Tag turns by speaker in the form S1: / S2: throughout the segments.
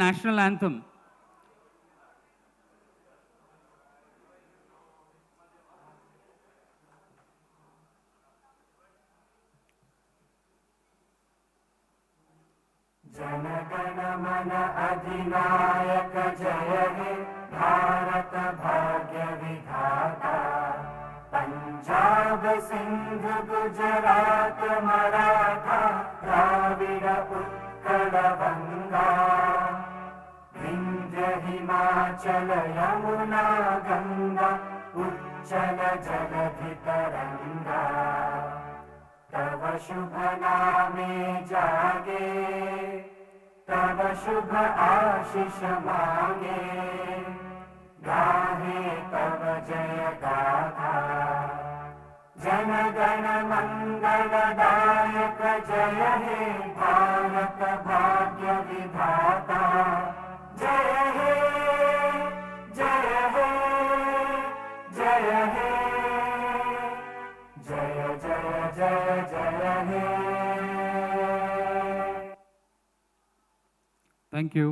S1: national anthem.
S2: Jana Gana मन अधिनायक जय हे भारत भाग्य विधाता पंजाब सिंध गुजरात मराठा द्राविड उत्कल गंगा विंध्य हिमाचल यमुना गंगा उच्चल जलधि तरंगा तव शुभ नामे जागे तव शुभ आशीष मांगे गाहे तव जय गाथा जन गण मंगल दायक जय हे भारत भाग्य विधाता जय हे जय हे जय हे जय जय जय जय हे.
S1: Thank you.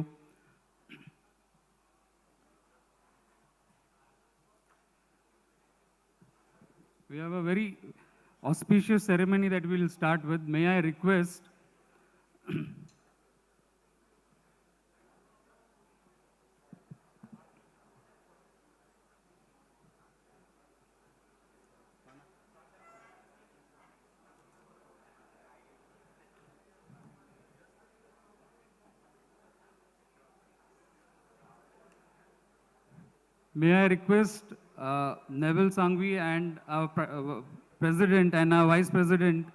S1: We have a very auspicious ceremony that we will start with. May I request Nevil Sanghvi and our President and our Vice President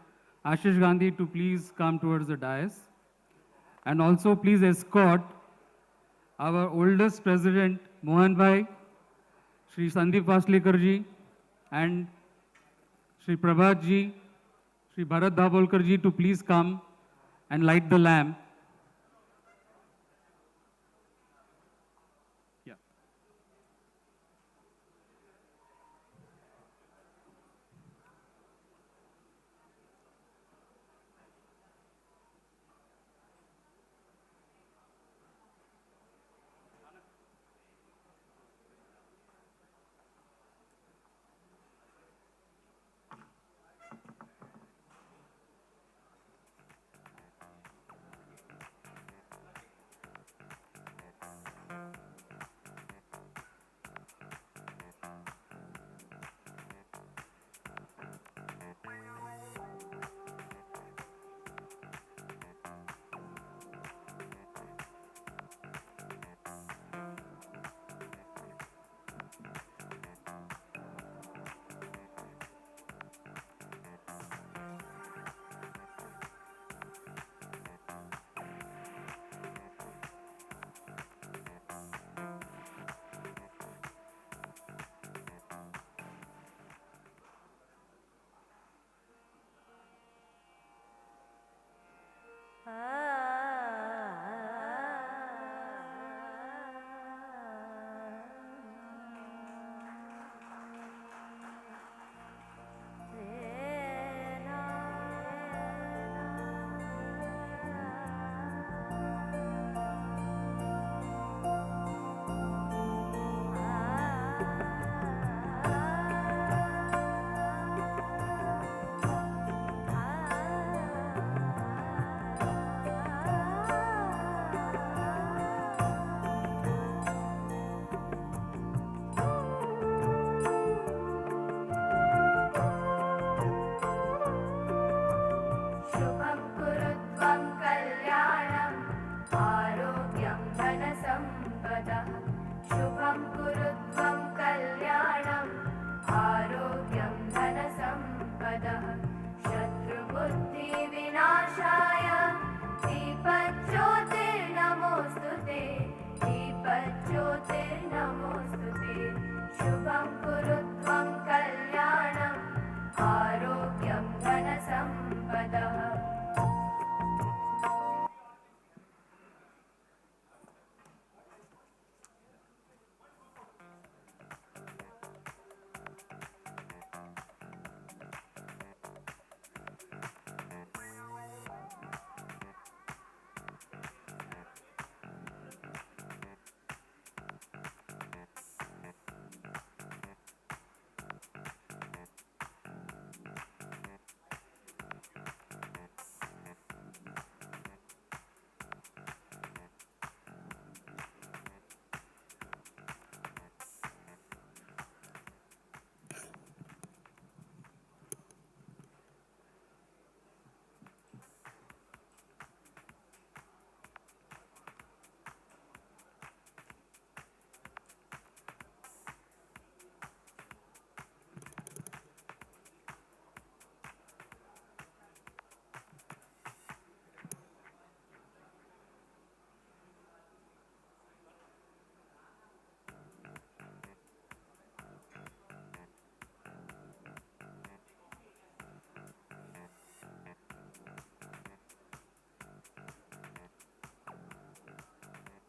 S1: Ashish Gandhi to please come towards the dais. And also please escort our oldest President Mohan Bhai, Shri Sandeep Waslekar ji and Shri Phabhat ji, Shri Bharat Dhabolkar ji to please come and light the lamp.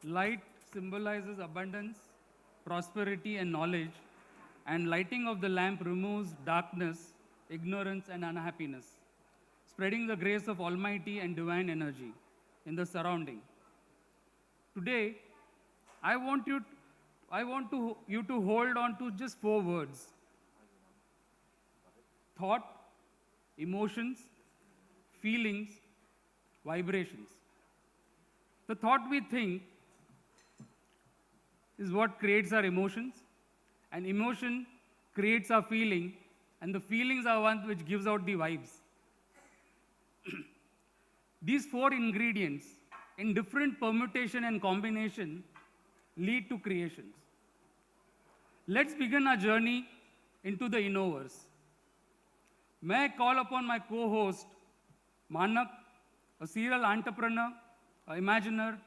S1: Light symbolizes abundance, prosperity, and knowledge, and lighting of the lamp removes darkness, ignorance, and unhappiness, spreading the grace of Almighty and divine energy in the surrounding. Today, I want you, you to hold on to just four words: thought, emotions, feelings, vibrations. The thought we think is what creates our emotions, and emotion creates our feeling, and the feelings are one which gives out the vibes. These four ingredients in different permutation and combination lead to creations. Let's begin our journey into the Innoverse. May I call upon my co-host, Manek, a serial entrepreneur, an imaginer,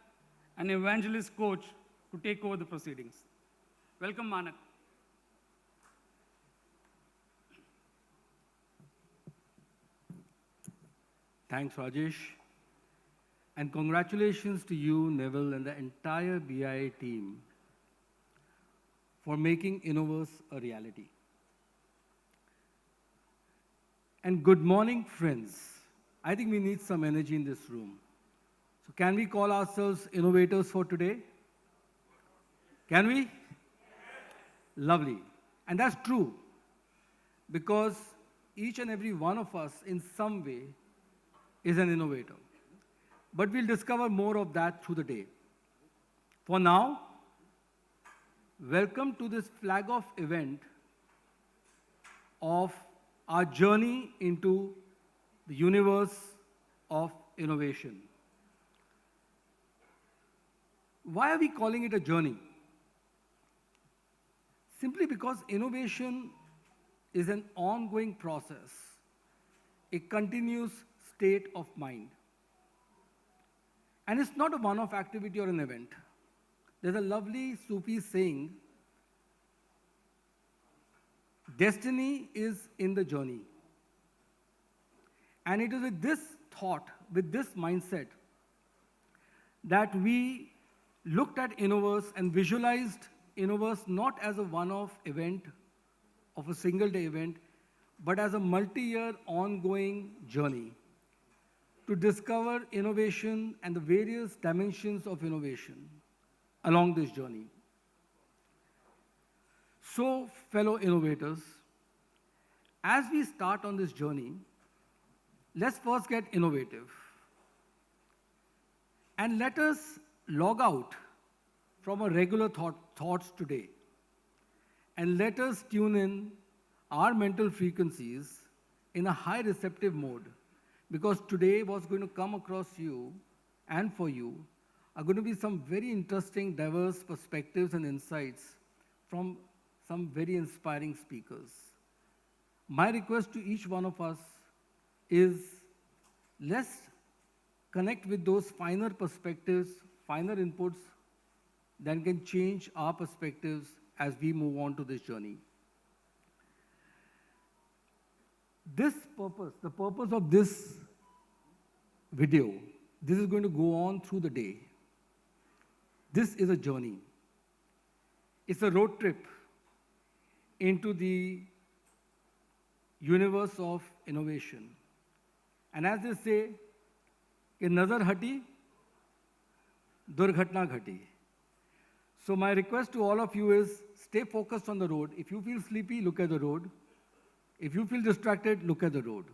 S1: and evangelist coach to take over the proceedings. Welcome, Manek.
S3: Thanks, Rajesh. And congratulations to you, Nevil, and the entire BIA team for making Innoverse a reality. And good morning, friends. I think we need some energy in this room. So can we call ourselves innovators for today? Can we? Lovely. And that's true, because each and every one of us in some way is an innovator. But we'll discover more of that through the day. For now, welcome to this flag-off event of our journey into the universe of innovation. Why are we calling it a journey? Simply because innovation is an ongoing process, a continuous state of mind. And it's not a one-off activity or an event. There's a lovely Sufi saying, destiny is in the journey. And it is with this thought, with this mindset, that we looked at Innoverse and visualized Innoverse not as a one-off event of a single-day event, but as a multi-year ongoing journey to discover innovation and the various dimensions of innovation along this journey. So, fellow innovators, as we start on this journey, let's first get innovative. And let us log out from our regular thoughts today. And let us tune in our mental frequencies in a high receptive mode, because today what's going to come across you and for you are going to be some very interesting, diverse perspectives and insights from some very inspiring speakers. My request to each one of us is, let's connect with those finer perspectives, finer inputs that can change our perspectives as we move on to this journey. This purpose, the purpose of this video, this is going to go on through the day. This is a journey. It's a road trip into the universe of innovation. And as they say, कि nazar hati, durghatna ghati. So my request to all of you is, stay focused on the road. If you feel sleepy, look at the road. If you feel distracted, look at the road.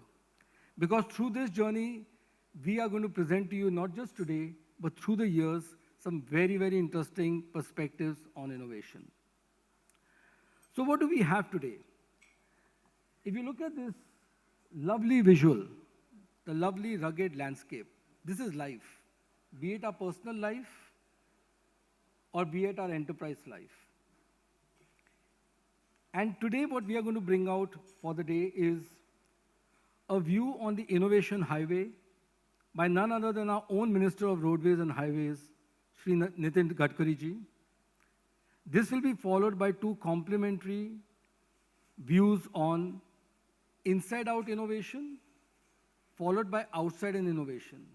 S3: Because through this journey, we are going to present to you, not just today, but through the years, some very, very interesting perspectives on innovation. So what do we have today? If you look at this lovely visual, the lovely rugged landscape, this is life, be it our personal life or be it our enterprise life. And today what we are going to bring out for the day is a view on the innovation highway by none other than our own Minister of Roadways and Highways, Shri Gadkari ji. This will be followed by two complementary views on inside-out innovation, followed by outside-in innovation.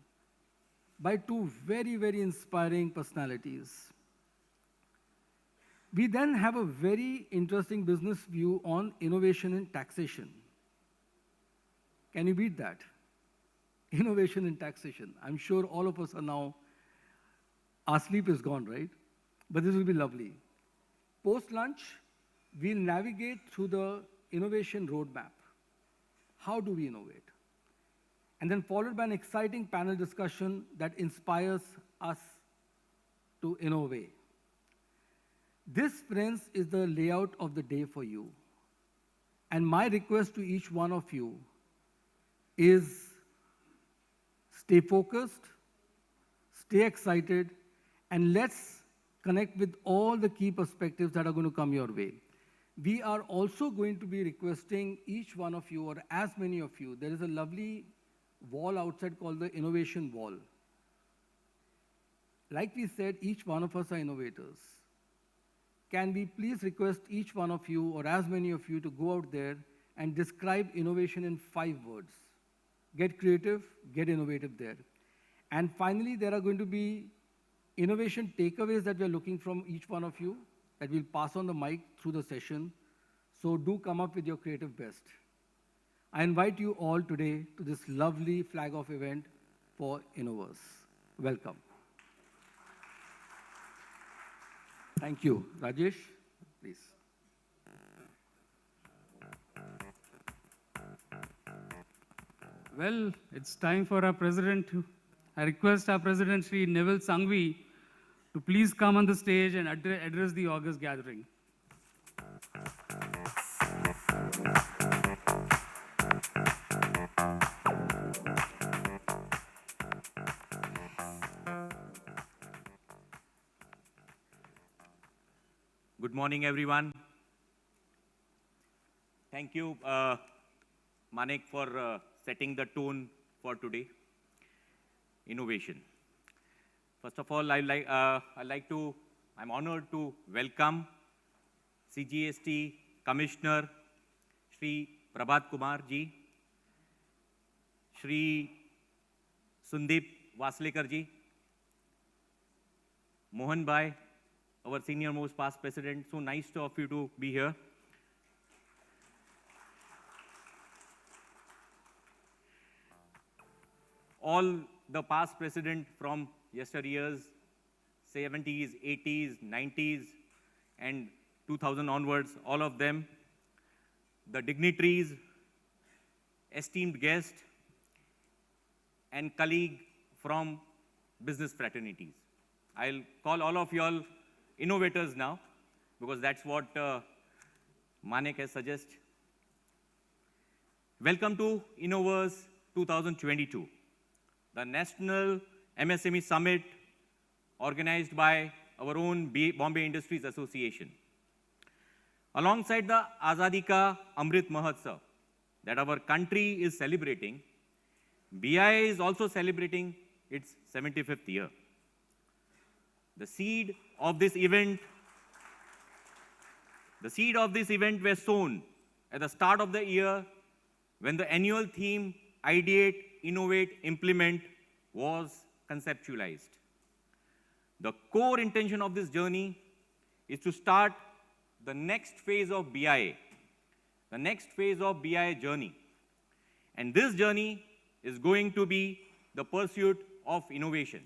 S3: by two very, very inspiring personalities. We then have a very interesting business view on innovation in taxation. Can you beat that? Innovation in taxation. I'm sure all of us are now, our sleep is gone, right? But this will be lovely. Post-lunch, we'll navigate through the innovation roadmap. How do we innovate? And then followed by an exciting panel discussion that inspires us to innovate. This, friends, is the layout of the day for you. And my request to each one of you is stay focused, stay excited, and let's connect with all the key perspectives that are going to come your way. We are also going to be requesting each one of you, or as many of you, there is a lovely wall outside called the Innovation Wall. Like we said, each one of us are innovators. Can we please request each one of you, or as many of you, to go out there and describe innovation in 5 words. Get creative, get innovative there. And finally, there are going to be innovation takeaways that we are looking from each one of you that we'll pass on the mic through the session. So do come up with your creative best. I invite you all today to this lovely flag-off event for Innoverse. Welcome. Thank you. Rajesh, please.
S1: Well, it's time for our president. I request our president, Shri Nevil Sanghvi, to please come on the stage and address the August gathering.
S4: Good morning, everyone. Thank you, Manek, for setting the tone for today. Innovation. First of all, I'm honored to welcome CGST Commissioner Shri Phabhat Kumar ji, Shri Sundeep Waslekar ji, Mohan Bhai, our senior most past president. So nice of you to be here. All the past president from yesteryears, 70s, 80s, 90s, and 2000 onwards, all of them, the dignitaries, esteemed guests, and colleagues from business fraternities. I'll call all of you all innovators now, because that's what Manek has suggested. Welcome to Innoverse 2022, the National MSME Summit organized by our own Bombay Industries Association. Alongside the Azadi Ka Amrit Mahotsav that our country is celebrating, BIA is also celebrating its 75th year. The seed of this event were sown at the start of the year when the annual theme Ideate, Innovate, Implement was conceptualized. The core intention of this journey is to start the next phase of BIA, the next phase of BIA journey. And this journey is going to be the pursuit of innovation.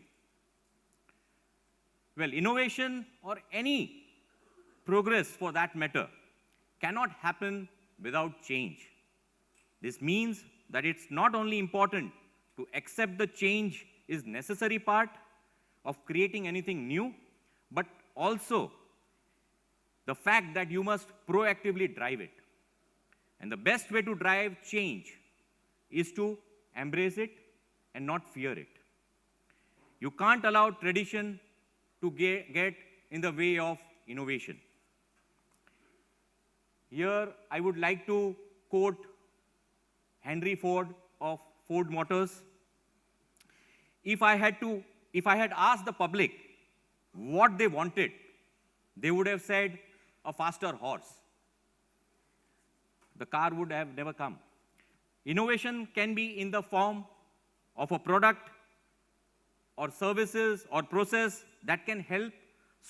S4: Well, innovation, or any progress for that matter, cannot happen without change. This means that it's not only important to accept the change is necessary part of creating anything new, but also the fact that you must proactively drive it. And the best way to drive change is to embrace it and not fear it. You can't allow tradition to get in the way of innovation. Here, I would like to quote Henry Ford of Ford Motors. If I had asked the public what they wanted, they would have said a faster horse. The car would have never come. Innovation can be in the form of a product or services or process that can help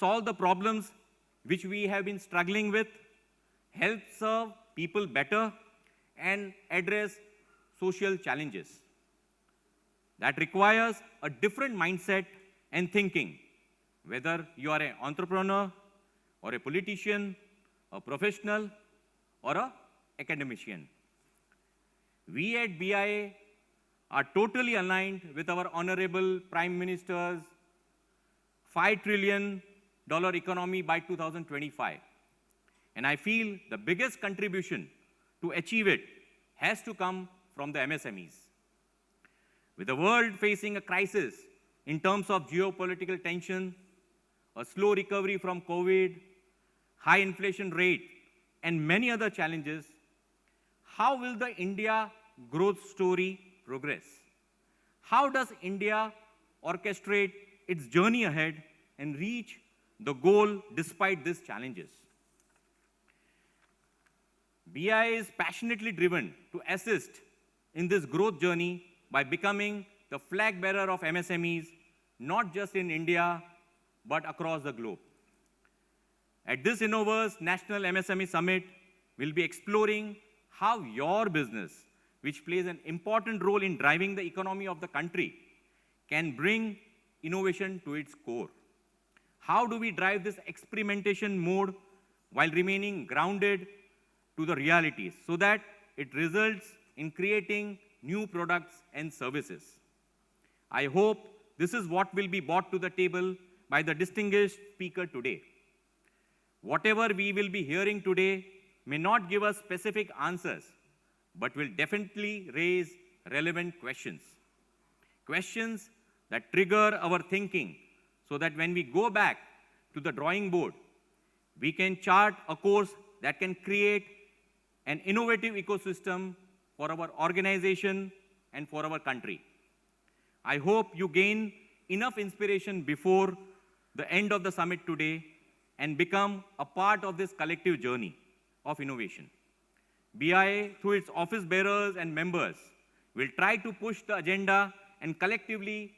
S4: solve the problems which we have been struggling with, help serve people better, and address social challenges. That requires a different mindset and thinking, whether you are an entrepreneur or a politician, a professional, or an academician. We at BIA are totally aligned with our Honorable Prime Minister's $5 trillion economy by 2025. And I feel the biggest contribution to achieve it has to come from the MSMEs. With the world facing a crisis in terms of geopolitical tension, a slow recovery from COVID, high inflation rate, and many other challenges, how will the India growth story progress? How does India orchestrate its journey ahead and reach the goal despite these challenges? BIA is passionately driven to assist in this growth journey by becoming the flag bearer of MSMEs, not just in India, but across the globe. At this Innoverse National MSME Summit, we'll be exploring how your business, which plays an important role in driving the economy of the country, can bring innovation to its core. How do we drive this experimentation mode while remaining grounded to the realities so that it results in creating new products and services? I hope this is what will be brought to the table by the distinguished speaker today. Whatever we will be hearing today may not give us specific answers, but will definitely raise relevant questions. Questions that trigger our thinking so that when we go back to the drawing board, we can chart a course that can create an innovative ecosystem for our organization and for our country. I hope you gain enough inspiration before the end of the summit today and become a part of this collective journey of innovation. BIA, through its office bearers and members, will try to push the agenda, and collectively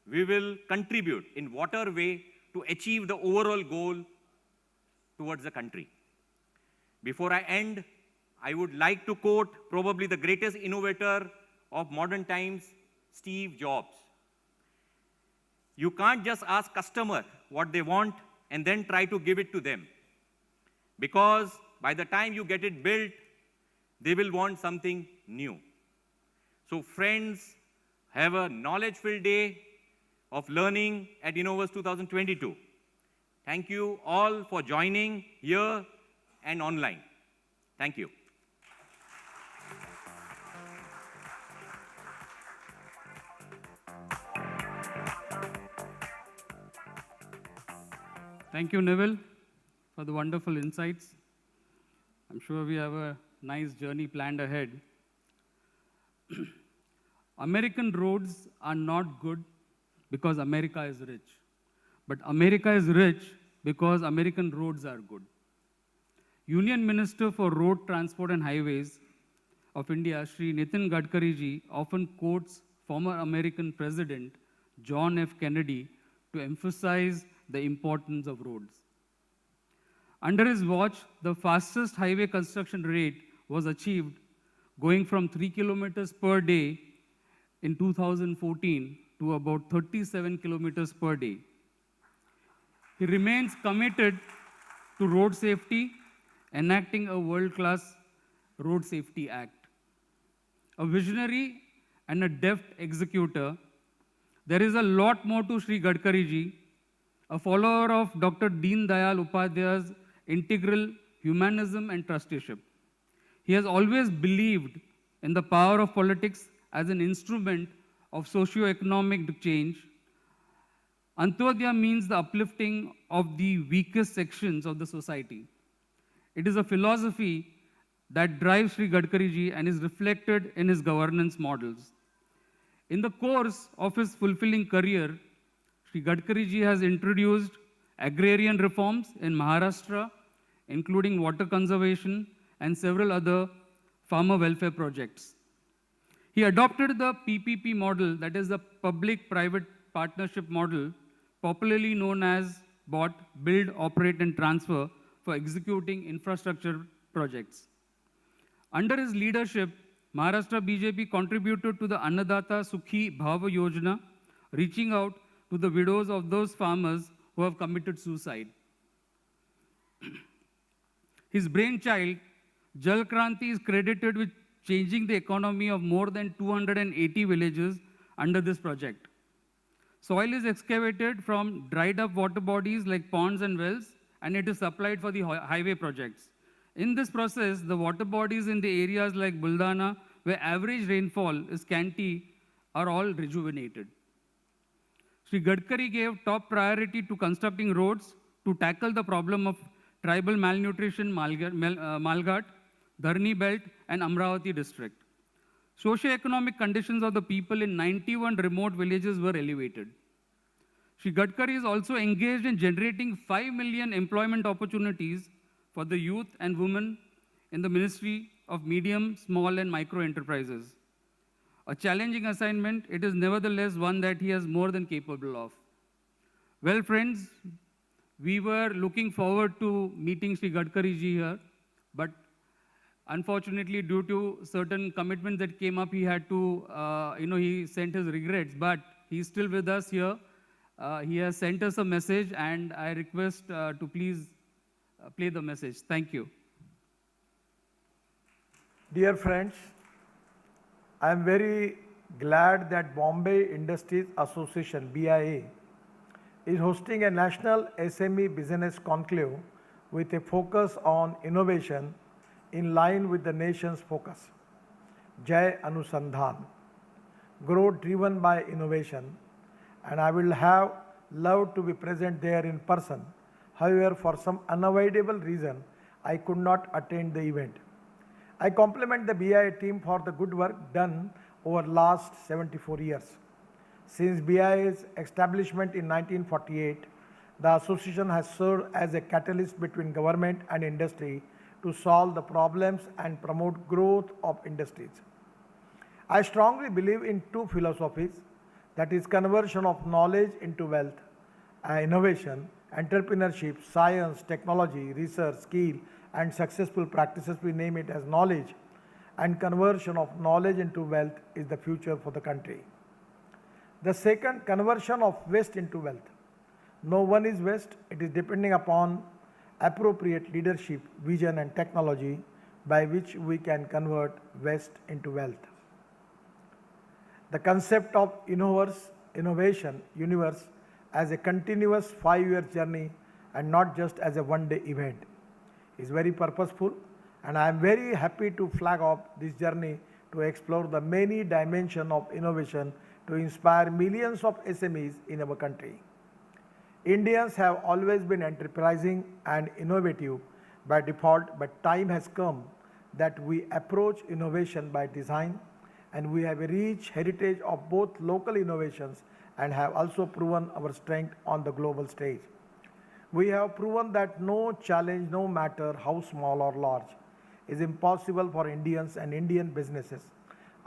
S4: we will contribute in whatever way to achieve the overall goal towards the country. Before I end, I would like to quote probably the greatest innovator of modern times, Steve Jobs. You can't just ask customer what they want and then try to give it to them, because by the time you get it built, they will want something new. So friends, have a knowledge-filled day of learning at Innoverse 2022. Thank you all for joining here and online. Thank you.
S1: Thank you, Nevil, for the wonderful insights. I'm sure we have a nice journey planned ahead. American roads are not good because America is rich, but America is rich because American roads are good. Union Minister for Road Transport and Highways of India, Shri Gadkari ji, often quotes former American President John F. Kennedy to emphasize the importance of roads. Under his watch, the fastest highway construction rate was achieved, going from 3 kilometers per day in 2014 to about 37 kilometers per day. He remains committed to road safety, enacting a world-class Road Safety Act. A visionary and a deft executor, there is a lot more to Shri Gadkari ji, a follower of Dr. Deen Dayal Upadhyay's integral humanism and trusteeship. He has always believed in the power of politics as an instrument of socio-economic change. Antyodaya means the uplifting of the weakest sections of the society. It is a philosophy that drives Shri Gadkari ji and is reflected in his governance models. In the course of his fulfilling career, Shri Gadkari ji has introduced agrarian reforms in Maharashtra, including water conservation and several other farmer welfare projects. He adopted the PPP model, that is the public-private partnership model, popularly known as BOT, Build, Operate and Transfer, for executing infrastructure projects. Under his leadership, Maharashtra BJP contributed to the Annadata Sukhi Bhava Yojana, reaching out to the widows of those farmers who have committed suicide. His brainchild, Jal Kranti, is credited with changing the economy of more than 280 villages under this project. Soil is excavated from dried up water bodies like ponds and wells, and it is supplied for the highway projects. In this process, the water bodies in the areas like Buldana, where average rainfall is scanty, are all rejuvenated. Shri Gadkari gave top priority to constructing roads to tackle the problem of tribal malnutrition Malghat, Dharni Belt and Amravati district. Socio-economic conditions of the people in 91 remote villages were elevated. Shri Gadkari is also engaged in generating 5 million employment opportunities for the youth and women in the Ministry of Medium, Small and Micro Enterprises. A challenging assignment, it is nevertheless one that he is more than capable of. Well, friends, we were looking forward to meeting Shri Gadkari ji here, but unfortunately, due to certain commitments that came up, he had to, he sent his regrets, but he's still with us here. He has sent us a message, and I request to please play the message. Thank you.
S5: Dear friends, I am very glad that Bombay Industries Association, BIA, is hosting a national SME business conclave with a focus on innovation in line with the nation's focus. Jai Anusandhan, growth driven by innovation, and I will have loved to be present there in person. However, for some unavoidable reason, I could not attend the event. I compliment the BIA team for the good work done over last 74 years. Since BIA's establishment in 1948, the association has served as a catalyst between government and industry to solve the problems and promote growth of industries. I strongly believe in two philosophies, that is conversion of knowledge into wealth, innovation, entrepreneurship, science, technology, research, skill, and successful practices, we name it as knowledge, and conversion of knowledge into wealth is the future for the country. The second, conversion of waste into wealth. No one is waste, it is depending upon appropriate leadership, vision and technology by which we can convert waste into wealth. The concept of Innoverse, Innovation, Universe as a continuous 5-year journey and not just as a one-day event is very purposeful, and I am very happy to flag off this journey to explore the many dimensions of innovation to inspire millions of SMEs in our country. Indians have always been enterprising and innovative by default, but time has come that we approach innovation by design, and we have a rich heritage of both local innovations and have also proven our strength on the global stage. We have proven that no challenge, no matter how small or large, is impossible for Indians and Indian businesses.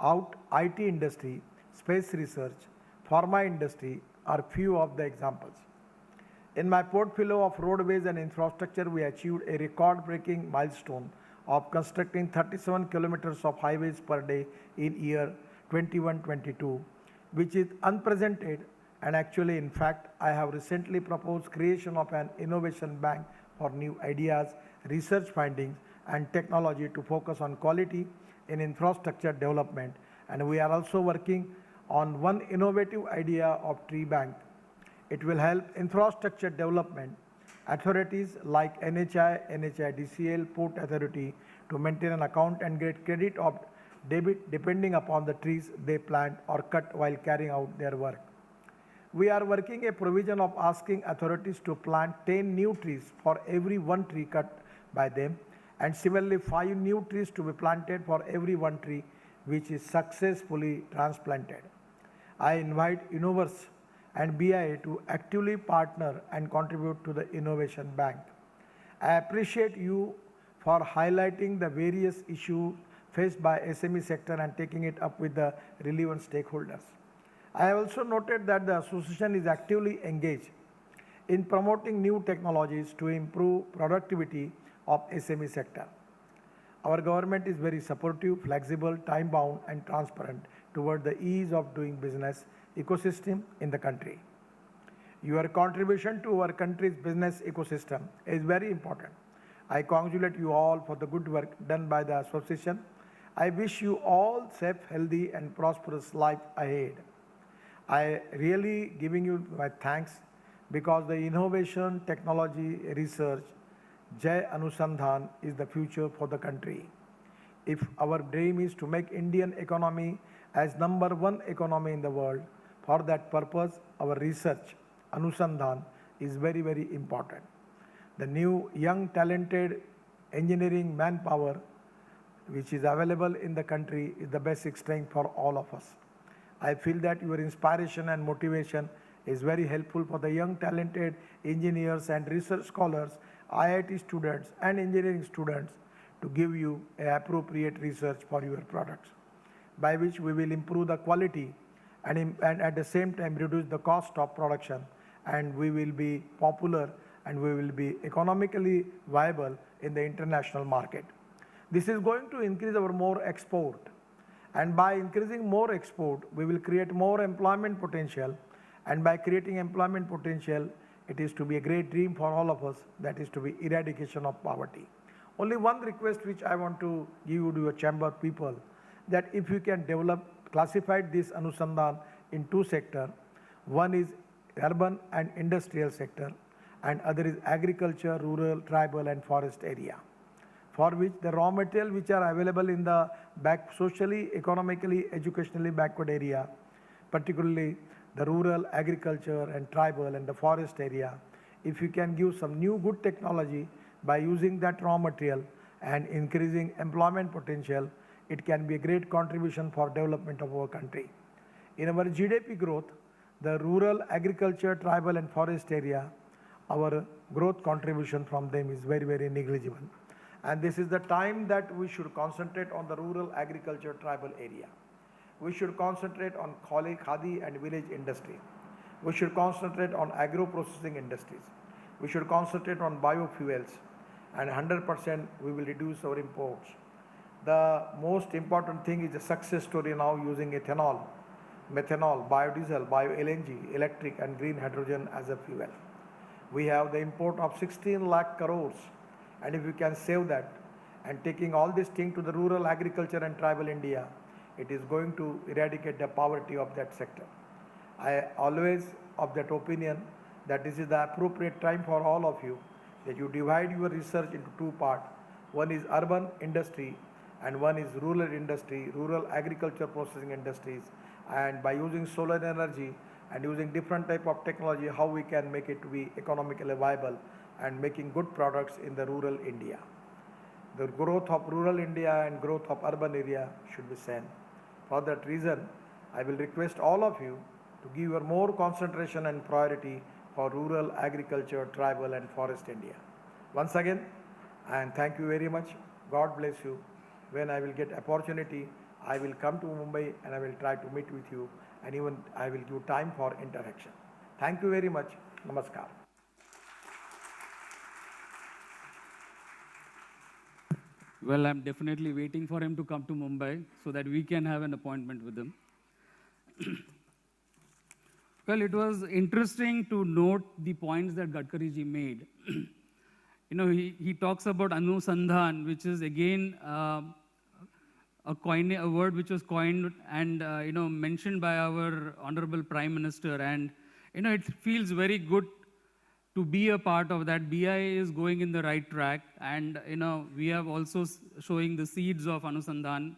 S5: IT industry, space research, pharma industry are few of the examples. In my portfolio of roadways and infrastructure, we achieved a record-breaking milestone of constructing 37 kilometers of highways per day in year 21-22, which is unprecedented. And actually, in fact, I have recently proposed creation of an innovation bank for new ideas, research findings, and technology to focus on quality in infrastructure development. And we are also working on one innovative idea of tree bank. It will help infrastructure development authorities like NHI, NHIDCL, Port Authority to maintain an account and get credit of debit depending upon the trees they plant or cut while carrying out their work. We are working a provision of asking authorities to plant 10 new trees for every 1 tree cut by them, and similarly 5 new trees to be planted for every 1 tree which is successfully transplanted. I invite Innoverse and BIA to actively partner and contribute to the Innovation Bank. I appreciate you for highlighting the various issues faced by SME sector and taking it up with the relevant stakeholders. I have also noted that the association is actively engaged in promoting new technologies to improve productivity of SME sector. Our government is very supportive, flexible, time-bound and transparent toward the ease of doing business ecosystem in the country. Your contribution to our country's business ecosystem is very important. I congratulate you all for the good work done by the association. I wish you all safe, healthy and prosperous life ahead. I really giving you my thanks because the innovation, technology, research, Jai Anusandhan is the future for the country. If our dream is to make Indian economy as #1 economy in the world, for that purpose, our research, Anusandhan, is very, very important. The new, young, talented engineering manpower which is available in the country is the basic strength for all of us. I feel that your inspiration and motivation is very helpful for the young, talented engineers and research scholars, IIT students and engineering students to give you appropriate research for your products, by which we will improve the quality and at the same time reduce the cost of production, and we will be popular and we will be economically viable in the international market. This is going to increase our more export, and by increasing more export, we will create more employment potential, and by creating employment potential, it is to be a great dream for all of us, that is to be eradication of poverty. Only one request which I want to give you to your chamber people, that if you can classify this Anusandhan in two sectors, one is urban and industrial sector, and other is agriculture, rural, tribal and forest area, for which the raw material which are available in the socially, economically, educationally backward area, particularly the rural, agriculture and tribal and the forest area, if you can give some new good technology by using that raw material and increasing employment potential, it can be a great contribution for development of our country. In our GDP growth, the rural, agriculture, tribal and forest area, our growth contribution from them is very, very negligible. And this is the time that we should concentrate on the rural, agriculture, tribal area. We should concentrate on khadi and village industry. We should concentrate on agro-processing industries. We should concentrate on biofuels, and 100% we will reduce our imports. The most important thing is the success story now using ethanol, methanol, biodiesel, bio-LNG, electric and green hydrogen as a fuel. We have the import of 16 lakh crores, and if we can save that and taking all this thing to the rural agriculture and tribal India, it is going to eradicate the poverty of that sector. I always of that opinion that this is the appropriate time for all of you, that you divide your research into two parts. One is urban industry and one is rural industry, rural agriculture processing industries, and by using solar energy and using different type of technology, how we can make it to be economically viable and making good products in the rural India. The growth of rural India and growth of urban area should be same. For that reason, I will request all of you to give your more concentration and priority for rural agriculture, tribal and forest India. Once again, and thank you very much. God bless you. When I will get opportunity, I will come to Mumbai and I will try to meet with you, and even I will give time for interaction. Thank you very much. Namaskar.
S1: Well, I'm definitely waiting for him to come to Mumbai so that we can have an appointment with him. Well, it was interesting to note the points that Gadkari ji made. He talks about Anusandhan, which is again a word which was coined and mentioned by our Honorable Prime Minister, and it feels very good to be a part of that. BIA is going in the right track, and we have also showing the seeds of Anusandhan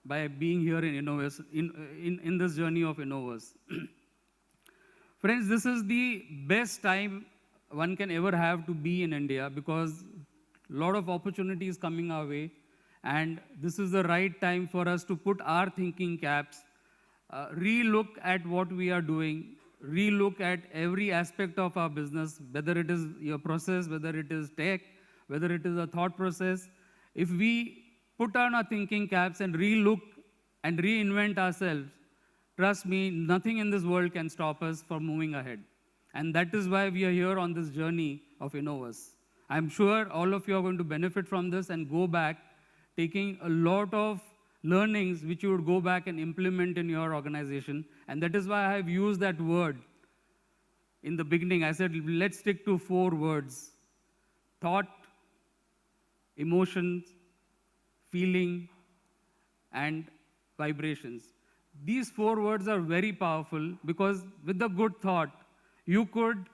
S1: by being here in Innoverse, in this journey of Innoverse. Friends, this is the best time one can ever have to be in India, because a lot of opportunities coming our way, and this is the right time for us to put our thinking caps, re-look at what we are doing, re-look at every aspect of our business, whether it is your process, whether it is tech, whether it is a thought process. If we put on our thinking caps and re-look and reinvent ourselves, trust me, nothing in this world can stop us from moving ahead. And that is why we are here on this journey of Innoverse. I'm sure all of you are going to benefit from this and go back taking a lot of learnings which you would go back and implement in your organization. And that is why I have used that word in the beginning. I said, let's stick to 4 words: thought, emotions, feeling, and vibrations. These 4 words are very powerful because with the good thought, you could,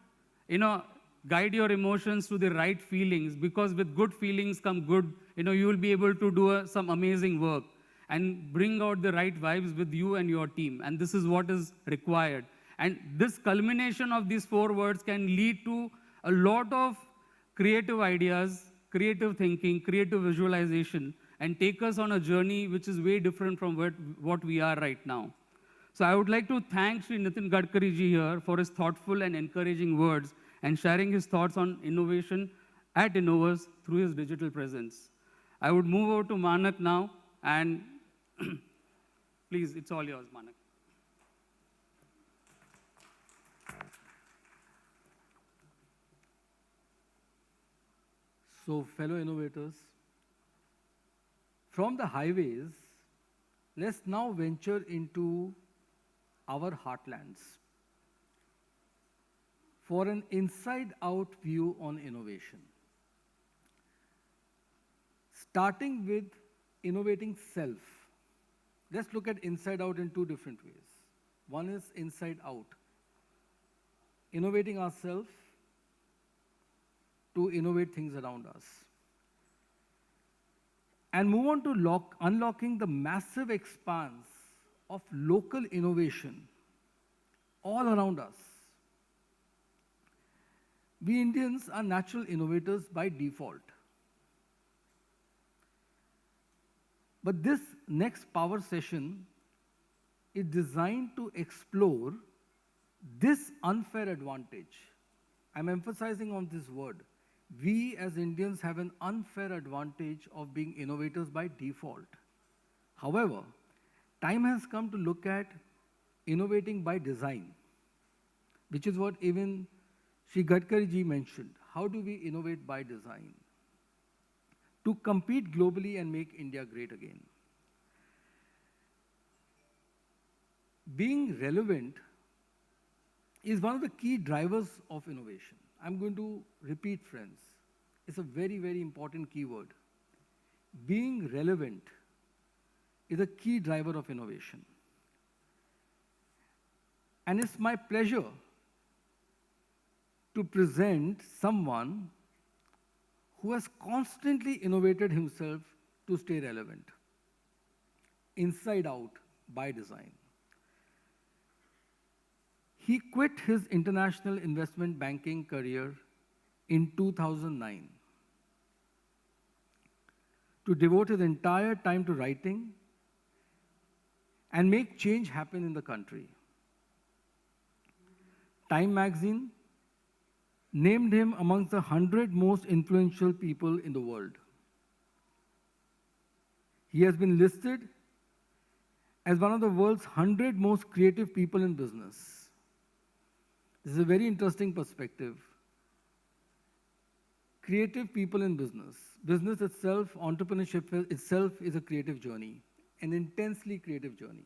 S1: guide your emotions to the right feelings, because with good feelings come good, you will be able to do some amazing work and bring out the right vibes with you and your team. And this is what is required. And this culmination of these 4 words can lead to a lot of creative ideas, creative thinking, creative visualization, and take us on a journey which is way different from what we are right now. So I would like to thank Shri Nitin Gadkari ji here for his thoughtful and encouraging words and sharing his thoughts on innovation at Innoverse through his digital presence. I would move over to Manek now, and please, it's all yours, Manek.
S3: So, fellow innovators, from the highways, let's now venture into our heartlands for an inside-out view on innovation. Starting with innovating self. Let's look at inside out in 2 different ways. One is inside out, innovating ourselves to innovate things around us. And move on to unlocking the massive expanse of local innovation all around us. We Indians are natural innovators by default. But this next power session is designed to explore this unfair advantage. I'm emphasizing on this word. We as Indians have an unfair advantage of being innovators by default. However, time has come to look at innovating by design, which is what even Shri Gadkari ji mentioned. How do we innovate by design? To compete globally and make India great again. Being relevant is one of the key drivers of innovation. I'm going to repeat, friends. It's a very, very important keyword. Being relevant is a key driver of innovation. And it's my pleasure to present someone who has constantly innovated himself to stay relevant. Inside out, by design. He quit his international investment banking career in 2009 to devote his entire time to writing and make change happen in the country. Time magazine named him amongst the 100 most influential people in the world. He has been listed as one of the world's 100 most creative people in business. This is a very interesting perspective. Creative people in business. Business itself, entrepreneurship itself is a creative journey, an intensely creative journey.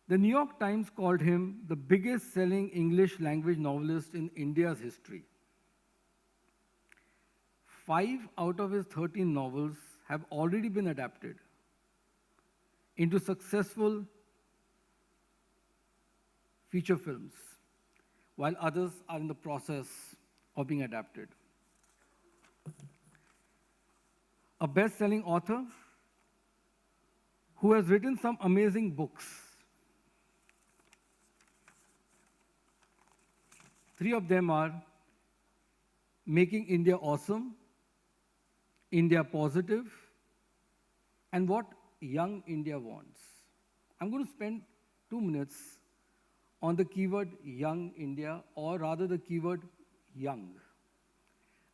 S3: The New York Times called him the biggest selling English language novelist in India's history. 5 out of his 13 novels have already been adapted into successful feature films, while others are in the process of being adapted. A best-selling author who has written some amazing books. 3 of them are Making India Awesome, India Positive, and What Young India Wants. I'm going to spend 2 minutes on the keyword Young India, or rather the keyword young.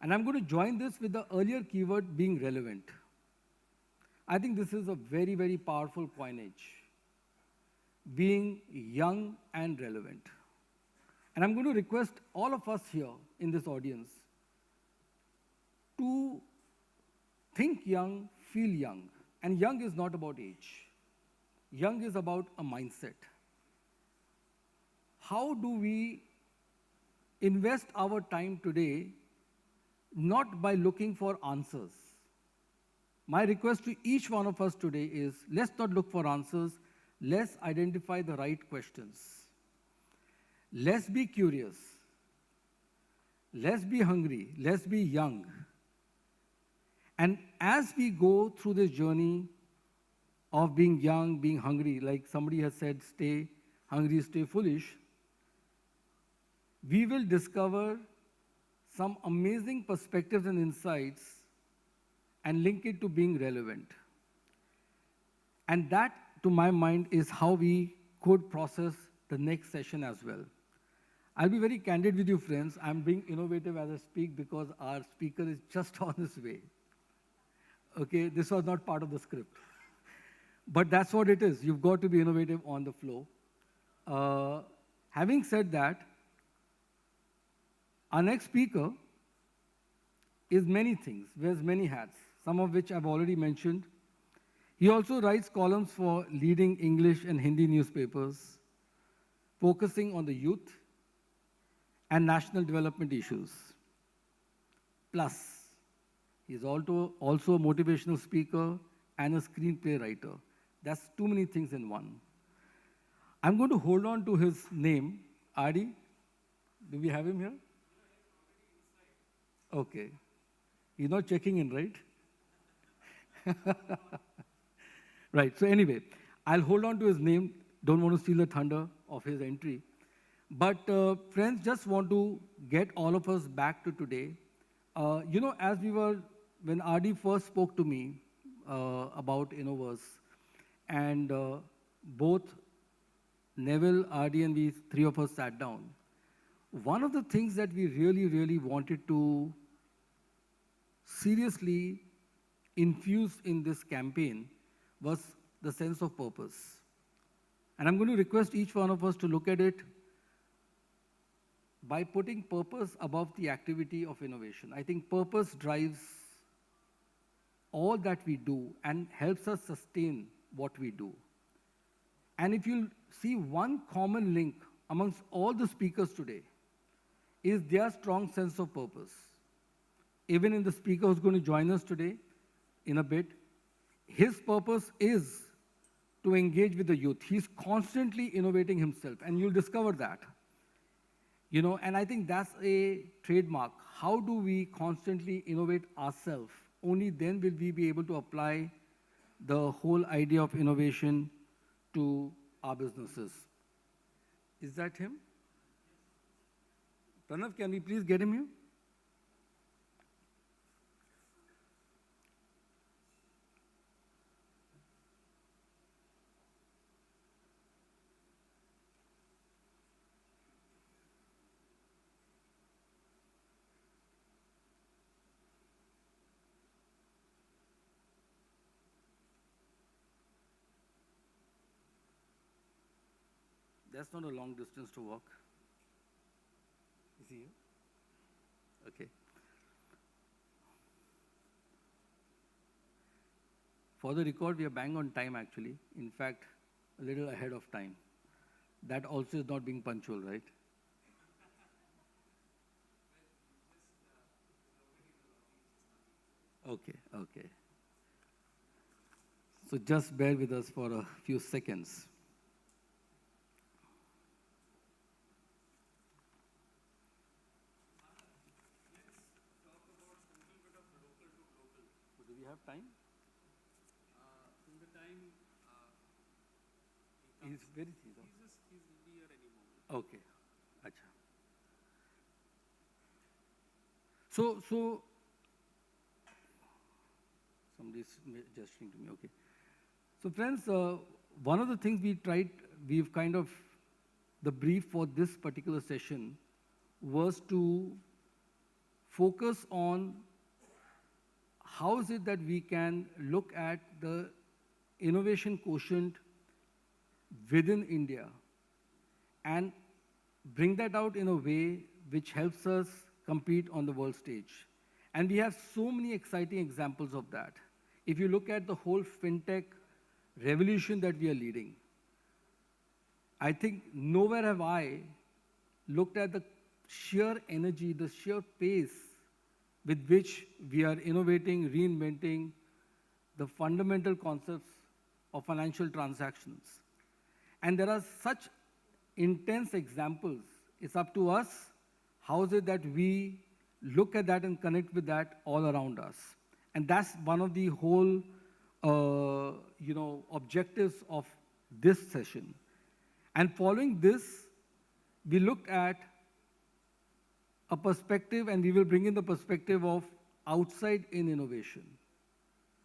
S3: And I'm going to join this with the earlier keyword being relevant. I think this is a very, very powerful coinage. being young and relevant. And I'm going to request all of us here in this audience to think young, feel young. And young is not about age. Young is about a mindset. How do we invest our time today not by looking for answers? My request to each one of us today is, let's not look for answers, let's identify the right questions. Let's be curious. Let's be hungry. Let's be young. And as we go through this journey of being young, being hungry, like somebody has said, stay hungry, stay foolish, we will discover some amazing perspectives and insights and link it to being relevant. And that, to my mind, is how we could process the next session as well. I'll be very candid with you, friends. I'm being innovative as I speak because our speaker is just on his way. Okay, this was not part of the script. But that's what it is. You've got to be innovative on the flow. Having said that, our next speaker is many things, wears many hats, some of which I've already mentioned. He also writes columns for leading English and Hindi newspapers, focusing on the youth and national development issues. Plus, he's also a motivational speaker and a screenplay writer. That's too many things in one. I'm going to hold on to his name. Adi, do we have him here? Okay. He's not checking in, right? Right, so anyway, I'll hold on to his name. Don't want to steal the thunder of his entry. But friends, just want to get all of us back to today. When Adi first spoke to me about Innoverse, and both Nevil, Adi, and we three of us sat down, one of the things that we really wanted to seriously infuse in this campaign was the sense of purpose. And I'm going to request each one of us to look at it by putting purpose above the activity of innovation. I think purpose drives all that we do and helps us sustain what we do. And if you see one common link amongst all the speakers today is their strong sense of purpose. Even in the speaker who's going to join us today in a bit, his purpose is to engage with the youth. He's constantly innovating himself, and you'll discover that. And I think that's a trademark. How do we constantly innovate ourselves? Only then will we be able to apply the whole idea of innovation to our businesses. Is that him? Pranav, can we please get him here? That's not a long distance to walk. Is he here? Okay. For the record, we are bang on time actually. In fact, a little ahead of time. That also is not being punctual, right? Okay. So just bear with us for a few seconds. Have time?
S1: In the time
S3: He's very
S1: he'll be here any moment.
S3: Okay. Acha. So somebody's gesturing to me. Okay. So friends, one of the things we've kind of, the brief for this particular session was to focus on how is it that we can look at the innovation quotient within India and bring that out in a way which helps us compete on the world stage. And we have so many exciting examples of that. If you look at the whole fintech revolution that we are leading, I think nowhere have I looked at the sheer energy, the sheer pace with which we are innovating, reinventing the fundamental concepts of financial transactions. And there are such intense examples. It's up to us, how is it that we look at that and connect with that all around us. And that's one of the whole objectives of this session. And following this, we looked at a perspective, and we will bring in the perspective of outside in innovation,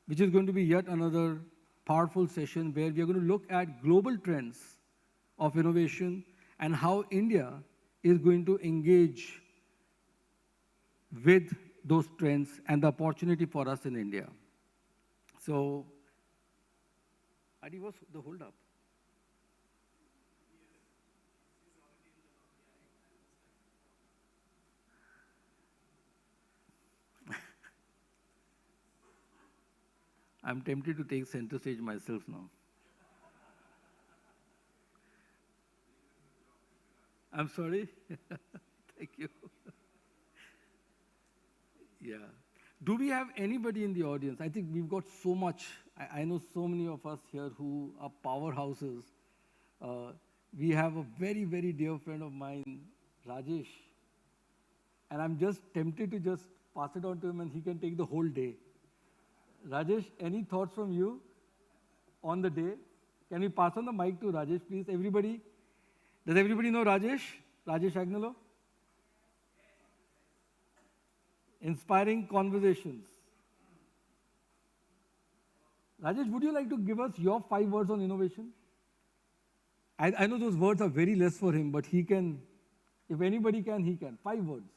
S3: which is going to be yet another powerful session where we are going to look at global trends of innovation and how India is going to engage with those trends and the opportunity for us in India. So, Adi, what's the hold up? I'm tempted to take center stage myself now. I'm sorry? Thank you. Yeah. Do we have anybody in the audience? I think we've got so much. I know so many of us here who are powerhouses. We have a very, very dear friend of mine, Rajesh. And I'm just tempted to just pass it on to him and he can take the whole day. Rajesh, any thoughts from you on the day? Can we pass on the mic to Rajesh, please? Everybody? Does everybody know Rajesh? Rajesh Agnello? Inspiring conversations. Rajesh, would you like to give us your 5 words on innovation? I know those words are very less for him, but he can, if anybody can, he can. 5 words.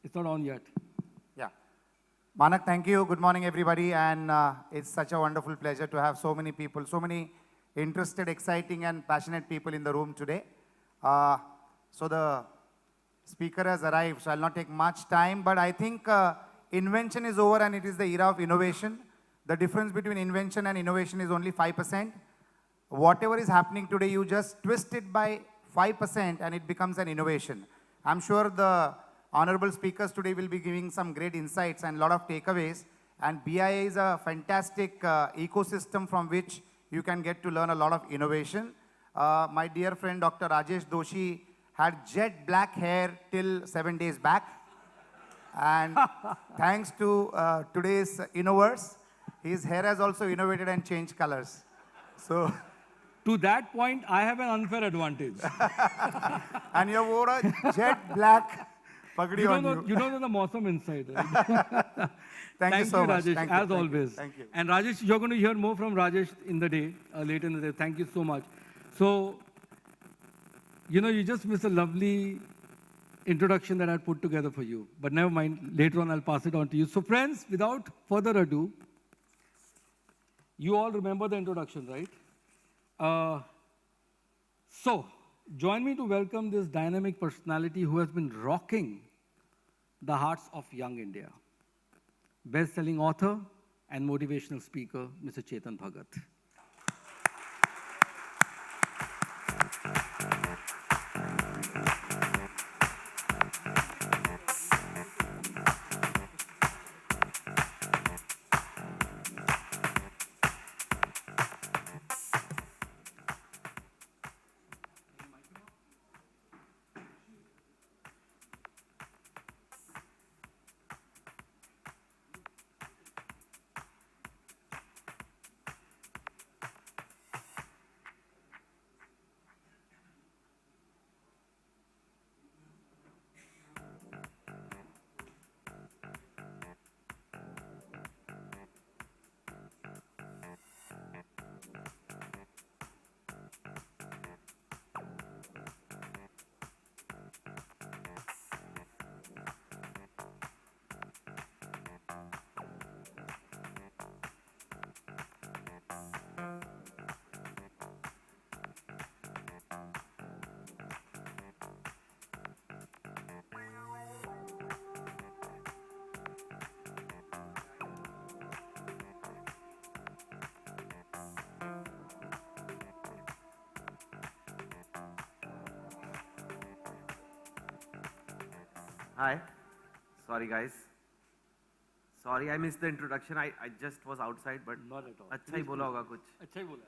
S3: It's not on yet.
S6: Yeah. Manek, thank you. Good morning, everybody. And it's such a wonderful pleasure to have so many people, so many interested, exciting, and passionate people in the room today. So the speaker has arrived, so I'll not take much time, but I think invention is over and it is the era of innovation. The difference between invention and innovation is only 5%. Whatever is happening today, you just twist it by 5% and it becomes an innovation. I'm sure the honorable speakers today will be giving some great insights and a lot of takeaways. And BIA is a fantastic ecosystem from which you can get to learn a lot of innovation. My dear friend, Dr. Rajesh Doshi, had jet black hair till 7 days back. And thanks to today's Innoverse, his hair has also innovated and changed colors. So,
S3: to that point, I have an unfair advantage.
S6: and you wore a jet black pagdi on you.
S3: You don't know the Mausam inside, right?
S6: Thank you so much.
S3: Rajesh,
S6: Thank you,
S3: as always.
S6: Thank you.
S3: And Rajesh, you're going to hear more from Rajesh in the day, later in the day. Thank you so much. So, you just missed a lovely introduction that I put together for you. But never mind, later on I'll pass it on to you. So friends, without further ado, you all remember the introduction, right? So, join me to welcome this dynamic personality who has been rocking the hearts of young India. Best-selling author and motivational speaker, Mr. Chetan Bhagat.
S7: Hi. Sorry, guys. Sorry, I missed the introduction. I just was outside, but
S3: Not at all.
S7: अच्छा ही बोला होगा कुछ.
S3: अच्छा ही बोला.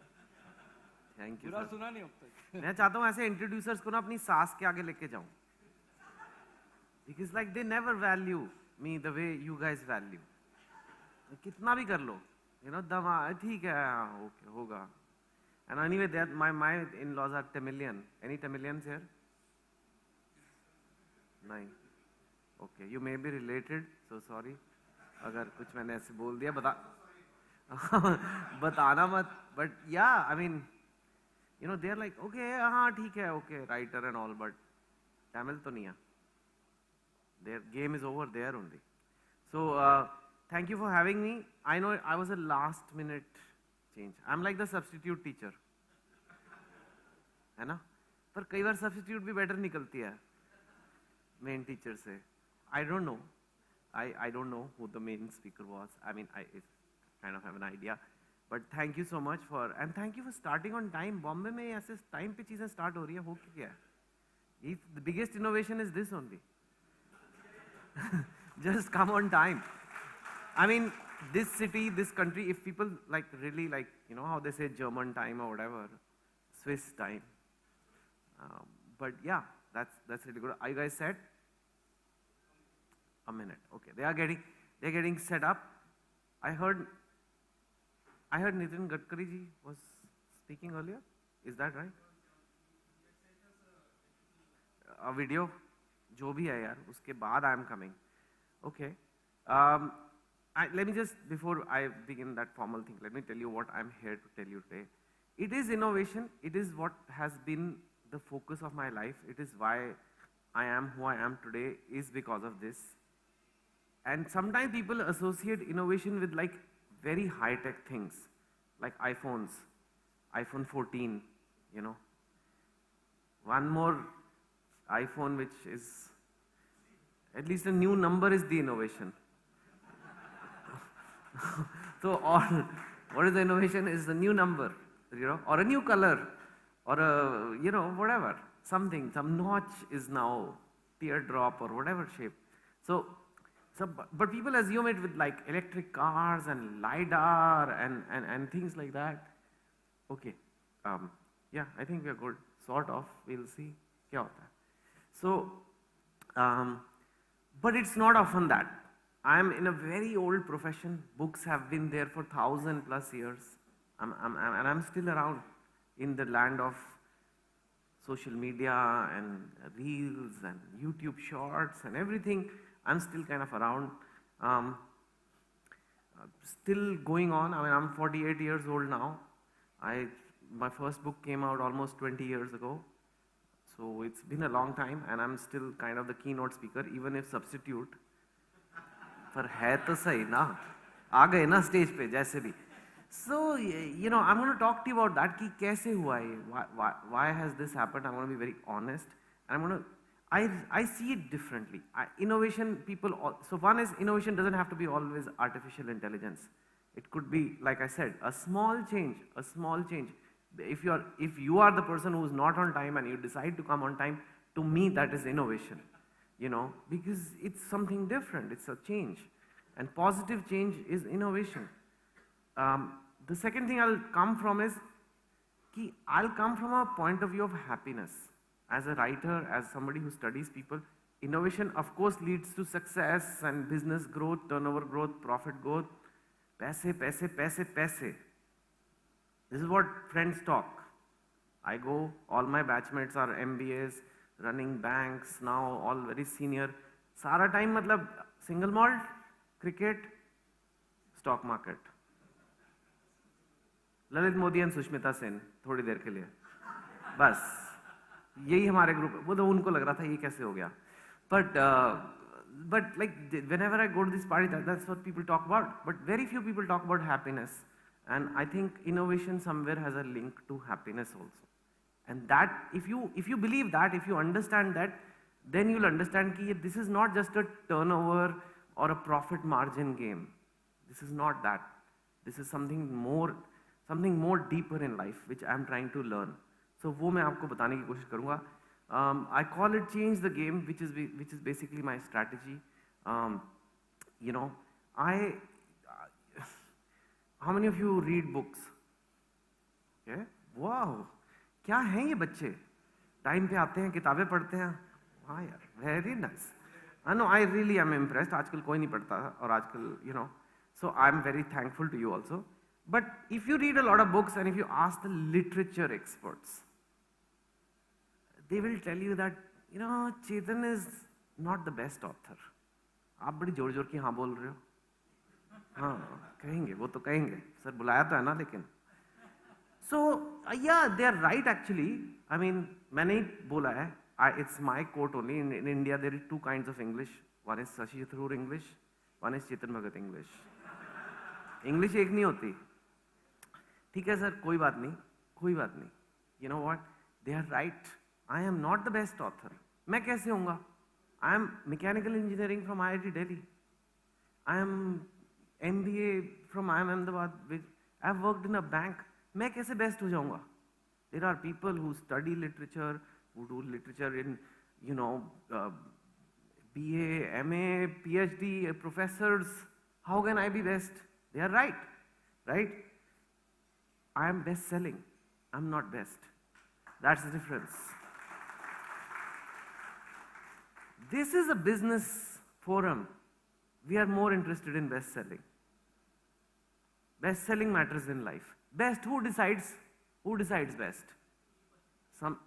S7: Thank you,
S3: बुरा
S7: sir.
S3: सुना नहीं अब तक.
S7: मैं चाहता हूँ ऐसे इंट्रोड्यूसर्स को ना अपनी सास के आगे लेके जाऊँ. Because like they never value me the way you guys value. कितना भी कर लो, you know, दमा ठीक है, okay, होगा. And anyway, my in-laws are Tamilian. Any Tamilians here? नहीं. Okay, you may be related, so sorry. अगर कुछ मैंने ऐसे बोल दिया बताना मत. But yeah, I mean, you know, they're like, okay, हाँ ठीक है, okay, writer and all, but Tamil तो नहीं है. Their game is over there only. So thank you for having me. I know I was a last minute change. I'm like the substitute teacher. है ना? पर कई बार substitute भी better निकलती है main teacher से. I don't know. I don't know who the main speaker was. I mean, I kind of have an idea. But thank you so much and thank you for starting on time. Bombay में ऐसे time पे चीजें start हो रही है, हो क्या है? The biggest innovation is this only. Just come on time. I mean, this city, this country, if people like really like, you know how they say German time or whatever, Swiss time. But yeah, that's really good. Are you guys set? A minute. Okay, they're getting set up. I heard Nitin Gadkari ji was speaking earlier. Is that right? A video. जो भी है यार, उसके बाद I am coming. Okay. Let me just, before I begin that formal thing, let me tell you what I'm here to tell you today. It is innovation. It is what has been the focus of my life. It is why I am who I am today, is because of this. And sometimes people associate innovation with like very high-tech things, like iPhones, iPhone 14, you know. One more iPhone, which is, at least a new number is the innovation. So what is the innovation is the new number, you know, or a new color, or a, you know, whatever, something, some notch is now teardrop or whatever shape. But people assume it with like electric cars and LiDAR and things like that. Okay, yeah, I think we are good, sort of, we'll see. क्या होता है? So, but it's not often that. I'm in a very old profession. Books have been there for 1,000+ years. And I'm still around in the land of social media and reels and YouTube shorts and everything. I'm still kind of around. Still going on. I mean, I'm 48 years old now. My first book came out almost 20 years ago. So it's been a long time, and I'm still kind of the keynote speaker, even if substitute. पर है तो सही ना, आ गए ना stage पे जैसे भी. So you know, I'm going to talk to you about that. कि कैसे हुआ ये? Why has this happened? I'm going to be very honest, and I see it differently. Innovation, people. So one is, innovation doesn't have to be always artificial intelligence. It could be, like I said, a small change. A small change. If you are the person who is not on time and you decide to come on time, to me that is innovation, you know, because it's something different, it's a change, and positive change is innovation. The second thing I'll come from is, I'll come from a point of view of happiness. As a writer, as somebody who studies people, innovation of course leads to success and business growth, turnover growth, profit growth, paise, paise, paise, paise. This is what friends talk. I go, all my batchmates are MBAs, running banks now, all very senior. Sara time matlab single malt, cricket, stock market. Lalit Modi and Sushmita Sen थोड़ी देर के लिए, बस यही हमारे group. वो तो उनको लग रहा था ये कैसे हो गया. But like whenever I go to this party, that's what people talk about. But very few people talk about happiness. And I think innovation somewhere has a link to happiness also. And that, if you believe that, if you understand that, then you'll understand that this is not just a turnover or a profit margin game. This is not that. This is something more deeper in life, which I'm trying to learn. So वो मैं आपको बताने की कोशिश करूँगा. I call it change the game, which is basically my strategy. You know, how many of you read books? Okay? Wow, क्या हैं ये बच्चे? टाइम पे आते हैं, किताबें पढ़ते हैं. हाँ यार, very nice. I know, I really am impressed. आजकल कोई नहीं पढ़ता और आजकल, you know, so I'm very thankful to you also. But if you read a lot of books and if you ask the literature experts, they will tell you that, you know, Chetan is not the best author. आप बड़ी जोर जोर की हाँ बोल रहे हो. हाँ, कहेंगे, वो तो कहेंगे. सर बुलाया तो है ना लेकिन. So, yeah, they are right actually. I mean, मैंने ही बोला है. It's my quote only. In India, there are two kinds of English. One is Shashi Tharoor English. One is Chetan Bhagat English. English एक नहीं होती. ठीक है sir, कोई बात नहीं, कोई बात नहीं. You know what? They are right. I am not the best author. मैं कैसे होऊंगा? I am mechanical engineering from IIT Delhi. I am MBA from IIM Ahmedabad. I have worked in a bank. मैं कैसे best हो जाऊंगा? There are people who study literature, who do literature in, you know, BA, MA, PhD, professors. How can I be best? They are right, right? I am best selling. I'm not best. That's the difference. This is a business forum. We are more interested in best selling. Best selling matters in life. Best, who decides? Who decides best? Some.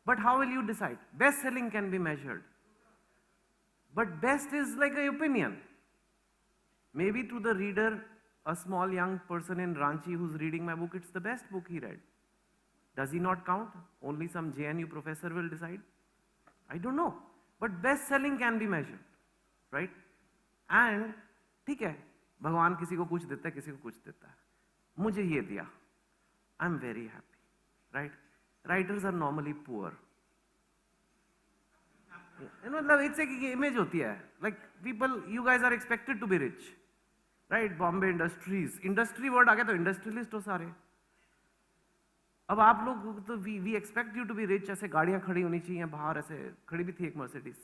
S7: But how will you decide? Best selling can be measured. But best is like an opinion. Maybe to the reader, a small young person in Ranchi who's reading my book, it's the best book he read. Does he not count? Only some JNU professor will decide? I don't know. But best selling can be measured, right? And ठीक है, भगवान किसी को कुछ देता है, किसी को कुछ देता है. मुझे ये दिया. I'm very happy, right? Writers are normally poor. You know, it's like image होती है. Like people, you guys are expected to be rich, right? Bombay Industries, industry word आ गया तो industrialist हो सारे. अब आप लोग तो we expect you to be rich, ऐसे गाड़ियाँ खड़ी होनी चाहिए बाहर, ऐसे खड़ी भी थी एक Mercedes.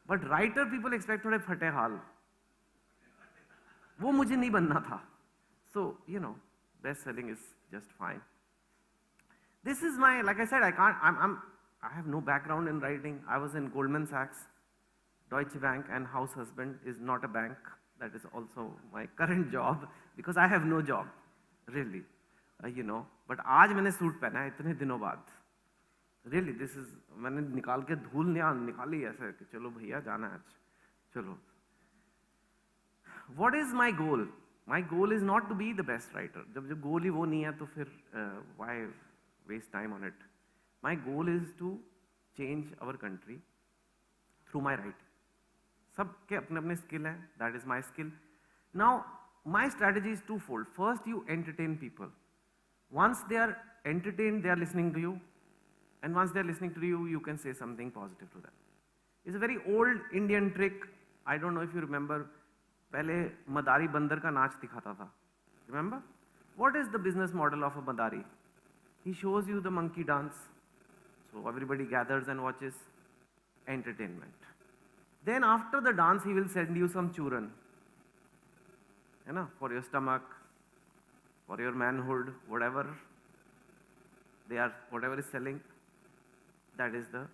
S7: But writer people expect थोड़े फटे हाल. वो मुझे नहीं बनना था. So, you know, best selling is just fine. This is my, like I said, I have no background in writing. I was in Goldman Sachs, Deutsche Bank, and house husband is not a bank. That is also my current job because I have no job, really, you know. But आज मैंने suit पहना है इतने दिनों बाद. Really, this is, मैंने निकाल के धूल निकाली ऐसे कि चलो भैया जाना है आज, चलो. What is my goal? My goal is not to be the best writer. जब goal ही वो नहीं है तो फिर why waste time on it? My goal is to change our country through my writing. सबके अपने skill हैं. That is my skill. Now, my strategy is twofold. First, you entertain people. Once they are entertained, they are listening to you. And once they are listening to you, you can say something positive to them. It's a very old Indian trick. I don't know if you remember. पहले मदारी बंदर का नाच दिखाता था. Remember? What is the business model of a madari? He shows you the monkey dance. So everybody gathers and watches. Entertainment. Then after the dance, he will send you some churan. You know, for your stomach, for your manhood, whatever whatever is selling, that is the,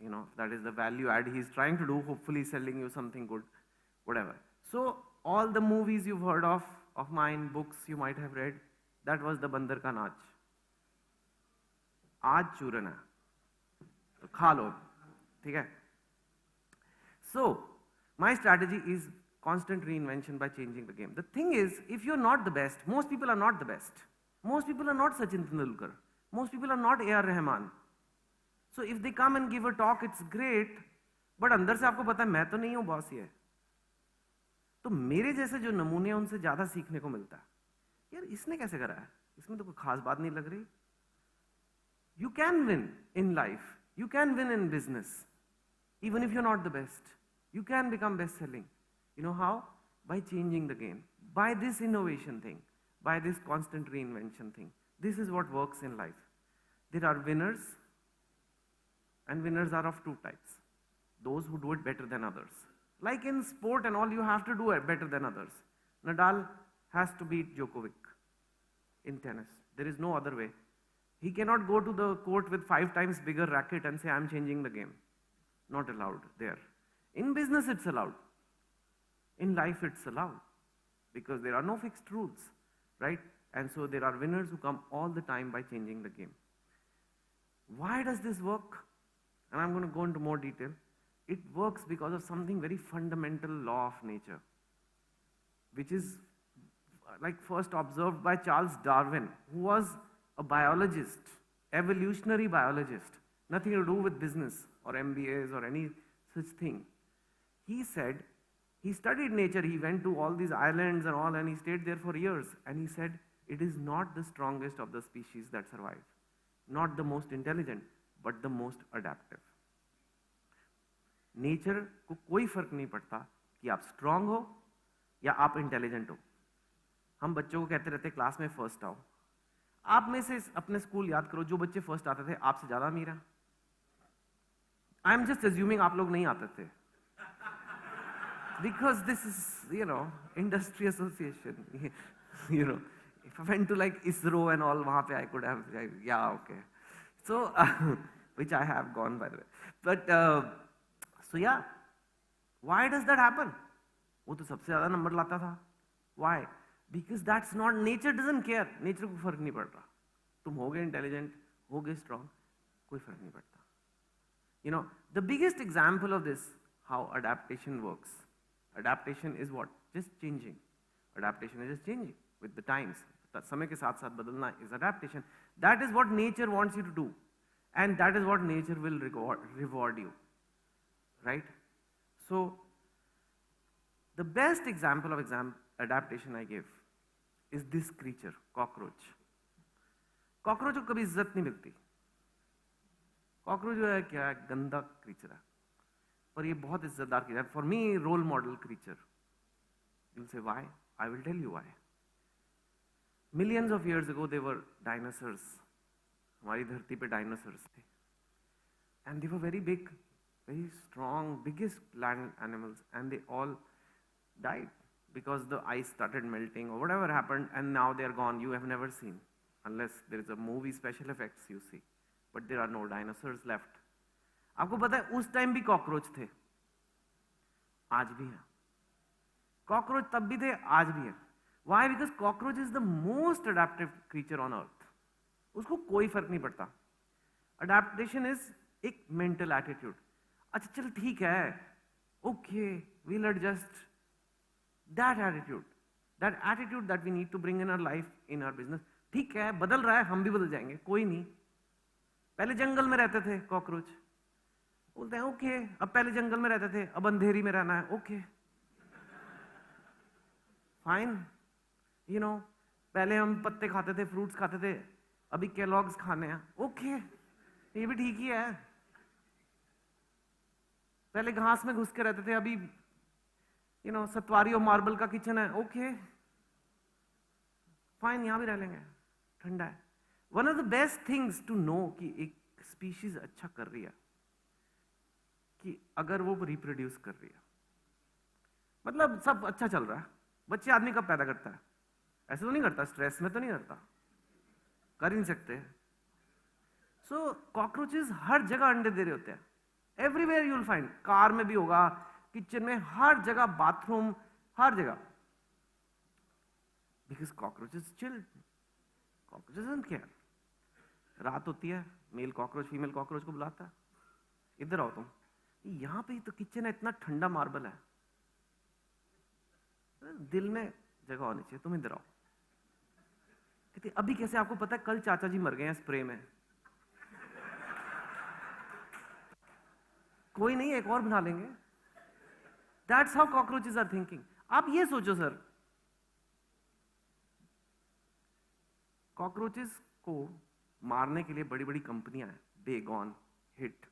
S7: you know, that is the value add he is trying to do, hopefully selling you something good, whatever. So all the movies you've heard of mine, books you might have read, that was the बंदर का नाच. आज चूरन है, तो खा लो, ठीक है? So my strategy is constant reinvention by changing the game. The thing is, if you're not the best, most people are not the best. Most people are not Sachin Tendulkar. Most people are not A.R. Rahman. So if they come and give a talk, it's great, but अंदर से आपको पता है मैं तो नहीं हूँ boss ये. तो मेरे जैसे जो नमूने हैं उनसे ज्यादा सीखने को मिलता है. यार इसने कैसे करा है? इसमें तो कोई खास बात नहीं लग रही. You can win in life. You can win in business. Even if you're not the best. You can become best selling. You know how? By changing the game. By this innovation thing. By this constant reinvention thing. This is what works in life. There are winners And winners are of two types. Those who do it better than others. Like in sport and all, you have to do it better than others. Nadal has to beat Djokovic in tennis. There is no other way. He cannot go to the court with 5 times bigger racket and say, I'm changing the game. Not allowed there. In business, it's allowed. In life, it's allowed. Because there are no fixed rules, right? And so there are winners who come all the time by changing the game. Why does this work? And I'm going to go into more detail. It works because of something very fundamental law of nature, which is like first observed by Charles Darwin, who was a biologist, evolutionary biologist, nothing to do with business or MBAs or any such thing. He said, he studied nature, he went to all these islands and all, and he stayed there for years, and he said, it is not the strongest of the species that survive, not the most intelligent, but the most adaptive. Nature को कोई फर्क नहीं पड़ता कि आप strong हो या आप इंटेलिजेंट हो. हम बच्चों को कहते रहते क्लास में फर्स्ट आओ. आप में से अपने स्कूल याद करो, जो बच्चे फर्स्ट आते थे आपसे ज्यादा अमीर हैं. आई एम जस्ट अज्यूमिंग आप लोग नहीं आते थे, because this is industry association. if I went to like ISRO and all, वहाँ पे I could have, yeah, okay. So, which I have gone by the way. But, so yeah, why does that happen? वो तो सबसे ज़्यादा number लाता था. Why? Because that's not, nature doesn't care. Nature को फर्क नहीं पड़ रहा. तुम हो गए intelligent, हो गए strong, कोई फर्क नहीं पड़ता. The biggest example of this, how adaptation works. Adaptation is what? Just changing. Adaptation is just changing with the times. समय के साथ साथ बदलना is adaptation. That is what nature wants you to do. And that is what nature will reward you. Right? So, the best example of adaptation I give is this creature, cockroach. Cockroach को कभी इज्जत नहीं मिलती. Cockroach जो है क्या है, गंदा creature है. पर ये बहुत इज्जतदार creature है. For me, role model creature. You'll say why? I will tell you why. Millions of years ago, there were dinosaurs. हमारी धरती पे dinosaurs थे. And they were very big, very strong, biggest land animals, and they all died because the ice started melting or whatever happened, and now they are gone. You have never seen, unless there is a movie special effects you see. But there are no dinosaurs left. आपको पता है उस time भी cockroach थे, आज भी हैं. Cockroach तब भी थे, आज भी हैं. Why? Because cockroach is the most adaptive creature on earth. उसको कोई फर्क नहीं पड़ता. Adaptation is एक mental attitude. अच्छा चल ठीक है, okay, we'll adjust. That attitude that we need to bring in our life, in our business. ठीक है, बदल रहा है, हम भी बदल जाएंगे, कोई नहीं. पहले जंगल में रहते थे कॉकरोच, बोलते हैं ओके, अब पहले जंगल में रहते थे, अब अंधेरी में रहना है, ओके, फाइन. पहले हम पत्ते खाते थे, फ्रूट्स खाते थे, अभी केलॉग्स खाने हैं, ओके, ये भी ठीक ही है. पहले घास में घुस के रहते थे, अभी सतवारी और मार्बल का किचन है, ओके, फाइन, यहां भी रह लेंगे, ठंडा है. One of the best things to know कि एक स्पीशीज अच्छा कर रही है, कि अगर वो रिप्रोड्यूस कर रही है, मतलब सब अच्छा चल रहा है. बच्चे आदमी कब पैदा करता है? ऐसे तो नहीं करता, स्ट्रेस में तो नहीं करता, कर ही नहीं सकते. सो कॉकरोचेस हर जगह अंडे दे रहे होते हैं. Everywhere you will find. Car में भी होगा, किचन में, हर जगह, बाथरूम, हर जगह. Because cockroaches chill. Cockroaches doesn't care. रात होती है, मेल कॉकरोच फीमेल कॉकरोच को बुलाता है, इधर आओ तुम. यहां पे तो किचन है, इतना ठंडा मार्बल है, दिल में जगह होनी चाहिए, तुम इधर आओ. कहते अभी कैसे? आपको पता है कल चाचा जी मर गए हैं स्प्रे में. कोई नहीं, एक और बना लेंगे. That's how cockroaches are thinking. आप ये सोचो सर, कॉकरोचेस को मारने के लिए बड़ी बड़ी कंपनियां हैं, बेगॉन, हिट.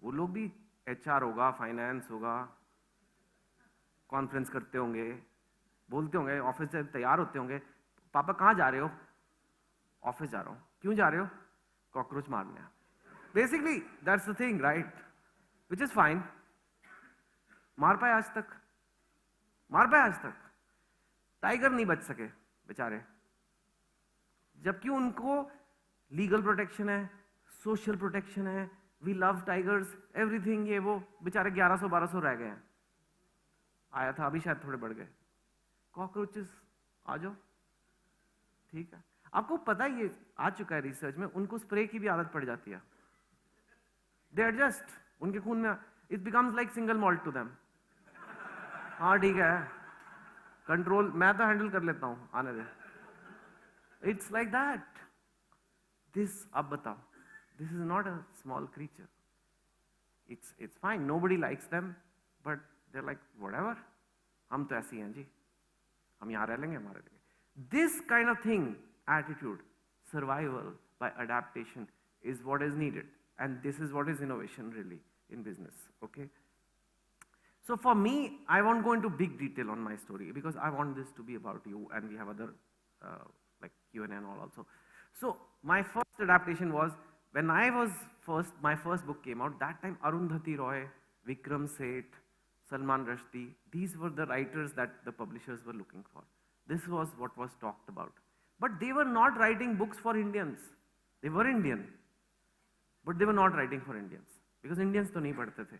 S7: वो लोग भी HR होगा, फाइनेंस होगा, कॉन्फ्रेंस करते होंगे, बोलते होंगे, ऑफिस से तैयार होते होंगे, पापा कहाँ जा रहे हो? ऑफिस जा रहा हूँ. क्यों जा रहे हो? कॉकरोच मारने. Basically, that's the thing, right? Which is fine. मार पाए आज तक, मार पाए आज तक, टाइगर नहीं बच सके बेचारे, जबकि उनको लीगल प्रोटेक्शन है, सोशल प्रोटेक्शन है, वी लव टाइगर्स, एवरीथिंग, ये वो, बेचारे 1100-1200 रह गए हैं। आया था अभी शायद थोड़े बढ़ गए। कॉकरोचेस आ जाओ, ठीक है। आपको पता है, ये आ चुका है रिसर्च में, उनको स्प्रे की भी आदत पड़ जाती है। दे एडजस्ट, उनके खून में it becomes like single malt to them. हाँ ठीक है, कंट्रोल मैं तो हैंडल कर लेता हूं, आने दे। It's like that. दिस, अब बताओ, this is not a small creature. It's fine, nobody likes them, but they are like whatever, हम तो ऐसे ही हैं जी, हम यहाँ रह लेंगे, हमारे लेंगे। This kind of thing, attitude, survival by adaptation is what is needed, and this is what is innovation really in business, okay? So for me, I won't go into big detail on my story because I want this to be about you, and we have other like Q&A and all also. So my first adaptation was when I was my first book came out. That time Arundhati Roy, Vikram Seth, Salman Rushdie, these were the writers that the publishers were looking for. This was what was talked about. But they were not writing books for Indians. They were Indian, but they were not writing for Indians because Indians to nahi padhte the.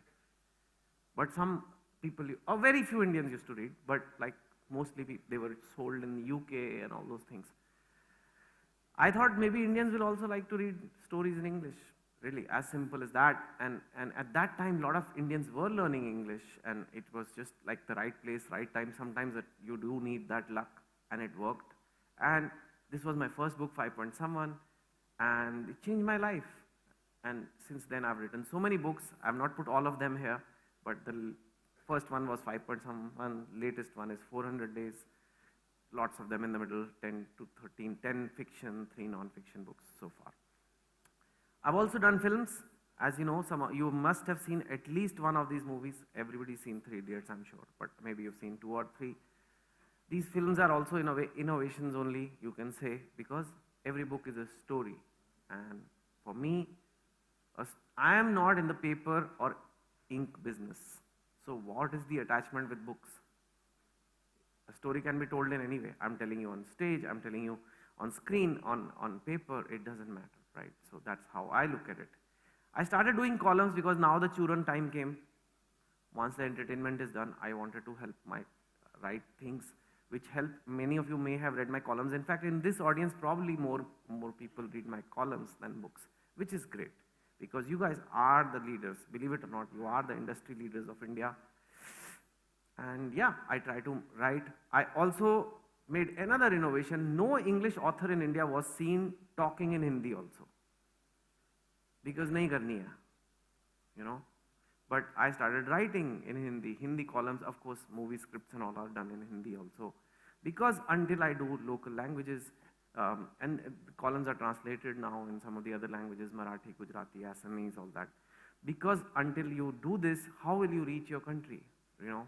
S7: But some people, or very few Indians used to read, but like mostly they were sold in the UK and all those things. I thought maybe Indians will also like to read stories in English. Really, as simple as that. And at that time, a lot of Indians were learning English, and it was just like the right place, right time. Sometimes that you do need that luck, and it worked. And this was my first book, 5 Point Someone, and it changed my life. And since then, I've written so many books. I've not put all of them here, but the first one was 5 Point Someone. Latest one is 400 Days. Lots of them in the middle, 10 to 13, 10 fiction, 3 non-fiction books so far. I've also done films. As you know, you must have seen at least one of these movies. Everybody's seen 3 Idiots, I'm sure, but maybe you've seen 2 or 3. These films are also in a way innovations only, you can say, because every book is a story. And for me, I am not in the paper or ink business. So what is the attachment with books? A story can be told in any way. I'm telling you on stage, I'm telling you on screen, on paper, it doesn't matter, right? So that's how I look at it. I started doing columns because now the churn time came. Once the entertainment is done, I wanted to help write things which help. Many of you may have read my columns. In fact, in this audience, probably more people read my columns than books, which is great because you guys are the leaders. Believe it or not, you are the industry leaders of India. And yeah, I try to write. I also made another innovation. No English author in India was seen talking in Hindi also. Because nahi karni hai, you know. But I started writing in Hindi. Hindi columns, of course, movie scripts and all are done in Hindi also. Because until I do local languages, and columns are translated now in some of the other languages, Marathi, Gujarati, Assamese, all that. Because until you do this, how will you reach your country, you know?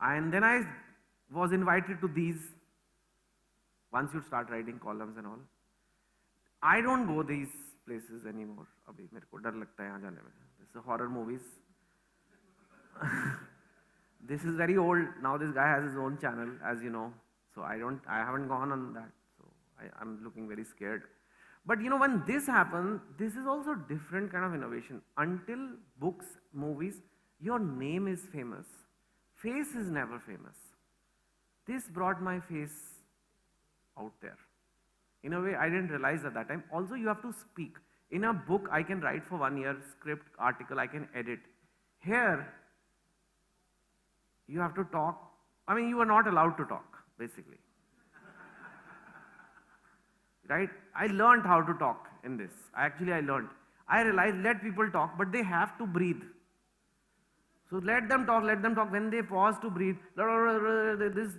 S7: And then I was invited to these, once you start writing columns and all. I don't go these places anymore. Abhi mere ko dar lagta hai yahan jaane mein. This is horror movies. This is very old. Now this guy has his own channel, as you know. So I haven't gone on that. So I'm looking very scared. But you know, when this happened, this is also different kind of innovation. Until books, movies, your name is famous. Face is never famous. This brought my face out there. In a way, I didn't realize at that time. Also, you have to speak. In a book, I can write for 1 year, script, article, I can edit. Here, you have to talk. I mean, you are not allowed to talk, basically. Right? I learned how to talk in this. I learned. I realized, let people talk, but they have to breathe. So let them talk. When they pause to breathe, this.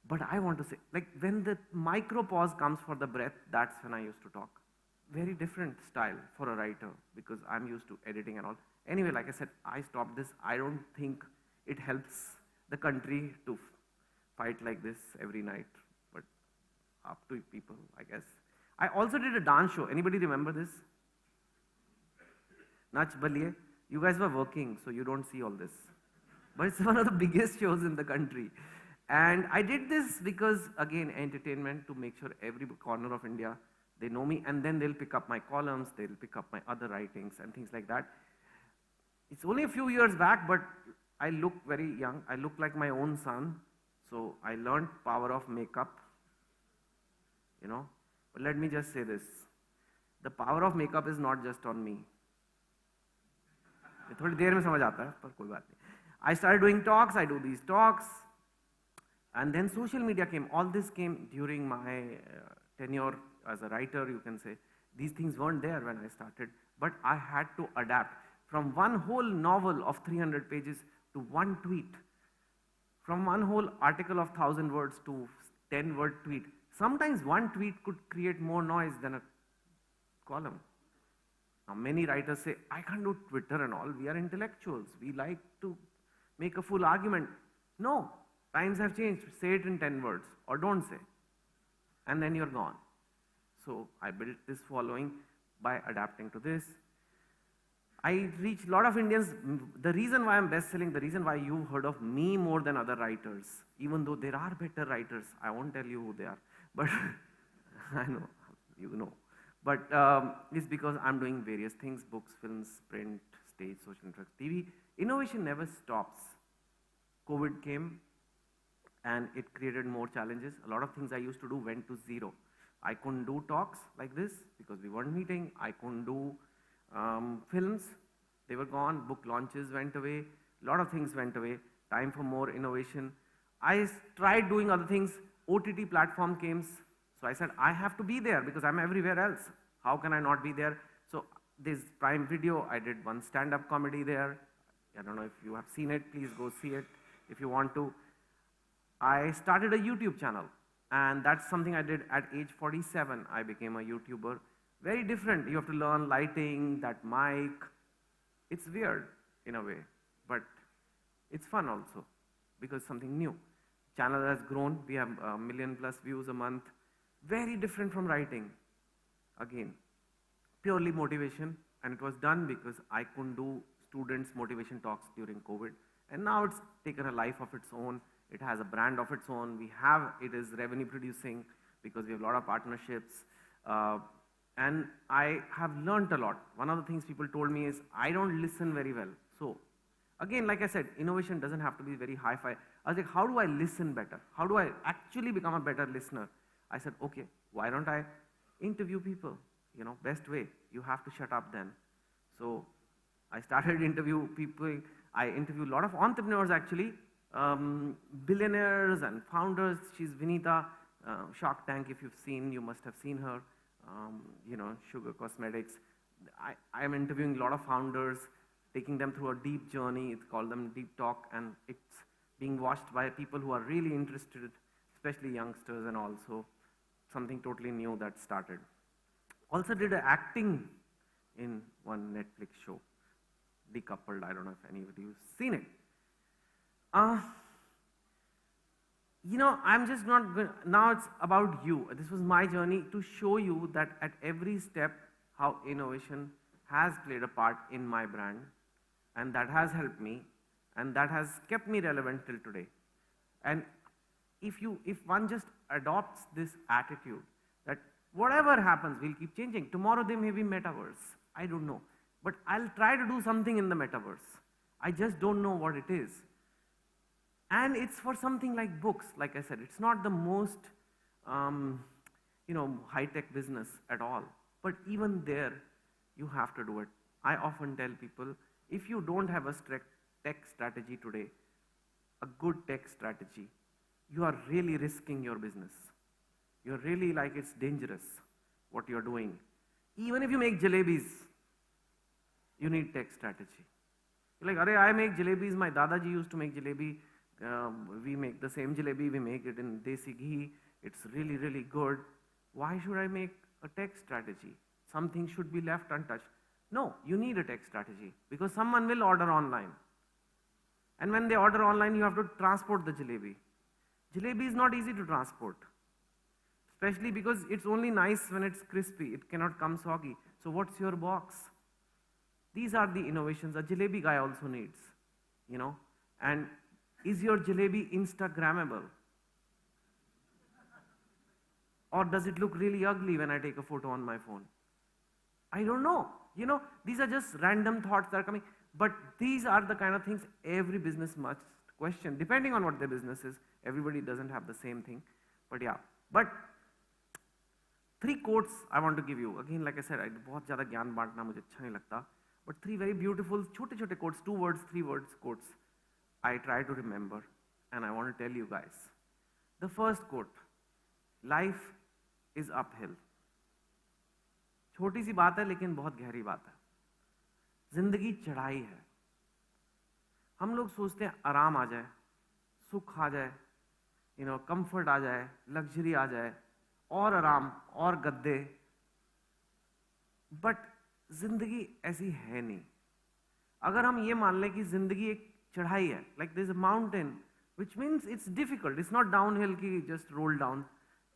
S7: But I want to say, like when the micro pause comes for the breath, that's when I used to talk. Very different style for a writer because I'm used to editing and all. Anyway, like I said, I stopped this. I don't think it helps the country to fight like this every night, but up to people, I guess. I also did a dance show. Anybody remember this? Nach Baliye. You guys were working, so you don't see all this. But it's one of the biggest shows in the country. And I did this because, again, entertainment, to make sure every corner of India, they know me, and then they'll pick up my columns, they'll pick up my other writings and things like that. It's only a few years back, but I look very young. I look like my own son. So I learned power of makeup, you know. But let me just say this. The power of makeup is not just on me. थोड़ी देर में समझ आता है, पर कोई बात नहीं. I started doing talks, I do these talks, and then social media came. All this came during my tenure as a writer, you can say. These things weren't there when I started, but I had to adapt from one whole novel of 300 pages to one tweet, from one whole article of 1,000 words to 10-word tweet. Sometimes one tweet could create more noise than a column. Now, many writers say, I can't do Twitter and all. We are intellectuals. We like to make a full argument. No, times have changed. Say it in 10 words or don't say. And then you're gone. So I built this following by adapting to this. I reach a lot of Indians. The reason why I'm best-selling, the reason why you've heard of me more than other writers, even though there are better writers, I won't tell you who they are, but I know, you know. But it's because I'm doing various things, books, films, print, stage, social networks, TV. Innovation never stops. COVID came and it created more challenges. A lot of things I used to do went to zero. I couldn't do talks like this because we weren't meeting. I couldn't do films, they were gone. Book launches went away. A lot of things went away. Time for more innovation. I tried doing other things. OTT platform came. So I said, I have to be there because I'm everywhere else. How can I not be there? So this Prime Video, I did one stand-up comedy there. I don't know if you have seen it. Please go see it if you want to. I started a YouTube channel. And that's something I did at age 47. I became a YouTuber. Very different. You have to learn lighting, that mic. It's weird in a way, but it's fun also because something new. Channel has grown. We have 1 million+ views a month. Very different from writing. Again, purely motivation. And it was done because I couldn't do students' motivation talks during COVID. And now it's taken a life of its own. It has a brand of its own. It is revenue producing because we have a lot of partnerships. And I have learned a lot. One of the things people told me is, I don't listen very well. So, again, like I said, innovation doesn't have to be very hi-fi. I was like, how do I listen better? How do I actually become a better listener? I said, okay, why don't I interview people? You know, best way. You have to shut up then. So, I started interview people. I interview a lot of entrepreneurs actually, billionaires and founders. She's Vinita, Shark Tank, if you've seen, you must have seen her. You know, Sugar Cosmetics. I am interviewing a lot of founders, taking them through a deep journey. It's called them Deep Talk, and it's being watched by people who are really interested, especially youngsters, and also something totally new that started. Also did acting in one Netflix show, Decoupled. I don't know if anybody has seen it. You know, I'm just not going to, now it's about you. This was my journey to show you that at every step, how innovation has played a part in my brand, and that has helped me, and that has kept me relevant till today. And if one just adopts this attitude, that whatever happens, we'll keep changing. Tomorrow there may be metaverse. I don't know. But I'll try to do something in the metaverse. I just don't know what it is. And it's for something like books, like I said. It's not the most, you know, high-tech business at all. But even there, you have to do it. I often tell people, if you don't have a tech strategy today, a good tech strategy, you are really risking your business. You're really like, it's dangerous what you're doing. Even if you make jalebis, you need tech strategy. You're like, I make jalebis, my Dadaji used to make jalebi. We make the same jalebi, we make it in desi ghee. It's really, really good. Why should I make a tech strategy? Something should be left untouched. No, you need a tech strategy because someone will order online. And when they order online, you have to transport the jalebi. Jalebi is not easy to transport. Especially because it's only nice when it's crispy. It cannot come soggy. So what's your box? These are the innovations a jalebi guy also needs, you know. And is your jalebi Instagrammable? Or does it look really ugly when I take a photo on my phone? I don't know. You know, these are just random thoughts that are coming. But these are the kind of things every business must question, depending on what their business is. Everybody doesn't have the same thing. But yeah. But 3 quotes I want to give you. Again, like I said, बहुत ज़्यादा ज्ञान बांटना मुझे अच्छा नहीं लगता. But 3 very beautiful, छोटे-छोटे quotes, 2 words, 3 words quotes, I try to remember, and I want to tell you guys. The first quote, life is uphill. छोटी सी बात है लेकिन बहुत गहरी बात है. जिंदगी चढ़ाई है. हम लोग सोचते हैं आराम आ जाए, सुख आ जाए, कंफर्ट आ जाए, लग्जरी आ जाए, और आराम और गद्दे. बट जिंदगी ऐसी है नहीं. अगर हम ये मान लें कि जिंदगी एक चढ़ाई है, like there is a mountain, which means it's difficult. It's not downhill ki just roll down.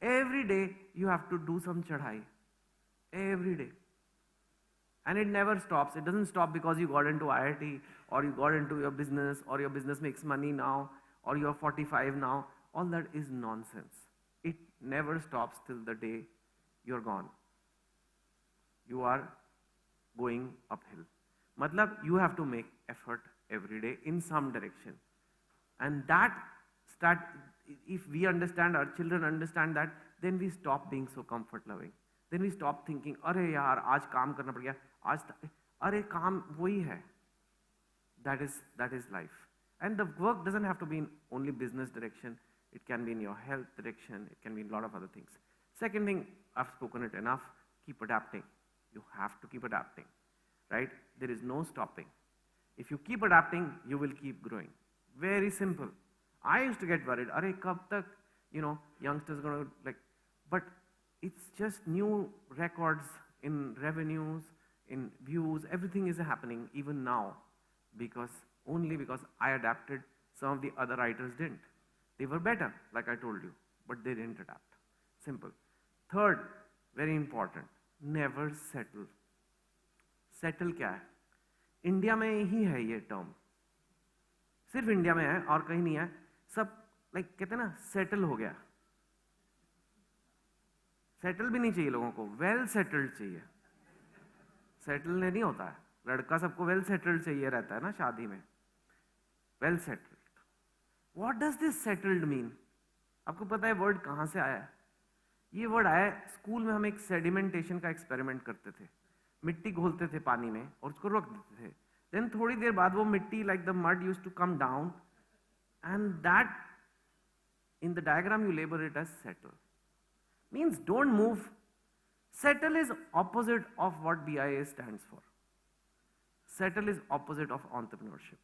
S7: Every day you have to do some chadhai. Every day. And it never stops. It doesn't stop because you got into IIT or you got into your business or your business makes money now or you're 45 now. All that is nonsense. It never stops till the day you're gone. You are going uphill. Matlab, you have to make effort every day in some direction. And if we understand, our children understand that, then we stop being so comfort loving. Then we stop thinking, अरे यार आज काम करना पड़ गया, अरे काम वही है. That is life. And the work doesn't have to be in only business direction. It can be in your health direction. It can be in a lot of other things. Second thing, I've spoken it enough, keep adapting. You have to keep adapting, right? There is no stopping. If you keep adapting, you will keep growing. Very simple. I used to get worried, अरे कब तक, youngsters going to like, but it's just new records in revenues, in views, everything is happening even now only because I adapted. Some of the other writers didn't. They were better, like I told you, but they didn't adapt. Simple. Third, very important, never settle. Settle क्या है? India में ही है ये term. सिर्फ India में है और कहीं नहीं है. सब कहते हैं ना, सेटल हो गया. सेटल भी नहीं चाहिए लोगों को, वेल सेटल्ड चाहिए. सेटल नहीं होता है. लड़का सबको वेल सेटल्ड चाहिए रहता है ना शादी में. Well settled. What does this settled mean? आपको पता है वर्ड कहां से आया है? ये वर्ड आया है, स्कूल में हम एक सेडिमेंटेशन का एक्सपेरिमेंट करते थे. मिट्टी घोलते थे पानी में और उसको रख देते थे. देन थोड़ी देर बाद वो मिट्टी, like the mud used to come down, and that in the diagram you label it as settle. Means don't move. Settle is opposite of what BIA stands for. Settle is opposite of entrepreneurship.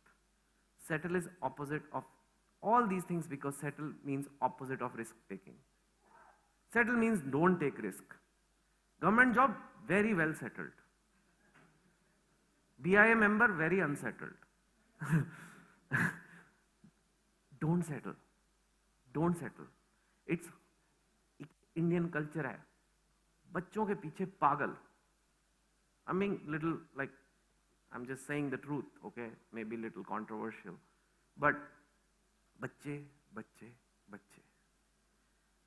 S7: Settle is opposite of all these things because settle means opposite of risk taking. Settle means don't take risk. Government job, very well settled. BIA member, very unsettled. Don't settle. Don't settle. It's Indian culture है. बच्चों के पीछे पागल. I mean, little like, I'm just saying the truth, okay? Maybe little controversial. But बच्चे, बच्चे, बच्चे.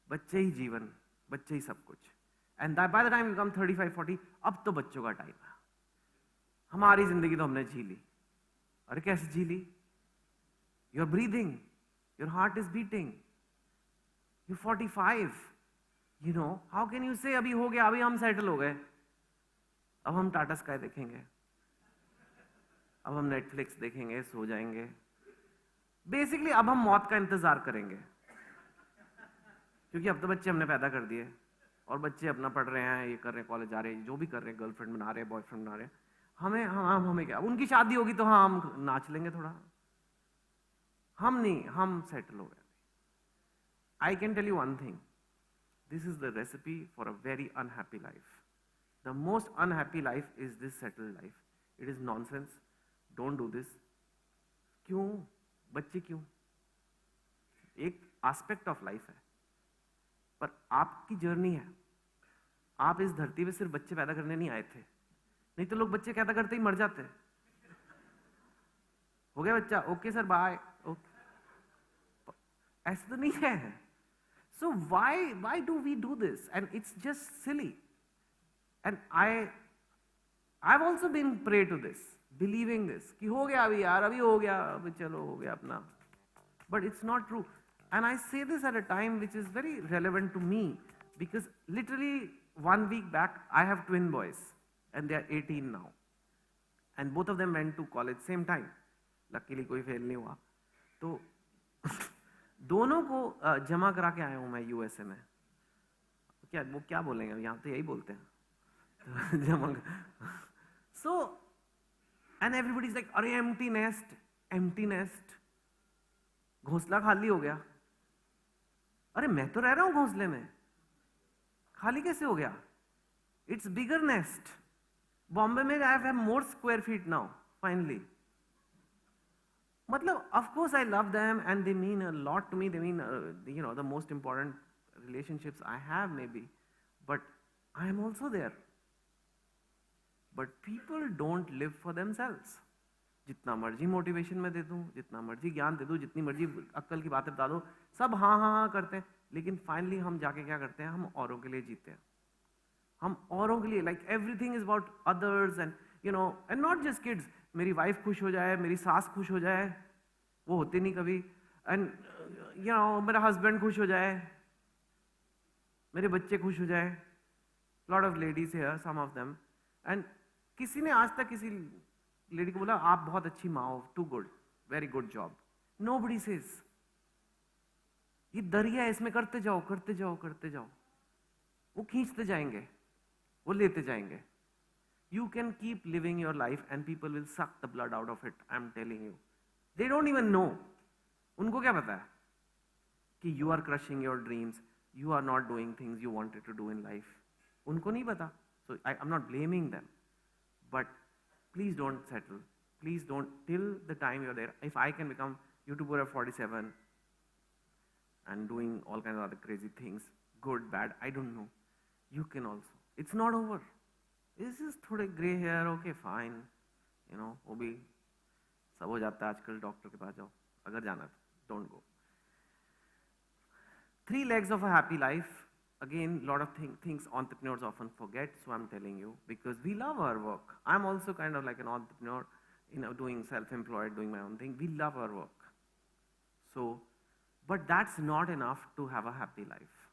S7: बच्चे ही जीवन, बच्चे ही सब कुछ. And by the time you come 35, 40, अब तो बच्चों का टाइम है. हमारी जिंदगी तो हमने जी ली. अरे कैसे जी ली? You're breathing. Your heart is beating. You're 45. How can you say अभी हो गया, अभी हम सेटल हो गए. अब हम टाटा स्काई देखेंगे, अब हम नेटफ्लिक्स देखेंगे, सो जाएंगे. बेसिकली अब हम मौत का इंतजार करेंगे, क्योंकि अब तो बच्चे हमने पैदा कर दिए और बच्चे अपना पढ़ रहे हैं, ये कर रहे हैं, कॉलेज जा रहे हैं, जो भी कर रहे हैं, गर्लफ्रेंड बना रहे हैं, बॉयफ्रेंड बना रहे हैं. हमें क्या, उनकी शादी होगी तो हाँ हम नाच लेंगे थोड़ा. हम नहीं, हम सेटल हो गए. I can tell you one thing. This is the recipe for a very unhappy life. The most unhappy life is this settled life. It is nonsense. Don't do this. क्यों? बच्चे क्यों? एक aspect of life है. पर आपकी journey है। आप इस धरती पे सिर्फ बच्चे पैदा करने नहीं आए थे, नहीं तो लोग बच्चे पैदा करते ही मर जाते। हो गया बच्चा, ओके सर बाय, ओके, ऐसा तो नहीं है। सो why do we do this? And it's just silly. And I've also been prey to this, believing this कि हो गया अभी यार, अभी हो गया, अभी चलो हो गया अपना। But it's not true. And I say this at a time which is very relevant to me, because literally 1 week back I have twin boys and they are 18 now, and both of them went to college same time. Luckily कोई fail नहीं हुआ। तो दोनों को जमा करा के आया हूँ मैं यूएसए में। क्या वो क्या बोलेंगे, यहाँ तो यही बोलते हैं। जमा। So and everybody is like, अरे empty nest, घोंसला खाली हो गया। अरे मैं तो रह रहा हूँ घोंसले में, खाली कैसे हो गया? It's bigger nest. बॉम्बे में I have more square feet now, finally. मतलब, of course I love them and they mean a lot to me. They mean, the most important relationships I have maybe. But I am also there. But people don't live for themselves. जितना मर्जी motivation में दे दूं, जितना मर्जी ज्ञान दे दूं, जितनी मर्जी अक्कल की बातें बता दो, सब हाँ हाँ हाँ करते हैं, लेकिन फाइनली हम जाके क्या करते हैं? हम औरों के लिए जीते हैं। हम औरों के लिए, like everything is about others and not just kids. मेरी वाइफ खुश हो जाए, मेरी सास खुश हो जाए, वो होती नहीं कभी, एंड मेरा हस्बैंड खुश हो जाए, मेरे बच्चे खुश हो जाए, lot of ladies here, some of them, and किसी ने आज तक किसी लेडी को बोला आप बहुत अच्छी माँ हो, too good, very good job? Nobody says. ये दरिया है, इसमें करते जाओ करते जाओ करते जाओ, वो खींचते जाएंगे, वो लेते जाएंगे। You can keep living your life and people will suck the blood out of it, I'm telling you. They don't even know. उनको क्या पता है कि you are crushing your dreams, you are not doing things you wanted to do in life. उनको नहीं पता. So I'm not blaming them. But please don't settle. Please don't, till the time you're there. If I can become YouTuber at 47 and doing all kinds of other crazy things, good, bad, I don't know. You can also. It's not over. This is थोड़े grey hair, okay fine, वो भी सब हो जाता है आजकल। Doctor के पास जाओ अगर जाना तो, don't go. 3 legs of a happy life. Again, lot of things entrepreneurs often forget, so I'm telling you, because we love our work. I'm also kind of like an entrepreneur, doing self-employed, doing my own thing. We love our work. So, but that's not enough to have a happy life.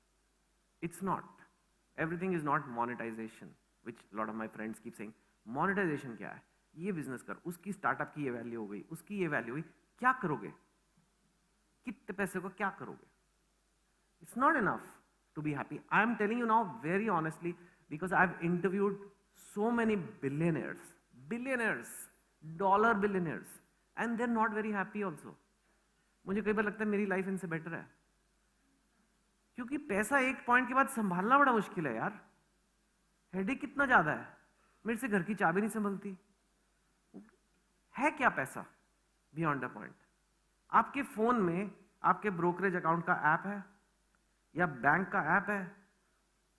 S7: It's not. Everything is not monetization. Which a lot of my friends keep saying, monetization क्या है? ये business कर, उसकी startup की ये value हो गई, उसकी ये वैल्यू हुई, क्या करोगे? कितने पैसे को क्या करोगे? It's not enough to be happy. I am telling you now very honestly, because I've interviewed so many billionaires, dollar billionaires, and they're not very happy also. मुझे कई बार लगता है मेरी लाइफ इनसे बेटर है, क्योंकि पैसा एक पॉइंट के बाद संभालना बड़ा मुश्किल है यार। हेडेक कितना ज्यादा है, मेरे से घर की चाबी नहीं संभलती। है क्या पैसा बियॉन्ड द पॉइंट? आपके फोन में आपके ब्रोकरेज अकाउंट का ऐप है या बैंक का ऐप है,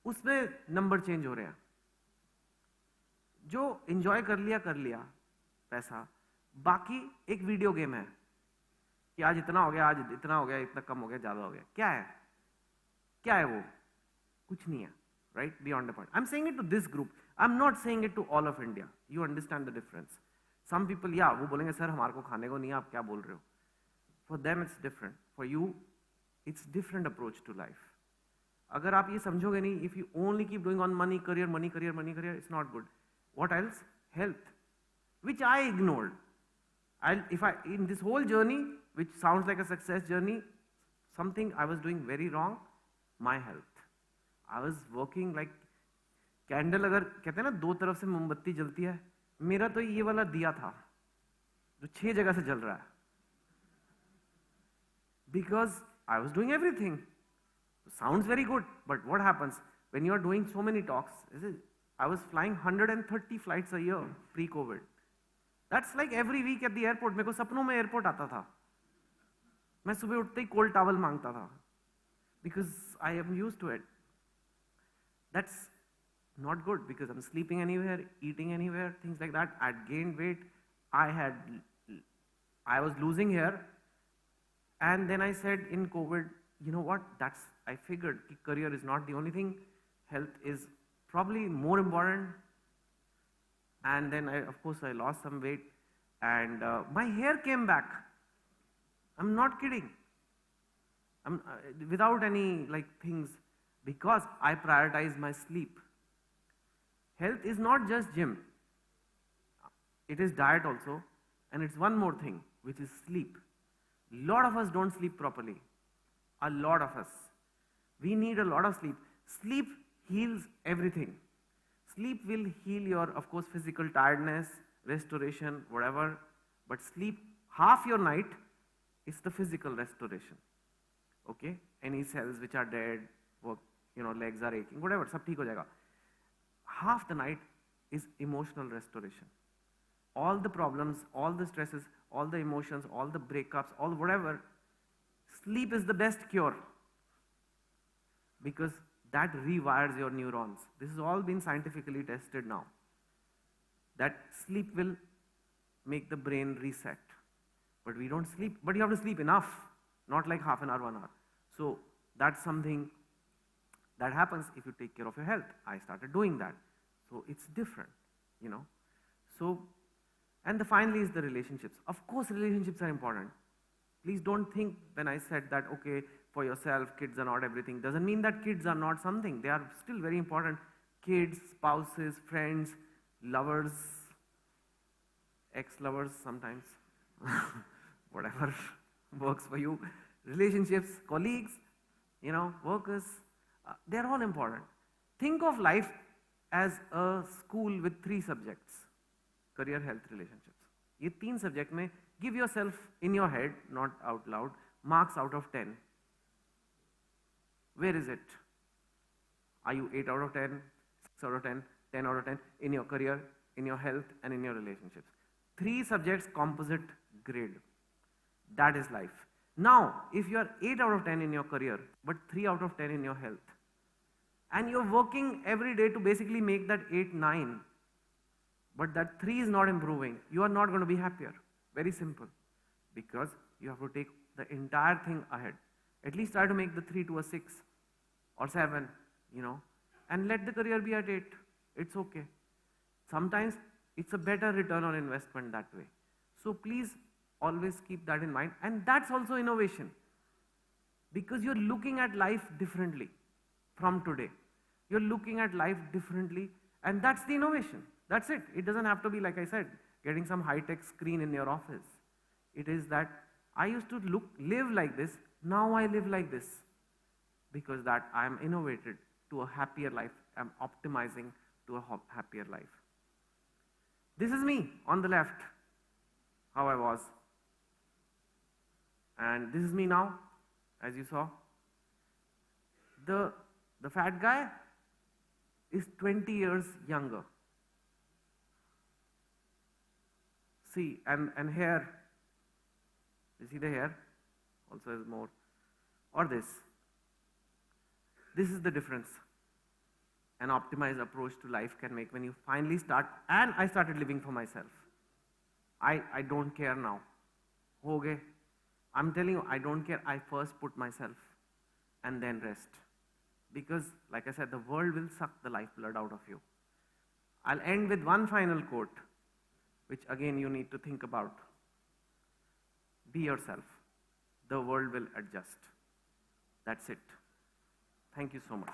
S7: उसमें नंबर चेंज हो रहे हैं। जो एंजॉय कर लिया पैसा, बाकी एक वीडियो गेम है कि आज इतना हो गया, आज इतना हो गया, इतना कम हो गया, ज्यादा हो गया। क्या है वो? कुछ नहीं है, right? Beyond the point. I'm saying it to this group. I'm not saying it to all of India. You understand the difference. Some people, yeah, वो बोलेंगे सर हमारे को खाने को नहीं है, आप क्या बोल रहे हो? For them it's different. For you, it's different approach to life. अगर आप ये समझोगे नहीं, if you only keep doing on money, career, it's not good. What else? Health, which I ignored. In this whole journey, which sounds like a success journey, something I was doing very wrong, my health. I was working like candle, अगर कहते हैं ना 2 तरफ से मोमबत्ती जलती है, मेरा तो ये वाला दिया था जो 6 जगह से जल रहा है, because I was doing everything. Sounds very good, but what happens when you are doing so many talks? I was flying 130 flights a year pre-COVID. That's like every week at the airport. मेरे को सपनों में airport आता था, मैं सुबह उठते ही cold towel मांगता था, because I am used to it. That's not good because I'm sleeping anywhere, eating anywhere, things like that. I'd gained weight. I was losing hair. And then I said in COVID, you know what, I figured career is not the only thing. Health is probably more important. And then of course I lost some weight and my hair came back. I'm not kidding. Without any things, because I prioritize my sleep. Health is not just gym. It is diet also. And it's one more thing, which is sleep. A lot of us don't sleep properly. A lot of us. We need a lot of sleep. Sleep heals everything. Sleep will heal your, of course, physical tiredness, restoration, whatever. But sleep, half your night is the physical restoration. Okay? Any cells which are dead, legs are aching, whatever, sab theek ho jayega. Half the night is emotional restoration. All the problems, all the stresses, all the emotions, all the breakups, all whatever, sleep is the best cure because that rewires your neurons. This has all been scientifically tested now. That sleep will make the brain reset. But we don't sleep, but you have to sleep enough, not like half an hour, 1 hour. So that's something that happens if you take care of your health. I started doing that. So it's different, So, and finally is the relationships. Of course, relationships are important. Please don't think when I said that, okay, for yourself, kids are not everything. Doesn't mean that kids are not something. They are still very important. Kids, spouses, friends, lovers, ex-lovers sometimes, whatever works for you. Relationships, colleagues, workers, they're all important. Think of life as a school with 3 subjects. Career, health, relationships. These 3 subjects mein, give yourself in your head, not out loud, marks out of 10. Where is it? Are you 8 out of 10, 6 out of 10, 10 out of 10 in your career, in your health, and in your relationships? 3 subjects composite grade. That is life. Now, if you are 8 out of 10 in your career, but 3 out of 10 in your health, and you're working every day to basically make that 8, 9, but that 3 is not improving, you are not going to be happier. Very simple. Because you have to take the entire thing ahead. At least try to make the 3 to a 6 or 7, and let the career be at 8. It's okay. Sometimes it's a better return on investment that way. So please always keep that in mind. And that's also innovation. Because you're looking at life differently from today. You're looking at life differently, and that's the innovation. That's it. It doesn't have to be, like I said, getting some high-tech screen in your office. It is that I used to live like this, now I live like this. Because that I am innovated to a happier life. I'm optimizing to a happier life. This is me on the left, how I was. And this is me now, as you saw. The fat guy is 20 years younger. See, and hair, you see the hair also has more, or this. This is the difference an optimized approach to life can make when you finally start, and I started living for myself. I don't care now. Okay, I'm telling you, I don't care. I first put myself and then rest. Because, like I said, the world will suck the lifeblood out of you. I'll end with one final quote, which again you need to think about. Be yourself. The world will adjust. That's it. Thank you so much.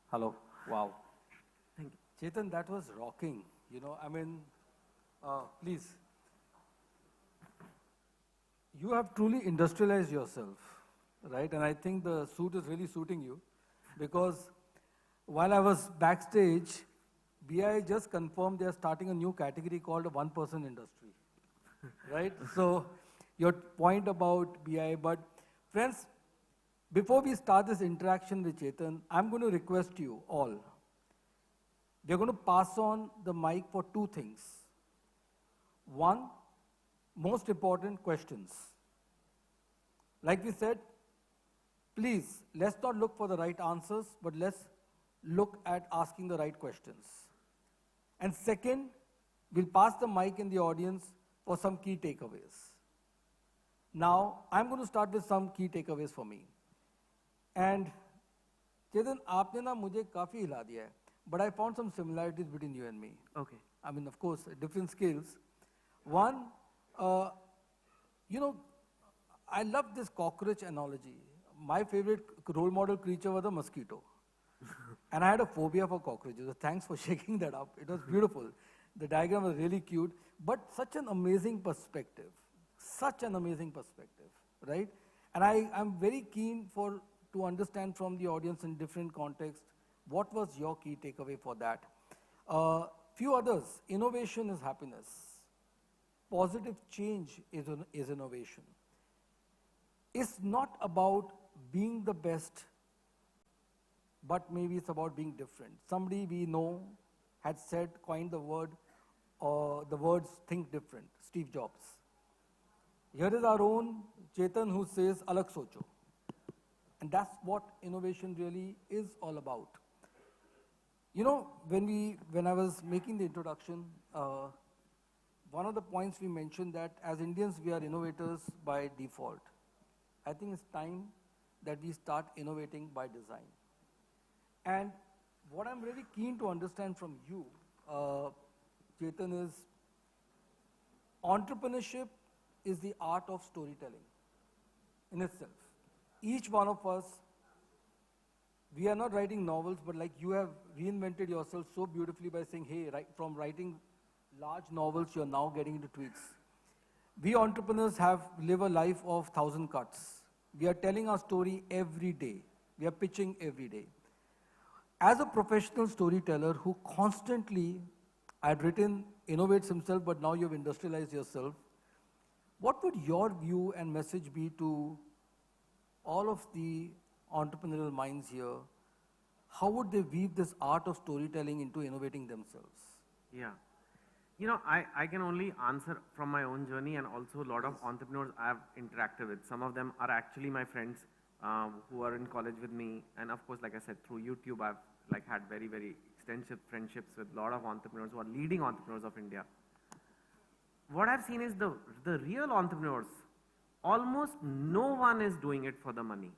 S3: Hello. Wow.
S7: Thank you.
S3: Chetan, that was rocking. Please. You have truly industrialized yourself, right? And I think the suit is really suiting you because while I was backstage, BIA just confirmed they are starting a new category called a one-person industry, right? So your point about BIA, but friends, before we start this interaction with Chetan, I'm going to request you all, We are going to pass on the mic for two things. One, most important, questions. Like we said, please, let's not look for the right answers, but let's look at asking the right questions. And second, we'll pass the mic in the audience for some key takeaways. Now, I'm going to start with some key takeaways for me. And Chetan, आपने ना मुझे काफ़ी हिला दिया है, but I found some similarities between you and me.
S7: Okay.
S3: I mean, of course, different skills. One, you know, I love this cockroach analogy. My favorite role model creature was a mosquito. And I had a phobia for cockroaches. Thanks for shaking that up. It was beautiful. The diagram was really cute, but such an amazing perspective. Such an amazing perspective, right? And I'm very keen to understand from the audience in different contexts, what was your key takeaway for that? Few others, innovation is happiness. Positive change is innovation. It's not about being the best, but maybe it's about being different. Somebody we know had coined the words think different, Steve Jobs. Here is our own Chetan who says, alag socho. And that's what innovation really is all about. You know, when I was making the introduction, one of the points we mentioned that as Indians, we are innovators by default. I think it's time that we start innovating by design. And what I'm really keen to understand from you, Chetan, is entrepreneurship is the art of storytelling in itself. Each one of us, we are not writing novels, but like you have reinvented yourself so beautifully by saying, hey, from writing large novels, you're now getting into tweets. We entrepreneurs live a life of 1,000 cuts. We are telling our story every day. We are pitching every day. As a professional storyteller who constantly, I'd written, innovates himself, but now you've industrialized yourself, what would your view and message be to all of the entrepreneurial minds here? How would they weave this art of storytelling into innovating themselves?
S7: Yeah. You know, I can only answer from my own journey, and also a lot of entrepreneurs I've interacted with. Some of them are actually my friends who are in college with me. And of course, like I said, through YouTube, I've had very, very extensive friendships with a lot of entrepreneurs who are leading entrepreneurs of India. What I've seen is the real entrepreneurs, almost no one is doing it for the money.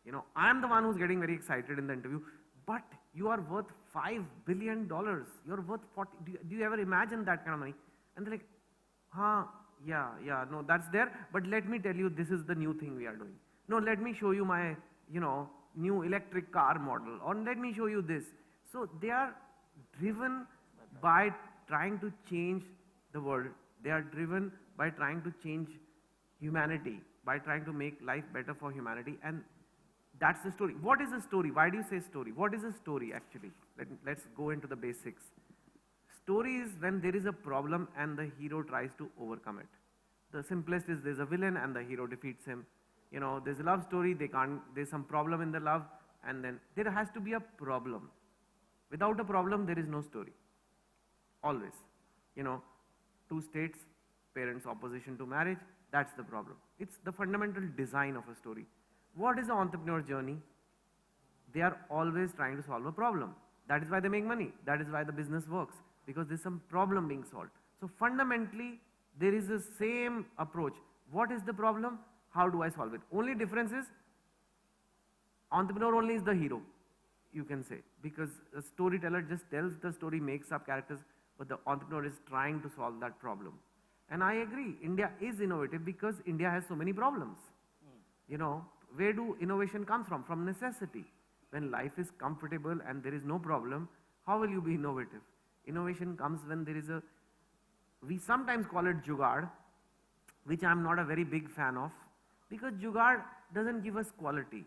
S7: You know, I'm the one who's getting very excited in the interview, but you are worth $5 billion. You're worth 40. Do you ever imagine that kind of money? And they're like, yeah, no, that's there. But let me tell you, this is the new thing we are doing. No, let me show you my, new electric car model, or let me show you this. So they are driven by trying to change the world. They are driven by trying to change humanity, by trying to make life better for humanity. And that's the story. What is a story? Why do you say story? What is a story actually? Let's go into the basics. Story is when there is a problem and the hero tries to overcome it. The simplest is there's a villain and the hero defeats him. You know, there's a love story, there's some problem in the love, and then there has to be a problem. Without a problem, there is no story. Always. You know, two states, parents' opposition to marriage, that's the problem. It's the fundamental design of a story. What is the entrepreneur journey? They are always trying to solve a problem. That is why they make money. That is why the business works, because there's some problem being solved. So fundamentally, there is the same approach. What is the problem? How do I solve it? Only difference is entrepreneur only is the hero, you can say, because a storyteller just tells the story, makes up characters, but the entrepreneur is trying to solve that problem. And I agree, India is innovative because India has so many problems. You know, where do innovation comes from? From necessity. When life is comfortable and there is no problem, how will you be innovative? Innovation comes when there is we sometimes call it jugaad, which I'm not a very big fan of, because jugaad doesn't give us quality.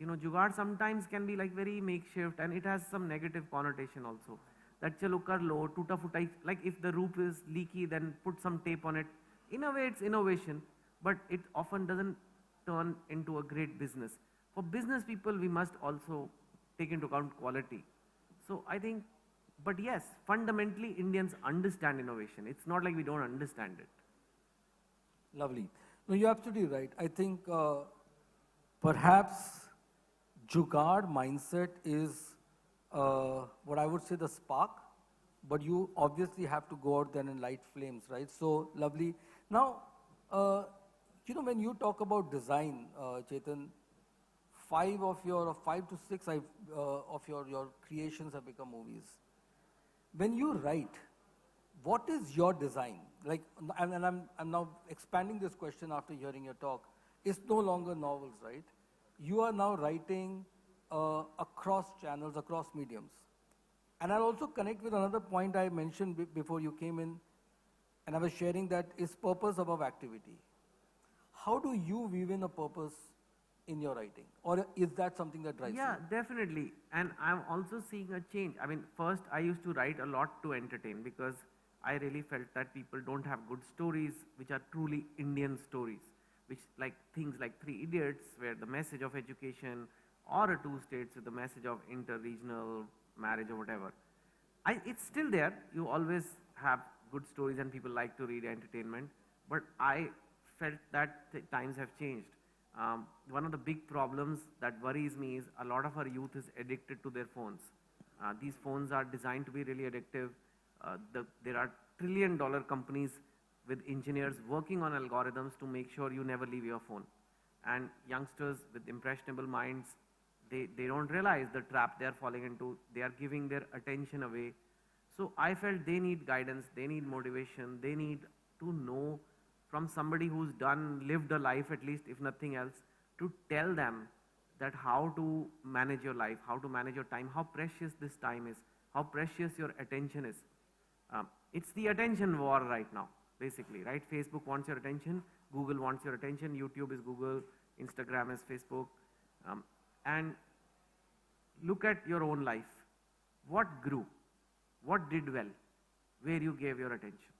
S7: You know, jugaad sometimes can be like very makeshift, and it has some negative connotation also. That chalo kar lo, tuta futa, like if the roof is leaky, then put some tape on it. In a way, it's innovation, but it often doesn't turn into a great business. For business people, we must also take into account quality. So I think But yes, fundamentally, Indians understand innovation. It's not like we don't understand it.
S3: Lovely. No, you're absolutely right. I think perhaps Jugaad mindset is what I would say the spark, but you obviously have to go out there and light flames, right? So lovely. Now, when you talk about design, Chetan, 5 to 6 of your creations have become movies. When you write, what is your design? Like, and I'm now expanding this question after hearing your talk. It's no longer novels, right? You are now writing across channels, across mediums. And I'll also connect with another point I mentioned before you came in, and I was sharing that is purpose above activity. How do you weave in a purpose in your writing? Or is that something that drives you?
S7: Yeah, definitely. And I'm also seeing a change. I mean, first I used to write a lot to entertain because I really felt that people don't have good stories which are truly Indian stories, which like things like Three Idiots, where the message of education, or a Two States with the message of inter-regional marriage or whatever. It's still there. You always have good stories and people like to read entertainment, but I felt that times have changed. One of the big problems that worries me is a lot of our youth is addicted to their phones. These phones are designed to be really addictive. There are trillion-dollar companies with engineers working on algorithms to make sure you never leave your phone. And youngsters with impressionable minds, they don't realize the trap they are falling into. They are giving their attention away. So I felt they need guidance, they need motivation, they need to know from somebody who's lived a life at least, if nothing else, to tell them that how to manage your life, how to manage your time, how precious this time is, how precious your attention is. It's the attention war right now, basically, right? Facebook wants your attention, Google wants your attention, YouTube is Google, Instagram is Facebook. And look at your own life. What grew? What did well? Where you gave your attention?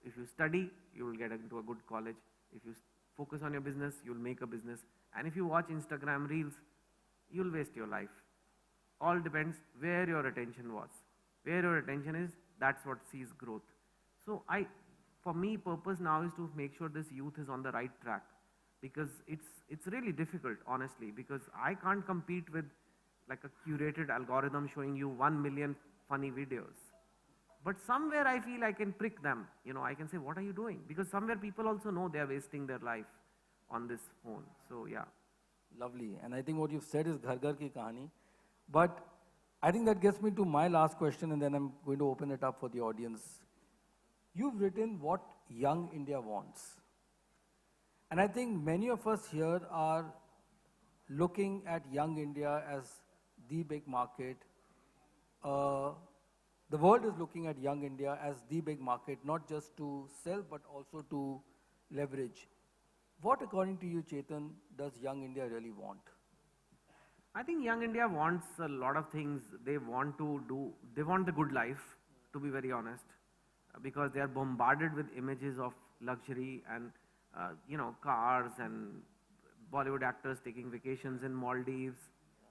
S7: If you study, you will get into a good college. If you focus on your business, you'll make a business. And if you watch Instagram reels, you'll waste your life. All depends where your attention was. Where your attention is, that's what sees growth. So for me, purpose now is to make sure this youth is on the right track. Because it's really difficult, honestly, because I can't compete with like a curated algorithm showing you 1 million funny videos. But somewhere I feel I can prick them. I can say, what are you doing? Because somewhere people also know they are wasting their life on this phone. So yeah.
S3: Lovely. And I think what you've said is Ghar Ghar Ki Kahani. But I think that gets me to my last question, and then I'm going to open it up for the audience. You've written what young India wants. And I think many of us here are looking at young India as the big market. The world is looking at young India as the big market, not just to sell, but also to leverage. What, according to you, Chetan, does young India really want?
S7: I think young India wants a lot of things. They want the good life, to be very honest, because they are bombarded with images of luxury and cars and Bollywood actors taking vacations in Maldives.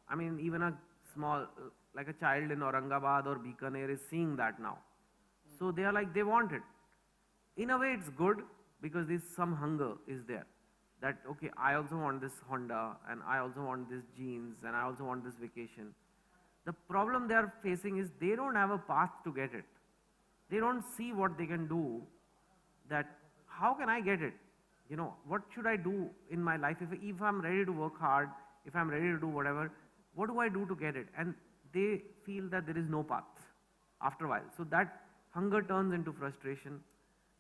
S7: I mean, even a small, like a child in Aurangabad or Bikaner is seeing that now. So they are like, they want it. In a way, it's good because some hunger is there. That, okay, I also want this Honda, and I also want this jeans, and I also want this vacation. The problem they are facing is they don't have a path to get it. They don't see what they can do, that how can I get it? What should I do in my life? If I'm ready to work hard, if I'm ready to do whatever, what do I do to get it? And they feel that there is no path after a while. So that hunger turns into frustration.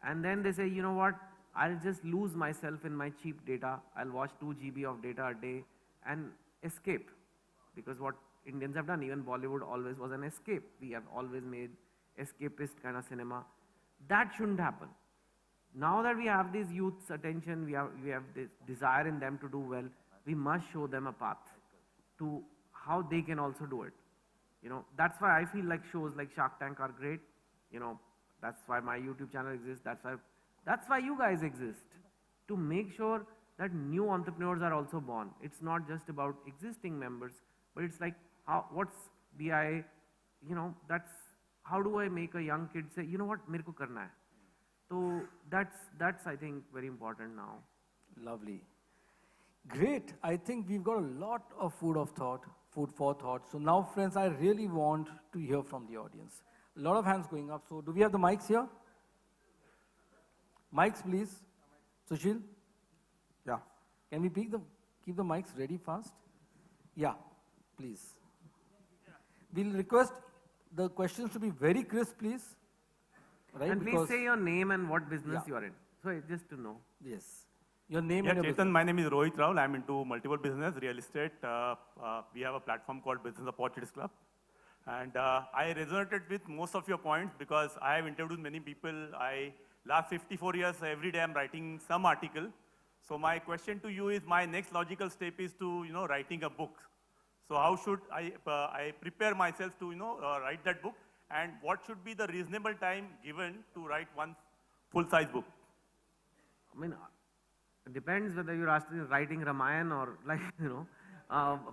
S7: And then they say, you know what, I'll just lose myself in my cheap data. I'll watch 2 GB of data a day and escape. Because what Indians have done, even Bollywood always was an escape. We have always made escapist kind of cinema. That shouldn't happen. Now that we have this youth's attention, we have this desire in them to do well, we must show them a path to how they can also do it. That's why I feel like shows like Shark Tank are great. That's why my YouTube channel exists. That's why you guys exist. To make sure that new entrepreneurs are also born. It's not just about existing members, but it's like what's BIA you know, that's, how do I make a young kid say, you know what, mere ko karna hai. So that's I think very important now.
S3: Lovely. Great. I think we've got a lot of food for thought. So now, friends, I really want to hear from the audience. A lot of hands going up. So do we have the mics here? Mics, please. Sushil?
S8: Yeah.
S3: Can we keep the mics ready fast? Yeah, please. We'll request the questions to be very crisp, please. Right?
S7: And please say your name and what business you are in. So just to know.
S3: Yes. Your name
S8: Yeah,
S3: and your
S8: Chetan,
S3: business.
S8: my name is Rohit Rao. I'm into multiple business, real estate. We have a platform called Business Opportunities Club. And I resonated with most of your points because I have interviewed many people. Last 54 years, every day I'm writing some article. So my question to you is, my next logical step is to, writing a book. So how should I prepare myself to, write that book? And what should be the reasonable time given to write one full-size book?
S7: I mean, it depends whether you're asking writing Ramayana or like,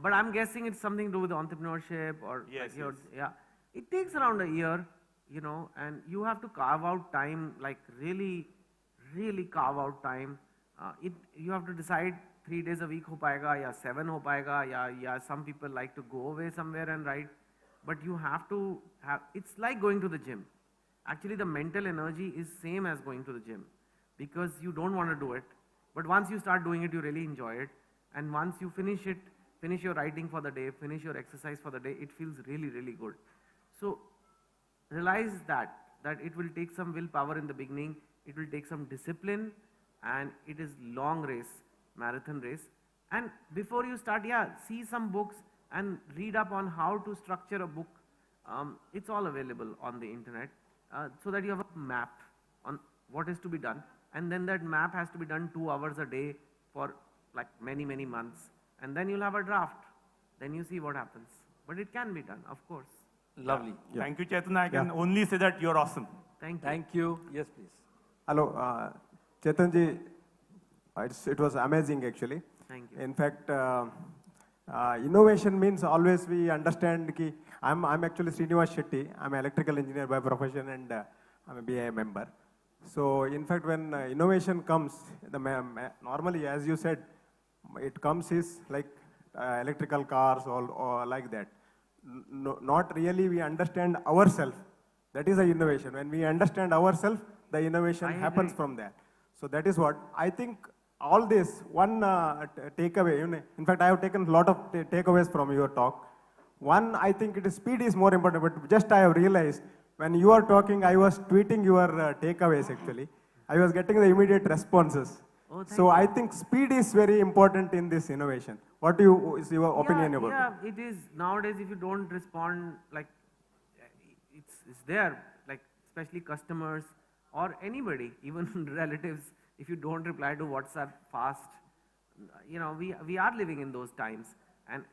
S7: but I'm guessing it's something to do with entrepreneurship or
S8: Yes,
S7: like yeah. It takes around a year, and you have to carve out time, like really, really carve out time. You have to decide 3 days a week ho payega, ya 7 ho payega, ya some people like to go away somewhere and write. But you have to have, it's like going to the gym. Actually, the mental energy is same as going to the gym because you don't want to do it. But once you start doing it, you really enjoy it. And once you finish it, finish your writing for the day, finish your exercise for the day, it feels really, really good. So realize that it will take some willpower in the beginning, it will take some discipline, and it is long race, marathon race. And before you start, see some books and read up on how to structure a book. It's all available on the internet so that you have a map on what is to be done. And then that map has to be done 2 hours a day for like many, many months. And then you'll have a draft. Then you see what happens. But it can be done, of course.
S3: Lovely.
S8: Yeah. Thank you, Chetan. I can only say that you're awesome.
S7: Thank you.
S3: Thank you. Yes, please.
S9: Hello, Chetan ji. It was amazing actually.
S7: Thank you.
S9: In fact, innovation means always we understand ki I'm actually Srinivas Shetty. I'm an electrical engineer by profession and I'm a BIA member. So in fact, when innovation comes, normally as you said, it comes is like electrical cars or like that. Not really we understand ourselves. That is the innovation. When we understand ourselves, the innovation happens from that. So that is what I think. All this one takeaway. In fact, I have taken a lot of takeaways from your talk. One, I think speed is more important. But just I have realized when you are talking, I was tweeting your takeaways actually. I was getting the immediate responses.
S7: Oh,
S9: so I think speed is very important in this innovation. What is your opinion about it?
S7: Yeah, it is. Nowadays, if you don't respond, like, it's there, like, especially customers or anybody, even relatives, if you don't reply to WhatsApp fast, we are living in those times. And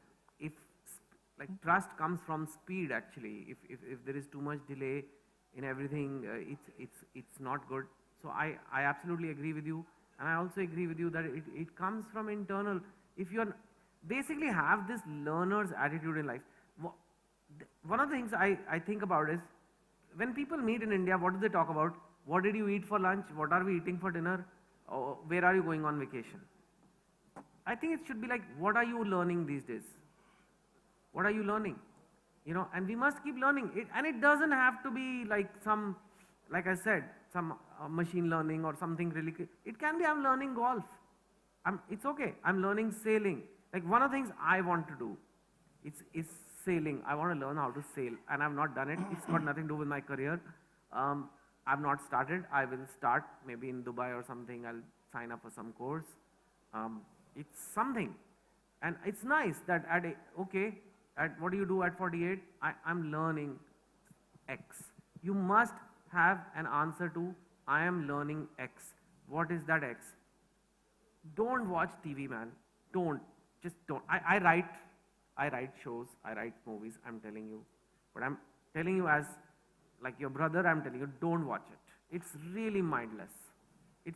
S7: if, like, trust comes from speed, actually, if there is too much delay in everything, it's not good. So I absolutely agree with you. And I also agree with you that it comes from internal. If you're basically have this learner's attitude in life, one of the things I think about is when people meet in India, what do they talk about? What did you eat for lunch? What are we eating for dinner? Where are you going on vacation? I think it should be like, what are you learning these days? What are you learning? And we must keep learning it. And it doesn't have to be like some, like I said, some machine learning or something really. It can be I'm learning golf. It's okay. I'm learning sailing. Like one of the things I want to do is sailing. I want to learn how to sail, and I've not done it. It's got nothing to do with my career. I've not started. I will start maybe in Dubai or something. I'll sign up for some course. It's something, and it's nice that at what do you do at 48? I'm learning X. You must have an answer to I am learning X. What is that X? Don't watch TV, man. Just don't. I write shows, I write movies, I'm telling you. But I'm telling you as like your brother, I'm telling you, don't watch it. It's really mindless.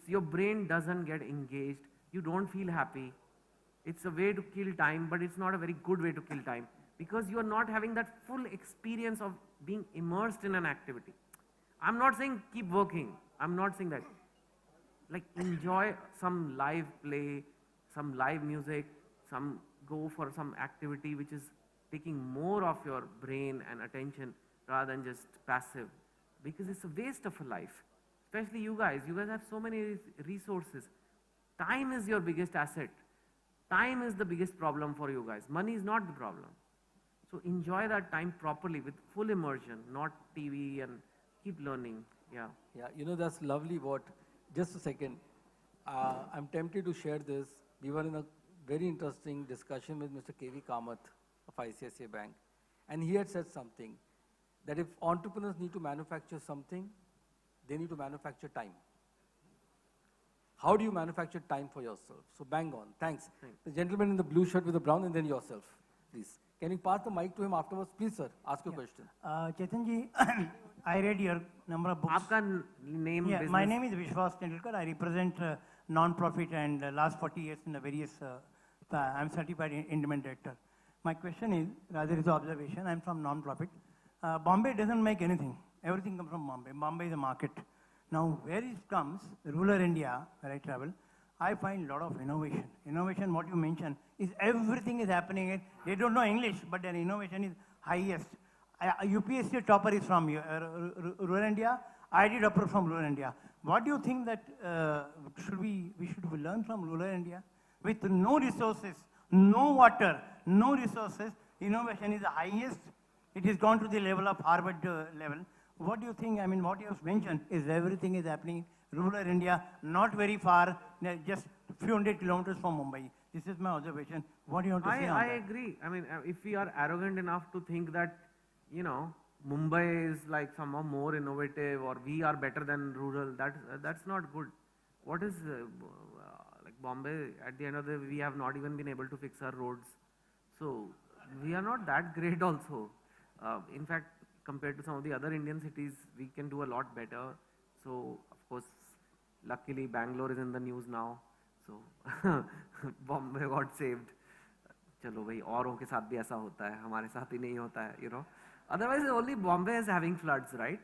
S7: Your brain doesn't get engaged. You don't feel happy. It's a way to kill time, but it's not a very good way to kill time. because you are not having that full experience of being immersed in an activity. I'm not saying keep working. I'm not saying that. Like enjoy some live play, some live music, go for some activity which is taking more of your brain and attention rather than just passive. Because it's a waste of a life. Especially you guys have so many resources. Time is your biggest asset. Time is the biggest problem for you guys. Money is not the problem. So enjoy that time properly with full immersion, not TV, and keep learning. Yeah.
S3: Yeah, you know, that's lovely what, just a second. I'm tempted to share this. We were in a very interesting discussion with Mr. K.V. Kamath of ICICI Bank. And he had said something, that if entrepreneurs need to manufacture something, they need to manufacture time. How do you manufacture time for yourself? So bang on. Thanks. The gentleman in the blue shirt with the brown, and then yourself, please. Can you pass the mic to him afterwards? Please, sir, ask your question.
S10: Chetan ji, I read your number of books.
S7: Aapka name,
S10: yeah,
S7: business?
S10: my name is Vishwas Tendulkar. I represent non-profit and last 40 years in the various, I'm certified independent director. My question is, rather is observation, I'm from non-profit. Bombay doesn't make anything. Everything comes from Bombay. Bombay is a market. Now, where it comes, rural India, where I travel, I find a lot of innovation. Innovation, what you mentioned, is everything is happening. They don't know English, but their innovation is highest. UPSC topper is from rural India. ID topper from rural India. What do you think that we should learn from rural India? With no resources, no water, no resources, innovation is the highest. It has gone to the level of Harvard level. What do you think? I mean, what you have mentioned is everything is happening rural India, not very far, just a few hundred kilometers from Mumbai. This is my observation. What do you want to say on that?
S7: I agree. I mean, if we are arrogant enough to think that, you know, Mumbai is like somehow more innovative or we are better than rural, that's not good. What is like Bombay? At the end of the day, we have not even been able to fix our roads. So we are not that great also. In fact, compared to some of the other Indian cities, we can do a lot better. So, of course, luckily Bangalore is in the news now. So, Bombay got saved. चलो भाई औरों के साथ भी ऐसा होता है, हमारे साथ ही नहीं होता है, you know. Otherwise, only Bombay is having floods, right?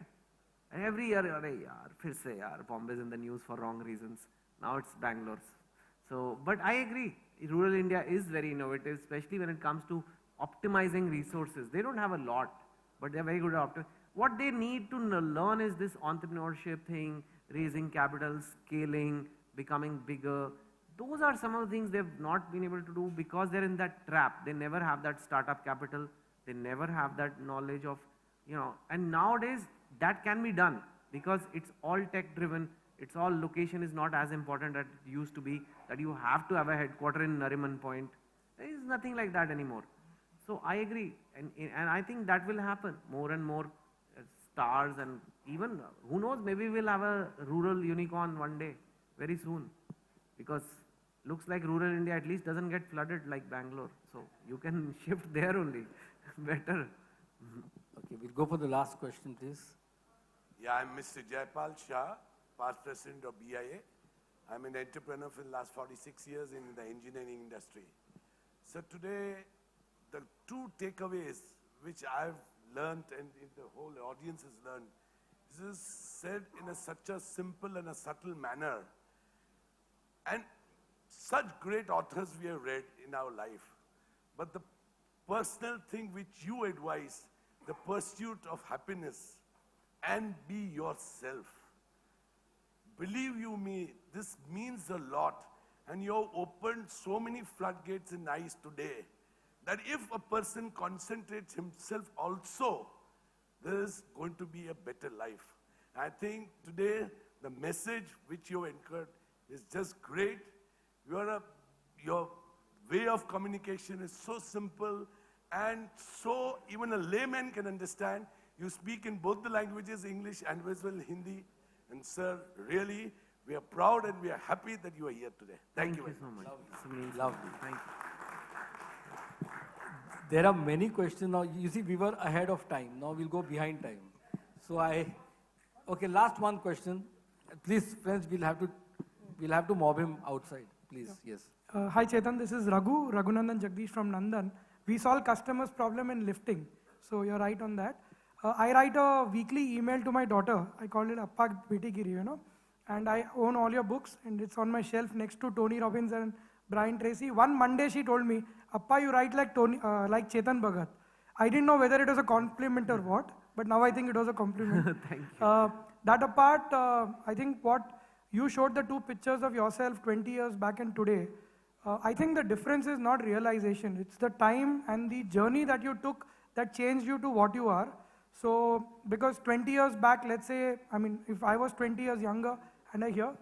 S7: And every year, अरे यार, फिर से यार, Bombay is in the news for wrong reasons. Now it's Bangalore. So, but I agree, rural India is very innovative, especially when it comes to optimizing resources. They don't have a lot, but they're very good at optimizing. What they need to learn is this entrepreneurship thing, raising capital, scaling, becoming bigger. Those are some of the things they've not been able to do because they're in that trap. They never have that startup capital. They never have that knowledge of, you know, and nowadays that can be done because it's all tech driven. It's all location is not as important as it used to be, that you have to have a headquarter in Nariman Point. There is nothing like that anymore. So I agree, and I think that will happen. More and more stars, and even, who knows, maybe we'll have a rural unicorn one day, very soon. Because looks like rural India at least doesn't get flooded like Bangalore. So you can shift there only, better.
S3: Okay, we'll go for the last question, please.
S11: Yeah, I'm Mr. Jaypal Shah, past president of BIA. I'm an entrepreneur for the last 46 years in the engineering industry. So today, the two takeaways which I've learned and the whole audience has learned, this is said in such a simple and a subtle manner. And such great authors we have read in our life. But the personal thing which you advise, the pursuit of happiness and be yourself. Believe you me, this means a lot. And you have opened so many floodgates in eyes today that if a person concentrates himself also, there is going to be a better life. I think today the message which you have incurred is just great. Your way of communication is so simple and so even a layman can understand. You speak in both the languages, English and as well Hindi. And sir, really, we are proud and we are happy that you are here today. Thank you
S7: so much.
S3: Lovely.
S7: Thank you.
S3: There are many questions now. You see, we were ahead of time. Now we'll go behind time. So okay, last one question. Please, friends, we'll have to mob him outside. Please, yes.
S12: Hi Chetan, this is Raghunandan Jagdish from Nandan. we solve customers' problem in lifting. So you're right on that. I write a weekly email to my daughter. I call it Appa Beti Giri, you know. And I own all your books, and it's on my shelf next to Tony Robbins and Brian Tracy. One Monday she told me, Appa, you write like like Chetan Bhagat. I didn't know whether it was a compliment or what, but now I think it was a compliment.
S7: Thank you.
S12: That apart, I think what you showed the two pictures of yourself 20 years back and today. I think the difference is not realization. It's the time and the journey that you took that changed you to what you are. So, because 20 years back, let's say, I mean, if I was 20 years younger and I hear,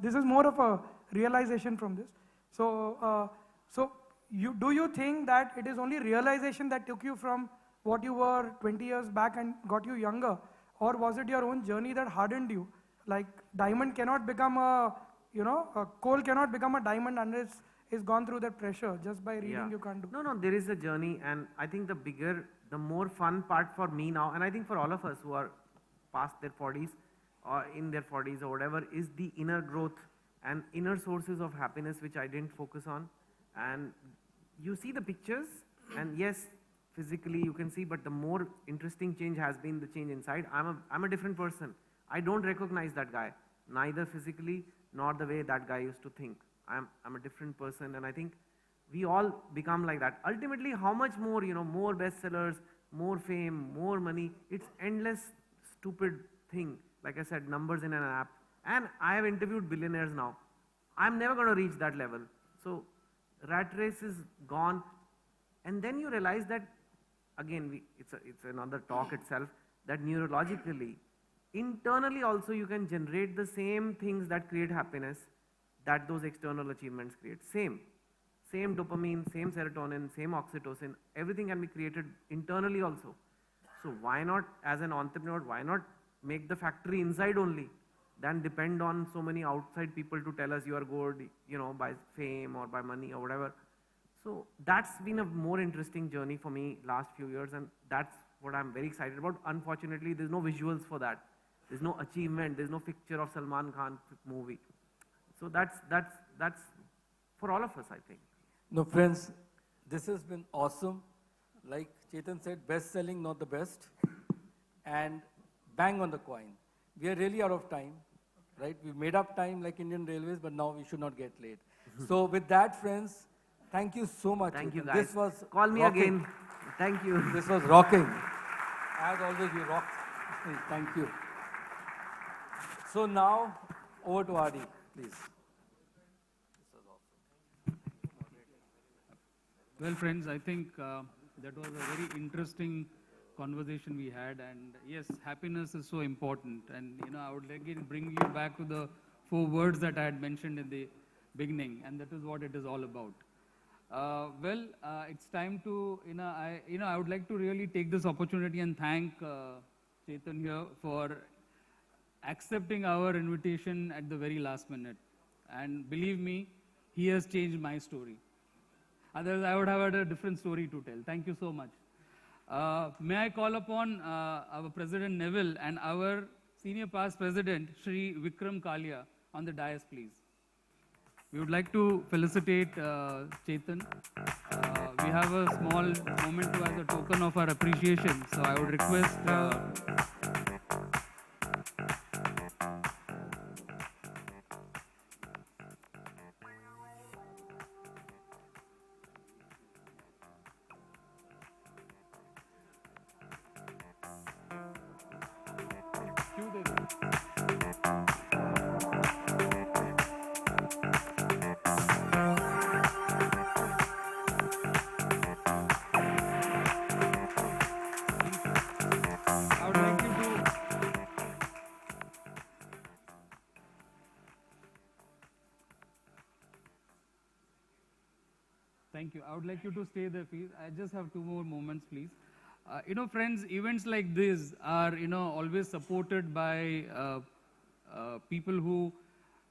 S12: this is more of a realization from this. So, do you think that it is only realization that took you from what you were 20 years back and got you younger? Or was it your own journey that hardened you? Like diamond cannot become a, you know, a coal cannot become a diamond unless it's gone through that pressure. Just by reading you can't do.
S7: No, there is a journey, and I think the more fun part for me now, and I think for all of us who are past their 40s or in their 40s or whatever, is the inner growth and inner sources of happiness which I didn't focus on. And you see the pictures, and yes, physically you can see, but the more interesting change has been the change inside. I'm a different person. I don't recognize that guy, neither physically nor the way that guy used to think. I'm a different person, and I think we all become like that. Ultimately, how much more, you know, more bestsellers, more fame, more money, it's endless stupid thing. Like I said, numbers in an app. And I have interviewed billionaires now. I'm never going to reach that level. So rat race is gone. And then you realize that, again, it's another talk itself, that neurologically, internally also you can generate the same things that create happiness that those external achievements create. Same dopamine, same serotonin, same oxytocin, everything can be created internally also. So why not, as an entrepreneur, why not make the factory inside only, than depend on so many outside people to tell us you are good, you know, by fame or by money or whatever. So that's been a more interesting journey for me last few years, and that's what I'm very excited about. Unfortunately, there's no visuals for that. There's no achievement. There's no picture of Salman Khan movie. So that's for all of us, I think.
S3: No, friends, this has been awesome. Like Chetan said, best selling, not the best. And bang on the coin. We are really out of time, right? We've made up time like Indian Railways, but now we should not get late. So with that, friends, thank you so much.
S7: Thank you,
S3: Chetan.
S7: guys.
S3: This was
S7: Call me
S3: rocking.
S7: again. Thank you.
S3: This was rocking. As always, you rocked. Thank you. So now, over to Adi, please.
S1: Well, friends, I think that was a very interesting conversation we had, and yes, happiness is so important. And you know, I would again bring you back to the 4 words that I had mentioned in the beginning, and that is what it is all about. It's time to I would like to really take this opportunity and thank Chetan here for accepting our invitation at the very last minute. And believe me, he has changed my story. Otherwise, I would have had a different story to tell. Thank you so much. May I call upon our President Nevil and our Senior Past President, Shri Vikram Kalia, on the dais, please. We would like to felicitate Chetan. We have a small moment to as a token of our appreciation. So I would request Thank you. I would like you to stay there, please. I just have 2 more moments, please. Friends, events like this are, always supported by people who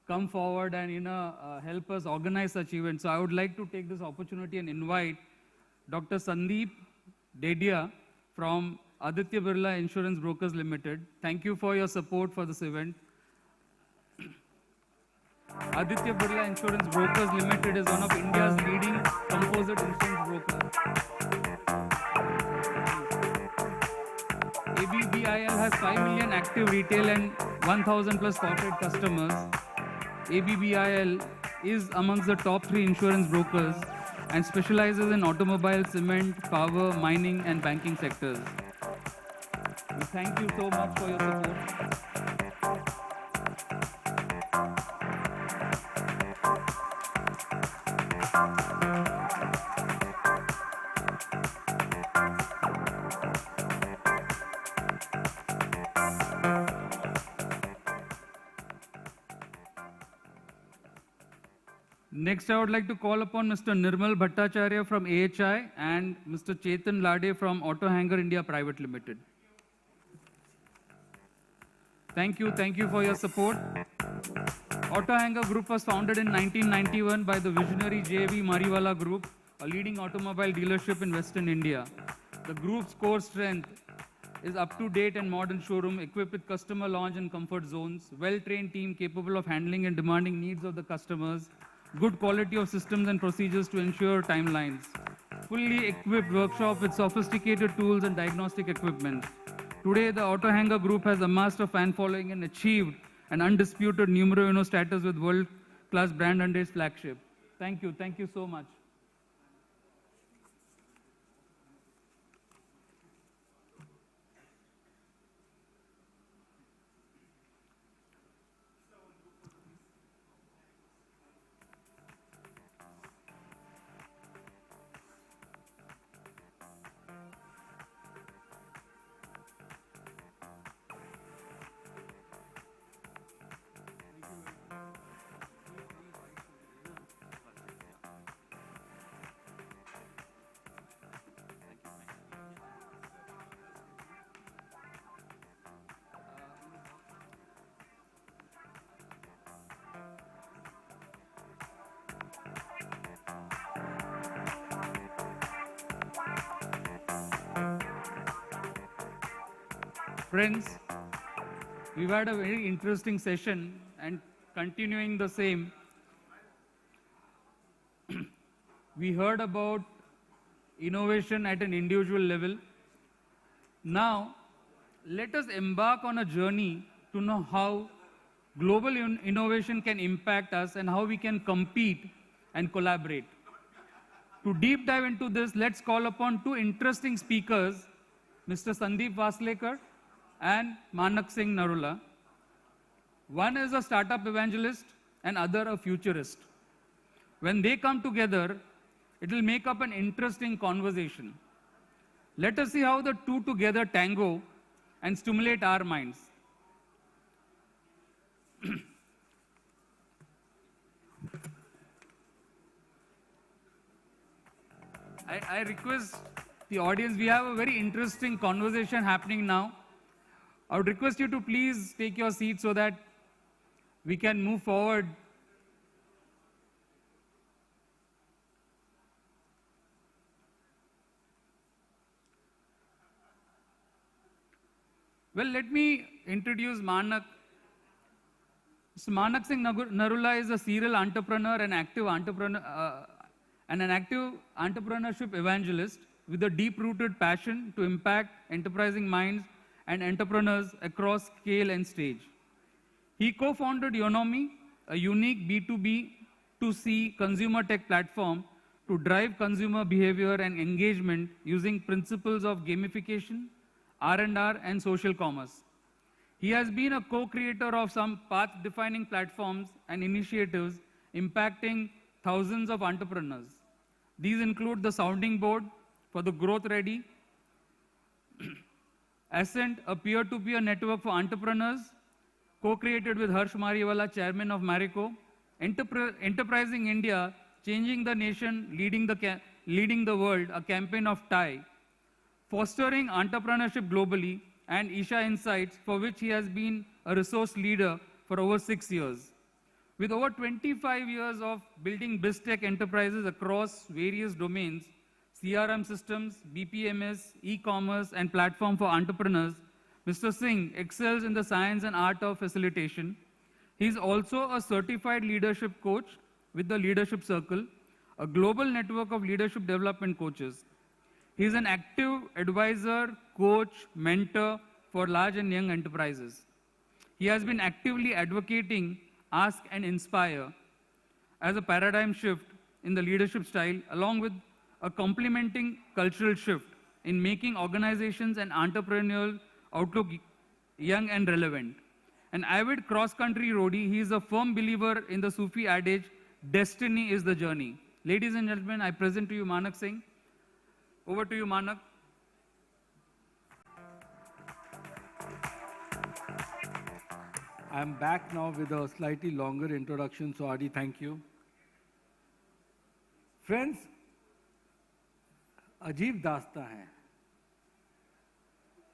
S1: come forward and, help us organize such events. So I would like to take this opportunity and invite Dr. Sandeep Dedia from Aditya Birla Insurance Brokers Limited. Thank you for your support for this event. Aditya Birla Insurance Brokers Limited is one of India's leading composite insurance brokers. ABBIL has 5 million active retail and 1,000 plus corporate customers. ABBIL is amongst the top 3 insurance brokers and specializes in automobile, cement, power, mining and banking sectors. We thank you so much for your support. Next, I would like to call upon Mr. Nirmal Bhattacharya from AHI and Mr. Chetan Lade from Auto Hanger India Private Limited. Thank you for your support. Auto Hanger Group was founded in 1991 by the visionary J.V. Mariwala Group, a leading automobile dealership in Western India. The group's core strength is up-to-date and modern showroom equipped with customer lounge and comfort zones, well-trained team capable of handling and demanding needs of the customers, good quality of systems and procedures to ensure timelines, fully equipped workshop with sophisticated tools and diagnostic equipment. Today, the Auto Hanger Group has amassed a fan following and achieved an undisputed numero uno status with world-class brand under its flagship. Thank you so much. Friends, we've had a very interesting session and continuing the same, we heard about innovation at an individual level. Now, let us embark on a journey to know how global innovation can impact us and how we can compete and collaborate. To deep dive into this, let's call upon 2 interesting speakers, Mr. Sandeep Waslekar and Manek Singh Narula. One is a startup evangelist and other a futurist. When they come together, it will make up an interesting conversation. Let us see how the 2 together tango and stimulate our minds. I request the audience, we have a very interesting conversation happening now. I would request you to please take your seat so that we can move forward. Well, let me introduce Manek. Mr. Manek Singh Narula is a serial entrepreneur and an active entrepreneurship evangelist with a deep-rooted passion to impact enterprising minds and entrepreneurs across scale and stage. He co-founded Yonomi, a unique B2B2C consumer tech platform to drive consumer behavior and engagement using principles of gamification, R&R, and social commerce. He has been a co-creator of some path-defining platforms and initiatives impacting thousands of entrepreneurs. These include the Sounding Board for the Growth Ready, Ascent, a peer-to-peer network for entrepreneurs, co-created with Harsh Mariwala, chairman of Marico, Enterprising India, Changing the Nation, Leading the World, a campaign of TIE, Fostering Entrepreneurship Globally, and Isha Insights, for which he has been a resource leader for over 6 years. With over 25 years of building BizTech enterprises across various domains, CRM systems, BPMS, e-commerce, and platform for entrepreneurs, Mr. Singh excels in the science and art of facilitation. He is also a certified leadership coach with the Leadership Circle, a global network of leadership development coaches. He is an active advisor, coach, mentor, for large and young enterprises. He has been actively advocating Ask and Inspire as a paradigm shift in the leadership style, along with a complementing cultural shift in making organizations and entrepreneurial outlook young and relevant. An avid cross-country roadie, he is a firm believer in the Sufi adage, destiny is the journey. Ladies and gentlemen, I present to you Manek Singh. Over to you, Manek.
S3: I'm back now with a slightly longer introduction, so Adi, thank you. Friends, अजीब दास्तां है.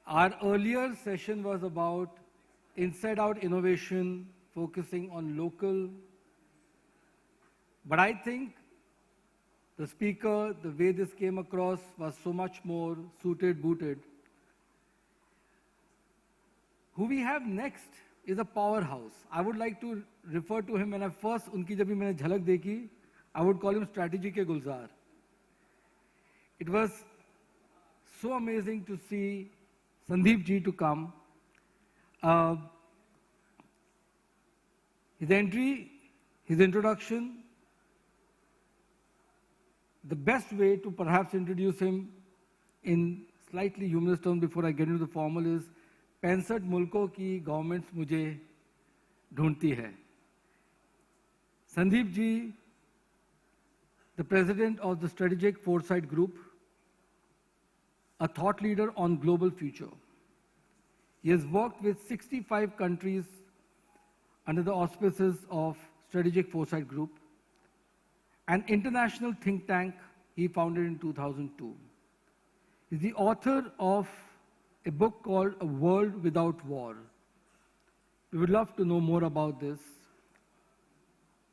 S3: Our earlier session was about inside-out innovation, focusing on local. But I think the speaker, the way this came across was so much more suited, booted. Who we have next is a powerhouse. I would like to refer to him when I first, unki jab bhi maine jhalak dekhi, I would call him strategy ke Gulzar. It was so amazing to see Sundeep ji to come. His entry, his introduction, the best way to perhaps introduce him in slightly humorous terms before I get into the formal is 65 मुल्कों की governments मुझे ढूंढती है. Sandeep ji, the president of the Strategic Foresight Group, a thought leader on global future. He has worked with 65 countries under the auspices of Strategic Foresight Group, an international think tank he founded in 2002. He's the author of a book called A World Without War. We would love to know more about this.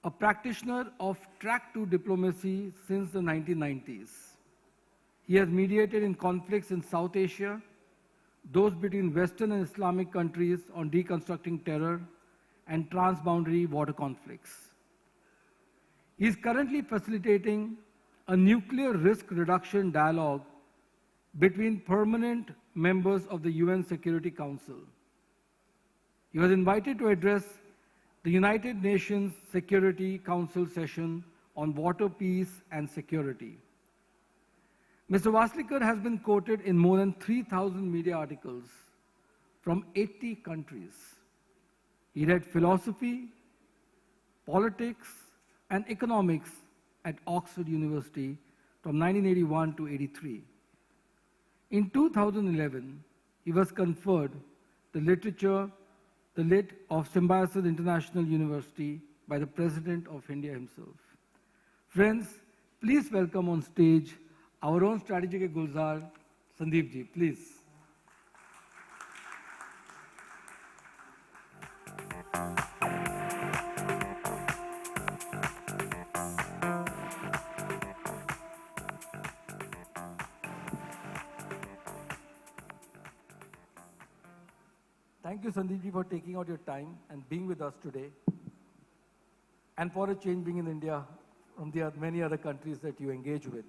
S3: A practitioner of track to diplomacy since the 1990s. He has mediated in conflicts in South Asia, those between Western and Islamic countries on deconstructing terror and transboundary water conflicts. He is currently facilitating a nuclear risk reduction dialogue between permanent members of the UN Security Council. He was invited to address the United Nations Security Council session on water, peace, and security. Mr. Waslekar has been quoted in more than 3,000 media articles from 80 countries. He read philosophy, politics, and economics at Oxford University from 1981 to 83. In 2011, he was conferred the literature, the Lit of Symbiosis International University by the President of India himself. Friends, please welcome on stage our own strategic Gulzar, Sundeep ji, please. Thank you, Sandeep ji, for taking out your time and being with us today. And for a change, being in India from the many other countries that you engage with.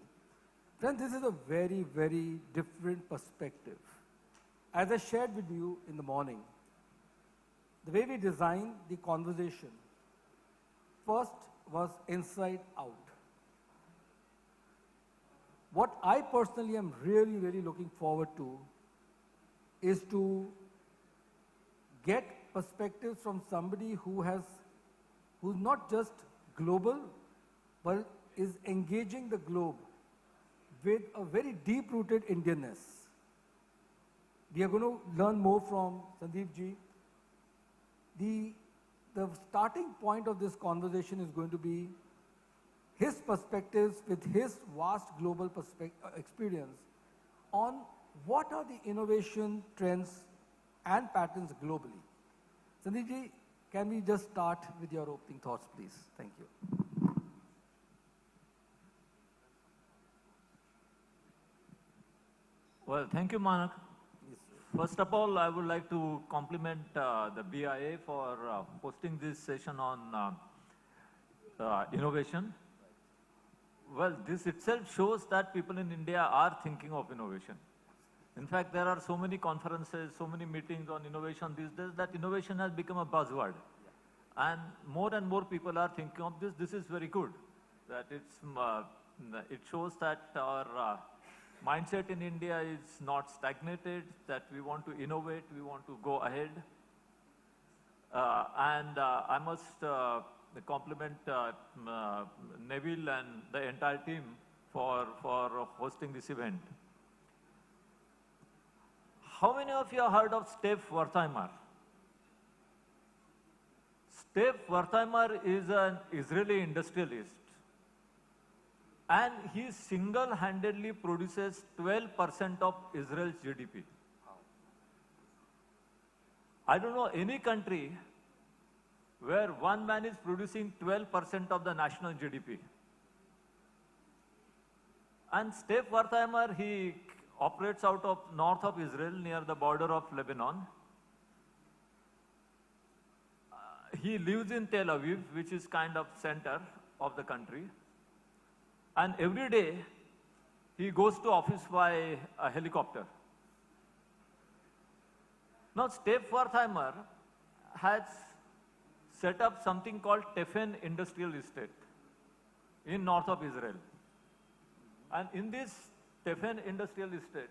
S3: Friends, this is a very, very different perspective. As I shared with you in the morning, the way we designed the conversation first was inside out. What I personally am really, really looking forward to is to get perspectives from somebody who's not just global, but is engaging the globe with a very deep-rooted Indianness. We are going to learn more from Sandeep ji. The starting point of this conversation is going to be his perspectives with his vast global experience on what are the innovation trends and patterns globally. Sandeep ji, can we just start with your opening thoughts, please? Thank you.
S13: Well, thank you, Manek. First of all, I would like to compliment the BIA for hosting this session on innovation. Well, this itself shows that people in India are thinking of innovation. In fact, there are so many conferences, so many meetings on innovation these days that innovation has become a buzzword. And more people are thinking of this. This is very good. That it shows that our mindset in India is not stagnated, that we want to innovate, we want to go ahead. I must compliment Nevil and the entire team for hosting this event. How many of you have heard of Steve Wertheimer? Steve Wertheimer is an Israeli industrialist, and he single-handedly produces 12% of Israel's GDP. I don't know any country where one man is producing 12% of the national GDP. And Steve Wertheimer, he operates out of north of Israel near the border of Lebanon. He lives in Tel Aviv, which is kind of center of the country. And every day, he goes to office by a helicopter. Now, Steve Wertheimer has set up something called Tefen Industrial Estate in north of Israel. And in this Tefen Industrial Estate,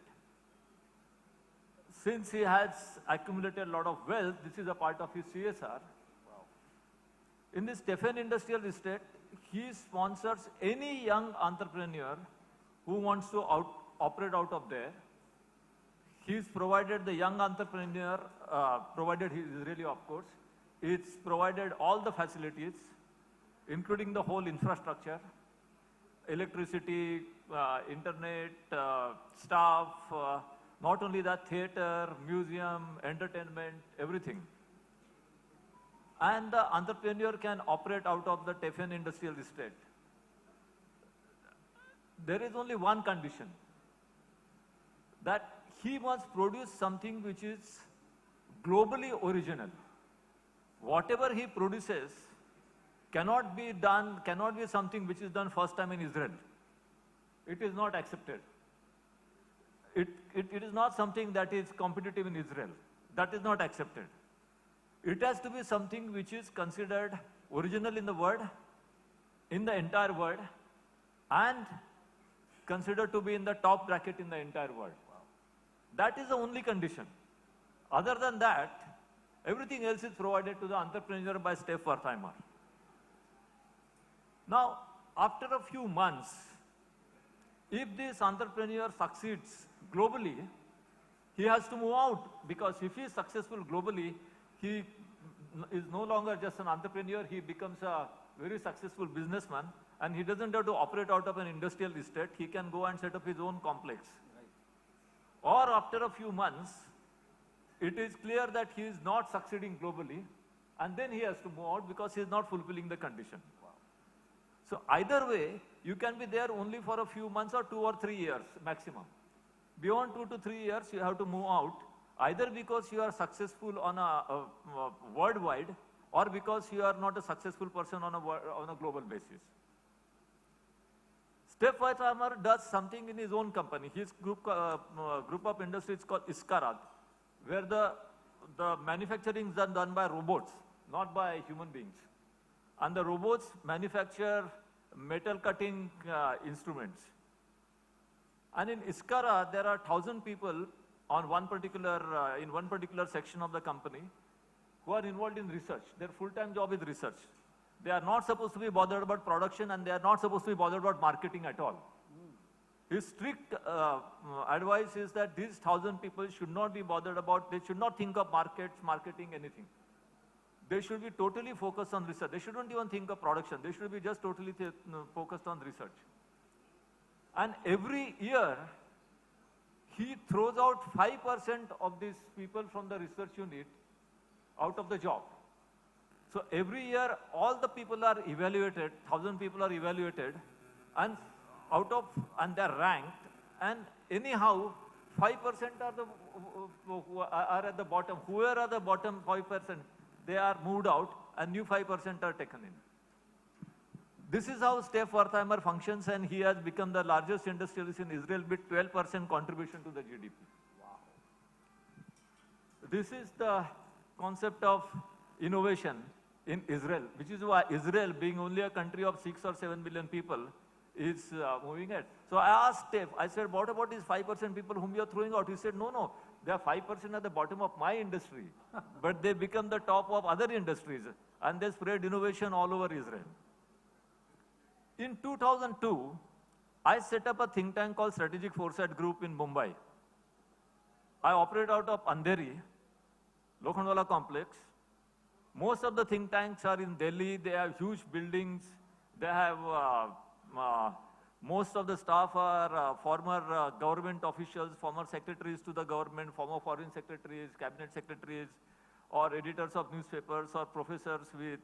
S13: since he has accumulated a lot of wealth, this is a part of his CSR. Wow. In this Tefen Industrial Estate, he sponsors any young entrepreneur who wants to operate out of there. He's provided the young entrepreneur, provided he is Israeli, of course, it's provided all the facilities, including the whole infrastructure, electricity, internet, staff, not only that, theater, museum, entertainment, everything. And the entrepreneur can operate out of the Tefen Industrial Estate. There is only one condition, that he must produce something which is globally original. Whatever he produces cannot be something which is done first time in Israel. It is not accepted. It is not something that is competitive in Israel. That is not accepted. It has to be something which is considered original in the world, in the entire world, and considered to be in the top bracket in the entire world. That is the only condition. Other than that, everything else is provided to the entrepreneur by Steve Wertheimer. Now, after a few months, if this entrepreneur succeeds globally, he has to move out, because if he is successful globally, he is no longer just an entrepreneur, he becomes a very successful businessman, and he doesn't have to operate out of an industrial estate. He can go and set up his own complex. Right. Or after a few months, it is clear that he is not succeeding globally, and then he has to move out because he is not fulfilling the condition. Wow. So either way, you can be there only for a few months or 2 or 3 years maximum. Beyond 2 to 3 years, you have to move out, either because you are successful on a worldwide, or because you are not a successful person on a global basis. Steve Wertheimer does something in his own company. His group of industries called Iskarat, where the manufacturing is done by robots, not by human beings. And the robots manufacture metal cutting instruments. And in Iskara, there are 1,000 people on one particular section of the company who are involved in research. Their full-time job is research. They are not supposed to be bothered about production, and they are not supposed to be bothered about marketing at all. His strict advice is that these 1,000 people should not be bothered about, they should not think of markets, marketing, anything. They should be totally focused on research. They shouldn't even think of production. They should be just totally focused on research. And every year, he throws out 5% of these people from the research unit out of the job. So every year, all the people are evaluated, 1,000 people are evaluated, and they're ranked, and anyhow, 5% are at the bottom. Whoever are the bottom 5%, they are moved out, and new 5% are taken in. This is how Steve Wertheimer functions, and he has become the largest industrialist in Israel with 12% contribution to the GDP. this is the concept of innovation in Israel, which is why Israel, being only a country of 6 or 7 billion people, is moving ahead. So I asked Steph, I said, what about these 5% people whom you're throwing out? He said, no, they are 5% at the bottom of my industry, but they become the top of other industries, and they spread innovation all over Israel. In 2002, I set up a think tank called Strategic Foresight Group in Mumbai. I operate out of Andheri, Lokhandwala complex. Most of the think tanks are in Delhi. They have huge buildings. They have, most of the staff are former government officials, former secretaries to the government, former foreign secretaries, cabinet secretaries, or editors of newspapers, or professors with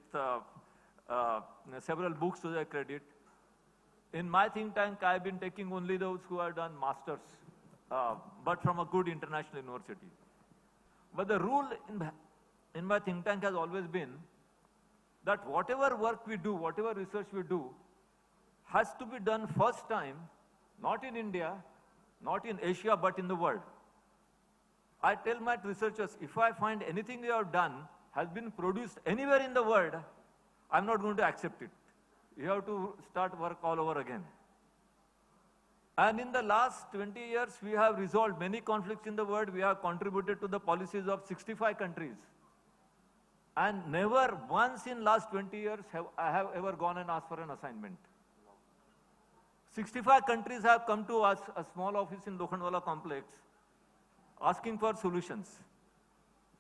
S13: several books to their credit. In my think tank, I've been taking only those who have done masters, but from a good international university. But the rule in my think tank has always been that whatever work we do, whatever research we do, has to be done first time, not in India, not in Asia, but in the world. I tell my researchers, if I find anything you have done has been produced anywhere in the world, I'm not going to accept it. You have to start work all over again. And in the last 20 years, we have resolved many conflicts in the world. We have contributed to the policies of 65 countries. And never once in last 20 years I have ever gone and asked for an assignment. 65 countries have come to us, a small office in Lokhandwala complex, asking for solutions.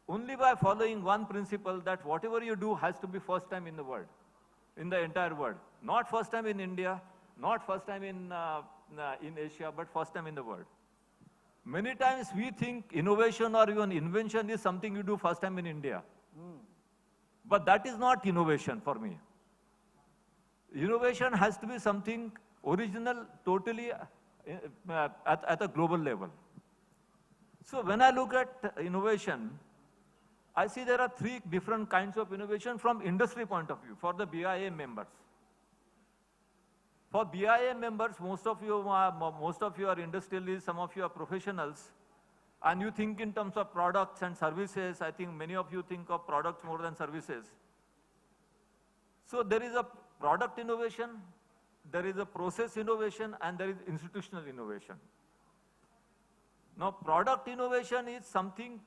S13: Only by following one principle, that whatever you do has to be first time in the world, in the entire world. Not first time in India, not first time in Asia, but first time in the world. Many times we think innovation or even invention is something you do first time in India. But that is not innovation for me. Innovation has to be something original, totally at a global level. So when I look at innovation, I see there are 3 different kinds of innovation from industry point of view for the BIA members. For BIA members, most of you are industrialists, some of you are professionals, and you think in terms of products and services. I think many of you think of products more than services. So there is a product innovation, there is a process innovation, and there is institutional innovation. Now, product innovation is something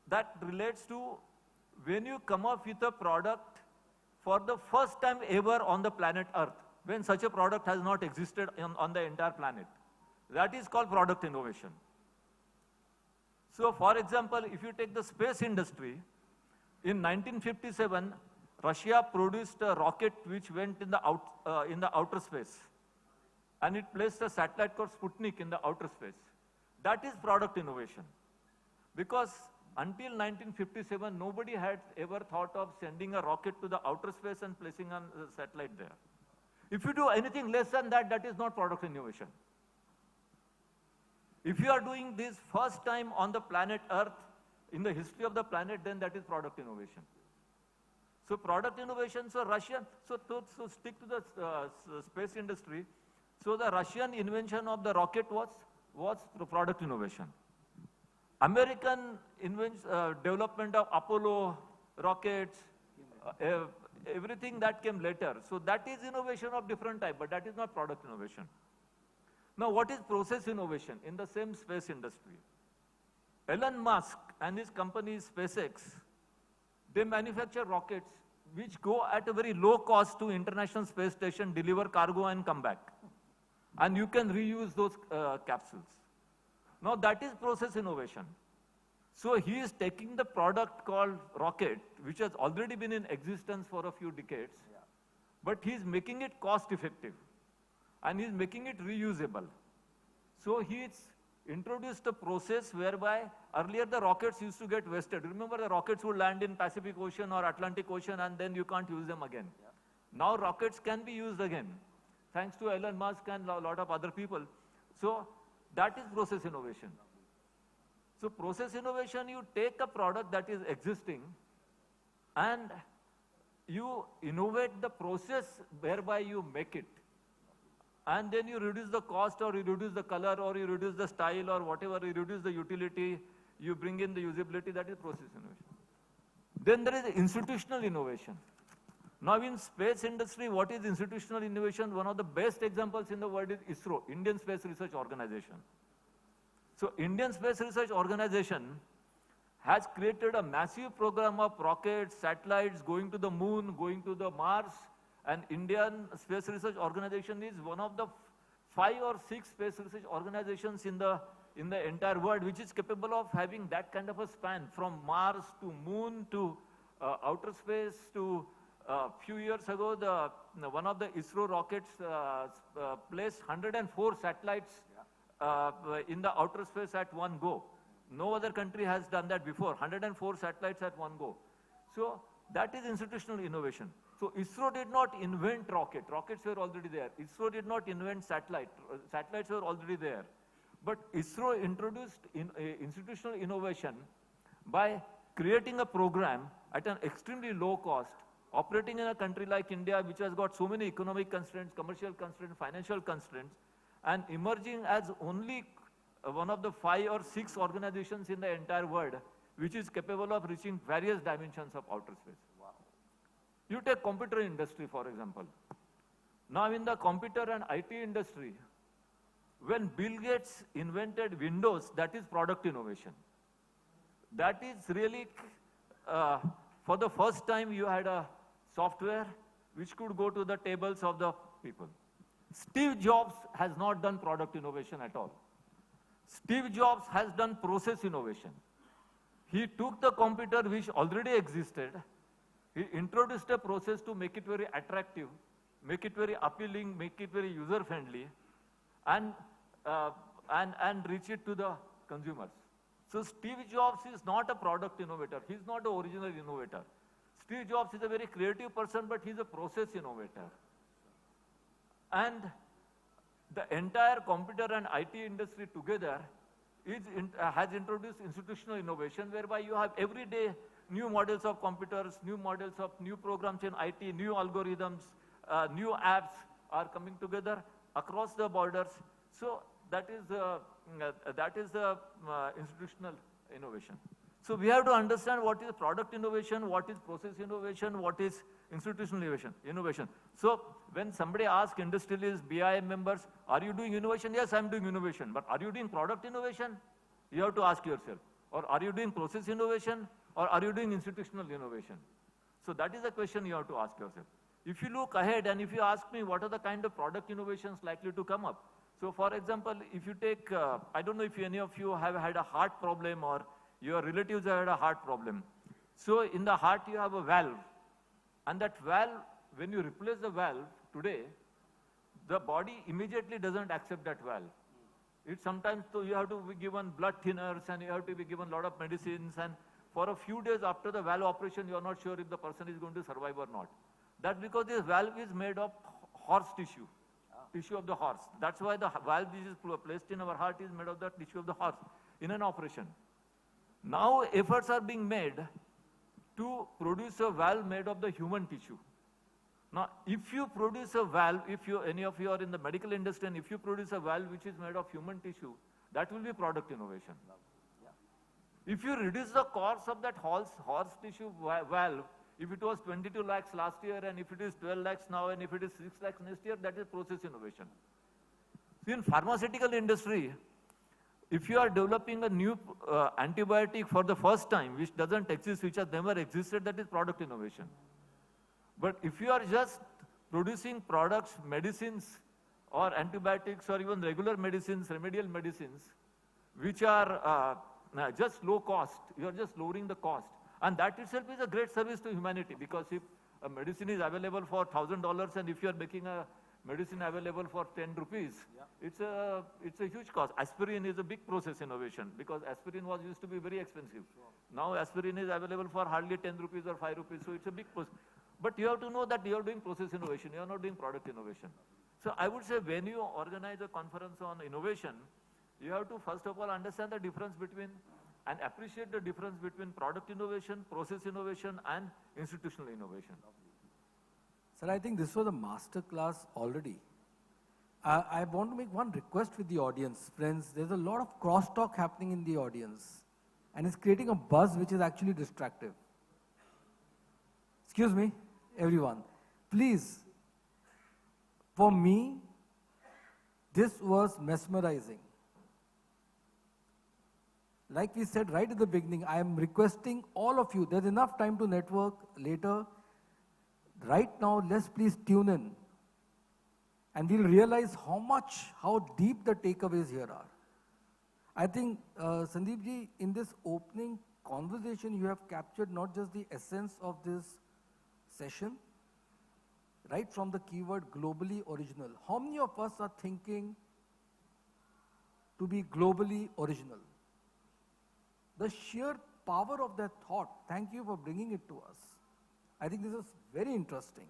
S13: that relates to when you come up with a product for the first time ever on the planet Earth, when such a product has not existed on the entire planet. That is called product innovation. So, for example, if you take the space industry, in 1957, Russia produced a rocket which went in the outer space, and it placed a satellite called Sputnik in the outer space. That is product innovation, because until 1957, nobody had ever thought of sending a rocket to the outer space and placing a satellite there. If you do anything less than that, that is not product innovation. If you are doing this first time on the planet Earth, in the history of the planet, then that is product innovation. So product innovation, so stick to the space industry. So the Russian invention of the rocket was the product innovation. American development of Apollo rockets, everything that came later. So that is innovation of different type, but that is not product innovation. Now, what is process innovation in the same space industry? Elon Musk and his company SpaceX, they manufacture rockets which go at a very low cost to International Space Station, deliver cargo and come back. And you can reuse those capsules. Now, that is process innovation. So he is taking the product called rocket, which has already been in existence for a few decades, but he is making it cost effective, and he is making it reusable. So he's introduced a process whereby earlier the rockets used to get wasted. Remember, the rockets would land in Pacific Ocean or Atlantic Ocean, and then you can't use them again. Now rockets can be used again, thanks to Elon Musk and a lot of other people. So that is process innovation. So process innovation, you take a product that is existing and you innovate the process whereby you make it. And then you reduce the cost, or you reduce the color, or you reduce the style, or whatever, you reduce the utility, you bring in the usability, that is process innovation. Then there is institutional innovation. Now in space industry, what is institutional innovation? One of the best examples in the world is ISRO, Indian Space Research Organization. So Indian Space Research Organization has created a massive program of rockets, satellites, going to the moon, going to the Mars, and Indian Space Research Organization is one of the 5 or 6 space research organizations in the entire world which is capable of having that kind of a span from Mars to moon to outer space to few years ago, one of the ISRO rockets placed 104 satellites in the outer space at one go. No other country has done that before, 104 satellites at one go. So that is institutional innovation. So ISRO did not invent rockets were already there. ISRO did not invent satellites were already there. But ISRO introduced institutional innovation by creating a program at an extremely low cost, operating in a country like India, which has got so many economic constraints, commercial constraints, financial constraints, and emerging as only one of the 5 or 6 organizations in the entire world which is capable of reaching various dimensions of outer space. Wow. You take computer industry, for example. Now in the computer and IT industry, when Bill Gates invented Windows, that is product innovation. That is really, for the first time you had a software which could go to the tables of the people. Steve Jobs has not done product innovation at all. Steve Jobs has done process innovation. He took the computer which already existed, he introduced a process to make it very attractive, make it very appealing, make it very user-friendly, and reach it to the consumers. So Steve Jobs is not a product innovator. He's not the original innovator. Steve Jobs is a very creative person, but he's a process innovator. And the entire computer and IT industry together has introduced institutional innovation, whereby you have every day new models of computers, new models of new programs in IT, new algorithms, new apps are coming together across the borders. So that is the institutional innovation. So we have to understand what is product innovation, what is process innovation, what is institutional innovation. So when somebody asks industrialists, BIA members, are you doing innovation? Yes, I'm doing innovation. But are you doing product innovation? You have to ask yourself. Or are you doing process innovation? Or are you doing institutional innovation? So that is the question you have to ask yourself. If you look ahead and if you ask me what are the kind of product innovations likely to come up. So for example, if you take, I don't know if any of you have had a heart problem or your relatives have had a heart problem. So in the heart you have a valve. And that valve, when you replace the valve today, the body immediately doesn't accept that valve. It sometimes, so you have to be given blood thinners and you have to be given a lot of medicines, and for a few days after the valve operation, you are not sure if the person is going to survive or not. That's because this valve is made of horse tissue, tissue of the horse. That's why the valve which is placed in our heart is made of the tissue of the horse in an operation. Now efforts are being made to produce a valve made of the human tissue. Now, if you produce a valve, any of you are in the medical industry, and if you produce a valve which is made of human tissue, that will be product innovation. If you reduce the cost of that horse tissue valve, if it was 22 lakhs last year, and if it is 12 lakhs now, and if it is 6 lakhs next year, that is process innovation. See, in pharmaceutical industry, if you are developing a new antibiotic for the first time, which doesn't exist, which has never existed, that is product innovation. But if you are just producing products, medicines, or antibiotics, or even regular medicines, remedial medicines, which are just low cost, you are just lowering the cost. And that itself is a great service to humanity, because if a medicine is available for $1,000 and if you are making a medicine available for 10 rupees, it's a huge cost. Aspirin is a big process innovation, because aspirin used to be very expensive. Now aspirin is available for hardly 10 rupees or 5 rupees, so it's a big process. But you have to know that you are doing process innovation, you are not doing product innovation. So I would say when you organize a conference on innovation, you have to first of all understand the difference between and appreciate the difference between product innovation, process innovation, and institutional innovation.
S3: Sir, I think this was a master class already. I want to make one request with the audience. Friends, there's a lot of crosstalk happening in the audience. and it's creating a buzz which is actually distractive. Excuse me, everyone. Please, for me, this was mesmerizing. Like we said right at the beginning, I am requesting all of you, there's enough time to network later. Right now, let's please tune in. And we'll realize how deep the takeaways here are. I think, Sandeep ji, in this opening conversation, you have captured not just the essence of this session, right from the keyword globally original. How many of us are thinking to be globally original? The sheer power of that thought, thank you for bringing it to us. I think this is very interesting.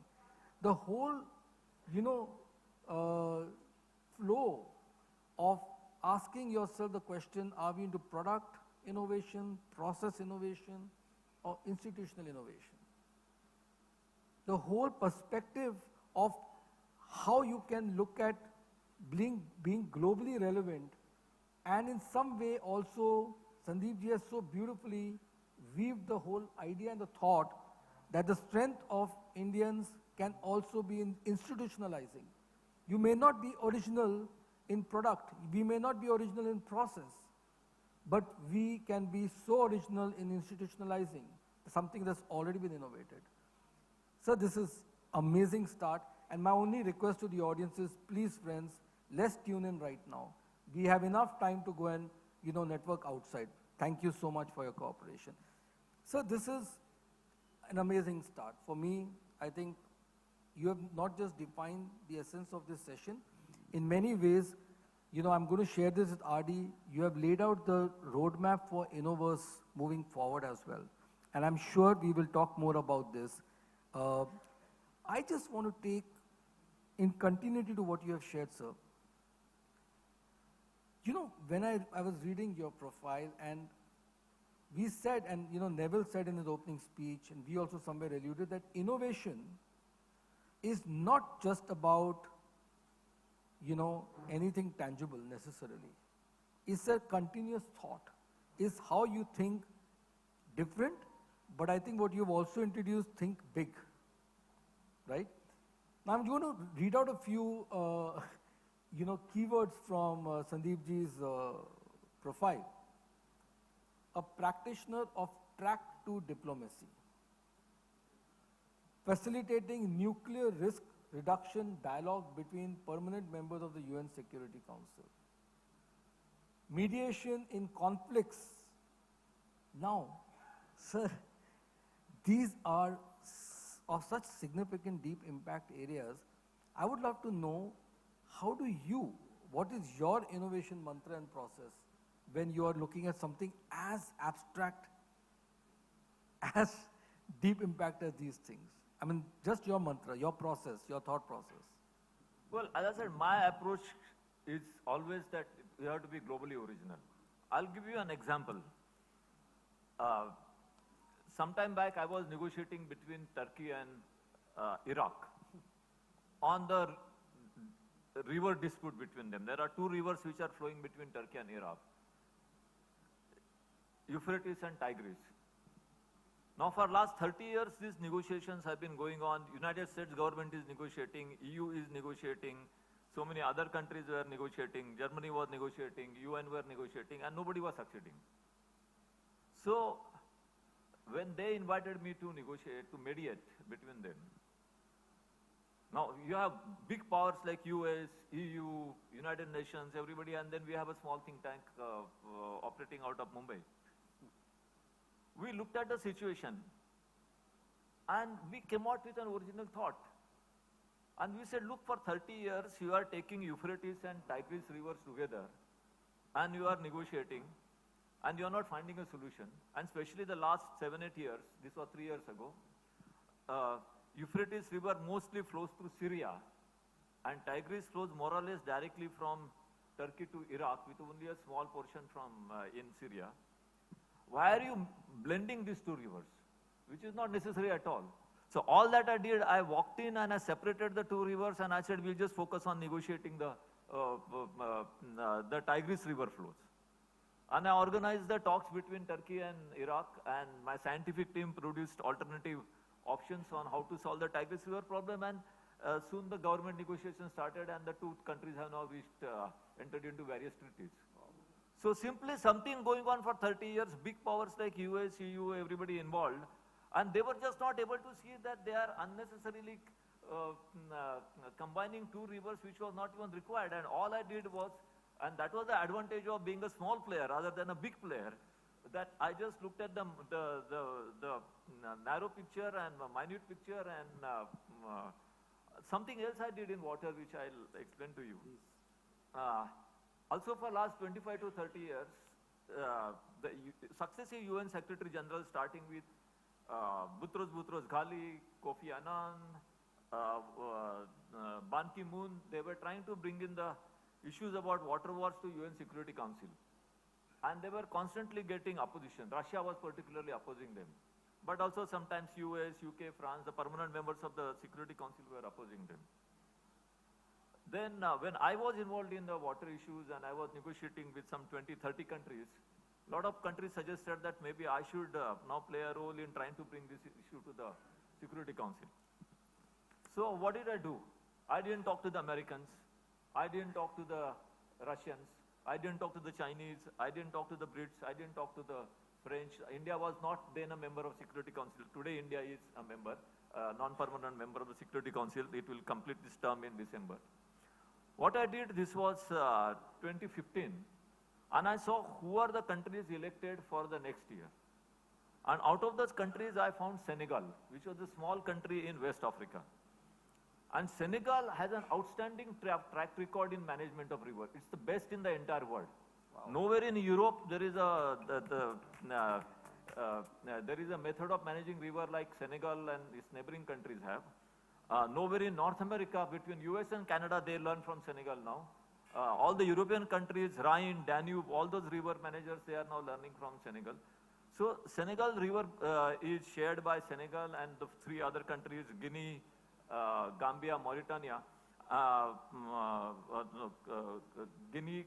S3: The whole, flow of asking yourself the question, are we into product innovation, process innovation, or institutional innovation? The whole perspective of how you can look at being globally relevant, and in some way also, Sandeep ji has so beautifully weaved the whole idea and the thought that the strength of Indians can also be in institutionalizing. You may not be original in product, we may not be original in process, but we can be so original in institutionalizing something that's already been innovated. So this is amazing start, and my only request to the audience is, please friends, let's tune in right now. We have enough time to go and network outside. Thank you so much for your cooperation. So this is an amazing start. For me, I think you have not just defined the essence of this session. In many ways, I'm going to share this with RD. You have laid out the roadmap for Innoverse moving forward as well. And I'm sure we will talk more about this. I just want to take, in continuity to what you have shared, sir, when I was reading your profile, and we said, and Nevil said in his opening speech, and we also somewhere alluded, that innovation is not just about, anything tangible necessarily. It's a continuous thought. It's how you think different, but I think what you've also introduced, think big, right? Now I'm going to read out a few, keywords from Sandeep ji's profile. A practitioner of track to diplomacy, facilitating nuclear risk reduction dialogue between permanent members of the UN Security Council, mediation in conflicts. Now, sir, these are of such significant deep impact areas. I would love to know, what is your innovation mantra and process when you are looking at something as abstract, as deep impact as these things? I mean, just your mantra, your process, your thought process.
S13: Well, as I said, my approach is always that we have to be globally original. I'll give you an example. Sometime back, I was negotiating between Turkey and Iraq on the river dispute between them. There are two rivers which are flowing between Turkey and Iraq, Euphrates and Tigris. Now for last 30 years, these negotiations have been going on. United States government is negotiating, EU is negotiating, so many other countries were negotiating, Germany was negotiating, UN were negotiating, and nobody was succeeding. So when they invited me to negotiate, to mediate between them, now you have big powers like US, EU, United Nations, everybody, and then we have a small think tank operating out of Mumbai. We looked at the situation and we came out with an original thought. And we said, look, for 30 years you are taking Euphrates and Tigris rivers together and you are negotiating and you are not finding a solution. And especially the last 7-8 years, this was 3 years ago, Euphrates river mostly flows through Syria and Tigris flows more or less directly from Turkey to Iraq with only a small portion from in Syria. Why are you blending these two rivers? Which is not necessary at all. So all that I did, I walked in and I separated the two rivers and I said, we'll just focus on negotiating the Tigris river flows. And I organized the talks between Turkey and Iraq, and my scientific team produced alternative options on how to solve the Tigris River problem, and soon the government negotiations started, and the two countries have now entered into various treaties. So simply something going on for 30 years, big powers like US, EU, everybody involved, and they were just not able to see that they are unnecessarily combining two rivers which was not even required. And all I did was, and that was the advantage of being a small player rather than a big player, that I just looked at the narrow picture and minute picture, and something else I did in water which I'll explain to you. Also for last 25 to 30 years, the successive UN Secretary General, starting with Boutros Ghali, Kofi Annan, Ban Ki-moon, they were trying to bring in the issues about water wars to UN Security Council. And they were constantly getting opposition. Russia was particularly opposing them. But also sometimes US, UK, France, the permanent members of the Security Council were opposing them. Then when I was involved in the water issues and I was negotiating with some 20, 30 countries, a lot of countries suggested that maybe I should now play a role in trying to bring this issue to the Security Council. So what did I do? I didn't talk to the Americans. I didn't talk to the Russians. I didn't talk to the Chinese. I didn't talk to the Brits. I didn't talk to the French. India was not then a member of Security Council. Today India is a member, non-permanent member of the Security Council. It will complete this term in December. What I did, this was 2015, and I saw who are the countries elected for the next year. And out of those countries, I found Senegal, which was a small country in West Africa. And Senegal has an outstanding track record in management of river. It's the best in the entire world. Wow. Nowhere in Europe there is a method of managing river like Senegal and its neighboring countries have. Nowhere in North America, between US and Canada, they learn from Senegal now. All the European countries, Rhine, Danube, all those river managers, they are now learning from Senegal. So Senegal river is shared by Senegal and the three other countries, Guinea, Gambia, Mauritania, Guinea,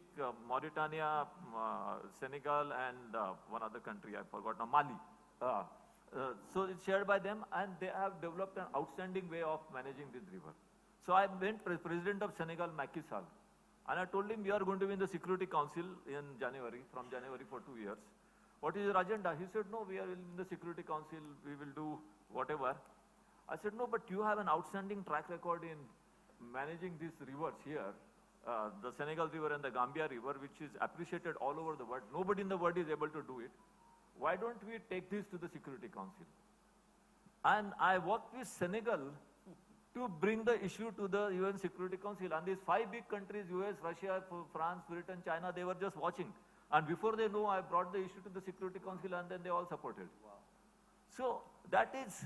S13: Mauritania, Senegal, and one other country, I forgot now, Mali. So it's shared by them, and they have developed an outstanding way of managing this river. So I went president of Senegal, Macky Sall, and I told him we are going to be in the Security Council in January, from January for 2 years. What is your agenda? He said, no, we are in the Security Council, we will do whatever. I said, no, but you have an outstanding track record in managing these rivers here, the Senegal River and the Gambia River, which is appreciated all over the world. Nobody in the world is able to do it. Why don't we take this to the Security Council? And I worked with Senegal to bring the issue to the UN Security Council. And these 5 big countries, US, Russia, France, Britain, China, they were just watching. And before they know, I brought the issue to the Security Council, and then they all supported. Wow. So that is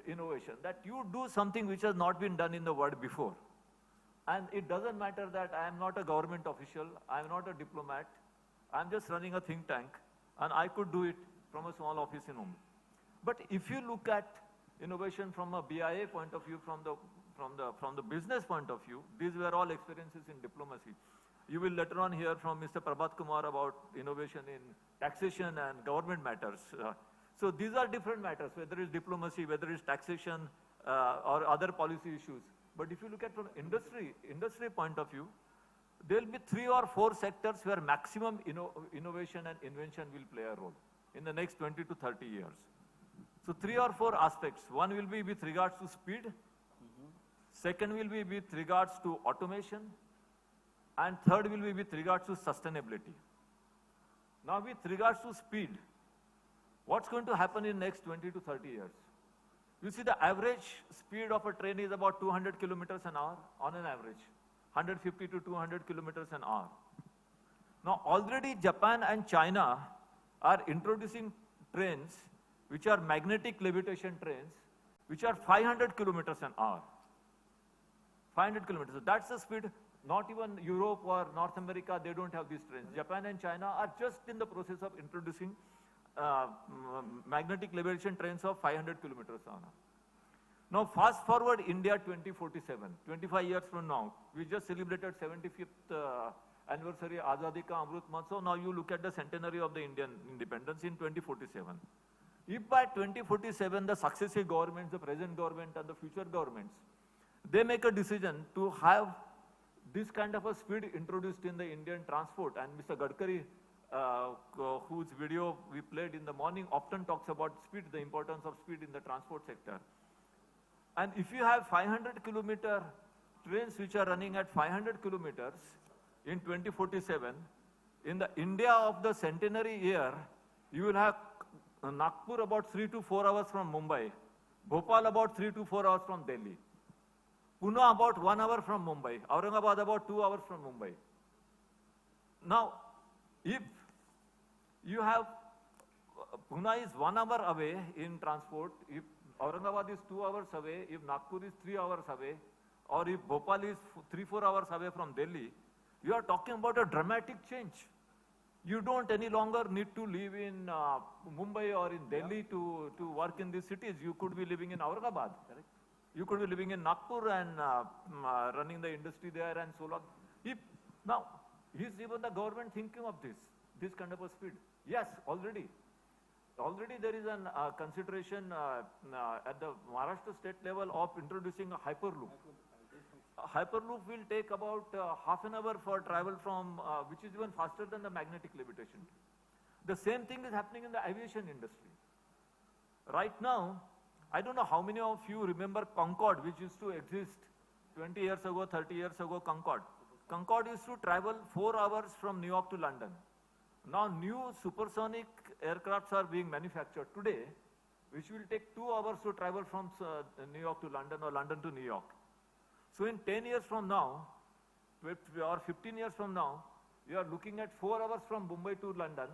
S13: innovation, that you do something which has not been done in the world before. And it doesn't matter that I am not a government official, I am not a diplomat, I am just running a think tank, and I could do it from a small office in Mumbai. But if you look at innovation from a BIA point of view, from the business point of view, these were all experiences in diplomacy. You will later on hear from Mr. Phabhat Kumar about innovation in taxation and government matters. So these are different matters, whether it's diplomacy, whether it's taxation, or other policy issues. But if you look at from industry point of view, there will be 3 or 4 sectors where maximum innovation and invention will play a role in the next 20 to 30 years. So 3 or 4 aspects. One will be with regards to speed. Second will be with regards to automation. And third will be with regards to sustainability. Now with regards to speed, what's going to happen in next 20 to 30 years? You see, the average speed of a train is about 200 kilometers an hour on an average, 150 to 200 kilometers an hour. Now already Japan and China are introducing trains which are magnetic levitation trains, which are 500 kilometers an hour. 500 kilometers. So that's the speed. Not even Europe or North America, they don't have these trains. Japan and China are just in the process of introducing magnetic levitation trains of 500 kilometers an hour. Now fast forward India 2047, 25 years from now, we just celebrated 75th anniversary, Azadi Ka Amrit Mahotsav. Now you look at the centenary of the Indian independence in 2047. If by 2047 the successive governments, the present government and the future governments, they make a decision to have this kind of a speed introduced in the Indian transport, and Mr. Gadkari, whose video we played in the morning, often talks about speed, the importance of speed in the transport sector. And if you have 500-kilometer trains which are running at 500 kilometers in 2047, in the India of the centenary year, you will have Nagpur about 3 to 4 hours from Mumbai, Bhopal about 3 to 4 hours from Delhi, Pune about 1 hour from Mumbai, Aurangabad about 2 hours from Mumbai. Now, if you have, Pune is 1 hour away in transport, if Aurangabad is 2 hours away, if Nagpur is 3 hours away, or if Bhopal is 3-4 hours away from Delhi, you are talking about a dramatic change. You don't any longer need to live in Mumbai or in Delhi to work in these cities. You could be living in Aurangabad. Correct? You could be living in Nagpur and running the industry there and so on. Now, is even the government thinking of this kind of a speed? Yes, already. Already there is a consideration at the Maharashtra state level of introducing a hyperloop. A hyperloop will take about half an hour for travel from, which is even faster than the magnetic levitation. The same thing is happening in the aviation industry. Right now, I don't know how many of you remember Concorde, which used to exist 20 years ago, 30 years ago, Concorde. Concorde used to travel 4 hours from New York to London. Now new supersonic aircrafts are being manufactured today, which will take 2 hours to travel from New York to London or London to New York. So in 10 years from now, or 15 years from now, you are looking at 4 hours from Mumbai to London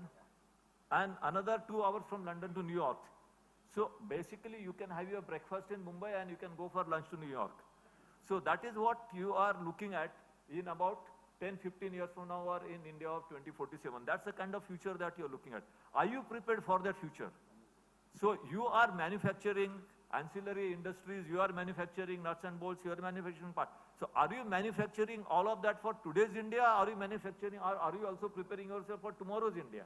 S13: and another 2 hours from London to New York. So basically you can have your breakfast in Mumbai and you can go for lunch to New York. So that is what you are looking at in about 10-15 years from now or in India of 2047. That's the kind of future that you're looking at. Are you prepared for that future? So you are manufacturing ancillary industries, you are manufacturing nuts and bolts, you are manufacturing parts. So are you manufacturing all of that for today's India? Are you manufacturing, or are you also preparing yourself for tomorrow's India?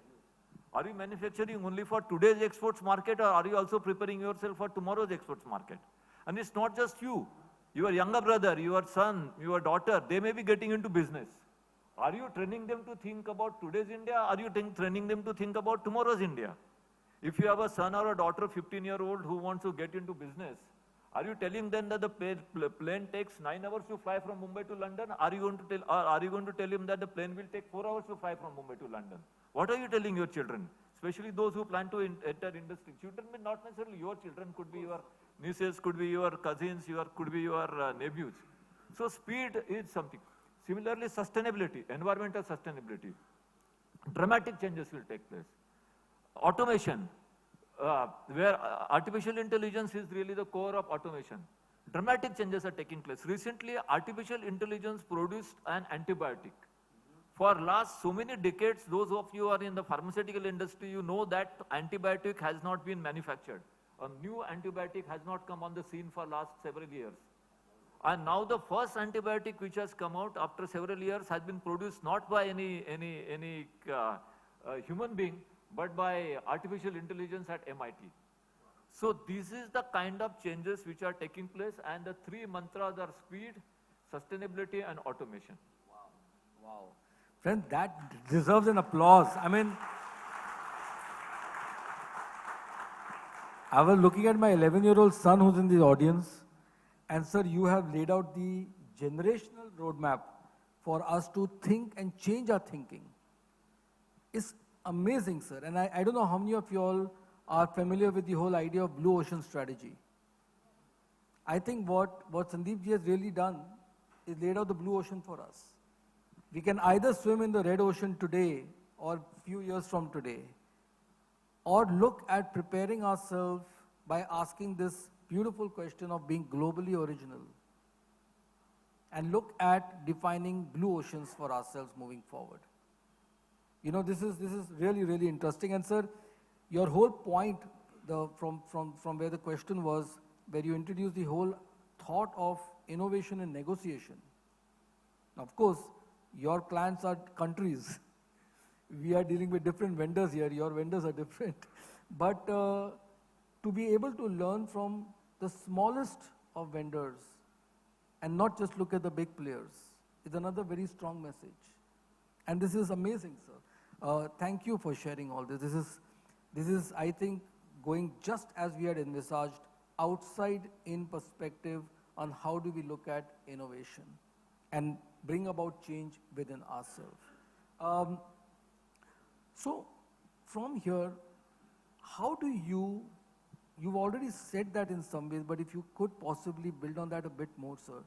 S13: Are you manufacturing only for today's exports market, or are you also preparing yourself for tomorrow's exports market? And it's not just you. Your younger brother, your son, your daughter, they may be getting into business. Are you training them to think about today's India? Are you training them to think about tomorrow's India? If you have a son or a daughter, 15-year-old, who wants to get into business, are you telling them that the plane takes 9 hours to fly from Mumbai to London? Are you going to tell him that the plane will take 4 hours to fly from Mumbai to London? What are you telling your children? Especially those who plan to enter industry. Children may not necessarily your children, could be your nieces, could be your cousins, could be your nephews. So speed is something. Similarly, sustainability, environmental sustainability. Dramatic changes will take place. Automation, where artificial intelligence is really the core of automation. Dramatic changes are taking place. Recently, artificial intelligence produced an antibiotic. For last so many decades, those of you who are in the pharmaceutical industry, you know that antibiotic has not been manufactured. A new antibiotic has not come on the scene for last several years. And now the first antibiotic which has come out after several years has been produced not by any human being, but by artificial intelligence at MIT. So this is the kind of changes which are taking place, and the 3 mantras are speed, sustainability and automation.
S3: Wow. Wow. Friend, that deserves an applause. I mean, I was looking at my 11-year-old son who's in the audience, and sir, you have laid out the generational roadmap for us to think and change our thinking. It's amazing, sir. And I don't know how many of you all are familiar with the whole idea of blue ocean strategy. I think what Sandeep ji has really done is laid out the blue ocean for us. We can either swim in the red ocean today or few years from today, or look at preparing ourselves by asking this beautiful question of being globally original, and look at defining blue oceans for ourselves moving forward. You know, this is really, really interesting. And sir, your whole point, from where the question was, where you introduced the whole thought of innovation and negotiation. Now, of course, Your clients are countries. We are dealing with different vendors here. Your vendors are different. But to be able to learn from the smallest of vendors and not just look at the big players is another very strong message. And this is amazing, sir. Thank you for sharing all this. This is, I think, going just as we had envisaged, outside in perspective on how do we look at innovation and bring about change within ourselves. So from here, how do you've already said that in some ways, but if you could possibly build on that a bit more, sir.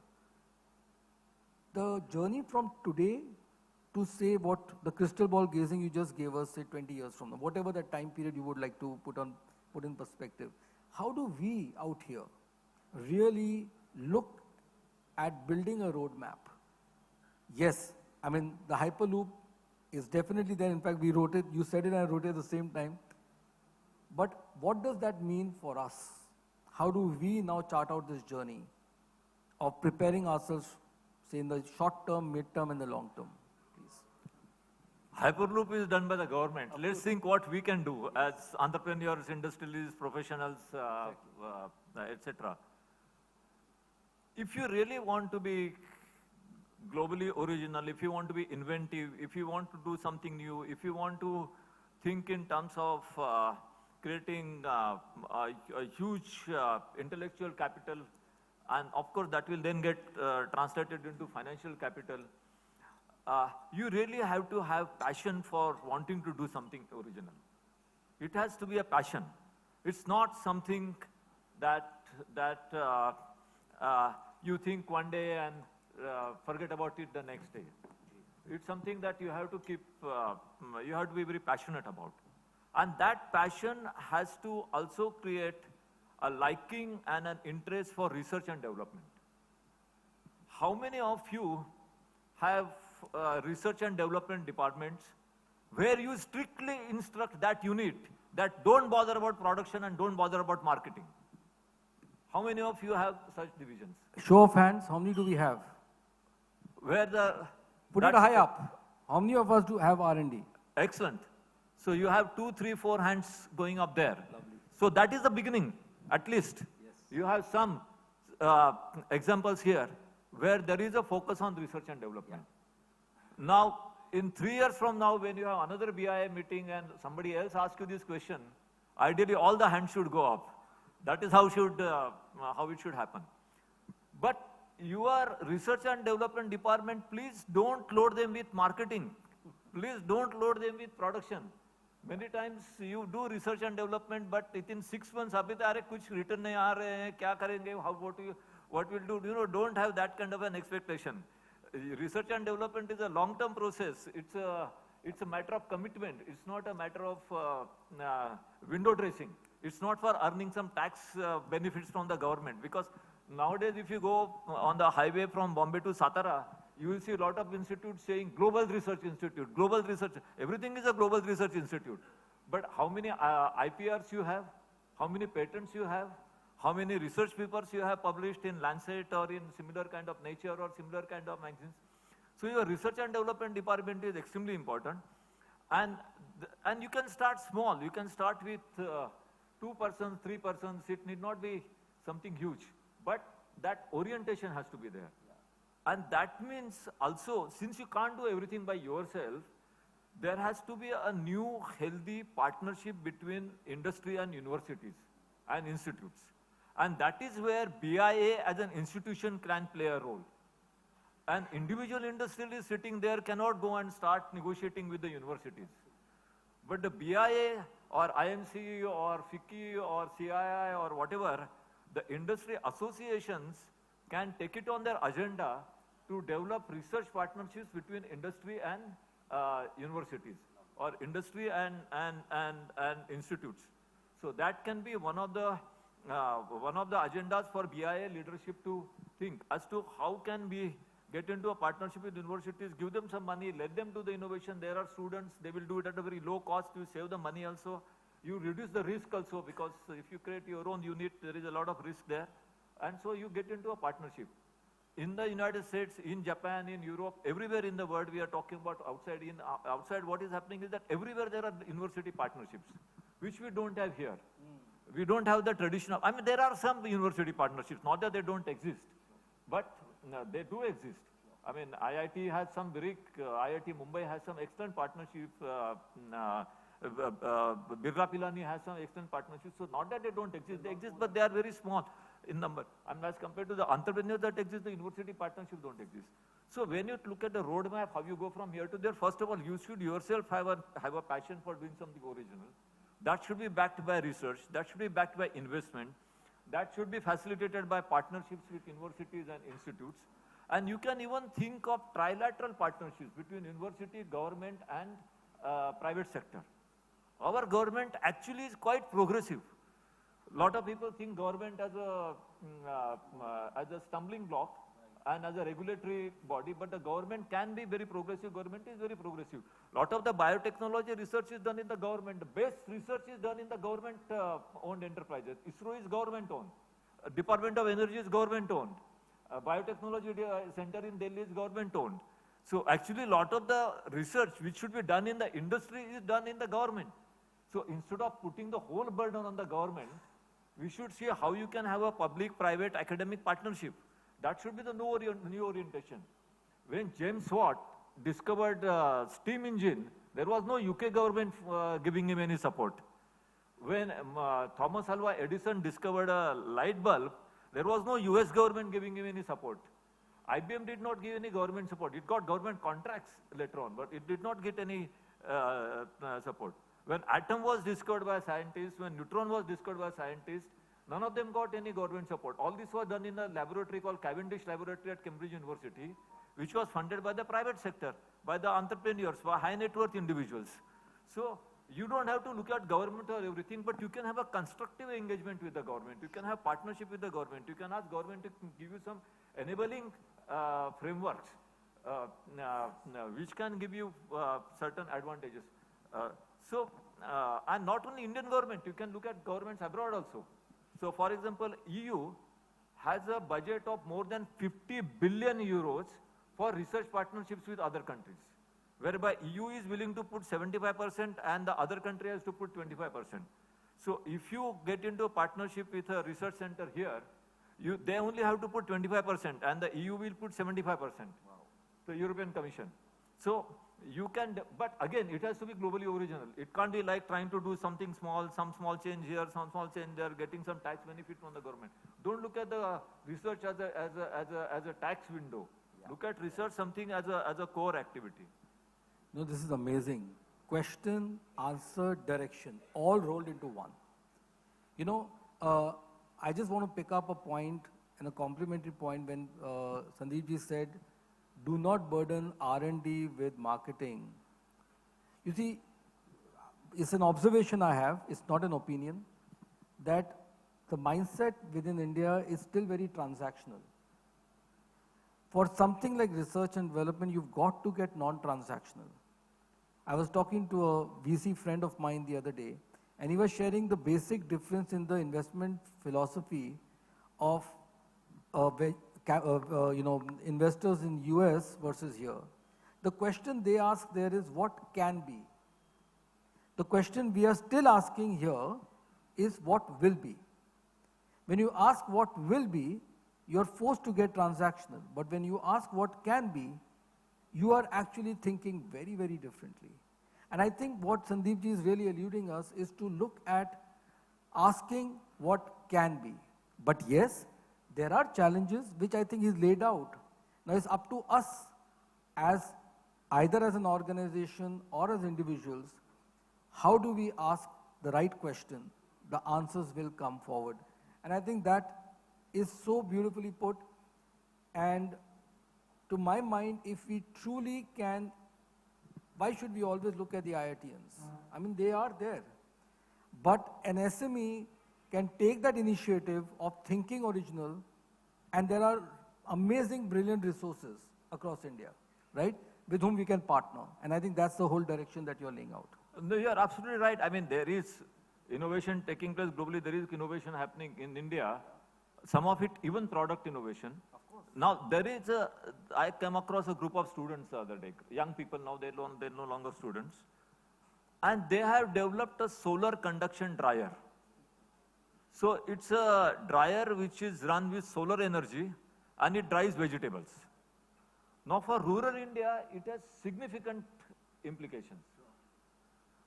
S3: The journey from today to say what the crystal ball gazing you just gave us, say 20 years from now, whatever that time period you would like to put in perspective, how do we out here really look at building a roadmap? Yes, I mean, the Hyperloop is definitely there. In fact, we wrote it, you said it and I wrote it at the same time. But what does that mean for us? How do we now chart out this journey of preparing ourselves, say in the short term, mid term and the long term?
S13: Hyperloop is done by the government. Let's think what we can do as entrepreneurs, industrialists, professionals, etc. If you really want to be globally original, if you want to be inventive, if you want to do something new, if you want to think in terms of creating a huge intellectual capital, and of course that will then get translated into financial capital, you really have to have passion for wanting to do something original. It has to be a passion. It's not something that you think one day and forget about it the next day. It's something that you have to keep, you have to be very passionate about. And that passion has to also create a liking and an interest for research and development. How many of you have research and development departments where you strictly instruct that unit that don't bother about production and don't bother about marketing? How many of you have such divisions?
S3: Show of hands, how many do we have?
S13: Where the...
S3: Put it high up. How many of us do have R&D?
S13: Excellent. So you have 2, 3, 4 hands going up there. Lovely. So that is the beginning, at least. Yes. You have some examples here where there is a focus on research and development. Yeah. Now, in 3 years from now, when you have another BIA meeting and somebody else asks you this question, ideally all the hands should go up. That is how it should happen. But your research and development department, please don't load them with marketing. Please don't load them with production. Many times you do research and development, but within 6 months, abhi to kuch return nahi aa rahe hain, kya karenge, what we'll do, you know, don't have that kind of an expectation. Research and development is a long-term process. It's a matter of commitment. It's not a matter of window dressing. It's not for earning some tax benefits from the government, because nowadays if you go on the highway from Bombay to Satara, you will see a lot of institutes saying Global Research Institute, Global Research. Everything is a Global Research Institute. But how many IPRs you have? How many patents you have? How many research papers you have published in Lancet or in similar kind of Nature or similar kind of magazines? So your research and development department is extremely important. And you can start small. You can start with 2 persons, 3 persons. It need not be something huge. But that orientation has to be there. And that means also, since you can't do everything by yourself, there has to be a new healthy partnership between industry and universities and institutes. And that is where BIA as an institution can play a role. An individual industrialist sitting there cannot go and start negotiating with the universities. But the BIA or IMC or FICCI or CII or whatever, the industry associations can take it on their agenda to develop research partnerships between industry and universities, or industry and institutes. So that can be one of the agendas for BIA leadership to think as to how can we get into a partnership with universities, give them some money, let them do the innovation. There are students, they will do it at a very low cost. You save the money also. You reduce the risk also, because if you create your own unit, there is a lot of risk there. And so you get into a partnership. In the United States, in Japan, in Europe, everywhere in the world we are talking about outside. Outside, what is happening is that everywhere there are university partnerships, which we don't have here. We don't have the traditional, I mean, there are some university partnerships, not that they don't exist, but they do exist. I mean, IIT has some very, IIT Mumbai has some excellent partnerships, Birla Pilani has some excellent partnerships, so not that they don't exist, they exist, but they are very small in number. And as compared to the entrepreneurs that exist, the university partnerships don't exist. So when you look at the roadmap, how you go from here to there, first of all, you should yourself have a passion for doing something original. That should be backed by research, that should be backed by investment, that should be facilitated by partnerships with universities and institutes. And you can even think of trilateral partnerships between university, government and private sector. Our government actually is quite progressive. A lot of people think government as a stumbling block and as a regulatory body, but the government can be very progressive. Government is very progressive. A lot of the biotechnology research is done in the government. The best research is done in the government-owned enterprises. ISRO is government-owned. Department of Energy is government-owned. Biotechnology Center in Delhi is government-owned. So actually, a lot of the research which should be done in the industry is done in the government. So instead of putting the whole burden on the government, we should see how you can have a public-private academic partnership. That should be the new orientation. When James Watt discovered steam engine, there was no UK government giving him any support. When Thomas Alva Edison discovered a light bulb, there was no US government giving him any support. IBM did not give any government support. It got government contracts later on, but it did not get any support. When atom was discovered by scientists, when neutron was discovered by scientists, none of them got any government support. All this was done in a laboratory called Cavendish Laboratory at Cambridge University, which was funded by the private sector, by the entrepreneurs, by high net worth individuals. So you don't have to look at government or everything, but you can have a constructive engagement with the government. You can have partnership with the government. You can ask government to give you some enabling frameworks, which can give you certain advantages. And not only Indian government, you can look at governments abroad also. So for example, EU has a budget of more than 50 billion euros for research partnerships with other countries, whereby EU is willing to put 75% and the other country has to put 25%. So if you get into a partnership with a research center here, they only have to put 25% and the EU will put 75%, wow. The European Commission. So you can, but again, it has to be globally original. It can't be like trying to do something small, some small change here, some small change there, getting some tax benefit from the government. Don't look at the research as a tax window. Yeah. Look at research something as a core activity.
S3: No, this is amazing. Question, answer, direction, all rolled into one. You know, I just want to pick up a point and a complementary point when Sandeep ji said, do not burden R&D with marketing. You see, it's an observation I have, it's not an opinion, that the mindset within India is still very transactional. For something like research and development, you've got to get non-transactional. I was talking to a VC friend of mine the other day, and he was sharing the basic difference in the investment philosophy of investors in US versus here. The question they ask there is what can be. The question we are still asking here is what will be. When you ask what will be, you're forced to get transactional. But when you ask what can be, you are actually thinking very, very differently. And I think what Sandeep ji is really alluding us is to look at asking what can be. But yes, there are challenges which I think is laid out. Now it's up to us as either as an organization or as individuals, how do we ask the right question? The answers will come forward. And I think that is so beautifully put. And to my mind, if we truly can, why should we always look at the IITians? I mean, they are there. But an SME can take that initiative of thinking original, and there are amazing, brilliant resources across India, right, with whom we can partner. And I think that's the whole direction that you're laying out.
S13: No, you're absolutely right. I mean, there is innovation taking place globally. There is innovation happening in India. Some of it, even product innovation. Of course. Now there is a, I came across a group of students the other day, young people now, they're no longer students. And they have developed a solar conduction dryer. So it's a dryer which is run with solar energy and it dries vegetables. Now for rural India, it has significant implications.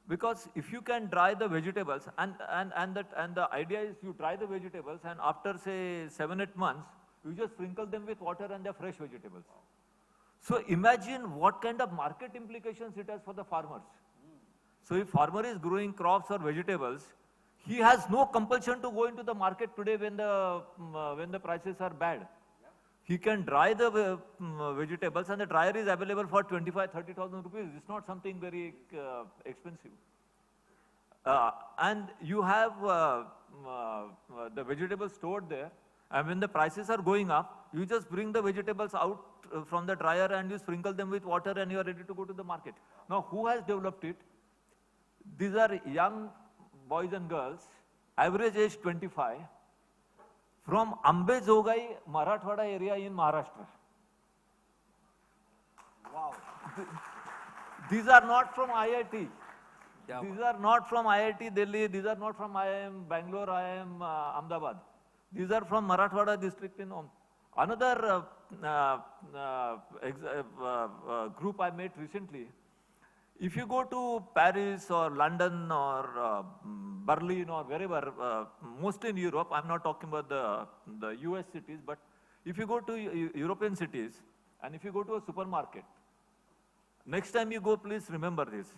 S13: Because if you can dry the vegetables, and the idea is you dry the vegetables and after say 7-8 months, you just sprinkle them with water and they're fresh vegetables. So imagine what kind of market implications it has for the farmers. So if farmer is growing crops or vegetables, he has no compulsion to go into the market today when the prices are bad. He can dry the vegetables and the dryer is available for 25,000-30,000 rupees. It's not something very expensive. And you have the vegetables stored there, and when the prices are going up, you just bring the vegetables out from the dryer and you sprinkle them with water and you are ready to go to the market. Now who has developed it? These are young boys and girls, average age 25, from Ambejogai, Marathwada area in Maharashtra. Wow. These are not from IIT. Yeah. These are not from IIT Delhi. These are not from IIM Bangalore, IIM Ahmedabad. These are from Marathwada district in Another group I met recently. If you go to Paris or London or Berlin or wherever, mostly in Europe, I'm not talking about the US cities, but if you go to European cities and if you go to a supermarket, next time you go, please remember this.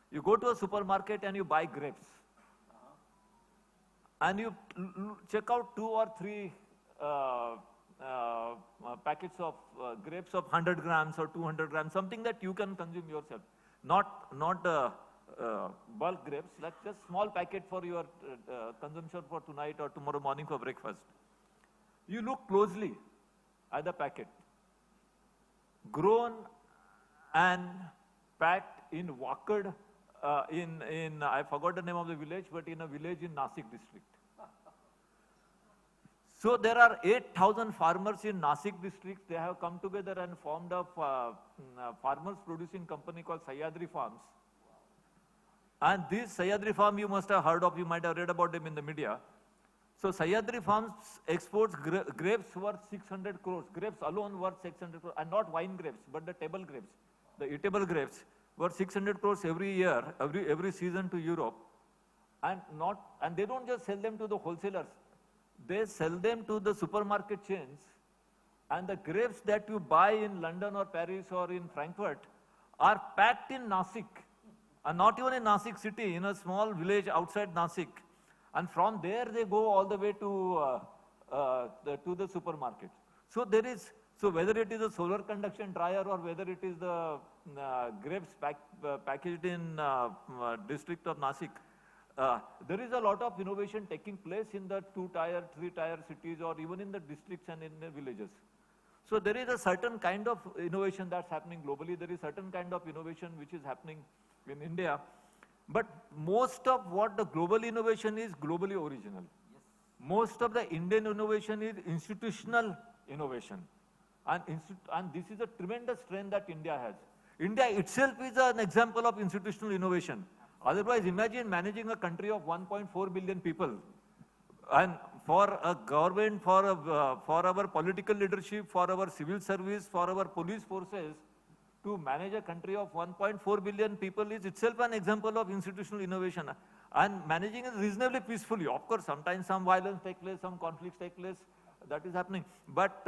S13: You go to a supermarket and you buy grapes. And you check out 2 or 3 packets of grapes of 100 grams or 200 grams, something that you can consume yourself. Not bulk grapes, like just small packet for your consumption for tonight or tomorrow morning for breakfast. You look closely at the packet. Grown and packed in Wakad, I forgot the name of the village, but in a village in Nasik district. So there are 8,000 farmers in Nasik district. They have come together and formed a farmers producing company called Sahyadri Farms. And this Sahyadri Farm you must have heard of, you might have read about them in the media. So Sahyadri Farms exports grapes worth 600 crores. Grapes alone worth 600 crores, and not wine grapes, but the table grapes. The eatable grapes worth 600 crores every year, every season to Europe. And they don't just sell them to the wholesalers. They sell them to the supermarket chains, and the grapes that you buy in London or Paris or in Frankfurt are packed in Nasik, and not even in Nasik city, in a small village outside Nasik. And from there they go all the way to the supermarket. So so whether it is a solar conduction dryer or whether it is the grapes packaged in district of Nasik, there is a lot of innovation taking place in the 2-tier, 3-tier cities or even in the districts and in the villages. So there is a certain kind of innovation that's happening globally. There is certain kind of innovation which is happening in India. But most of what the global innovation is globally original. Yes. Most of the Indian innovation is institutional innovation. And this is a tremendous strength that India has. India itself is an example of institutional innovation. Otherwise, imagine managing a country of 1.4 billion people. And for a government, for our political leadership, for our civil service, for our police forces, to manage a country of 1.4 billion people is itself an example of institutional innovation. And managing it reasonably peacefully. Of course, sometimes some violence takes place, some conflicts take place, that is happening. But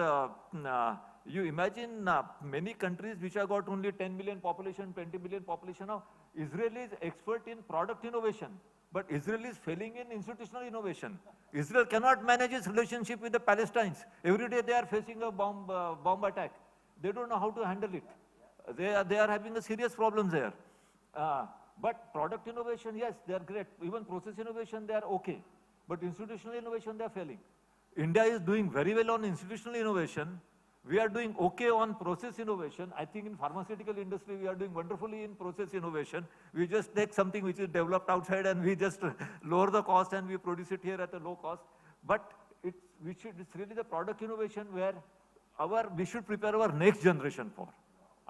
S13: you imagine many countries which have got only 10 million population, 20 million population now. Israel is expert in product innovation, but Israel is failing in institutional innovation. Israel cannot manage its relationship with the Palestinians. Every day they are facing a bomb attack. They don't know how to handle it. They are having a serious problems there. But product innovation, yes, they are great. Even process innovation, they are okay. But institutional innovation, they are failing. India is doing very well on institutional innovation. We are doing okay on process innovation. I think in pharmaceutical industry, we are doing wonderfully in process innovation. We just take something which is developed outside and we just lower the cost and we produce it here at a low cost. But it's really the product innovation where we should prepare our next generation for.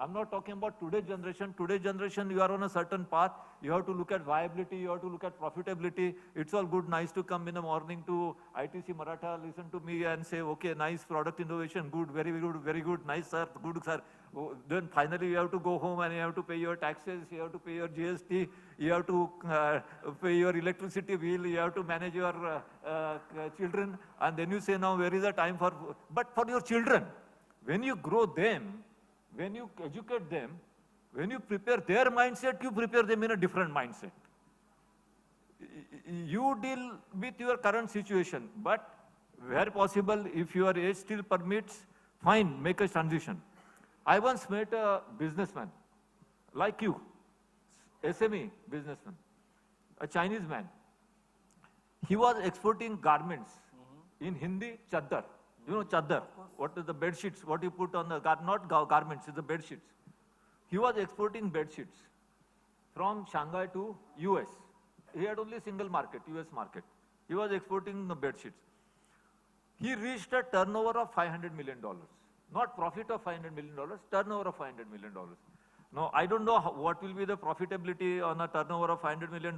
S13: I'm not talking about today's generation. Today's generation, you are on a certain path. You have to look at viability. You have to look at profitability. It's all good, nice to come in the morning to ITC Maratha, listen to me and say, okay, nice product innovation, good, very good, nice, sir, good, sir. Oh, then finally you have to go home and you have to pay your taxes, you have to pay your GST, you have to pay your electricity bill, you have to manage your children. And then you say, now where is the time for, but for your children, when you grow them, when you educate them, when you prepare their mindset, you prepare them in a different mindset. You deal with your current situation, but where possible, if your age still permits, fine, make a transition. I once met a businessman, like you, SME businessman, a Chinese man. He was exporting garments in Hindi, chadar. You know chadar, what is the bed sheets, what you put on the, not garments, it's the bed sheets. He was exporting bed sheets from Shanghai to US. He had only single market, US market. He was exporting the bed sheets. He reached a turnover of $500 million. Not profit of $500 million, turnover of $500 million. Now, I don't know what will be the profitability on a turnover of $500 million.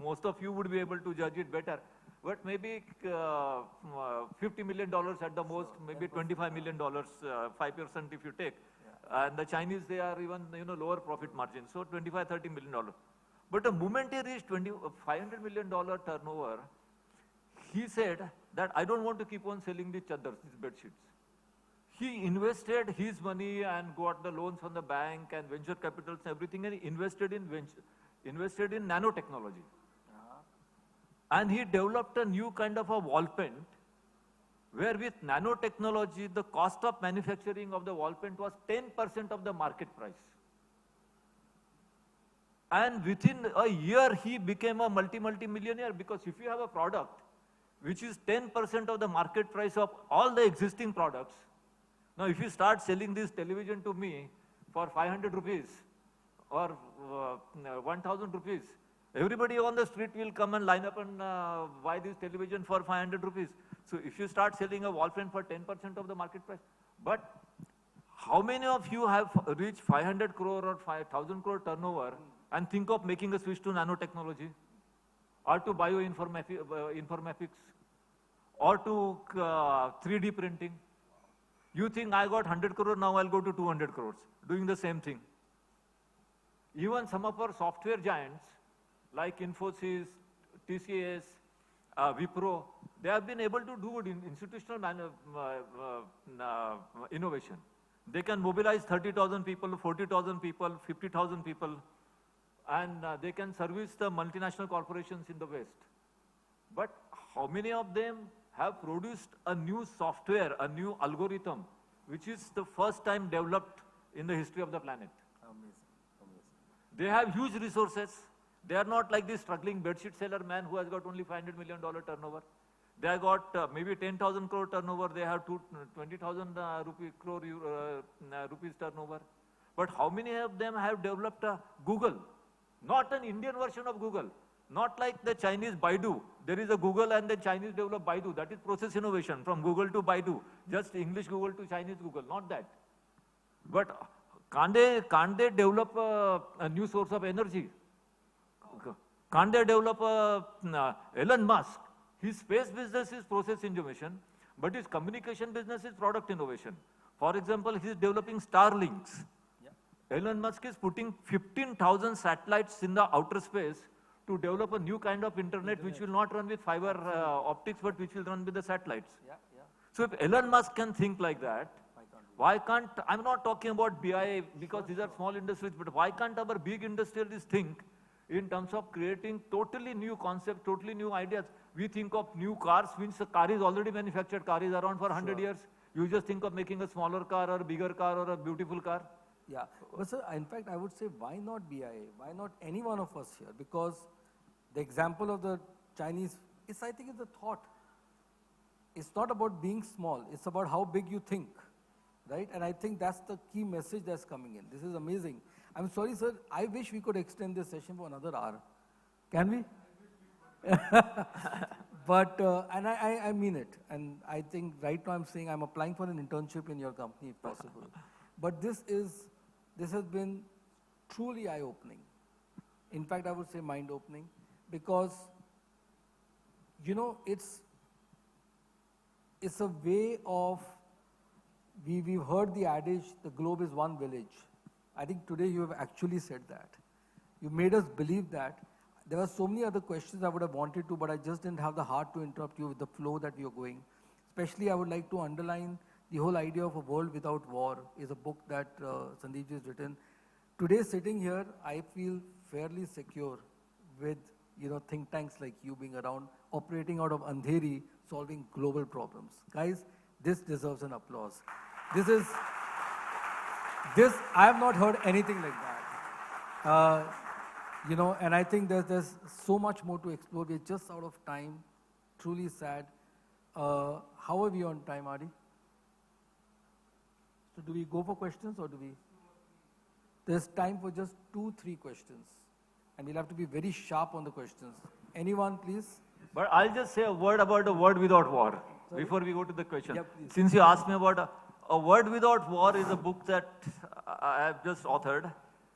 S13: Most of you would be able to judge it better. But maybe $50 million at the most, maybe $25 million, 5% if you take. Yeah. And the Chinese, they are even lower profit margin, so $25, $30 million. But the moment he reached $500 million turnover, he said that I don't want to keep on selling these chaddars, these bed sheets. He invested his money and got the loans from the bank and venture capitals and everything, and he invested in nanotechnology. And he developed a new kind of a wall paint, where with nanotechnology, the cost of manufacturing of the wall paint was 10% of the market price. And within a year, he became a multi-millionaire, because if you have a product which is 10% of the market price of all the existing products, now if you start selling this television to me for 500 rupees or 1000 rupees, everybody on the street will come and line up and buy this television for 500 rupees. So if you start selling a wall paint for 10% of the market price, but how many of you have reached 500 crore or 5,000 crore turnover and think of making a switch to nanotechnology or to bioinformatics or to 3D printing? You think I got 100 crore, now I'll go to 200 crores, doing the same thing. Even some of our software giants, like Infosys, TCS, Wipro, they have been able to do institutional innovation. They can mobilize 30,000 people, 40,000 people, 50,000 people, and they can service the multinational corporations in the West. But how many of them have produced a new software, a new algorithm, which is the first time developed in the history of the planet? Amazing. They have huge resources. They are not like this struggling bedsheet seller man who has got only $500 million turnover. They have got maybe 10,000 crore turnover. They have 20,000 crore rupees turnover. But how many of them have developed Google? Not an Indian version of Google. Not like the Chinese Baidu. There is a Google and the Chinese develop Baidu. That is process innovation from Google to Baidu. Just English Google to Chinese Google. Not that. But can't they develop a new source of energy? Can't they develop Elon Musk? His space business is process innovation, but his communication business is product innovation. For example, he is developing Starlinks. Yeah. Elon Musk is putting 15,000 satellites in the outer space to develop a new kind of internet which will not run with fiber optics, but which will run with the satellites. Yeah, yeah. So if Elon Musk can think like that, why can't, I'm not talking about BIA because these are small industries, but why can't our big industrialists think in terms of creating totally new concepts, totally new ideas? We think of new cars, means the car is already manufactured, car is around for 100 years. You just think of making a smaller car or a bigger car or a beautiful car.
S3: Yeah, but sir, in fact, I would say, why not BIA? Why not any one of us here? Because the example of the Chinese, I think it's a thought. It's not about being small, it's about how big you think, right? And I think that's the key message that's coming in. This is amazing. I'm sorry, sir, I wish we could extend this session for another hour. Can we? But, and I mean it. And I think right now I'm saying I'm applying for an internship in your company if possible. But this has been truly eye-opening. In fact, I would say mind-opening, because, you know, it's a way of, we've heard the adage, the globe is one village. I think today you have actually said that. You made us believe that. There were so many other questions I would have wanted to, but I just didn't have the heart to interrupt you with the flow that we are going. Especially, I would like to underline the whole idea of a world without war is a book that Sandeep has written. Today, sitting here, I feel fairly secure with, you know, think tanks like you being around, operating out of Andheri, solving global problems. Guys, this deserves an applause. I have not heard anything like that. You know, and I think there's so much more to explore. We're just out of time. Truly sad. How are we on time, Adi? So do we go for questions or do we? There's time for just 2-3 questions. And we'll have to be very sharp on the questions. Anyone, please?
S13: But I'll just say a word about a word without war before we go to the question.
S3: Yeah,
S13: since you asked me about a word without war is a book that I have just authored.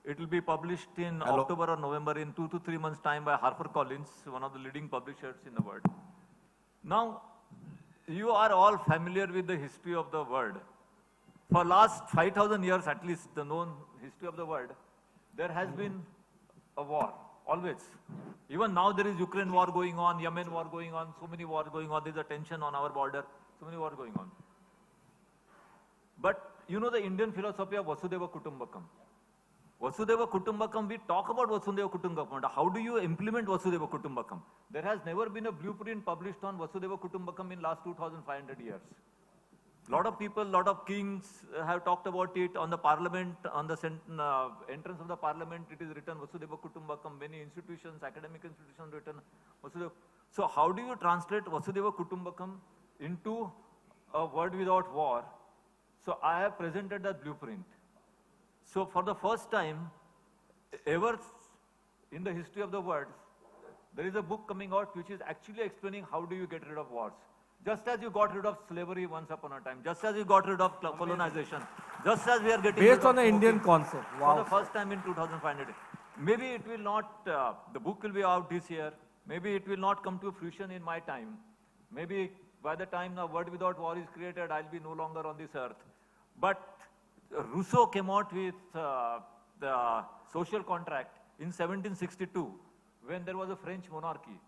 S13: It will be published in October or November in 2 to 3 months' time by HarperCollins, one of the leading publishers in the world. Now, you are all familiar with the history of the world. For last 5,000 years, at least, the known history of the world, there has been a war, always. Even now there is Ukraine war going on, Yemen war going on, so many wars going on, there's a tension on our border, so many wars going on. But you know the Indian philosophy of Vasudhaiva Kutumbakam. Vasudhaiva Kutumbakam, we talk about Vasudhaiva Kutumbakam. How do you implement Vasudhaiva Kutumbakam? There has never been a blueprint published on Vasudhaiva Kutumbakam in last 2,500 years. Lot of people, lot of kings have talked about it on the parliament, on the entrance of the parliament, it is written Vasudhaiva Kutumbakam, many institutions, academic institutions written Vasudhaiva. So how do you translate Vasudhaiva Kutumbakam into a word without war? So I have presented that blueprint. So for the first time ever in the history of the world, there is a book coming out which is actually explaining how do you get rid of wars. Just as you got rid of slavery once upon a time, just as you got rid of colonization, just as we are getting
S3: based on the Indian concept. Wow.
S13: For the first time in 2,500. Maybe it will not, the book will be out this year. Maybe it will not come to fruition in my time. Maybe by the time the word without war is created, I'll be no longer on this earth. But Rousseau came out with the social contract in 1762 when there was a French monarchy.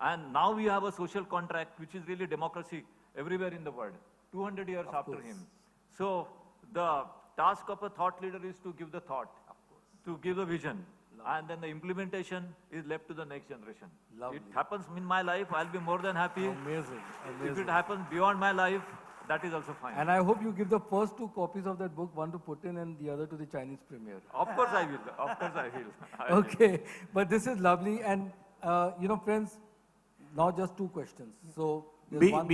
S13: And now we have a social contract which is really democracy everywhere in the world, 200 years after him. So the task of a thought leader is to give the thought, to give the vision. And then the implementation is left to the next generation.
S3: Lovely.
S13: It happens in my life, I'll be more than happy.
S3: Amazing.
S13: If it happens beyond my life, that is also fine.
S3: And I hope you give the first 2 copies of that book, one to Putin and the other to the Chinese premier.
S13: Of course I will. Of course I will.
S3: Okay, but this is lovely. And, you know, friends, now just 2 questions. So, there's one.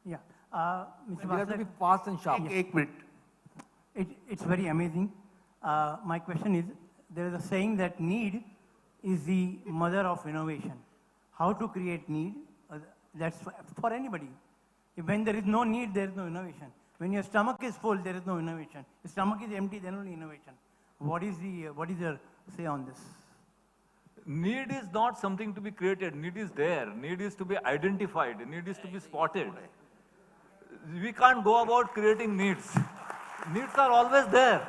S10: Yeah. Mr.
S3: You have to
S10: Waslekar,
S3: be fast and sharp.
S10: Ek minute. It's very amazing. My question is, there is a saying that need is the mother of innovation. How to create need, that's for anybody. When there is no need, there is no innovation. When your stomach is full, there is no innovation. If stomach is empty, then only innovation. What is your say on this?
S13: Need is not something to be created. Need is there. Need is to be identified. Need is to be spotted. We can't go about creating needs. Needs are always there.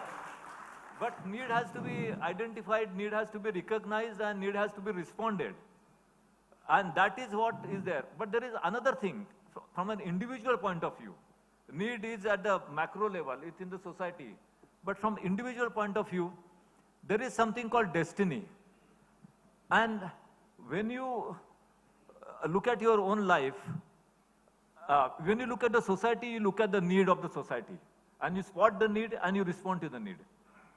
S13: But need has to be identified, need has to be recognized, and need has to be responded. And that is what is there. But there is another thing from an individual point of view. Need is at the macro level, it's in the society. But from individual point of view, there is something called destiny. And when you look at your own life, when you look at the society, you look at the need of the society. And you spot the need and you respond to the need.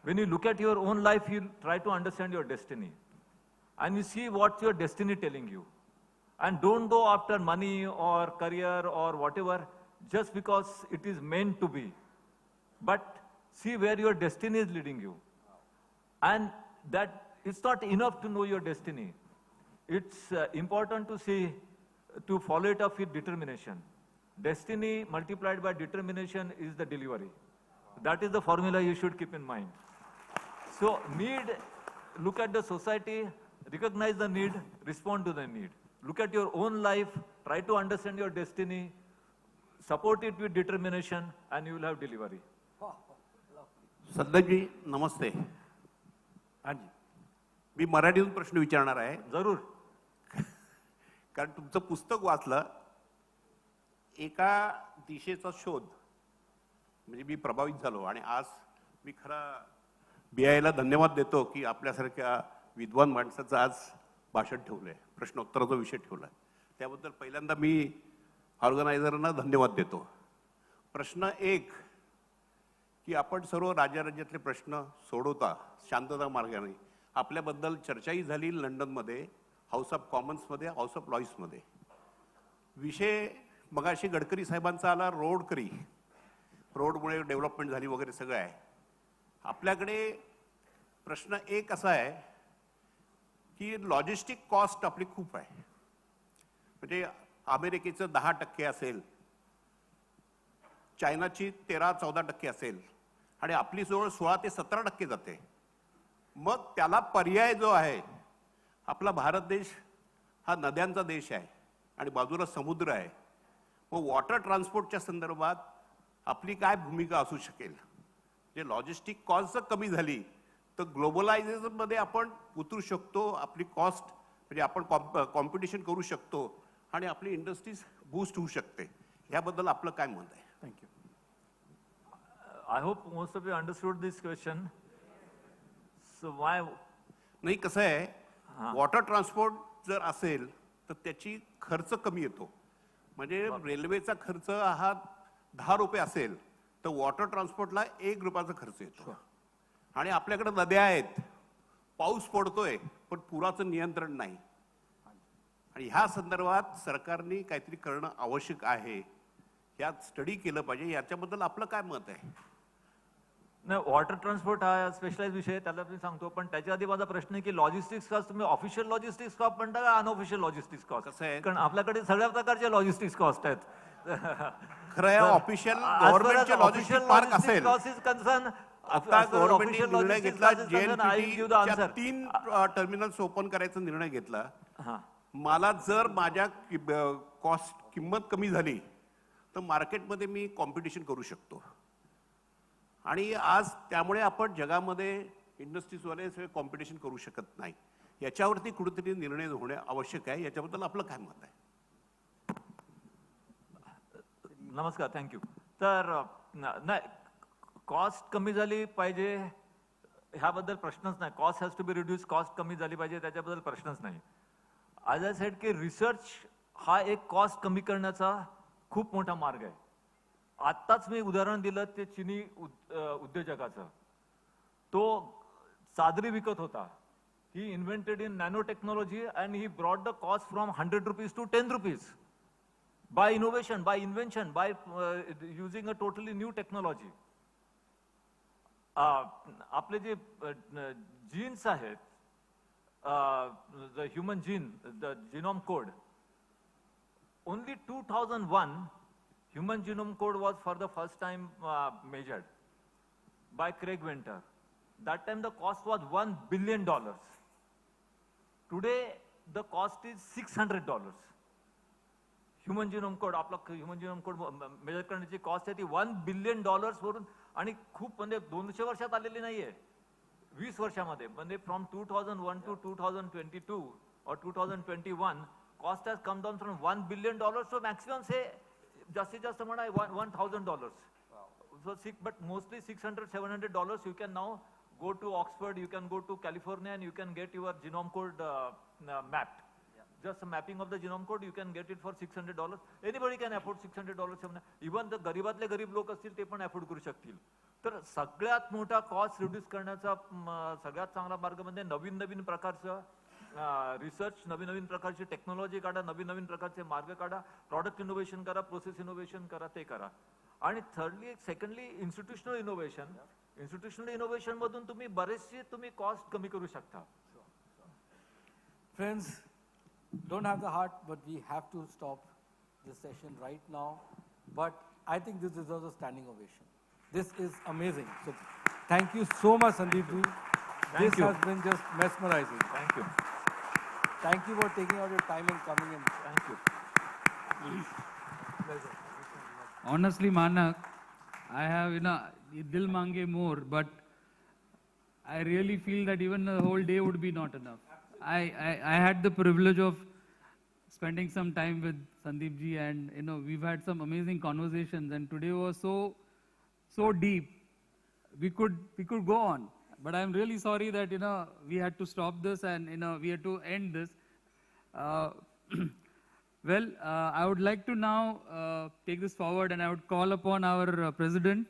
S13: When you look at your own life, you try to understand your destiny. And you see what your destiny telling you. And don't go after money or career or whatever just because it is meant to be. But see where your destiny is leading you. And that it's not enough to know your destiny. It's important to see to follow it up with determination. Destiny multiplied by determination is the delivery. That is the formula you should keep in mind. So need, look at the society, recognize the need, respond to the need. Look at your own life, try to understand your destiny, support it with determination, and you will have delivery.
S14: Sandeep ji नमस्ते.
S3: हाँ जी.
S14: मी मराठीतून प्रश्न विचारणार आहे.
S13: जरूर.
S14: कारण तुमचं पुस्तक वाचलं, एका दिशेचा शोध, म्हणजे मी प्रभावित झालो आणि आज मी खरा BIAला धन्यवाद देतो की आपल्यासारख्या विद्वान माणसाचं आज भाषण ठेवलंय, प्रश्नोत्तराचा विषय ठेवलाय. त्याबद्दल पहिल्यांदा मी ऑर्गनायझरना धन्यवाद देतो. प्रश्न एक की आपण सर्व राज्यातले प्रश्न सोडवता शांतता मार्गाने. आपल्याबद्दल चर्चाही झाली लंडनमध्ये, हाऊस ऑफ कॉमन्समध्ये, हाऊस ऑफ लॉईसमध्ये. विषय मगाशी गडकरी साहेबांचा आला, रोडकरी, रोडमुळे डेव्हलपमेंट झाली वगैरे सगळं आहे. आपल्याकडे प्रश्न एक असा आहे की लॉजिस्टिक कॉस्ट आपली खूप आहे. म्हणजे अमेरिकेचं 10% असेल, चायनाची 13-14% असेल आणि आपली जवळ 16 ते 17% जाते. मग त्याला पर्याय जो आहे, आपला भारत देश हा नद्यांचा देश आहे आणि बाजूला समुद्र आहे. मग वॉटर ट्रान्सपोर्टच्या संदर्भात आपली काय भूमिका असू शकेल? जे लॉजिस्टिक कॉस्ट जर कमी झाली तर ग्लोबलायझेशनमध्ये आपण उतरू शकतो. आपली कॉस्ट म्हणजे आपण कॉम्पिटिशन करू शकतो आणि आपली इंडस्ट्रीज बूस्ट होऊ शकते. याबद्दल आपलं काय मत आहे?
S3: Thank you.
S13: I hope most of you understood this question. So why?
S14: नाही, कसं आहे, वॉटर ट्रान्सपोर्ट जर असेल तर त्याची खर्च कमी येतो. म्हणजे रेल्वेचा खर्च हा 10 रुपये असेल तर वॉटर ट्रान्सपोर्टला 1 रुपयाचा खर्च येतो. आणि आपल्याकडे नद्या आहेत, पाऊस पडतोय पण पुराचं नियंत्रण नाही. आणि ह्या संदर्भात सरकारने काहीतरी करणं आवश्यक आहे. यात स्टडी केलं पाहिजे. याच्याबद्दल आपलं काय मत आहे?
S13: नाही, वॉटर ट्रान्सपोर्ट हा स्पेशलाइज विषय आहे, त्याला मी सांगतो. पण त्याच्या आधी माझा प्रश्न आहे की लॉजिस्टिक्स कॉस्ट तुम्ही ऑफिशियल लॉजिस्टिक्स कॉस्ट म्हणता का अनऑफिशियल लॉजिस्टिक्स कॉस्ट?
S14: कसं आहे,
S13: कारण आपल्याकडे सगळ्या प्रकारचे लॉजिस्टिक्स कॉस्ट आहेत.
S14: खरं आहे, ऑफिशियल गव्हर्नमेंटचे लॉजिस्टिक पार्क असेल. आता गव्हर्नमेंटने निर्णय घेतला, JNPTच्या 3 टर्मिनल्स ओपन करायचा निर्णय घेतला. मला जर माझ्या कॉस्ट किंमत कमी झाली तर मार्केटमध्ये मी कॉम्पिटिशन करू शकतो. आणि आज त्यामुळे आपण जगामध्ये इंडस्ट्रीजवाले सगळे कॉम्पिटिशन करू शकत नाही. याच्यावरती कुठेतरी निर्णय होणे आवश्यक आहे. याच्याबद्दल आपलं काय मत आहे?
S13: नमस्कार, थँक्यू. तर नाही, कॉस्ट कमी झाली पाहिजे ह्याबद्दल प्रश्नच नाही. Cost has to be reduce, cost कमी झाली पाहिजे त्याच्याबद्दल प्रश्नच नाही. ॲज आय सेड की रिसर्च हा एक कॉस्ट कमी करण्याचा खूप मोठा मार्ग आहे. आत्ताच मी उदाहरण दिलं ते चिनी उद्योजकाचं. तो चादरी विकत होता. He invented in nano technology and he brought the cost from 100 rupees to 10 rupees by innovation, by invention, by using a totally new technology. आपले जे जीन्स आहेत, the human gene, the genome code, only 2001 human genome code was for the first time measured by Craig Venter. That time the cost was $1 billion. Today the cost is $600. Human genome code, आपला human genome code measure करण्याची cost आहे ती $1 billion वरून, आणि खूप म्हणजे 200 वर्षात आलेली नाहीये, 20 वर्षामध्ये. म्हणजे from 2001 to 2022 or 2021 cost has come down from $1 billion. So maximum say जास्तीत जास्त म्हणा $1,000. So but mostly $600-700 you can now go to Oxford, you can go to California and you can get your genome code mapped. Just a mapping of the genome code, you can get it for $600. Anybody can afford $600. Even the गरीबातले गरीब लोक असतील ते पण afford करू शकतील. तर सगळ्यात मोठा कॉस्ट रिड्यूस करण्याचा सगळ्यात चांगला मार्ग म्हणजे नवीन नवीन प्रकारचं रिसर्च, नवीन नवीन प्रकारची टेक्नॉलॉजी काढा, नवीन नवीन प्रकारचे मार्ग काढा, प्रॉडक्ट इनोव्हेशन करा, प्रोसेस इनोव्हेशन करा, ते करा. आणि secondly institutional innovation. Institutional innovation मधून तुम्ही बरेचसे कॉस्ट कमी करू शकता.
S3: Friends, don't have the heart, but we have to stop this session right now. But I think this deserves a standing ovation. This is amazing. So thank you so much, Sandeep ji. This has been just mesmerizing.
S13: Thank you.
S3: Thank you for taking out your time and coming in.
S13: Thank you.
S3: Pleasure.
S1: Honestly, Manak, I have, dil mange more, but I really feel that even the whole day would be not enough. I had the privilege of spending some time with Sandeep ji, and we've had some amazing conversations, and today was so deep. We could go on, but I'm really sorry that we had to stop this and we had to end this. Well, I would like to now take this forward, and I would call upon our president,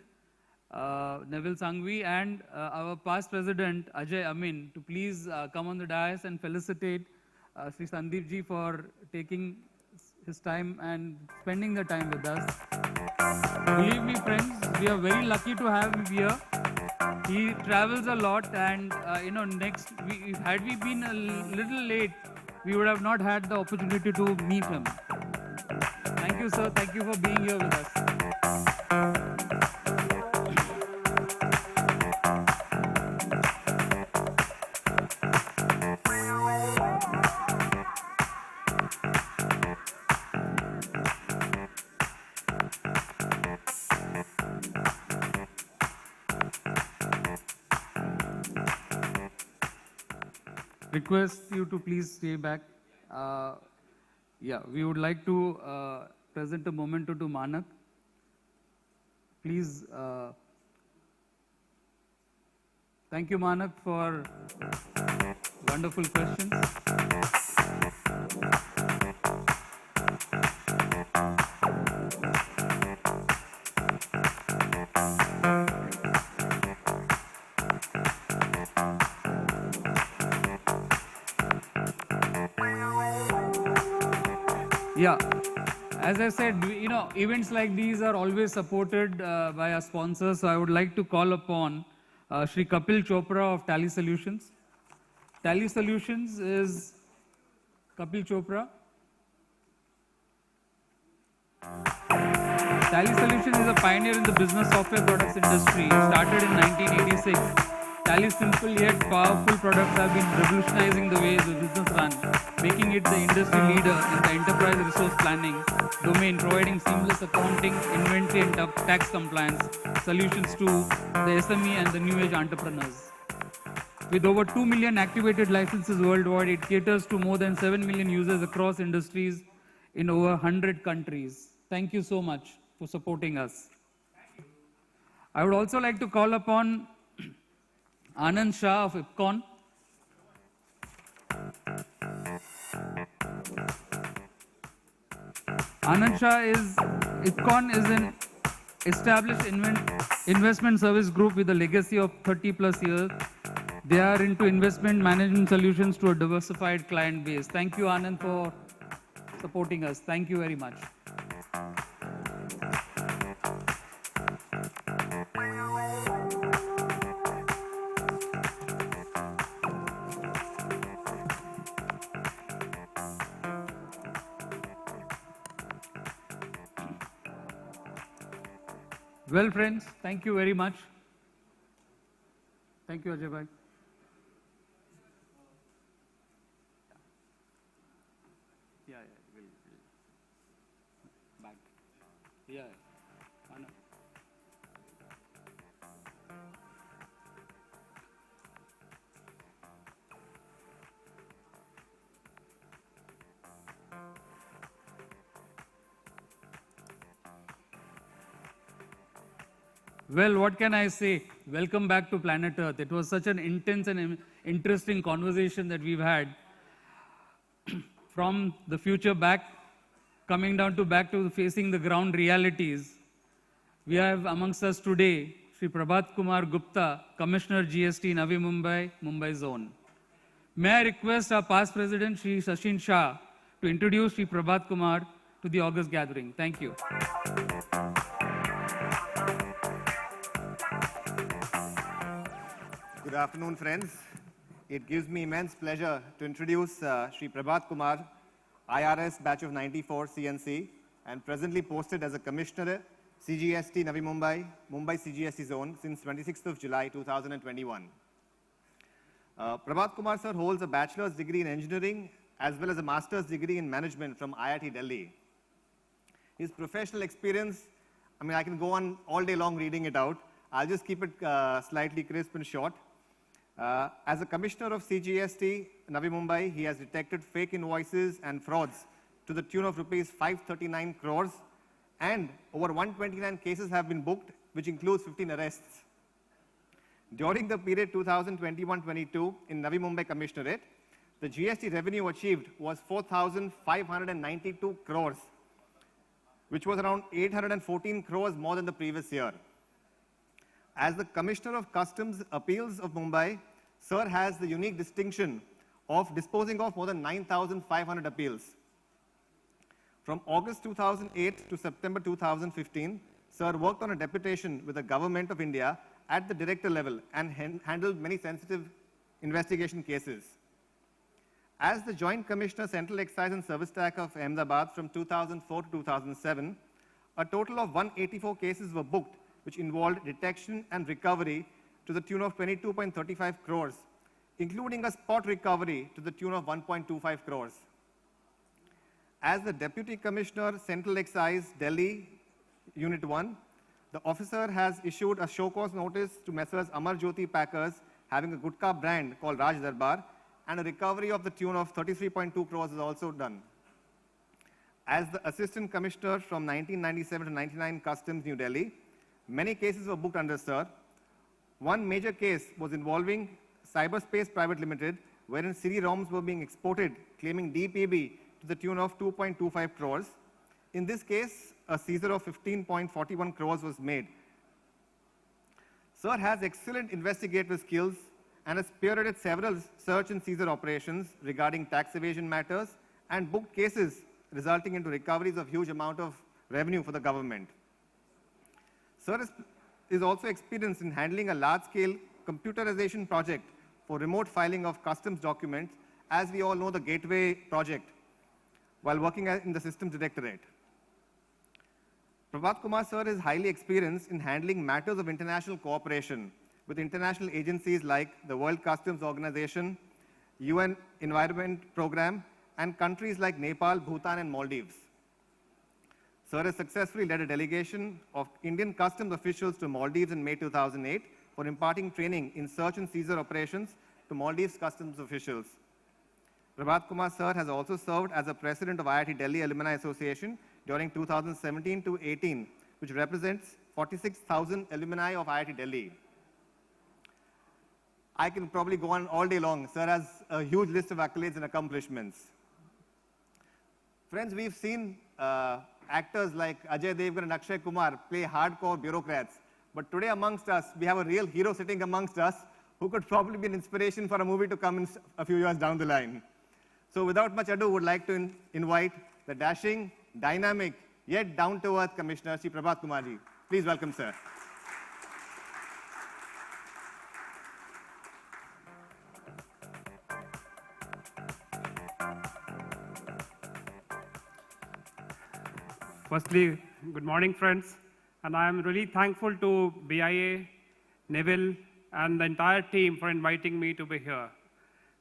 S1: Nevil Sanghvi, and our past president, Ajay Amin, to please come on the dais and felicitate Shri Sandeep ji for taking his time and spending the time with us. Believe me, friends, we are very lucky to have him here. He travels a lot, and had we been a little late, we would have not had the opportunity to meet him. Thank you, sir. Thank you for being here with us. Request you to please stay back. We would like to present a memento to Manak. Please. Thank you, Manak, for wonderful questions. Yeah, as I said, events like these are always supported by our sponsors. So I would like to call upon Shri Kapil Chopra of Tally Solutions. Tally Solutions is Kapil Chopra. Tally Solutions is a pioneer in the business software products industry. Started in 1986. Tally's simple yet powerful products have been revolutionizing the way the business runs, making it the industry leader in the enterprise resource planning domain, providing seamless accounting, inventory and tax compliance solutions to the SME and the new age entrepreneurs. With over 2 million activated licenses worldwide, it caters to more than 7 million users across industries in over 100 countries. Thank you so much for supporting us. I would also like to call upon Anand Shah of IPCON. Anand Shah IPCON is an established investment service group with a legacy of 30 plus years. They are into investment management solutions to a diversified client base. Thank you, Anand, for supporting us. Thank you very much. Well, friends, thank you very much. Thank you, Ajay bhai. We'll back. Anna. Well, what can I say? Welcome back to Planet Earth. It was such an intense and interesting conversation that we've had. From the future back, coming down to back to facing the ground realities. We have amongst us today, Shri Phabhat Kumar Gupta, Commissioner GST, Navi Mumbai, Mumbai Zone. May I request our past President, Shri Sachin Shah, to introduce Shri Phabhat Kumar to the August gathering. Thank you.
S15: Good afternoon, friends. It gives me immense pleasure to introduce Shri Phabhat Kumar IRS batch of 94 CNC, and presently posted as a commissioner CGST Navi Mumbai, Mumbai CGST zone since 26th of July 2021. Prabhat Kumar sir holds a bachelor's degree in engineering as well as a master's degree in management from IIT Delhi. His professional experience, I mean, I can go on all day long reading it out. I'll just keep it slightly crisp and short. As a commissioner of CGST Navi Mumbai, he has detected fake invoices and frauds to the tune of rupees 539 crores, and over 129 cases have been booked, which includes 15 arrests. During the period 2021-22 in Navi Mumbai Commissionerate, the GST revenue achieved was 4,592 crores, which was around 814 crores more than the previous year. As the Commissioner of Customs Appeals of Mumbai, Sir has the unique distinction of disposing of more than 9,500 appeals. From August 2008 to September 2015, Sir worked on a deputation with the Government of India at the director level and handled many sensitive investigation cases. As the Joint Commissioner Central Excise and Service Tax of Ahmedabad from 2004 to 2007, a total of 184 cases were booked, which involved detection and recovery to the tune of 22.35 crores, including a spot recovery to the tune of 1.25 crores. As the Deputy Commissioner, Central Excise, Delhi, Unit 1, the officer has issued a show cause notice to Messrs. Amar Jyoti Packers having a Gupta brand called Raj Darbar, and a recovery of the tune of 33.2 crores is also done. As the Assistant Commissioner from 1997 to 99 Customs, New Delhi, many cases were booked under Sir. One major case was involving Cyberspace Private Limited, wherein CD-ROMs were being exported, claiming DPB to the tune of 2.25 crores. In this case, a seizure of 15.41 crores was made. Sir has excellent investigative skills and has spearheaded several search and seizure operations regarding tax evasion matters and booked cases resulting into recoveries of huge amount of revenue for the government. Sir is also experienced in handling a large-scale computerization project for remote filing of customs documents, as we all know the Gateway project, while working in the Systems Directorate. Prabhat Kumar sir is highly experienced in handling matters of international cooperation with international agencies like the World Customs Organization, UN Environment Program, and countries like Nepal, Bhutan, and Maldives. Sir has successfully led a delegation of Indian customs officials to Maldives in May 2008 for imparting training in search and seizure operations to Maldives customs officials. Prabhat Kumar sir has also served as a president of IIT Delhi Alumni Association during 2017 to 18, which represents 46,000 alumni of IIT Delhi. I can probably go on all day long. Sir has a huge list of accolades and accomplishments. Friends, we've seen actors like Ajay Devgan and Akshay Kumar play hardcore bureaucrats. But today amongst us, we have a real hero sitting amongst us who could probably be an inspiration for a movie to come in a few years down the line. So without much ado, would like to invite the dashing, dynamic, yet down-to-earth Commissioner, Shri Prabhat Kumarji. Please welcome, sir.
S16: Firstly, good morning, friends. And I am really thankful to BIA, Nevil, and the entire team for inviting me to be here.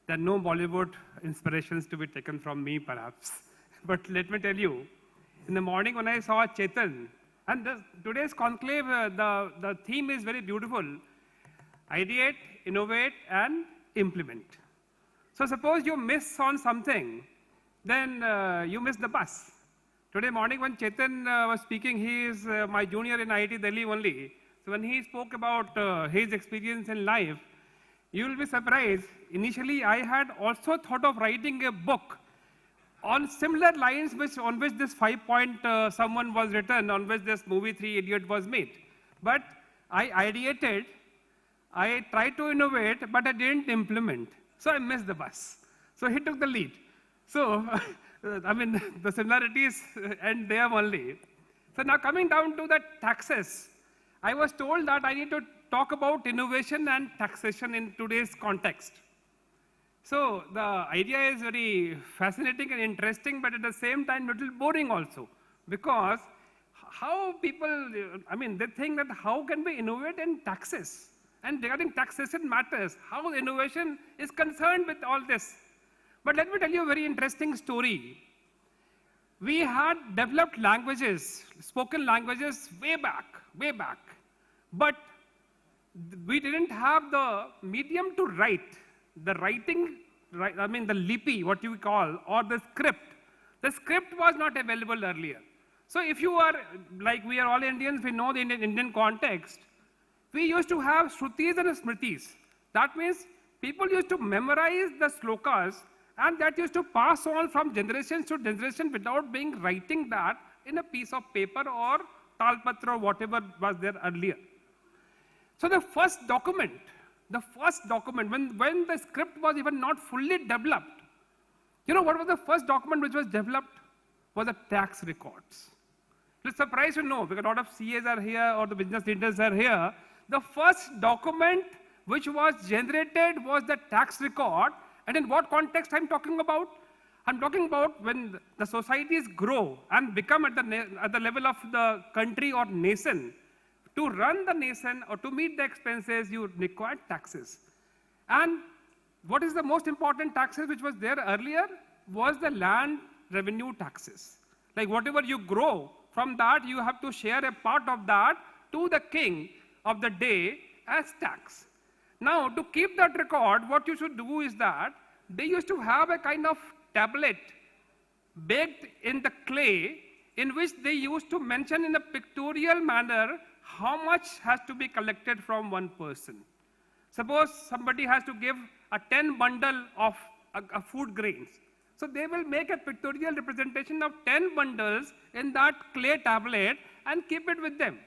S16: There are no Bollywood inspirations to be taken from me, perhaps. But let me tell you, in the morning when I saw Chetan, and today's conclave, the theme is very beautiful. Ideate, innovate, and implement. So suppose you miss on something, then you miss the bus. Today morning when Chetan was speaking, he is my junior in IIT Delhi only. So when he spoke about his experience in life, you will be surprised. Initially, I had also thought of writing a book on similar lines on which this 5-point someone was written, on which this movie 3 Idiot was made. But I ideated, I tried to innovate, but I didn't implement. So I missed the bus. So he took the lead. So, I mean, the similarities end there only. So now coming down to the taxes, I was told that I need to talk about innovation and taxation in today's context. So the idea is very fascinating and interesting, but at the same time, a little boring also. Because how people, I mean, they think that how can we innovate in taxes? And regarding taxation matters, how innovation is concerned with all this. But let me tell you a very interesting story. We had developed languages, spoken languages way back. But we didn't have the medium to write. The writing, I mean the lipi, what you call, or the script. The script was not available earlier. So if you are, like we are all Indians, we know the Indian context. We used to have shrutis and smritis. That means people used to memorize the slokas, and that used to pass on from generation to generation without being writing that in a piece of paper or talpatra or whatever was there earlier. So the first document, when the script was even not fully developed, you know what was the first document which was developed? Was the tax records. It's surprised to know, because a lot of CAs are here or the business leaders are here. The first document which was generated was the tax record. And in what context I'm talking about? I'm talking about when the societies grow and become at the level of the country or nation. To run the nation or to meet the expenses, you require taxes. And what is the most important taxes which was there earlier was the land revenue taxes. Like whatever you grow, from that you have to share a part of that to the king of the day as tax. Now, to keep that record, what you should do is that they used to have a kind of tablet baked in the clay in which they used to mention in a pictorial manner how much has to be collected from one person. Suppose somebody has to give a 10 bundle of food grains. So they will make a pictorial representation of 10 bundles in that clay tablet and keep it with them.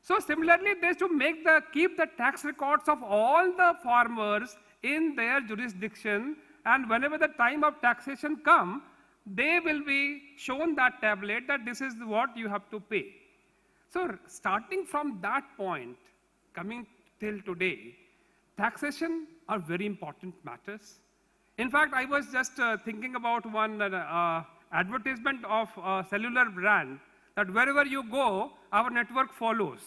S16: So similarly, they used to keep the tax records of all the farmers in their jurisdiction, and whenever the time of taxation comes, they will be shown that tablet that this is what you have to pay. So starting from that point, coming till today, taxation are very important matters. In fact, I was just thinking about one advertisement of a cellular brand, that wherever you go, our network follows.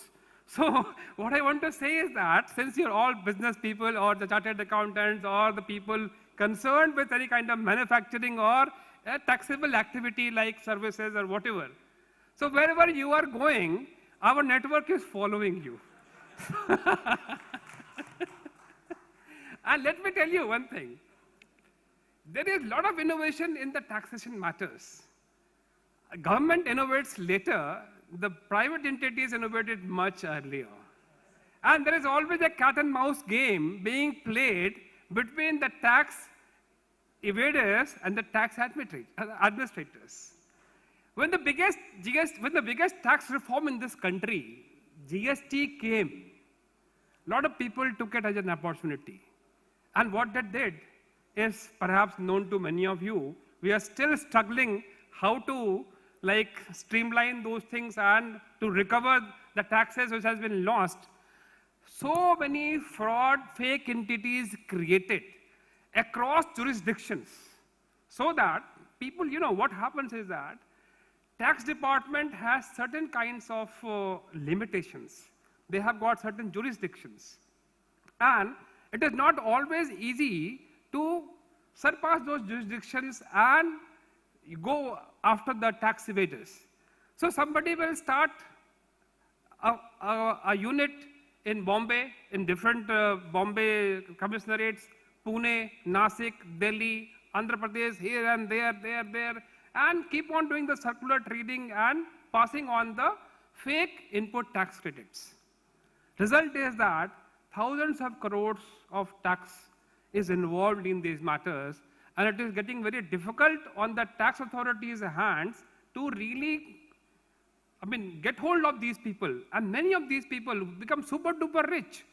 S16: So what I want to say is that since you're all business people or the chartered accountants or the people concerned with any kind of manufacturing or a taxable activity like services or whatever, so wherever you are going, our network is following you. And let me tell you one thing. There is a lot of innovation in the taxation matters. Government innovates later, the private entities innovated much earlier. And there is always a cat and mouse game being played between the tax evaders and the tax administrators. When the biggest tax reform in this country, GST came, a lot of people took it as an opportunity. And what that did is perhaps known to many of you. We are still struggling how to streamline those things and to recover the taxes which has been lost. So many fraud, fake entities created across jurisdictions, so that people, what happens is that tax department has certain kinds of limitations. They have got certain jurisdictions. And it is not always easy to surpass those jurisdictions and go after the tax evaders. So somebody will start a unit in Bombay, in different Bombay commissionerates, Pune, Nasik, Delhi, Andhra Pradesh, here and there, and keep on doing the circular trading and passing on the fake input tax credits. Result is that thousands of crores of tax is involved in these matters, and it is getting very difficult on the tax authorities' hands to really, get hold of these people. And many of these people become super duper rich.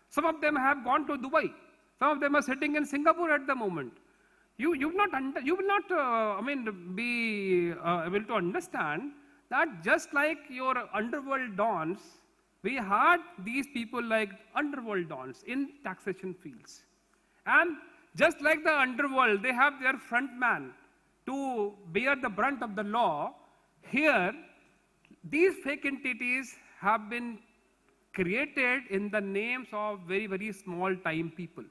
S16: Some of them have gone to Dubai. Some of them are sitting in Singapore at the moment. You will not be able to understand that just like your underworld dons, we had these people like underworld dons in taxation fields. And Just like the underworld, they have their front man to bear the brunt of the law. Here, these fake entities have been created in the names of very, very small time people.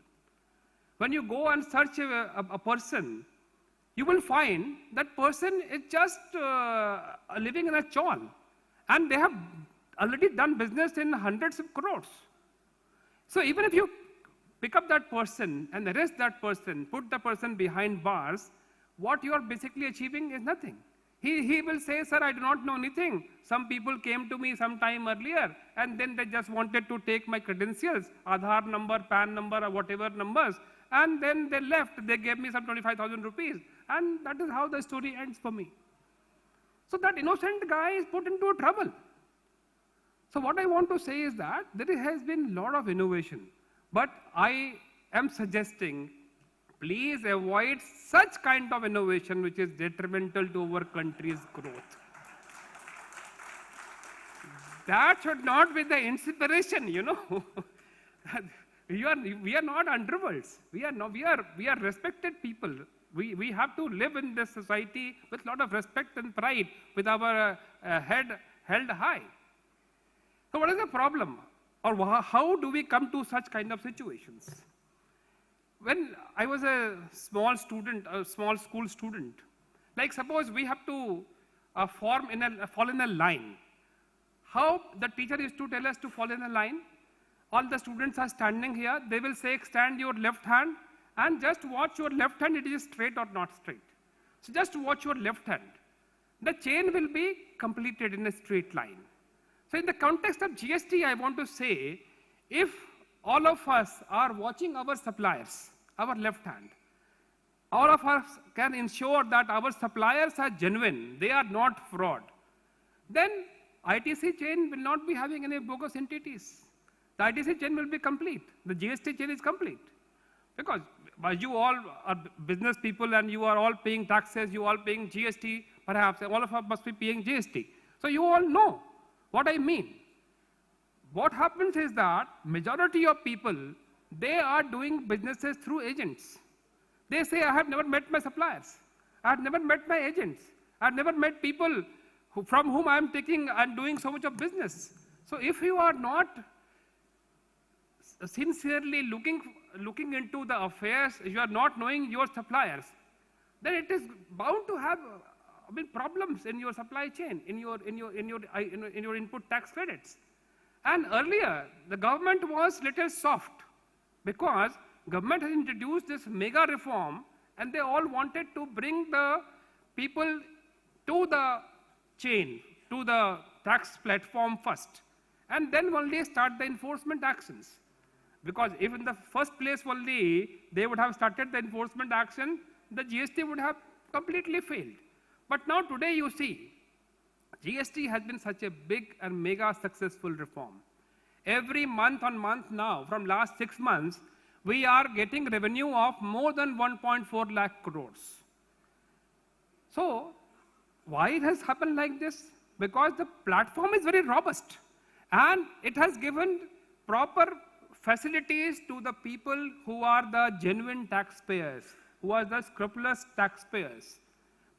S16: When you go and search a person, you will find that person is just living in a chawl, and they have already done business in hundreds of crores. So even if you pick up that person and arrest that person, put the person behind bars, what you are basically achieving is nothing. He will say, sir, I do not know anything. Some people came to me some time earlier, and then they just wanted to take my credentials, Aadhaar number, PAN number, or whatever numbers, and then they left. They gave me some 25,000 rupees, and that is how the story ends for me. So that innocent guy is put into trouble. So what I want to say is that there has been a lot of innovation, but I am suggesting please avoid such kind of innovation which is detrimental to our country's growth. That should not be the inspiration, you know. We are not underworlds. We are respected people. We have to live in this society with a lot of respect and pride, with our head held high. So what is the problem? Or how do we come to such kind of situations? When I was a small student, a small school student, like suppose we have to fall in a line. How the teacher is to tell us to fall in a line? All the students are standing here. They will say, extend your left hand and just watch your left hand, it is straight or not straight. So just watch your left hand. The chain will be completed in a straight line. So in the context of GST, I want to say, if all of us are watching our suppliers, our left hand, all of us can ensure that our suppliers are genuine, they are not fraud, then ITC chain will not be having any bogus entities. The ITC chain will be complete. The GST chain is complete. Because you all are business people and you are all paying taxes, you all paying GST, perhaps all of us must be paying GST. So you all know what I mean. What happens is that majority of people, they are doing businesses through agents. They say, I have never met my suppliers. I have never met my agents. I have never met people from whom I am taking and doing so much of business. So if you are not sincerely looking into the affairs, you are not knowing your suppliers, then it is bound to have problems in your supply chain, in your input tax credits. And earlier, the government was little soft because government has introduced this mega reform and they all wanted to bring the people to the chain, to the tax platform first, and then only start the enforcement actions. Because if in the first place only they would have started the enforcement action, the GST would have completely failed. But now today you see, GST has been such a big and mega successful reform. Every month on month now, from last 6 months, we are getting revenue of more than 1.4 lakh crores. So, why it has happened like this? Because the platform is very robust and it has given proper facilities to the people who are the genuine taxpayers, who are the scrupulous taxpayers.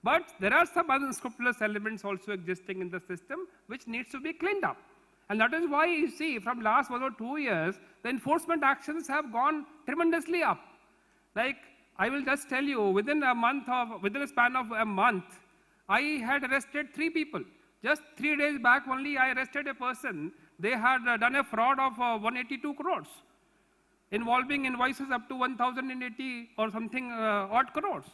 S16: But there are some unscrupulous elements also existing in the system which needs to be cleaned up. And that is why you see from last 1 or 2 years, the enforcement actions have gone tremendously up. Like, I will just tell you, within a span of a month, I had arrested 3 people. Just 3 days back only, I arrested a person. They had done a fraud of 182 crores, involving invoices up to 1,080 or something odd crores.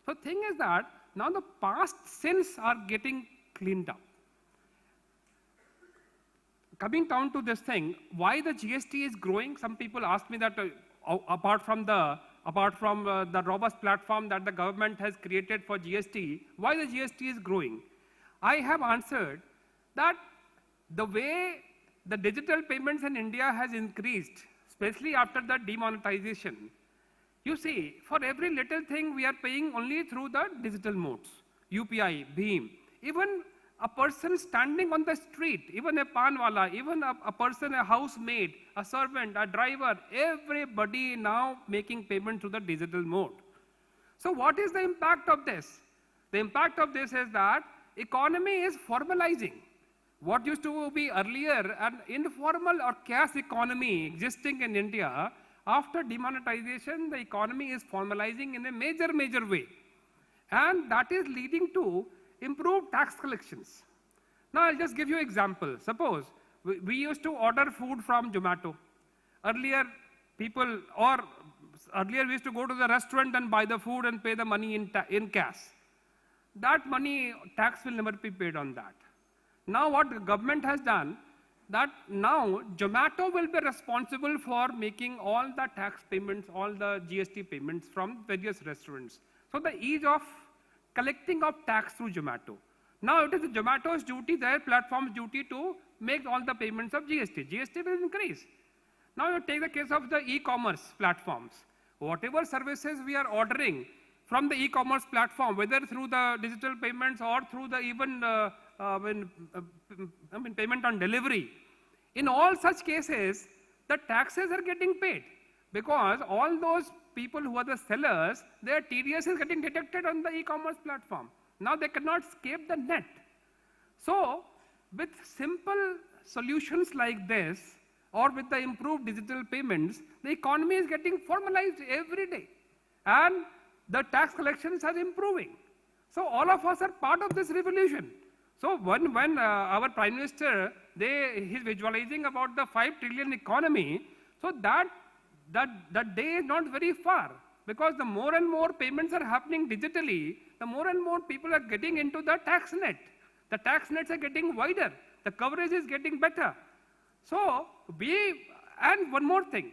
S16: So thing is that now the past sins are getting cleaned up. Coming down to this thing, why the GST is growing? Some people ask me that apart from the robust platform that the government has created for GST, why the GST is growing? I have answered that the way the digital payments in India has increased, especially after the demonetization. You see, for every little thing we are paying only through the digital modes, UPI, BHIM. Even A person standing on the street, even a panwala, even a person, a housemaid, a servant, a driver, everybody now making payment through the digital mode. So what is the impact of this? The impact of this is that economy is formalizing. What used to be earlier an informal or cash economy existing in India, after demonetization, the economy is formalizing in a major, major way. And that is leading to improved tax collections. Now, I'll just give you an example. Suppose we used to order food from Zomato. Earlier, we used to go to the restaurant and buy the food and pay the money in cash. That money, tax will never be paid on that. Now, what the government has done, that now Zomato will be responsible for making all the tax payments, all the GST payments from various restaurants. So the ease of collecting of tax through Zomato. Now it is Zomato's duty, their platform's duty to make all the payments of GST. GST will increase. Now you take the case of the e-commerce platforms. Whatever services we are ordering from the e-commerce platform, whether through the digital payments or through the even payment on delivery, in all such cases, the taxes are getting paid because all those people who are the sellers, their TDS is getting detected on the e-commerce platform. Now they cannot escape the net. So with simple solutions like this, or with the improved digital payments, the economy is getting formalized every day. And the tax collections are improving. So all of us are part of this revolution. So when our Prime Minister, he's visualizing about the 5 trillion economy, so that day is not very far, because the more and more payments are happening digitally, the more and more people are getting into the tax net. The tax nets are getting wider. The coverage is getting better. So and one more thing,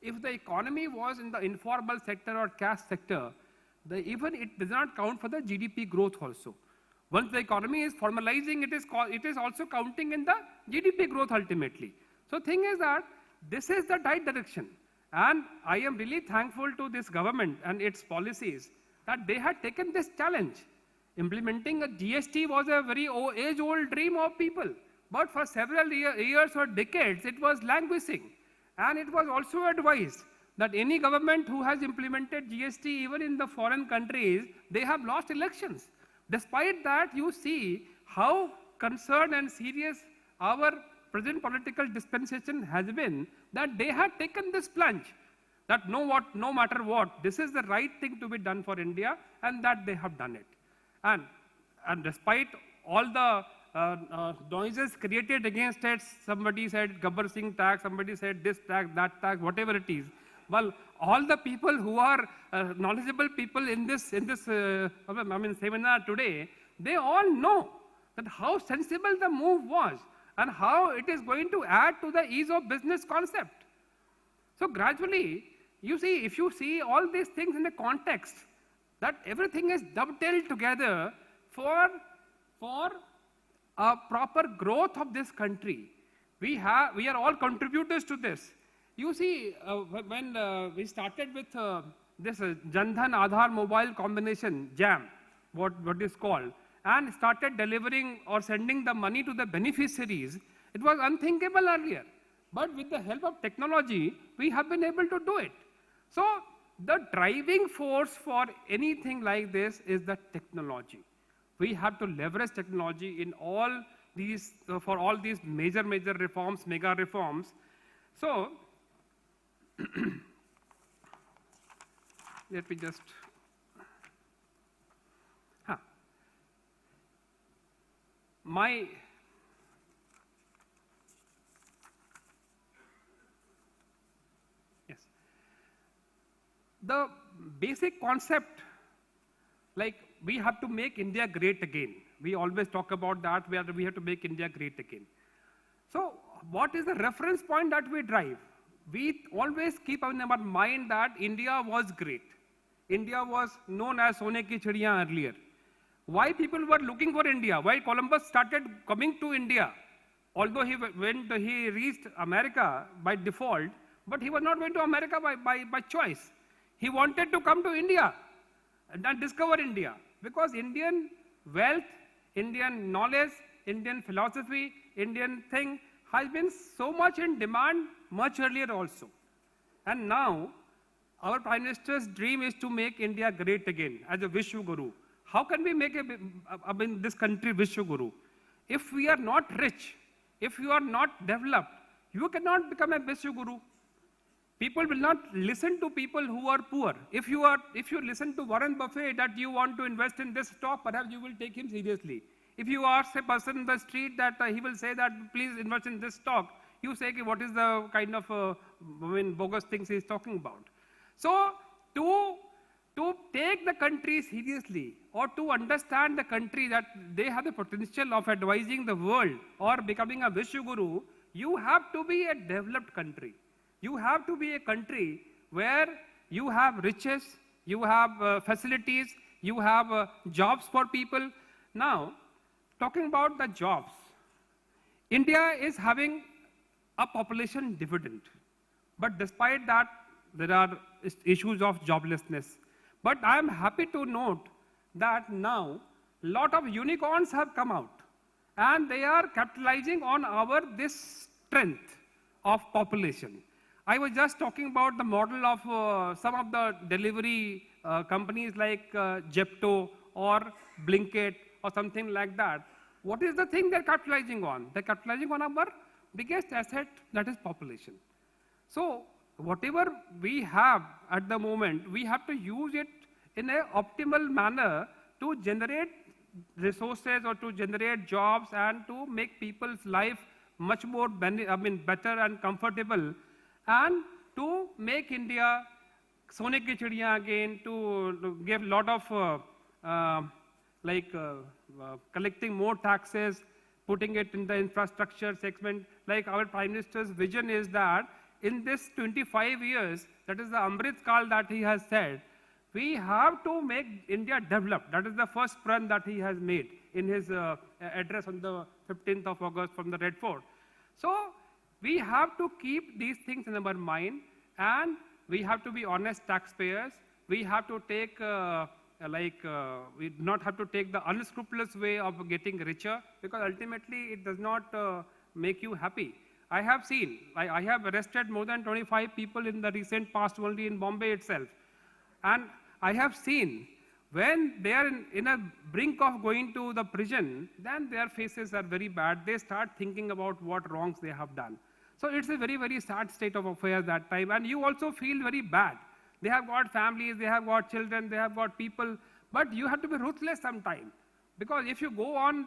S16: if the economy was in the informal sector or cash sector, even it does not count for the GDP growth also. Once the economy is formalizing, it is also counting in the GDP growth ultimately. So thing is that this is the right direction. And I am really thankful to this government and its policies that they had taken this challenge. Implementing a GST was a very age-old dream of people. But for several years or decades, it was languishing. And it was also advised that any government who has implemented GST, even in the foreign countries, they have lost elections. Despite that, you see how concerned and serious our present political dispensation has been, that they had taken this plunge, that no matter what, this is the right thing to be done for India, and that they have done it. And despite all the noises created against it, somebody said Gabbar Singh tax, somebody said this tax, that tax, whatever it is. Well, all the people who are knowledgeable people in this seminar today, they all know that how sensible the move was and how it is going to add to the ease of business concept. So gradually, you see, if you see all these things in a context, that everything is dovetailed together for a proper growth of this country. We are all contributors to this. You see, when we started with this Jan Dhan Aadhaar mobile combination, JAM, what is called, and started delivering or sending the money to the beneficiaries, it was unthinkable earlier. But with the help of technology, we have been able to do it. So the driving force for anything like this is the technology. We have to leverage technology in all these, for all these major reforms, mega reforms. So, let me just, the basic concept, like we have to make India great again. We always talk about that, we have to make India great again. So what is the reference point that we drive? We always keep in our mind that India was great. India was known as Sone ki Chidiyan earlier. Why people were looking for India? Why Columbus started coming to India? Although he reached America by default, but he was not going to America by choice. He wanted to come to India and discover India, because Indian wealth, Indian knowledge, Indian philosophy, Indian thing has been so much in demand much earlier also. And now, our Prime Minister's dream is to make India great again as a Vishwa Guru. How can we make this country Vishwa Guru? If we are not rich, if you are not developed, you cannot become a Vishwa Guru. People will not listen to people who are poor. If you listen to Warren Buffett that you want to invest in this stock, perhaps you will take him seriously. If you ask a person in the street that he will say that please invest in this stock, you say what is the kind of bogus things he is talking about. So to take the country seriously or to understand the country that they have the potential of advising the world or becoming a Vishwa Guru, you have to be a developed country. You have to be a country where you have riches, you have facilities, you have jobs for people. Now, talking about the jobs, India is having a population dividend. But despite that, there are issues of joblessness. But I am happy to note that now a lot of unicorns have come out and they are capitalizing on this strength of population. I was just talking about the model of some of the delivery companies like Jepto or Blinkit or something like that. What is the thing they're capitalizing on? They're capitalizing on our biggest asset, that is population. So whatever we have at the moment, we have to use it in an optimal manner to generate resources or to generate jobs and to make people's life much more better and comfortable, and to make India Sone ki Chidiyan again, to give a lot of collecting more taxes, putting it in the infrastructure segment. Like our Prime Minister's vision is that in this 25 years, that is the Amrit Kal that he has said, we have to make India developed. That is the first run that he has made in his address on the 15th of August from the Red Fort. So we have to keep these things in our mind, and we have to be honest taxpayers. We have to take, we do not have to take the unscrupulous way of getting richer, because ultimately it does not make you happy. I have seen, I have arrested more than 25 people in the recent past only in Bombay itself. And I have seen when they are in a brink of going to the prison, then their faces are very bad. They start thinking about what wrongs they have done. So it's a very, very sad state of affairs that time. And you also feel very bad. They have got families, they have got children, they have got people. But you have to be ruthless sometime. Because if you go on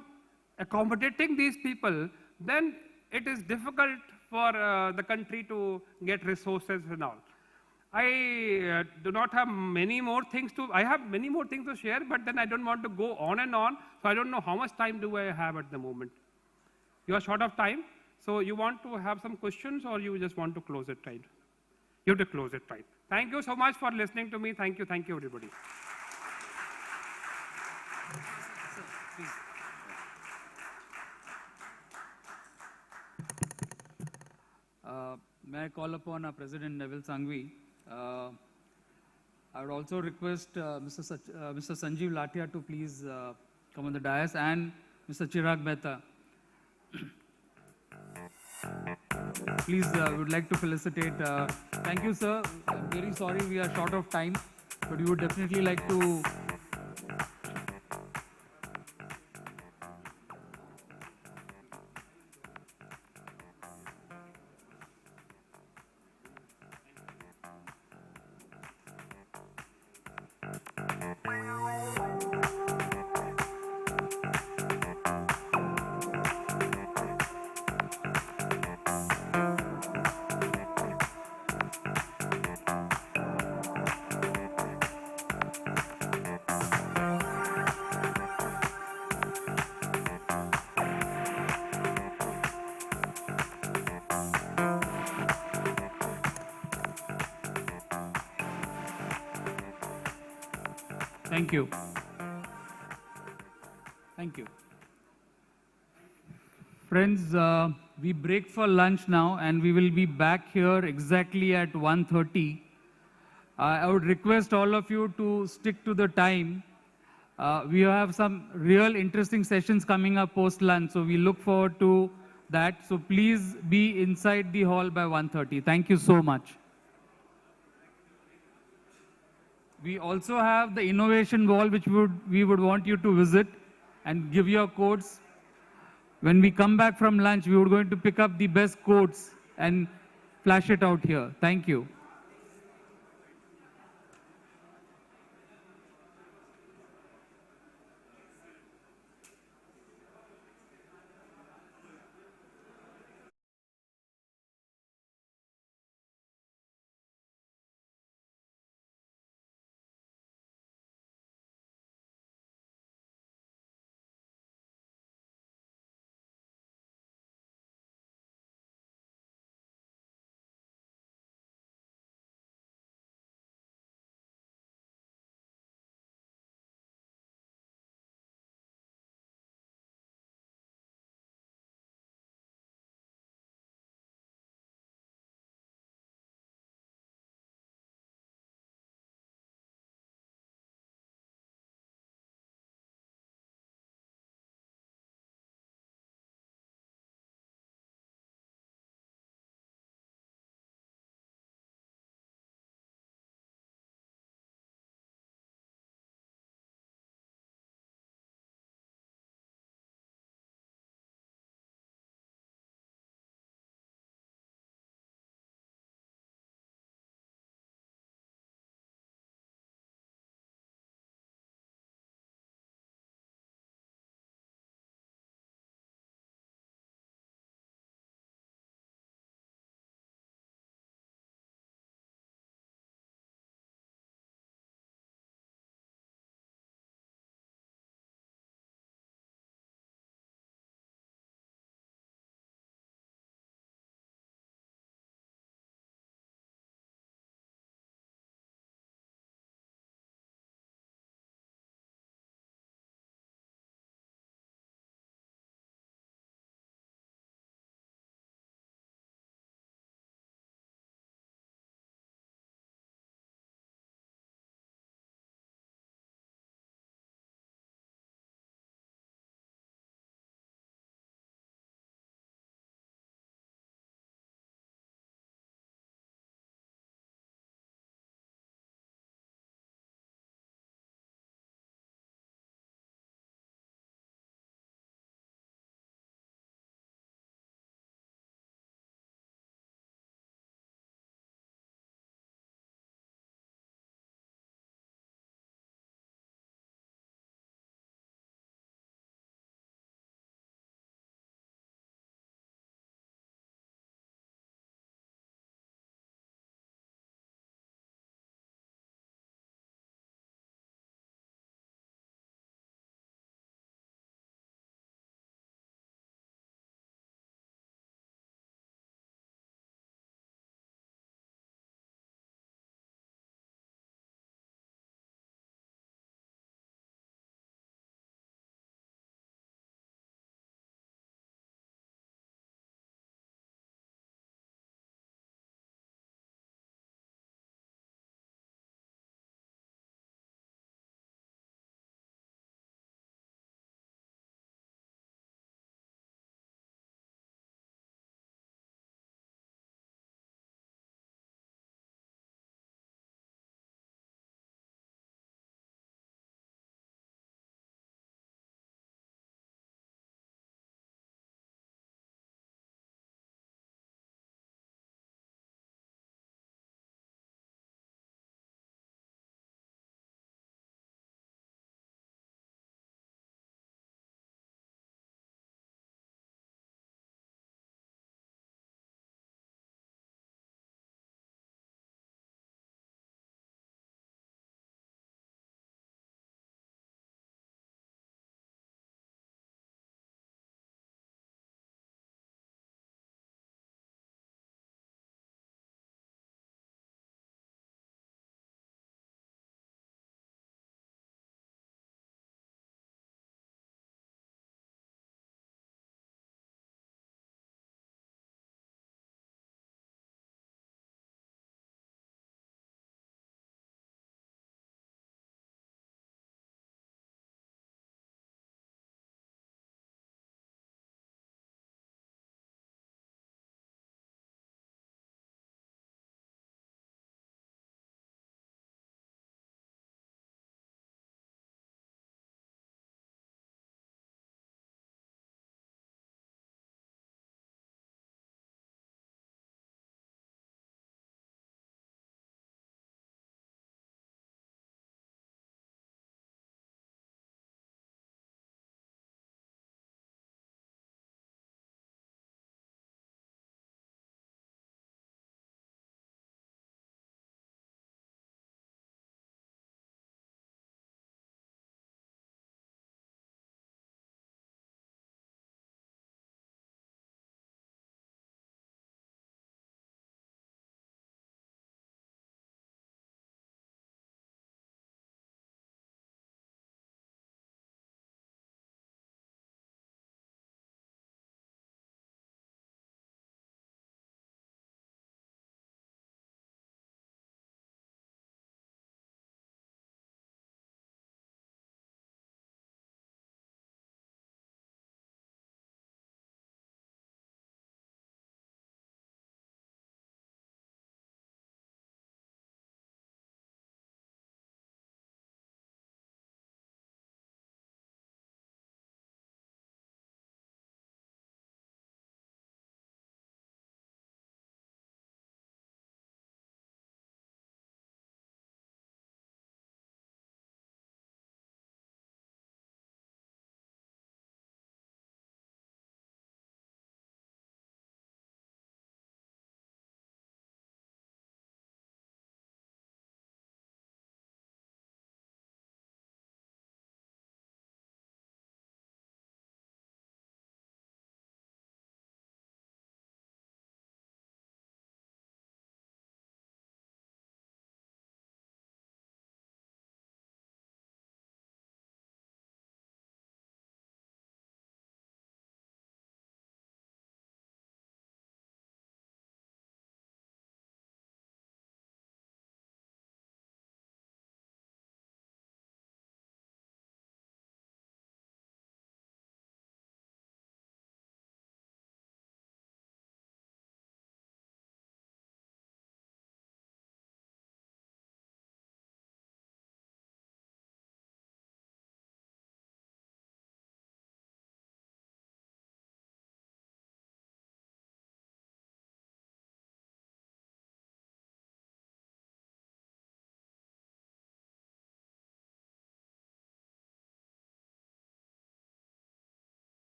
S16: accommodating these people, then it is difficult for the country to get resources and all. I do not have many more things to, I have many more things to share, but then I don't want to go on and on. So I don't know how much time do I have at the moment. You are short of time. So you want to have some questions, or you just want to close it right? You have to close it right. Thank you so much for listening to me. Thank you everybody.
S1: May I call upon our President Nevil Sanghvi. I would also request Mr. Sanjeev Latia to please come on the dais, and Mr. Chirag Mehta. Please, we would like to felicitate. Thank you, sir. I'm very sorry we are short of time, but we would definitely like to. Thank you. Thank you. Friends, we break for lunch now, and we will be back here exactly at 1:30. I would request all of you to stick to the time. We have some real interesting sessions coming up post-lunch, so we look forward to that. So please be inside the hall by 1:30. Thank you so much. We also have the innovation wall, which we would want you to visit and give your quotes. When we come back from lunch, we were going to pick up the best quotes and flash it out here. Thank you.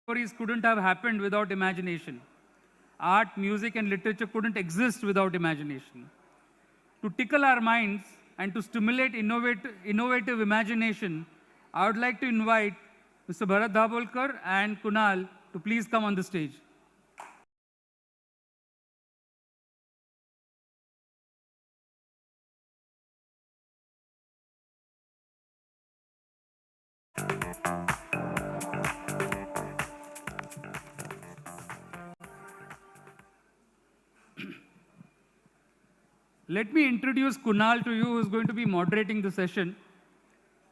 S1: Stories couldn't have happened without imagination. Art, music, and literature couldn't exist without imagination. To tickle our minds and to stimulate innovative imagination, I would like to invite Mr. Bharat Dhabolkar and Kunal to please come on the stage. Let me introduce Kunal to you, who is going to be moderating the session.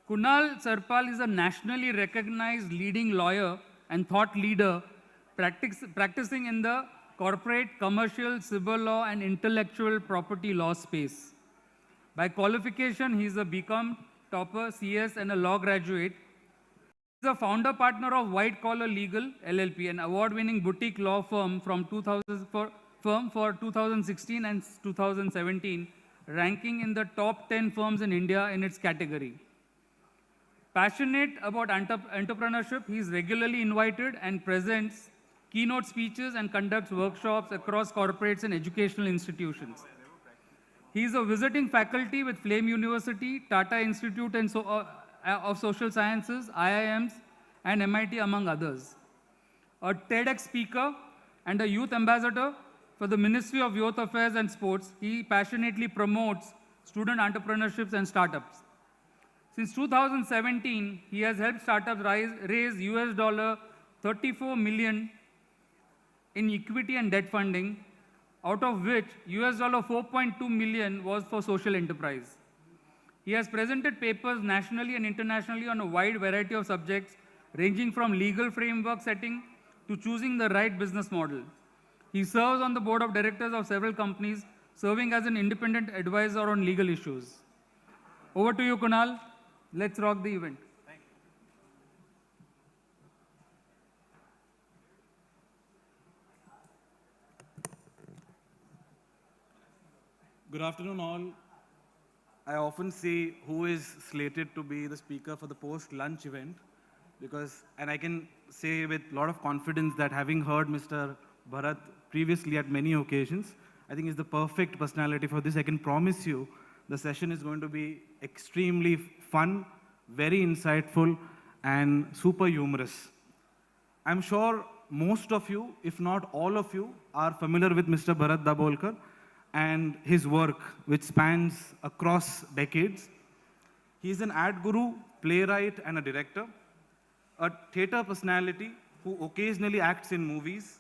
S1: Kunal Sarpal is a nationally recognized leading lawyer and thought leader practicing in the corporate, commercial, civil law, and intellectual property law space. By qualification, he is a BCom topper, CS, and a law graduate. He is a founder partner of White Collar Legal LLP, an award-winning boutique law firm from 2016 and 2017, ranking in the top 10 firms in India in its category. Passionate about entrepreneurship, he is regularly invited and presents keynote speeches and conducts workshops across corporates and educational institutions. He is a visiting faculty with Flame University, Tata Institute of Social Sciences, IIMs, and MIT, among others. A TEDx speaker and a youth ambassador for the Ministry of Youth Affairs and Sports, he passionately promotes student entrepreneurships and startups. Since 2017, he has helped startups raise $34 million in equity and debt funding, out of which $4.2 million was for social enterprise. He has presented papers nationally and internationally on a wide variety of subjects, ranging from legal framework setting to choosing the right business model. He serves on the board of directors of several companies, serving as an independent advisor on legal issues. Over to you, Kunal. Let's rock the event.
S17: Thank you. Good afternoon, all. I often say who is slated to be the speaker for the post-lunch event, and I can say with a lot of confidence that having heard Mr. Bharat previously at many occasions, I think is the perfect personality for this. I can promise you the session is going to be extremely fun, very insightful, and super humorous. I'm sure most of you, if not all of you, are familiar with Mr. Bharat Dhabolkar and his work, which spans across decades. He is an ad guru, playwright, and a director, a theatre personality who occasionally acts in movies.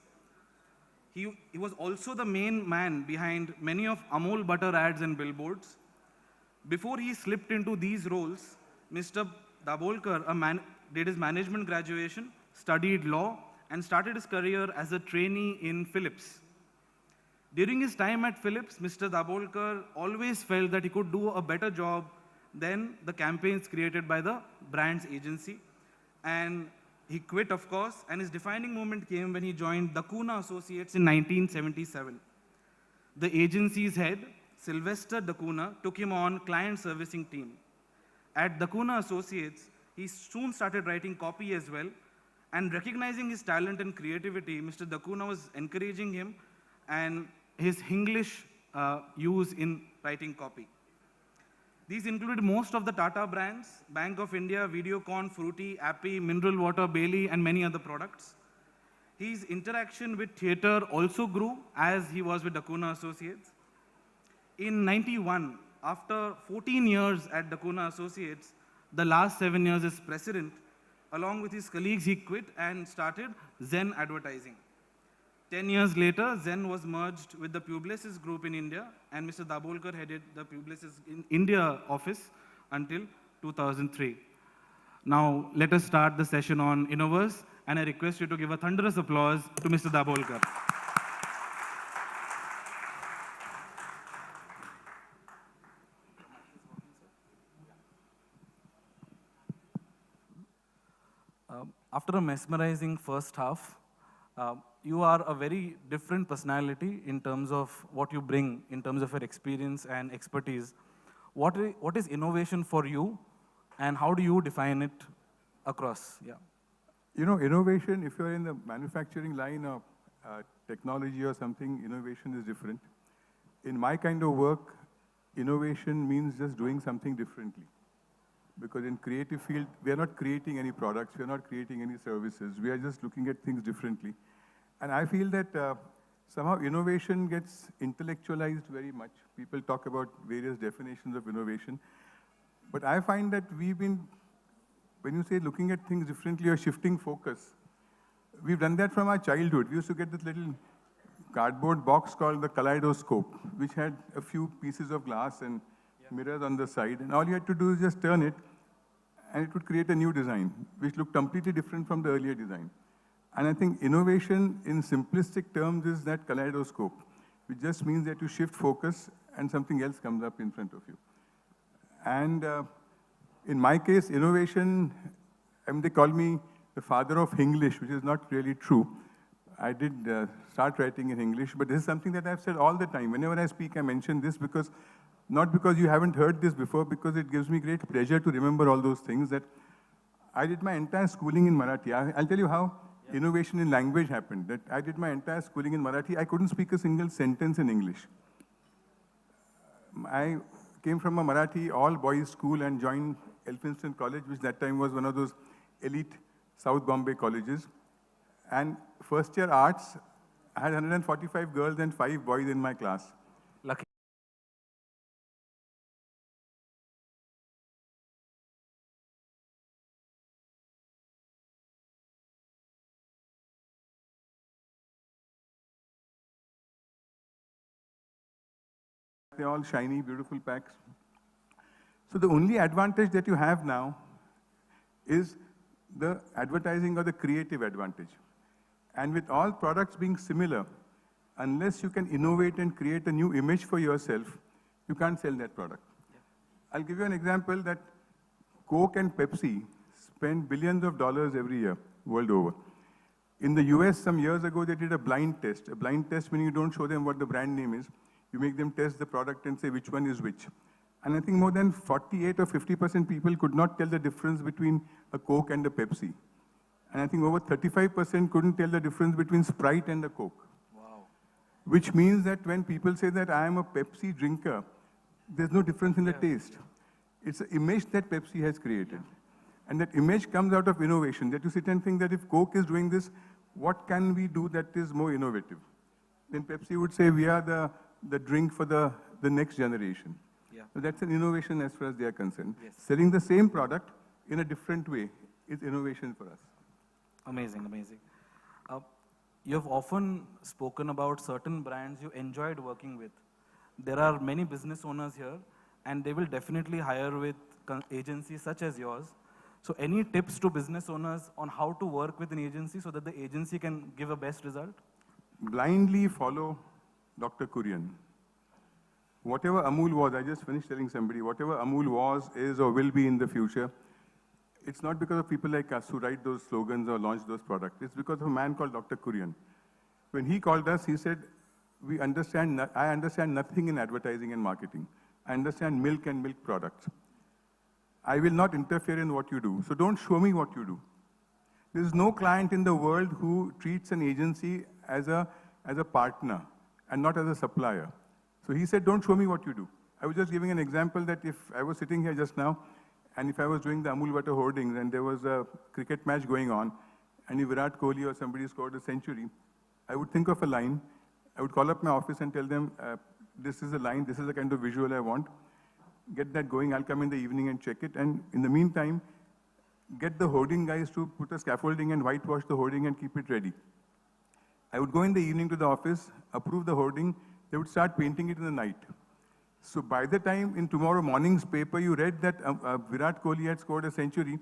S17: He was also the main man behind many of Amul butter ads and billboards. Before he slipped into these roles, Mr. Dhabolkar did his management graduation, studied law, and started his career as a trainee in Philips. During his time at Philips, Mr. Dhabolkar always felt that he could do a better job than the campaigns created by the brand's agency. And he quit, of course, and his defining moment came when he joined Dacuna Associates in 1977. The agency's head, Sylvester Dacuna, took him on client servicing team. At Dacuna Associates, he soon started writing copy as well, and recognizing his talent and creativity, Mr. Dacuna was encouraging him and his English use in writing copy. These included most of the Tata brands, Bank of India, Videocon, Fruity, Appy, Mineral Water, Bailey, and many other products. His interaction with theatre also grew as he was with Dacuna Associates. In 91, after 14 years at Dacuna Associates, the last 7 years as president, along with his colleagues, he quit and started Zen Advertising. 10 years later, Zen was merged with the Publicis Group in India, and Mr. Dhabolkar headed the Publicis in India office until 2003. Now, let us start the session on Innoverse, and I request you to give a thunderous applause to Mr. Dhabolkar. After a mesmerizing first half, you are a very different personality in terms of what you bring, in terms of your experience and expertise. What is innovation for you, and how do you define it across? Yeah.
S18: You know, innovation, if you're in the manufacturing line or technology or something, innovation is different. In my kind of work, innovation means just doing something differently. Because in creative field, we are not creating any products, we are not creating any services, we are just looking at things differently. And I feel that somehow innovation gets intellectualized very much. People talk about various definitions of innovation. But I find that we've been, when you say looking at things differently or shifting focus, we've done that from our childhood. We used to get this little cardboard box called the kaleidoscope, which had a few pieces of glass and mirrors on the side. And all you had to do is just turn it, and it would create a new design, which looked completely different from the earlier design. And I think innovation in simplistic terms is that kaleidoscope, which just means that you shift focus and something else comes up in front of you. And in my case, innovation, I mean, they call me the father of English, which is not really true. I did start writing in English, but this is something that I've said all the time. Whenever I speak, I mention this because, not because you haven't heard this before, because it gives me great pleasure to remember all those things that I did my entire schooling in Marathi. I'll tell you how innovation in language happened. That I did my entire schooling in Marathi. I couldn't speak a single sentence in English. I came from a Marathi all-boys school and joined Elphinstone College, which that time was one of those elite South Bombay colleges. And first year arts, I had 145 girls and 5 boys in my class.
S17: Lucky.
S18: They're all shiny, beautiful packs. So the only advantage that you have now is the advertising or the creative advantage. And with all products being similar, unless you can innovate and create a new image for yourself, you can't sell that product. I'll give you an example that Coke and Pepsi spend billions of dollars every year, world over. In the US, some years ago, they did a blind test. A blind test meaning you don't show them what the brand name is. You make them test the product and say which one is which. And I think more than 48 or 50% people could not tell the difference between a Coke and a Pepsi. And I think over 35% couldn't tell the difference between Sprite and a Coke.
S17: Wow.
S18: Which means that when people say that I am a Pepsi drinker, there's no difference in the taste. It's an image that Pepsi has created. And that image comes out of innovation, that you sit and think that if Coke is doing this, what can we do that is more innovative? Then Pepsi would say, we are the drink for the next generation.
S17: Yeah.
S18: So that's an innovation as far as they are concerned.
S17: Yes.
S18: Selling the same product in a different way is innovation for us.
S17: Amazing, amazing. You've often spoken about certain brands you enjoyed working with. There are many business owners here, and they will definitely hire with agencies such as yours. So any tips to business owners on how to work with an agency so that the agency can give a best result?
S18: Blindly follow Dr. Kurian. Whatever Amul was, I just finished telling somebody, whatever Amul was, is, or will be in the future, it's not because of people like us who write those slogans or launch those products. It's because of a man called Dr. Kurian. When he called us, he said, I understand nothing in advertising and marketing. I understand milk and milk products. I will not interfere in what you do. So don't show me what you do. There is no client in the world who treats an agency as a partner and not as a supplier. So he said, don't show me what you do. I was just giving an example that if I was sitting here just now, and if I was doing the Amul Butter hoardings and there was a cricket match going on, and if Virat Kohli or somebody scored a century, I would think of a line. I would call up my office and tell them, this is a line, this is the kind of visual I want. Get that going, I'll come in the evening and check it. And in the meantime, get the hoarding guys to put a scaffolding and whitewash the hoarding and keep it ready. I would go in the evening to the office, approve the hoarding, they would start painting it in the night. So by the time in tomorrow morning's paper you read that Virat Kohli had scored a century,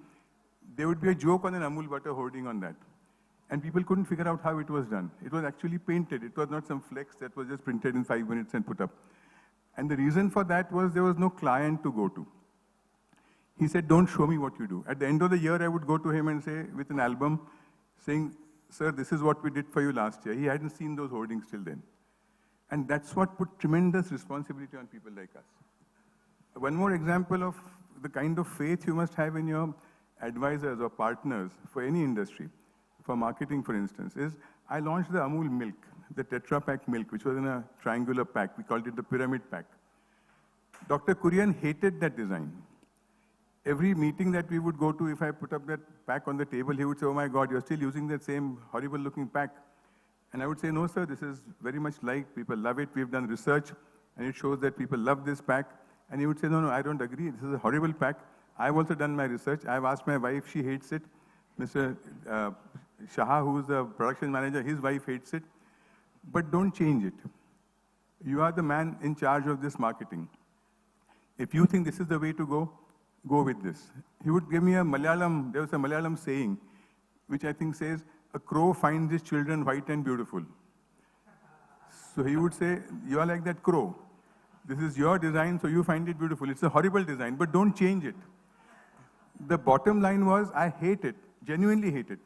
S18: there would be a joke on an Amul Butter hoarding on that. And people couldn't figure out how it was done. It was actually painted. It was not some flex that was just printed in 5 minutes and put up. And the reason for that was there was no client to go to. He said, don't show me what you do. At the end of the year, I would go to him and say, with an album, saying, sir, this is what we did for you last year. He hadn't seen those hoardings till then. And that's what put tremendous responsibility on people like us. One more example of the kind of faith you must have in your advisors or partners for any industry. for marketing, for instance, is I launched the Amul milk, the Tetra Pak milk, which was in a triangular pack. We called it the pyramid pack. Dr. Kurian hated that design. Every meeting that we would go to, if I put up that pack on the table, he would say, oh my God, you're still using that same horrible looking pack. And I would say, no, sir, this is very much liked. People love it. We've done research, and it shows that people love this pack. And he would say, no, no, I don't agree. This is a horrible pack. I've also done my research. I've asked my wife, she hates it. Mr. Shah, who's the production manager, his wife hates it. But don't change it. You are the man in charge of this marketing. If you think this is the way to go with this. He would give me a Malayalam, there was a Malayalam saying, which I think says, a crow finds his children white and beautiful. So he would say, you are like that crow. This is your design, so you find it beautiful. It's a horrible design, but don't change it. The bottom line was, I hate it, genuinely hate it,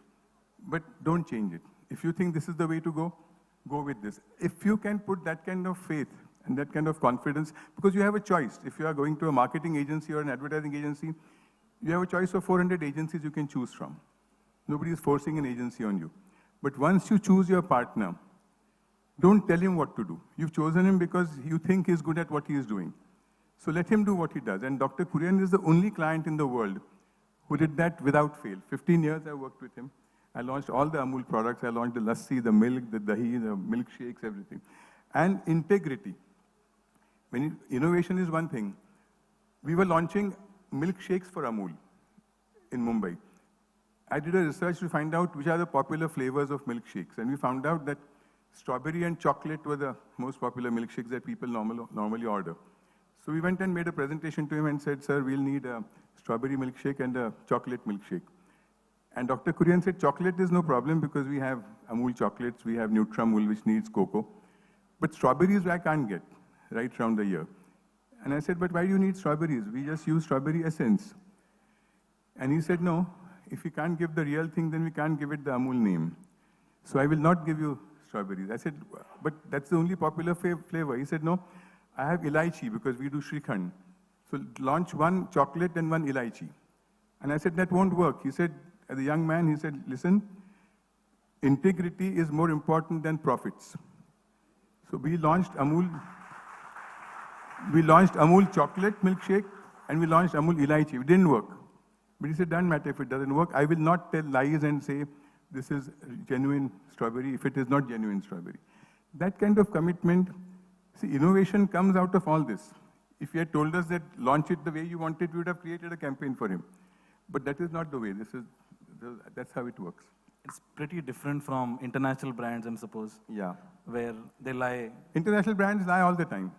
S18: but don't change it. If you think this is the way to go with this. If you can put that kind of faith and that kind of confidence, because you have a choice. If you are going to a marketing agency or an advertising agency, you have a choice of 400 agencies you can choose from. Nobody is forcing an agency on you. But once you choose your partner, don't tell him what to do. You've chosen him because you think he's good at what he is doing. So let him do what he does. And Dr. Kurian is the only client in the world who did that without fail. 15 years I worked with him. I launched all the Amul products. I launched the lassi, the milk, the dahi, the milkshakes, everything. And integrity. When innovation is one thing. We were launching milkshakes for Amul in Mumbai. I did a research to find out which are the popular flavors of milkshakes. And we found out that strawberry and chocolate were the most popular milkshakes that people normally order. So we went and made a presentation to him and said, sir, we'll need a strawberry milkshake and a chocolate milkshake. And Dr. Kurian said, chocolate is no problem because we have Amul chocolates, we have Nutramul, which needs cocoa. But strawberries I can't get right around the year. And I said, but why do you need strawberries? We just use strawberry essence. And he said, no, if we can't give the real thing, then we can't give it the Amul name. So I will not give you strawberries. I said, but that's the only popular flavor. He said, no, I have elaichi because we do Shrikhand. So launch one chocolate and one elaichi. And I said, that won't work. He said, as a young man, he said, listen, integrity is more important than profits. So we launched Amul chocolate milkshake and we launched Amul elaichi. It didn't work. But he said, doesn't matter if it doesn't work. I will not tell lies and say, this is genuine strawberry if it is not genuine strawberry. That kind of commitment, see, innovation comes out of all this. If he had told us that launch it the way you want it, we would have created a campaign for him. But that is not the way. That's how it works.
S19: It's pretty different from international brands, I suppose.
S18: Yeah.
S19: Where they lie.
S18: International brands lie all the time.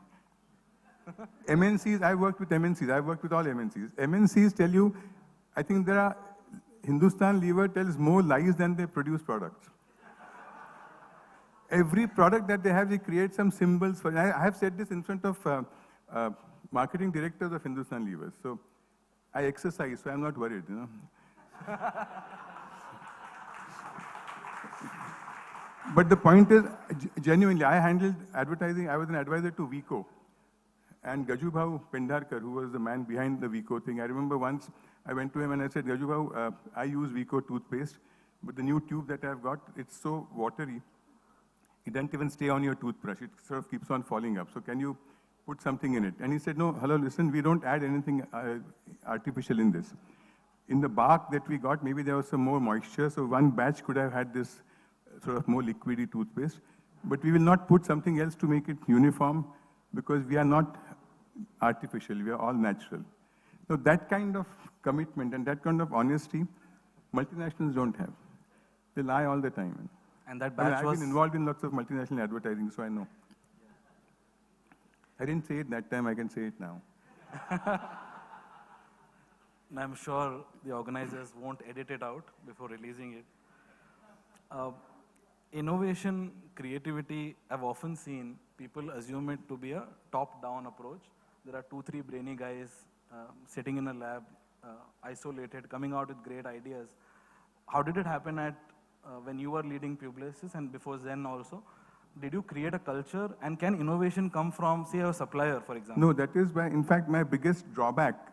S18: MNCs, I worked with MNCs. I worked with all MNCs. MNCs tell you, I think there are, Hindustan Lever tells more lies than they produce products. Every product that they have, they create some symbols for. I have said this in front of marketing directors of Hindustan Levers. So I exercise, so I'm not worried, you know. But the point is, genuinely, I handled advertising. I was an advisor to Vico. And Gajubhau Pendarkar, who was the man behind the Vico thing, I remember once I went to him and I said, Gajubhau, I use Vico toothpaste, but the new tube that I've got, it's so watery, it doesn't even stay on your toothbrush. It sort of keeps on falling up. So can you put something in it? And he said, no, hello, listen, we don't add anything artificial in this. In the bark that we got, maybe there was some more moisture, so one batch could have had this sort of more liquidy toothpaste. But we will not put something else to make it uniform because we are not artificial, we are all natural. So that kind of commitment and that kind of honesty, multinationals don't have. They lie all the time.
S19: And that batch
S18: I've been involved in lots of multinational advertising, so I know. I didn't say it that time, I can say it now.
S19: And I'm sure the organizers won't edit it out before releasing it. Innovation, creativity, I've often seen people assume it to be a top-down approach. There are 2-3 brainy guys sitting in a lab, isolated, coming out with great ideas. How did it happen at when you were leading Publicis and before Zen also? Did you create a culture? And can innovation come from, say, a supplier, for example?
S18: No, that is why, in fact, my biggest drawback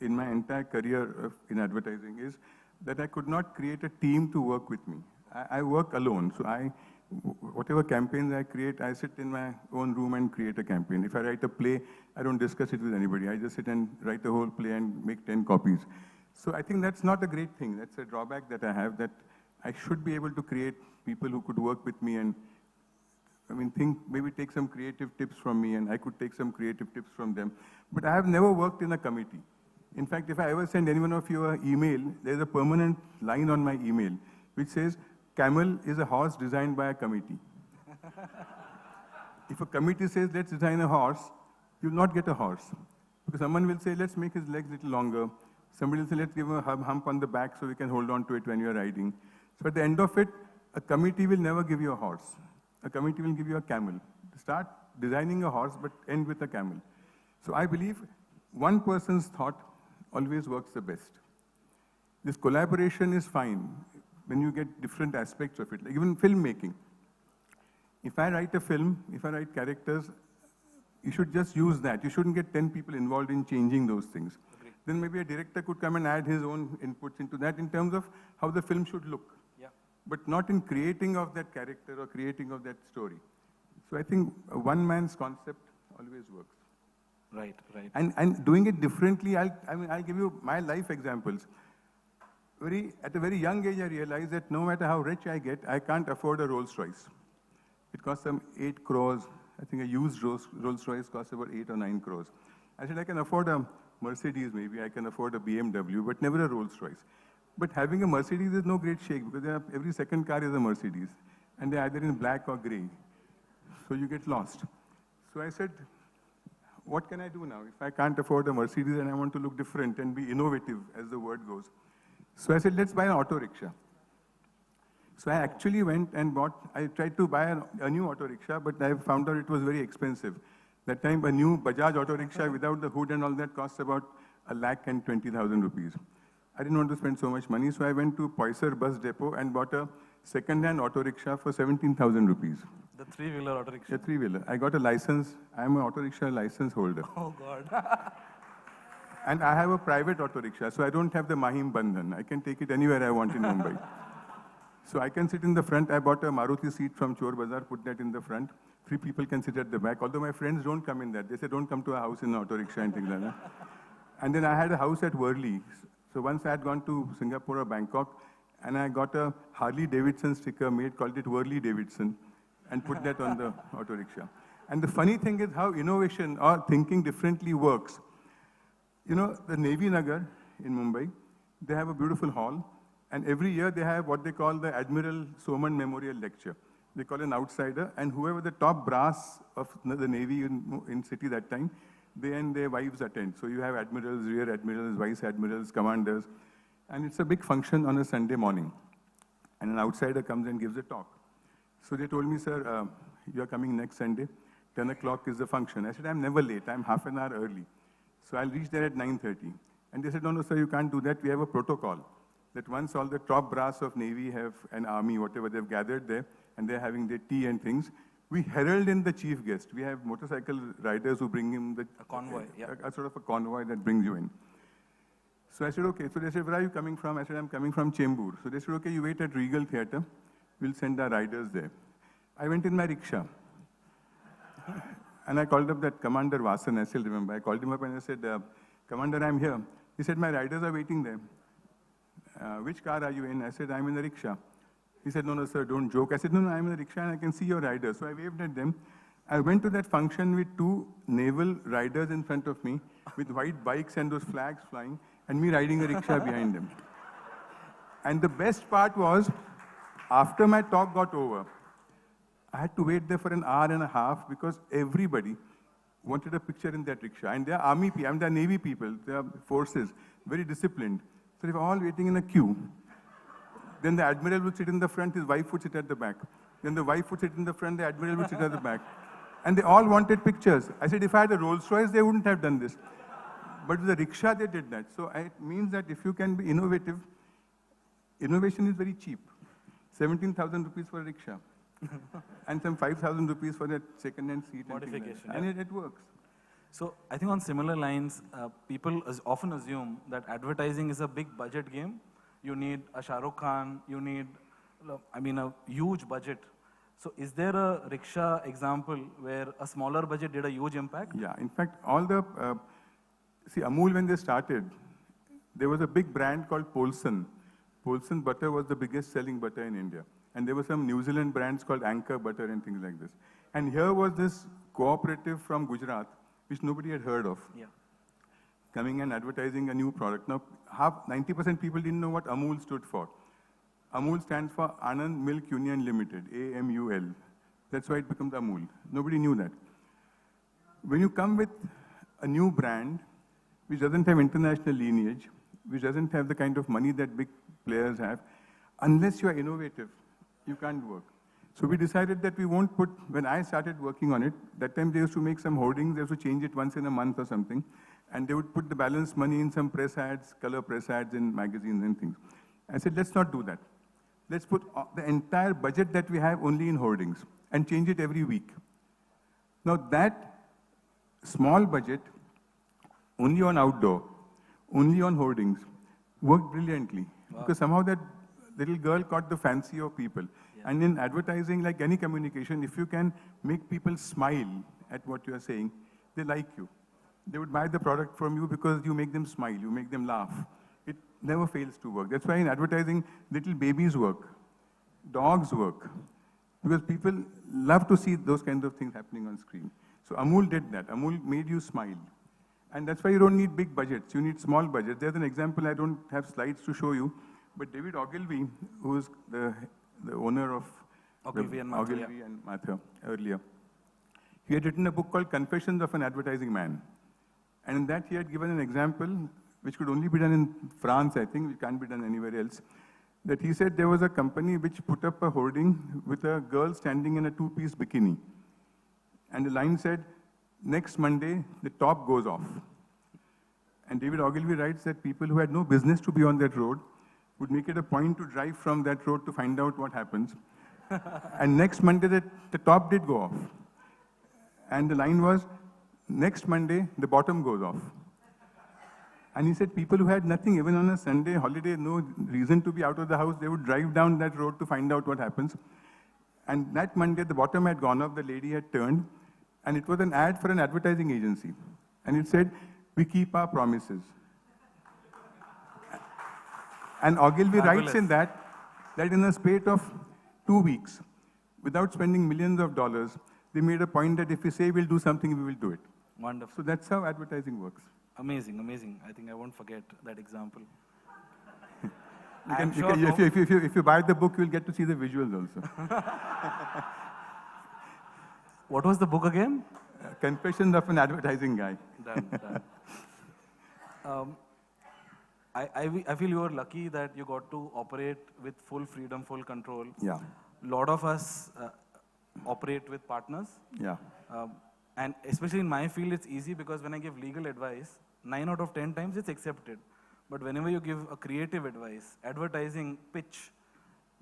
S18: in my entire career in advertising is that I could not create a team to work with me. I work alone. So whatever campaigns I create, I sit in my own room and create a campaign. If I write a play, I don't discuss it with anybody. I just sit and write a whole play and make 10 copies. So I think that's not a great thing. That's a drawback that I have, that I should be able to create people who could work with me and, maybe take some creative tips from me, and I could take some creative tips from them. But I have never worked in a committee. In fact, if I ever send any one of you an email, there's a permanent line on my email which says, camel is a horse designed by a committee. If a committee says, let's design a horse, you'll not get a horse. Because someone will say, let's make his legs a little longer. Somebody will say, let's give him a hump on the back so we can hold on to it when you're riding. So at the end of it, a committee will never give you a horse. A committee will give you a camel. Start designing a horse, but end with a camel. So I believe one person's thought always works the best. This collaboration is fine when you get different aspects of it, like even filmmaking. If I write a film, if I write characters, you should just use that. You shouldn't get 10 people involved in changing those things.
S19: Agreed.
S18: Then maybe a director could come and add his own inputs into that in terms of how the film should look.
S19: Yeah.
S18: But not in creating of that character or creating of that story. So I think a one man's concept always works.
S19: Right.
S18: And doing it differently, I'll give you my life examples. At a very young age, I realized that no matter how rich I get, I can't afford a Rolls Royce. It costs some 8 crores. I think a used Rolls Royce costs about 8 or 9 crores. I said, I can afford a Mercedes maybe, I can afford a BMW, but never a Rolls Royce. But having a Mercedes is no great shake, because every second car is a Mercedes, and they're either in black or gray. So you get lost. So I said, what can I do now? If I can't afford a Mercedes and I want to look different and be innovative, as the word goes. So I said, let's buy an auto rickshaw. So I actually went and I tried to buy a new auto rickshaw, but I found out it was very expensive. That time, a new Bajaj auto rickshaw without the hood and all that costs about 1,20,000 rupees. I didn't want to spend so much money, so I went to Poisser bus depot and bought a second-hand auto rickshaw for 17,000 rupees.
S19: The three-wheeler auto rickshaw.
S18: The three-wheeler. I got a license. I'm an auto rickshaw license holder.
S19: Oh, God.
S18: And I have a private auto rickshaw, so I don't have the Mahim Bandhan. I can take it anywhere I want in Mumbai. So I can sit in the front. I bought a Maruti seat from Chor Bazaar, put that in the front. 3 people can sit at the back, although my friends don't come in that. They say, don't come to a house in an auto rickshaw and things like that. And then I had a house at Worli. So once I had gone to Singapore or Bangkok, and I got a Harley Davidson sticker made, called it Worli Davidson, and put that on the auto rickshaw. And the funny thing is how innovation or thinking differently works. You know, the Navy Nagar in Mumbai, they have a beautiful hall, and every year they have what they call the Admiral Soman Memorial Lecture. They call an outsider, and whoever the top brass of the Navy in city that time, they and their wives attend. So you have admirals, rear admirals, vice admirals, commanders, and it's a big function on a Sunday morning. And an outsider comes and gives a talk. So they told me, sir, you're coming next Sunday, 10 o'clock is the function. I said, I'm never late, I'm half an hour early. So I'll reach there at 9:30. And they said, no, sir, you can't do that. We have a protocol that once all the top brass of Navy have an army, whatever, they've gathered there, and they're having their tea and things, we herald in the chief guest. We have motorcycle riders who bring him a
S19: convoy, yeah.
S18: A sort of a convoy that brings you in. So I said, okay. So they said, where are you coming from? I said, I'm coming from Chembur. So they said, okay, you wait at Regal Theatre. We'll send our riders there. I went in my rickshaw. And I called up that Commander Vasan, I still remember. I called him up and I said, Commander, I'm here. He said, my riders are waiting there. Which car are you in? I said, I'm in the rickshaw. He said, no, no, sir, don't joke. I said, no, I'm in the rickshaw and I can see your riders. So I waved at them. I went to that function with 2 naval riders in front of me with white bikes and those flags flying, and me riding a rickshaw behind them. And the best part was, after my talk got over, I had to wait there for an hour and a half because everybody wanted a picture in that rickshaw. And they're army people, they're Navy people, they're forces, very disciplined. So they were all waiting in a queue. Then the admiral would sit in the front, his wife would sit at the back. Then the wife would sit in the front, the admiral would sit at the back. And they all wanted pictures. I said, if I had a Rolls Royce, they wouldn't have done this. But with the rickshaw, they did that. So it means that if you can be innovative, innovation is very cheap. 17,000 rupees for a rickshaw. And some 5,000 rupees for that second-hand seat.
S19: Modification.
S18: And it works.
S19: So I think on similar lines, people often assume that advertising is a big budget game. You need a Shah Rukh Khan, you need I mean, a huge budget. So is there a rickshaw example where a smaller budget did a huge impact?
S18: Yeah, in fact, all the, see, Amul, when they started, there was a big brand called Polson. Polson butter was the biggest selling butter in India. And there were some New Zealand brands called Anchor butter and things like this. And here was this cooperative from Gujarat, which nobody had heard of.
S19: Yeah.
S18: Coming and advertising a new product. Now, 90% people didn't know what Amul stood for. Amul stands for Anand Milk Union Limited, AMUL. That's why it becomes Amul. Nobody knew that. When you come with a new brand, which doesn't have international lineage, which doesn't have the kind of money that big players have, unless you are innovative, you can't work. So we decided that we won't put, when I started working on it, that time they used to make some hoardings, they used to change it once in a month or something, and they would put the balance money in some press ads, color press ads in magazines and things. I said, let's not do that. Let's put the entire budget that we have only in hoardings and change it every week. Now that small budget, only on outdoor, only on hoardings, worked brilliantly. Wow. Because somehow that little girl caught the fancy of people. Yeah. And in advertising, like any communication, if you can make people smile at what you are saying, they like you. They would buy the product from you because you make them smile, you make them laugh. It never fails to work. That's why in advertising, little babies work, dogs work, because people love to see those kinds of things happening on screen. So Amul did that. Amul made you smile. And that's why you don't need big budgets. You need small budgets. There's an example, I don't have slides to show you, but David Ogilvy, who is the owner of Ogilvy and Mather earlier, he had written a book called Confessions of an Advertising Man. And in that he had given an example, which could only be done in France, I think, it can't be done anywhere else, that he said there was a company which put up a hoarding with a girl standing in a two-piece bikini. And the line said, next Monday, the top goes off. And David Ogilvy writes that people who had no business to be on that road would make it a point to drive from that road to find out what happens. And next Monday, the top did go off. And the line was, next Monday, the bottom goes off. And he said people who had nothing, even on a Sunday holiday, no reason to be out of the house, they would drive down that road to find out what happens. And that Monday, the bottom had gone off, the lady had turned, and it was an ad for an advertising agency. And it said, we keep our promises. And Ogilvy writes in that in a spate of 2 weeks, without spending millions of dollars, they made a point that if we say we'll do something, we will do it.
S19: Wonderful.
S18: So that's how advertising works.
S19: Amazing, amazing. I think I won't forget that example.
S18: If you buy the book, you'll get to see the visuals also.
S19: What was the book again?
S18: Confessions of an Advertising Guy.
S19: Done. I feel you are lucky that you got to operate with full freedom, full control.
S18: Yeah.
S19: A lot of us operate with partners.
S18: Yeah.
S19: And especially in my field, it's easy because when I give legal advice, 9 out of 10 times it's accepted. But whenever you give a creative advice, advertising, pitch,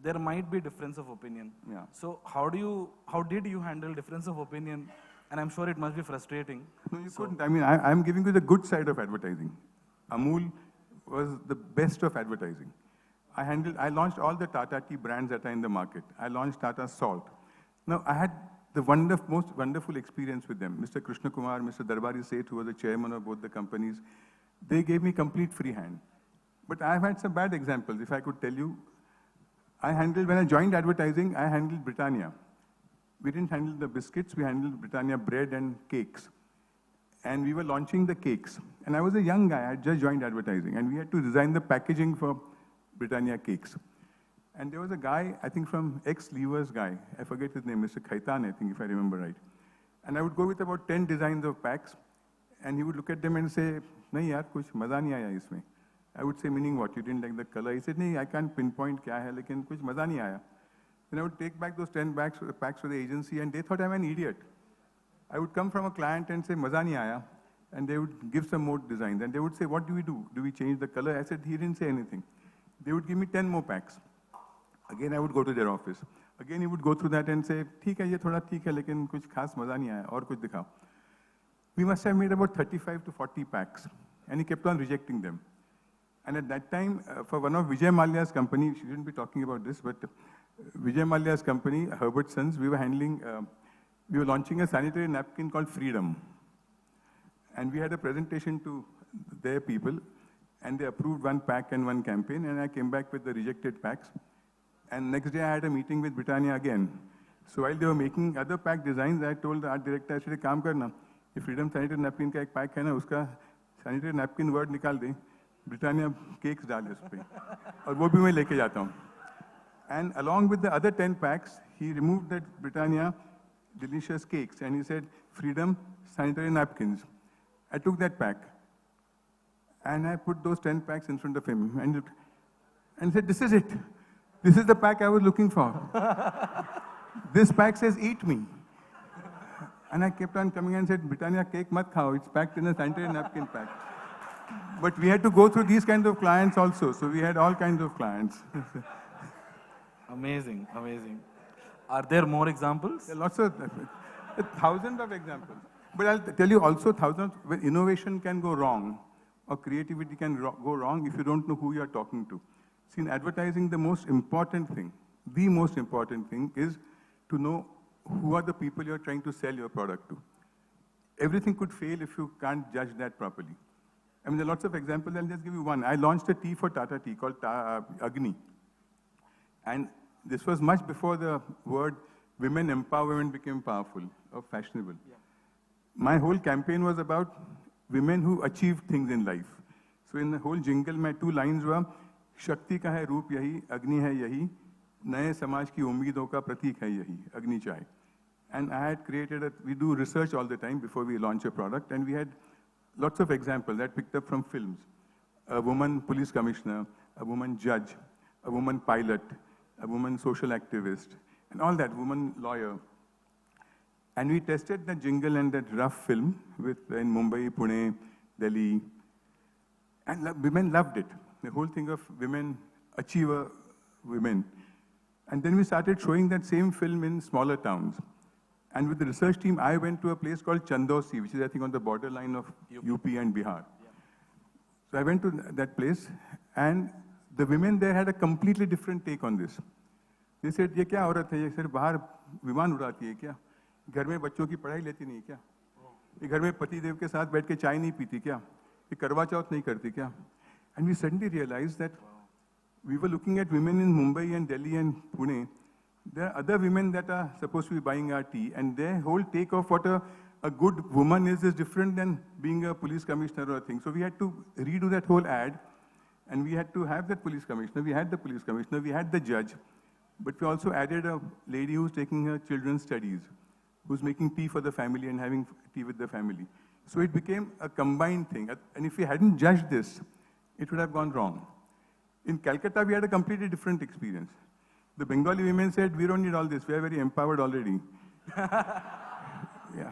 S19: there might be difference of opinion.
S18: Yeah.
S19: So how did you handle difference of opinion? And I'm sure it must be frustrating.
S18: No, you couldn't. I mean, I'm giving you the good side of advertising. Amul was the best of advertising. I launched all the Tata tea brands that are in the market. I launched Tata Salt. Now, I had the most wonderful experience with them. Mr. Krishna Kumar, Mr. Darbari Seth, who was the chairman of both the companies, they gave me complete free hand. But I've had some bad examples, if I could tell you. When I joined advertising, I handled Britannia. We didn't handle the biscuits, we handled Britannia bread and cakes. And we were launching the cakes. And I was a young guy, I had just joined advertising, and we had to design the packaging for Britannia cakes. And there was a guy, I think from ex-Levers guy, I forget his name, Mr. Khaitan, I think, if I remember right. And I would go with about 10 designs of packs, and he would look at them and say, nahi yaar, kuch maza nahi aaya isme. I would say, meaning what? You didn't like the color? He said, nahi, I can't pinpoint kya hai, lekin kuch maza nahi aaya. Then I would take back those 10 packs for the agency, and they thought I'm an idiot. I would come from a client and say, maza nahi aaya, and they would give some more designs. And they would say, what do we do? Do we change the color? I said, he didn't say anything. They would give me 10 more packs. Again, I would go to their office. Again, he would go through that and say, ठीक है, ये थोड़ा ठीक है, लेकिन कुछ खास मजा नहीं आया, और कुछ दिखाओ. We must have made about 35 to 40 packs, and he kept on rejecting them. And at that time, for one of Vijay Mallya's company, she shouldn't be talking about this, but Vijay Mallya's company, Herbert Sons, we were launching a sanitary napkin called Freedom. And we had a presentation to their people, and they approved one pack and one campaign, and I came back with the rejected packs. And next day I had a meeting with Britannia again. So while they were making other pack designs, I told the art director, I said, काम करना, ये Freedom sanitary napkin का एक pack है ना, उसका sanitary napkin word निकाल दे, Britannia cakes डाले उस पे, और वो भी मैं लेके जाता हूँ. And along with the other 10 packs, he removed that Britannia delicious cakes, and he said, Freedom sanitary napkins. I took that pack, and I put those 10 packs in front of him, and said, this is it. This is the pack I was looking for. This pack says, eat me. And I kept on coming and said, Britannia cake mat khao, it's packed in a sanitary napkin pack. But we had to go through these kinds of clients also, so we had all kinds of clients.
S19: Amazing, amazing. Are there more examples?
S18: There are lots of, thousands of examples. But I'll tell you also thousands, where innovation can go wrong, or creativity can go wrong if you don't know who you're talking to. See, in advertising, the most important thing is to know who are the people you're trying to sell your product to. Everything could fail if you can't judge that properly. I mean, there are lots of examples. I'll just give you one. I launched a tea for Tata Tea called Agni. And this was much before the word women empowerment became powerful or fashionable. Yeah. My whole campaign was about women who achieve things in life. So in the whole jingle, my 2 lines were, शक्ति का है रूप यही, अग्नि है यही, नए समाज की उम्मीदों का प्रतीक है यही, अग्नि चाय. And I had created we do research all the time before we launch a product, and we had lots of examples that picked up from films. A woman police commissioner, a woman judge, a woman pilot, a woman social activist, and all that, woman lawyer. And we tested that jingle and that rough film in Mumbai, Pune, Delhi, and women loved it. The whole thing of women, achiever women. And then we started showing that same film in smaller towns. And with the research team, I went to a place called Chandosi, which is, I think, on the borderline of UP and Bihar. Yeah. So I went to that place, and the women there had a completely different take on this. They said, ये क्या औरत है? ये सिर्फ बाहर विमान उड़ाती है क्या? घर में बच्चों की पढ़ाई लेती नहीं क्या? ये घर में पति देव के साथ बैठ के चाय नहीं पीती क्या? ये करवा चौथ नहीं करती क्या? And we suddenly realized that we were looking at women in Mumbai and Delhi and Pune. There are other women that are supposed to be buying our tea, and their whole take of what a good woman is different than being a police commissioner or a thing. So we had to redo that whole ad, and we had to have that police commissioner. We had the police commissioner, we had the judge, but we also added a lady who's taking her children's studies, who's making tea for the family and having tea with the family. So it became a combined thing. And if we hadn't judged this, it would have gone wrong. In Calcutta, we had a completely different experience. The Bengali women said, we don't need all this, we are very empowered already.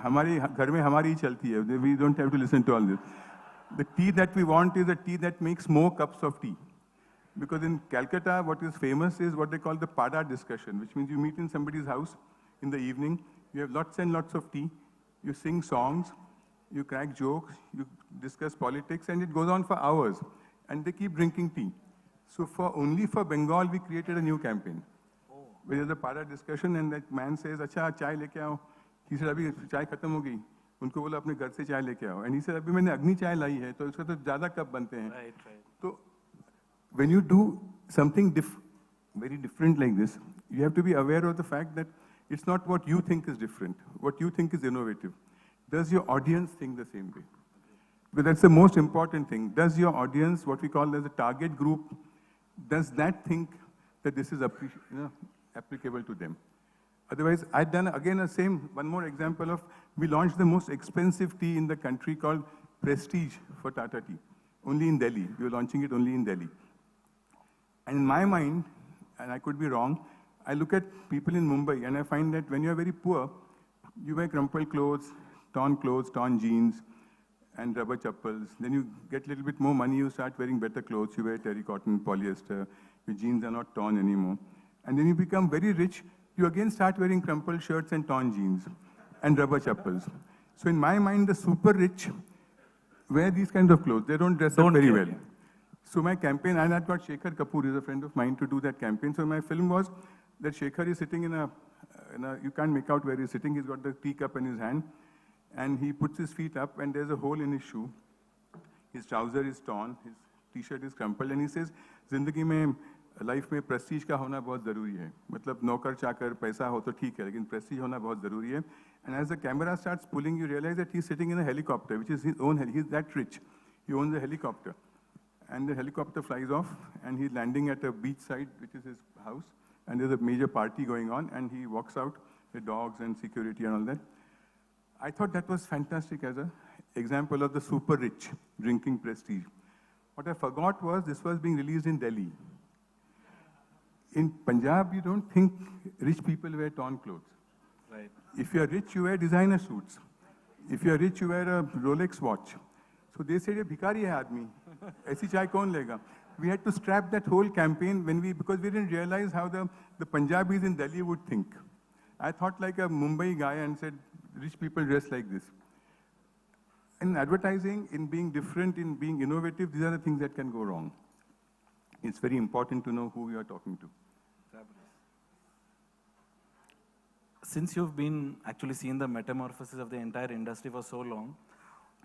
S18: हमारी घर में हमारी ही चलती है. We don't have to listen to all this. The tea that we want is a tea that makes more cups of tea. Because in Calcutta, what is famous is what they call the pada discussion, which means you meet in somebody's house in the evening, you have lots and lots of tea, you sing songs, you crack jokes, you discuss politics, and it goes on for hours. And they keep drinking tea. So only for Bengal, we created a new campaign. Where there's a pada discussion, and that man says, अच्छा चाय लेके आओ. He said, अभी चाय खत्म हो गई. उनको बोला अपने घर से चाय लेके आओ. And he said, अभी मैंने अग्नि चाय लाई है, तो इसका तो ज़्यादा कप बनते हैं.
S19: Right, right.
S18: So when you do something very different like this, you have to be aware of the fact that it's not what you think is different, what you think is innovative. Does your audience think the same way? Because that's the most important thing. Does your audience, what we call as a target group, does that think that this is applicable to them? Otherwise, I'd done again one more example of, we launched the most expensive tea in the country called Prestige for Tata Tea, only in Delhi. We were launching it only in Delhi. And in my mind, and I could be wrong, I look at people in Mumbai and I find that when you're very poor, you wear crumpled clothes, torn jeans, and rubber chappals. Then you get a little bit more money, you start wearing better clothes, you wear terry cotton, polyester, your jeans are not torn anymore. And then you become very rich, you again start wearing crumpled shirts and torn jeans and rubber chappals. So in my mind, the super rich wear these kinds of clothes. They don't dress up very well. So my campaign, and I've got Shekhar Kapoor, who's a friend of mine, to do that campaign. So my film was that Shekhar is sitting you can't make out where he's sitting. He's got the teacup in his hand, and he puts his feet up, and there's a hole in his shoe. His trouser is torn, his t-shirt is crumpled, and he says, "Zindagi mein, life में prestige का होना बहुत ज़रूरी है. मतलब नौकर चाकर पैसा हो तो ठीक है, लेकिन prestige होना बहुत ज़रूरी है." And as the camera starts pulling, you realize that he's sitting in a helicopter, which is his own. He's that rich. He owns a helicopter, and the helicopter flies off, and he's landing at a beachside, which is his house, and there's a major party going on, and he walks out with dogs and security and all that. I thought that was fantastic as an example of the super rich drinking prestige. What I forgot was this was being released in Delhi. In Punjab, you don't think rich people wear torn clothes.
S19: Right.
S18: If you're rich, you wear designer suits. If you're rich, you wear a Rolex watch. So they said, "Ye bhikari hai aadmi. Aisi chai kaun lega?" We had to scrap that whole campaign because we didn't realize how the Punjabis in Delhi would think. I thought like a Mumbai guy and said, rich people dress like this. In advertising, in being different, in being innovative, these are the things that can go wrong. It's very important to know who you are talking to.
S19: Since you've been actually seeing the metamorphosis of the entire industry for so long,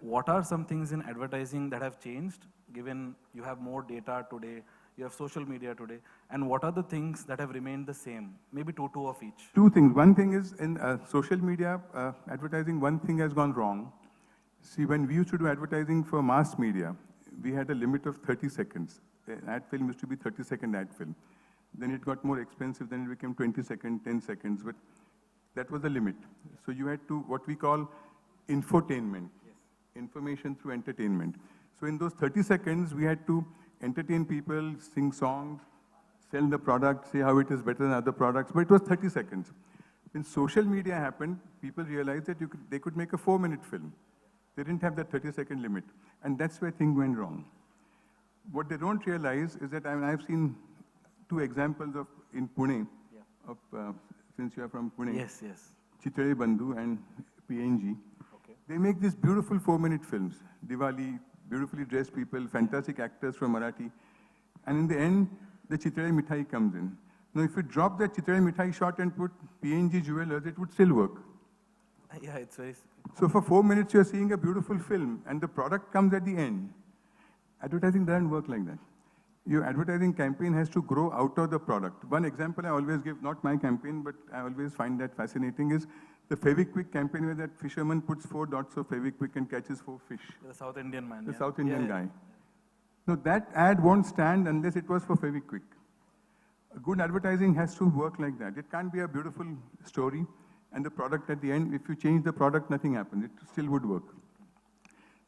S19: what are some things in advertising that have changed, given you have more data today, you have social media today, and what are the things that have remained the same? Maybe two of each.
S18: Two things. One thing is in social media advertising, one thing has gone wrong. See, when we used to do advertising for mass media, we had a limit of 30 seconds. An ad film used to be 30-second ad film. Then it got more expensive, then it became 20 seconds, 10 seconds, but that was the limit. So you had to, what we call infotainment, information through entertainment. So in those 30 seconds, we had to entertain people, sing songs, sell the product, say how it is better than other products, but it was 30 seconds. When social media happened, people realized that they could make a 4-minute film. They didn't have that 30-second limit, and that's where things went wrong. What they don't realize is that I've seen 2 examples in Pune, since you are from Pune.
S19: Yes.
S18: Chitre Bandhu and PNG. Okay. They make these beautiful 4-minute films. Diwali, beautifully dressed people, fantastic actors from Marathi. And in the end, the Chitre Mithai comes in. Now, if you drop that Chitre Mithai shot and put PNG jewelers, it would still work.
S19: Yeah, it's very...
S18: So for 4 minutes, you're seeing a beautiful film, and the product comes at the end. Advertising doesn't work like that. Your advertising campaign has to grow out of the product. One example I always give, not my campaign, but I always find that fascinating, is the Fevikwik campaign where that fisherman puts 4 dots of Fevikwik and catches 4 fish.
S19: The South Indian man.
S18: The South Indian guy. No, that ad won't stand unless it was for Fevikwik. A good advertising has to work like that. It can't be a beautiful story and the product at the end. If you change the product, nothing happens. It still would work.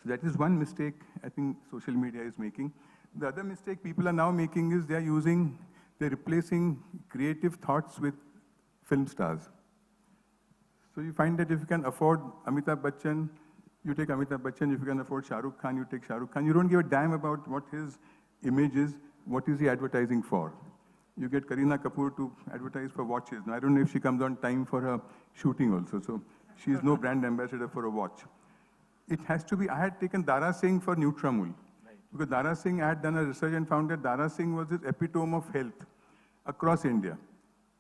S18: So that is one mistake I think social media is making. The other mistake people are now making is they're replacing creative thoughts with film stars. So you find that if you can afford Amitabh Bachchan, you take Amitabh Bachchan. If you can afford Shah Rukh Khan, you take Shah Rukh Khan. You don't give a damn about what his image is, what is he advertising for. You get Kareena Kapoor to advertise for watches. Now, I don't know if she comes on time for her shooting also. So she's no brand ambassador for a watch. It has to be, I had taken Dara Singh for Nutramul. Because Dara Singh had done a research and found that Dara Singh was this epitome of health across India.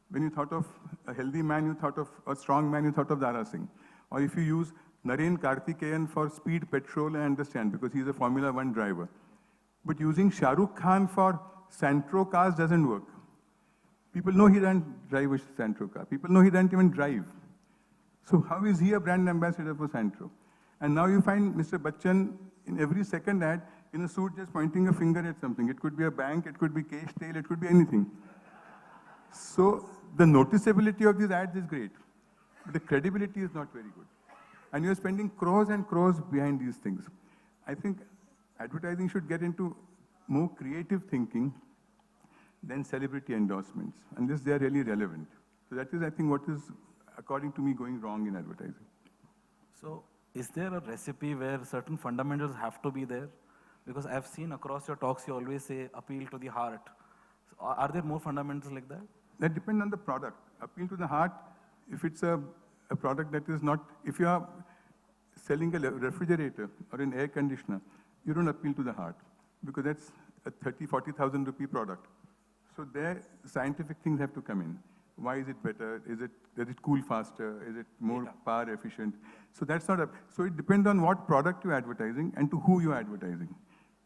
S18: When you thought of a healthy man, you thought of a strong man, you thought of Dara Singh. Or if you use Naren Karthikeyan for speed petrol, I understand, because he's a Formula 1 driver. But using Shah Rukh Khan for Santro cars doesn't work. People know he doesn't drive a Santro car. People know he doesn't even drive. So how is he a brand ambassador for Santro? And now you find Mr. Bachchan in every second ad in a suit just pointing a finger at something. It could be a bank, it could be Cash Tail, it could be anything. So the noticeability of these ads is great, but the credibility is not very good. And you're spending crores and crores behind these things. I think advertising should get into more creative thinking than celebrity endorsements, unless they are really relevant. So that is, I think, what is, according to me, going wrong in advertising.
S19: So is there a recipe where certain fundamentals have to be there? Because I've seen across your talks, you always say appeal to the heart. So are there more fundamentals like that?
S18: That depends on the product. Appeal to the heart, if it's a product that is not, if you are selling a refrigerator or an air conditioner, you don't appeal to the heart, because that's a 30,000, 40,000 rupee product. So there, scientific things have to come in. Why is it better? Does it cool faster? Is it more power efficient? So that's not so it depends on what product you're advertising and to who you're advertising.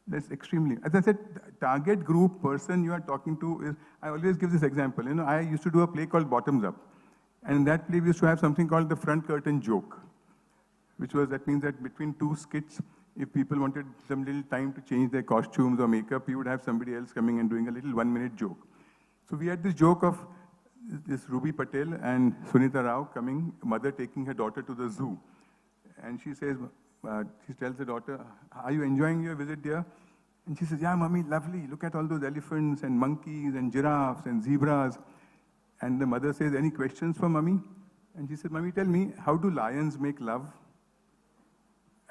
S18: That's extremely, as I said, target group person you are talking to is, I always give this example. I used to do a play called Bottoms Up. And in that play, we used to have something called the front curtain joke, that means that between two skits, if people wanted some little time to change their costumes or makeup, you would have somebody else coming and doing a little 1-minute joke. So we had this joke of this Ruby Patel and Sunita Rao coming, mother taking her daughter to the zoo. And she says, she tells the daughter, are you enjoying your visit, dear? And she says, yeah, mommy, lovely. Look at all those elephants and monkeys and giraffes and zebras. And the mother says, any questions for mommy? And she said, mommy, tell me, how do lions make love?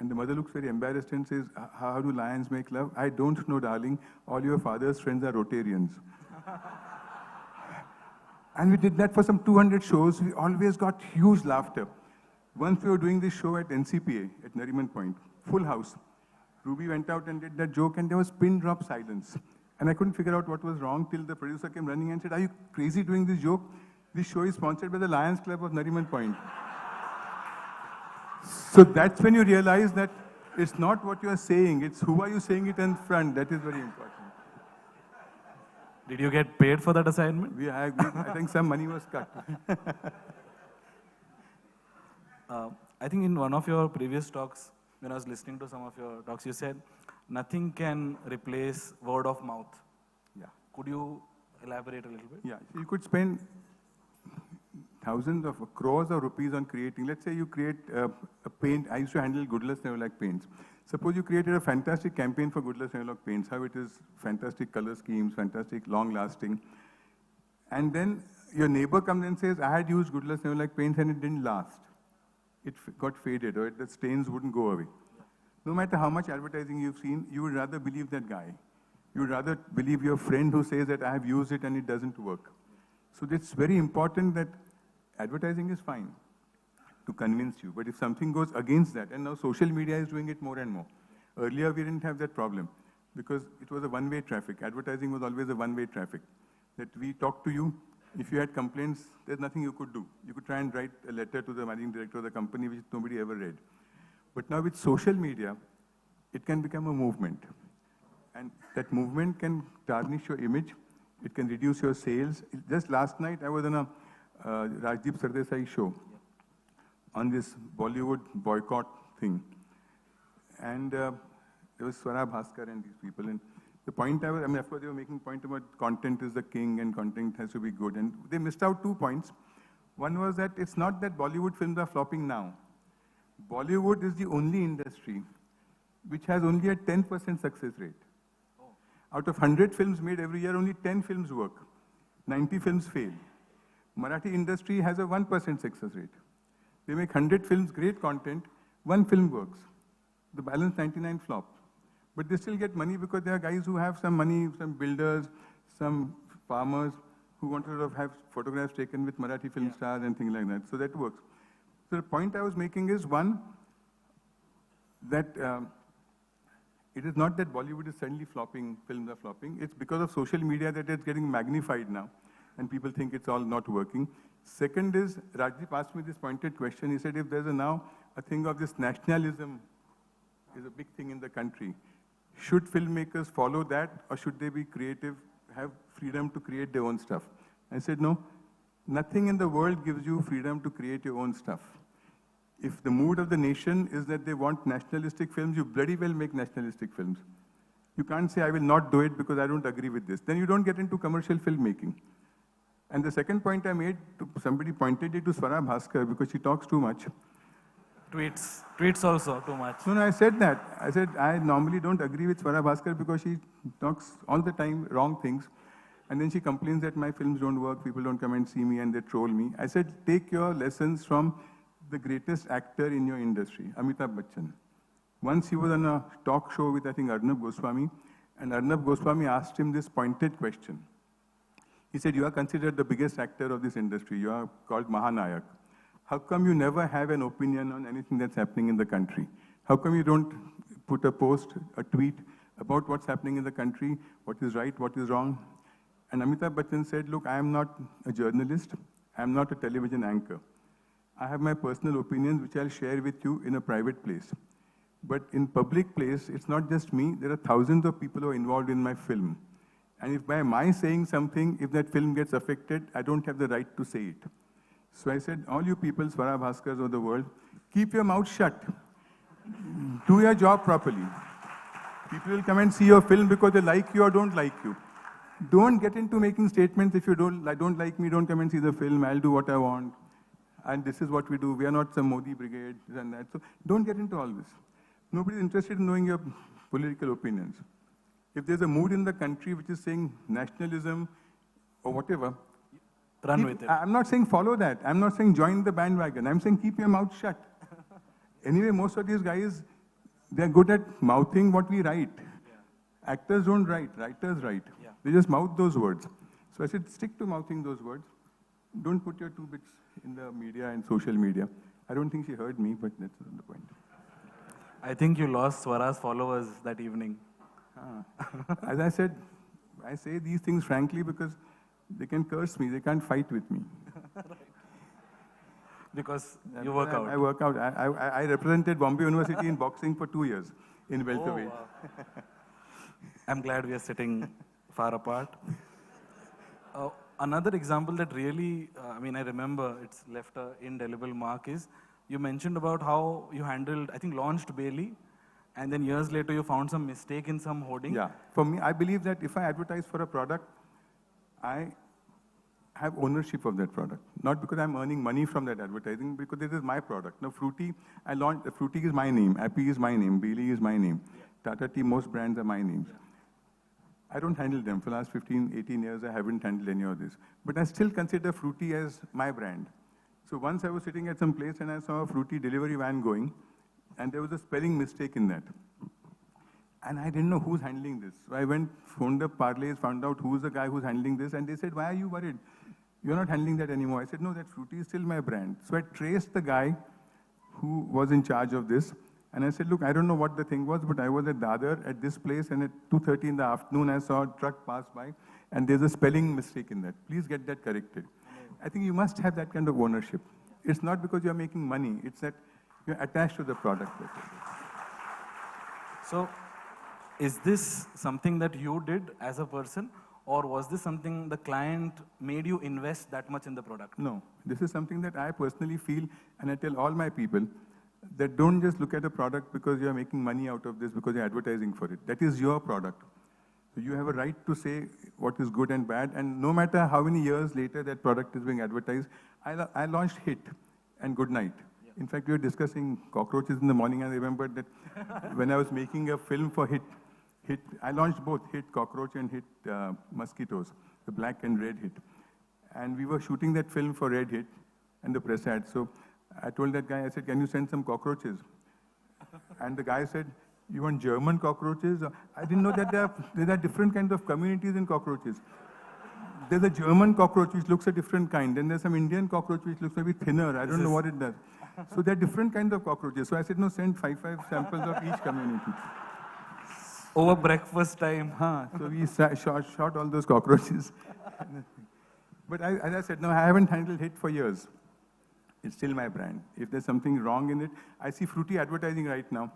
S18: And the mother looks very embarrassed and says, how do lions make love? I don't know, darling. All your father's friends are Rotarians. And we did that for some 200 shows. We always got huge laughter. Once we were doing this show at NCPA, at Nariman Point, full house. Ruby went out and did that joke, and there was pin drop silence. And I couldn't figure out what was wrong till the producer came running and said, are you crazy doing this joke? This show is sponsored by the Lions Club of Nariman Point. So that's when you realize that it's not what you are saying, it's who are you saying it in front. That is very important.
S19: Did you get paid for that assignment?
S18: I think some money was cut.
S19: I think in one of your previous talks, when I was listening to some of your talks, you said, nothing can replace word of mouth.
S18: Yeah.
S19: Could you elaborate a little bit?
S18: Yeah, you could spend thousands of crores of rupees on creating. Let's say you create a paint. I used to handle Goodless Nevil paints. Suppose you created a fantastic campaign for Goodless Nevil paints, how it is fantastic color schemes, fantastic long lasting. And then your neighbor comes and says, I had used Goodless Nevil paints and it didn't last. It got faded or the stains wouldn't go away. No matter how much advertising you've seen, you would rather believe that guy. You would rather believe your friend who says that I have used it and it doesn't work. So it's very important that advertising is fine to convince you. But if something goes against that, and now social media is doing it more and more. Earlier, we didn't have that problem because it was a one-way traffic. Advertising was always a one-way traffic. That we talk to you. If you had complaints, there's nothing you could do. You could try and write a letter to the managing director of the company, which nobody ever read. But now with social media, it can become a movement. And that movement can tarnish your image. It can reduce your sales. Just last night, I was on a Rajdeep Sardesai show on this Bollywood boycott thing. And there was Swara Bhaskar and these people. And the point of course, they were making point about content is the king and content has to be good. And they missed out 2 points. One was that it's not that Bollywood films are flopping now. Bollywood is the only industry which has only a 10% success rate. Out of 100 films made every year, only 10 films work. 90 films fail. Marathi industry has a 1% success rate. They make 100 films, great content, 1 film works. The balance 99 flop. But they still get money because there are guys who have some money, some builders, some farmers who want to have photographs taken with Marathi film stars and things like that. So that works. So the point I was making is, one, that it is not that Bollywood is suddenly flopping, films are flopping. It's because of social media that it's getting magnified now. And people think it's all not working. Second is, Rajdeep asked me this pointed question. He said, if there's now a thing of this nationalism is a big thing in the country, should filmmakers follow that or should they be creative, have freedom to create their own stuff? I said, no, nothing in the world gives you freedom to create your own stuff. If the mood of the nation is that they want nationalistic films, you bloody well make nationalistic films. You can't say, I will not do it because I don't agree with this. Then you don't get into commercial filmmaking. And the second point I made, somebody pointed it to Swara Bhaskar because she talks too much.
S19: Tweets also too much.
S18: No, I said that. I said, I normally don't agree with Swara Bhaskar because she talks all the time wrong things. And then she complains that my films don't work, people don't come and see me and they troll me. I said, take your lessons from the greatest actor in your industry, Amitabh Bachchan. Once he was on a talk show with, I think, Arnab Goswami, and Arnab Goswami asked him this pointed question. He said, you are considered the biggest actor of this industry. You are called Mahanayak. How come you never have an opinion on anything that's happening in the country? How come you don't put a post, a tweet about what's happening in the country, what is right, what is wrong? And Amitabh Bachchan said, look, I am not a journalist. I'm not a television anchor. I have my personal opinions, which I'll share with you in a private place. But in public place, it's not just me. There are thousands of people who are involved in my film. And if by my saying something, if that film gets affected, I don't have the right to say it. So I said, all you people, Swara Bhaskars of the world, keep your mouth shut. Do your job properly. People will come and see your film because they like you or don't like you. Don't get into making statements. If you don't like me, don't come and see the film. I'll do what I want. And this is what we do. We are not some Modi brigade and that. So don't get into all this. Nobody is interested in knowing your political opinions. If there's a mood in the country which is saying nationalism or whatever,
S19: run with it.
S18: I'm not saying follow that. I'm not saying join the bandwagon. I'm saying keep your mouth shut. Anyway, most of these guys, they're good at mouthing what we write. Yeah. Actors don't write, writers write. Yeah. They just mouth those words. So I said, stick to mouthing those words. Don't put your 2 bits in the media and social media. I don't think she heard me, but that's the point.
S19: I think you lost Swara's followers that evening.
S18: As I said, I say these things frankly because they can curse me, they can't fight with me.
S19: Because you work out.
S18: I work out. I represented Bombay University in boxing for 2 years in welterweight.
S19: Oh, wow. I'm glad we are sitting far apart. Another example that really, I remember it's left an indelible mark is, you mentioned about how you handled, I think launched Bailey, and then years later you found some mistake in some hoarding.
S18: Yeah, for me, I believe that if I advertise for a product, I have ownership of that product. Not because I'm earning money from that advertising, because this is my product. Now, Fruity, I launched, Fruity is my name, Appy is my name, Bailey is my name. Yeah. Tata Tea, most brands are my names. Yeah. I don't handle them. For the last 15, 18 years, I haven't handled any of this. But I still consider Fruity as my brand. So once I was sitting at some place and I saw a Fruity delivery van going, and there was a spelling mistake in that. And I didn't know who's handling this. So I went, phoned up Parlays, found out who's the guy who's handling this, and they said, why are you worried? You're not handling that anymore. I said, no, that Fruity is still my brand. So I traced the guy who was in charge of this, and I said, look, I don't know what the thing was, but I was at Dadar at this place, and at 2:30 in the afternoon, I saw a truck pass by, and there's a spelling mistake in that. Please get that corrected. I think you must have that kind of ownership. It's not because you're making money, it's that you're attached to the product.
S19: So, is this something that you did as a person, or was this something the client made you invest that much in the product?
S18: No, this is something that I personally feel, and I tell all my people, that don't just look at a product because you're making money out of this, because you're advertising for it. That is your product. So you have a right to say what is good and bad, and no matter how many years later that product is being advertised, I launched Hit and Good Night. Yeah. In fact, we were discussing cockroaches in the morning, and I remembered that when I was making a film for Hit, I launched both Hit Cockroach and Hit Mosquitoes, the black and red Hit. And we were shooting that film for Red Hit and the press ad. So I told that guy, I said, can you send some cockroaches? And the guy said, you want German cockroaches? I didn't know that there are different kinds of communities in cockroaches. There's a German cockroach which looks a different kind. Then there's some Indian cockroach which looks maybe thinner. I don't know what it does. So there are different kinds of cockroaches. So I said, no, send 5 samples of each community.
S19: Over breakfast time.
S18: So we shot all those cockroaches. But as I said, no, I haven't handled Hit for years. It's still my brand. If there's something wrong in it, I see Fruity advertising right now.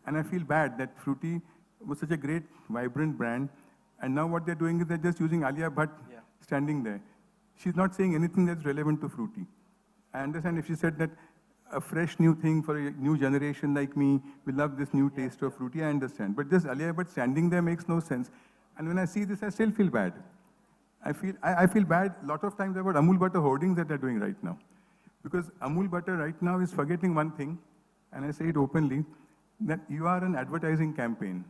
S18: And I feel bad that Fruity was such a great, vibrant brand. And now what they're doing is they're just using Alia Bhatt standing there. She's not saying anything that's relevant to Fruity. I understand if she said that a fresh new thing for a new generation like me, we love this new taste of Fruity, I understand. But just Alia Bhatt standing there makes no sense. And when I see this, I still feel bad. I feel bad a lot of times about Amul Butter hoardings that they're doing right now. Because Amul Butter right now is forgetting one thing, and I say it openly, that you are an advertising campaign.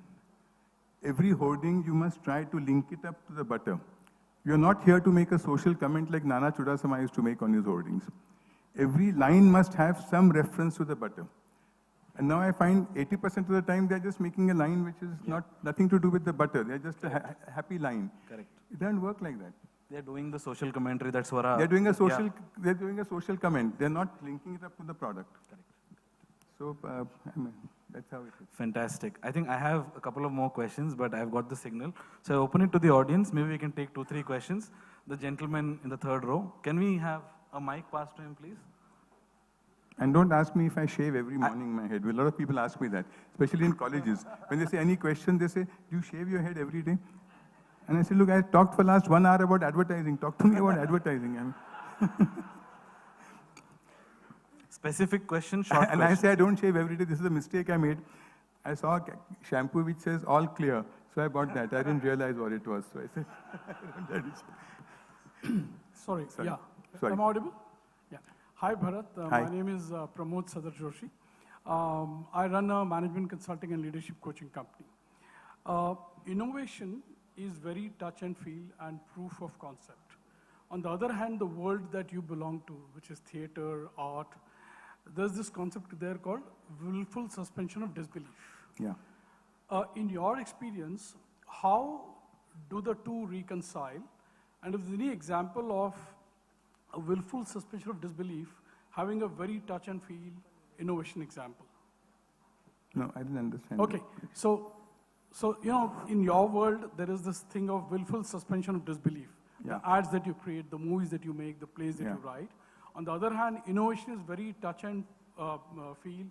S18: Every hoarding, you must try to link it up to the butter. You're not here to make a social comment like Nana Chudasama used to make on his hoardings. Every line must have some reference to the butter. And now I find 80% of the time they're just making a line which is nothing to do with the butter. They're just a happy line.
S19: Correct.
S18: It doesn't work like that.
S19: They're doing the social commentary, that's what
S18: they're doing a social. They're doing a social comment. They're not linking it up to the product.
S19: Correct.
S18: So that's how it is.
S19: Fantastic. I think I have a couple of more questions, but I've got the signal. So I open it to the audience. Maybe we can take 2-3 questions. The gentleman in the third row. Can we have a mic passed to him, please?
S18: And don't ask me if I shave every morning my head. A lot of people ask me that, especially in colleges. When they say any question, they say, do you shave your head every day? And I say, look, I talked for last 1 hour about advertising. Talk to me about advertising. I mean,
S19: Specific question, short
S18: and
S19: question.
S18: I say, I don't shave every day. This is a mistake I made. I saw a shampoo which says all clear. So I bought that. I didn't realize what it was. So I said,
S20: Sorry. Yeah.
S18: Sorry.
S20: Am I audible? Yeah. Hi, Bharat.
S18: Hi.
S20: My name is Pramod Sadar Doshi. I run a management consulting and leadership coaching company. Innovation is very touch and feel and proof of concept. On the other hand, the world that you belong to, which is theater, art, there's this concept there called willful suspension of disbelief.
S18: Yeah.
S20: In your experience, how do the two reconcile? And if there's any example of a willful suspension of disbelief having a very touch and feel innovation example?
S18: No, I didn't understand.
S20: Okay, so you know, in your world, there is this thing of willful suspension of disbelief.
S18: Yeah.
S20: The ads that you create, the movies that you make, the plays that you write. On the other hand, innovation is very touch and feel,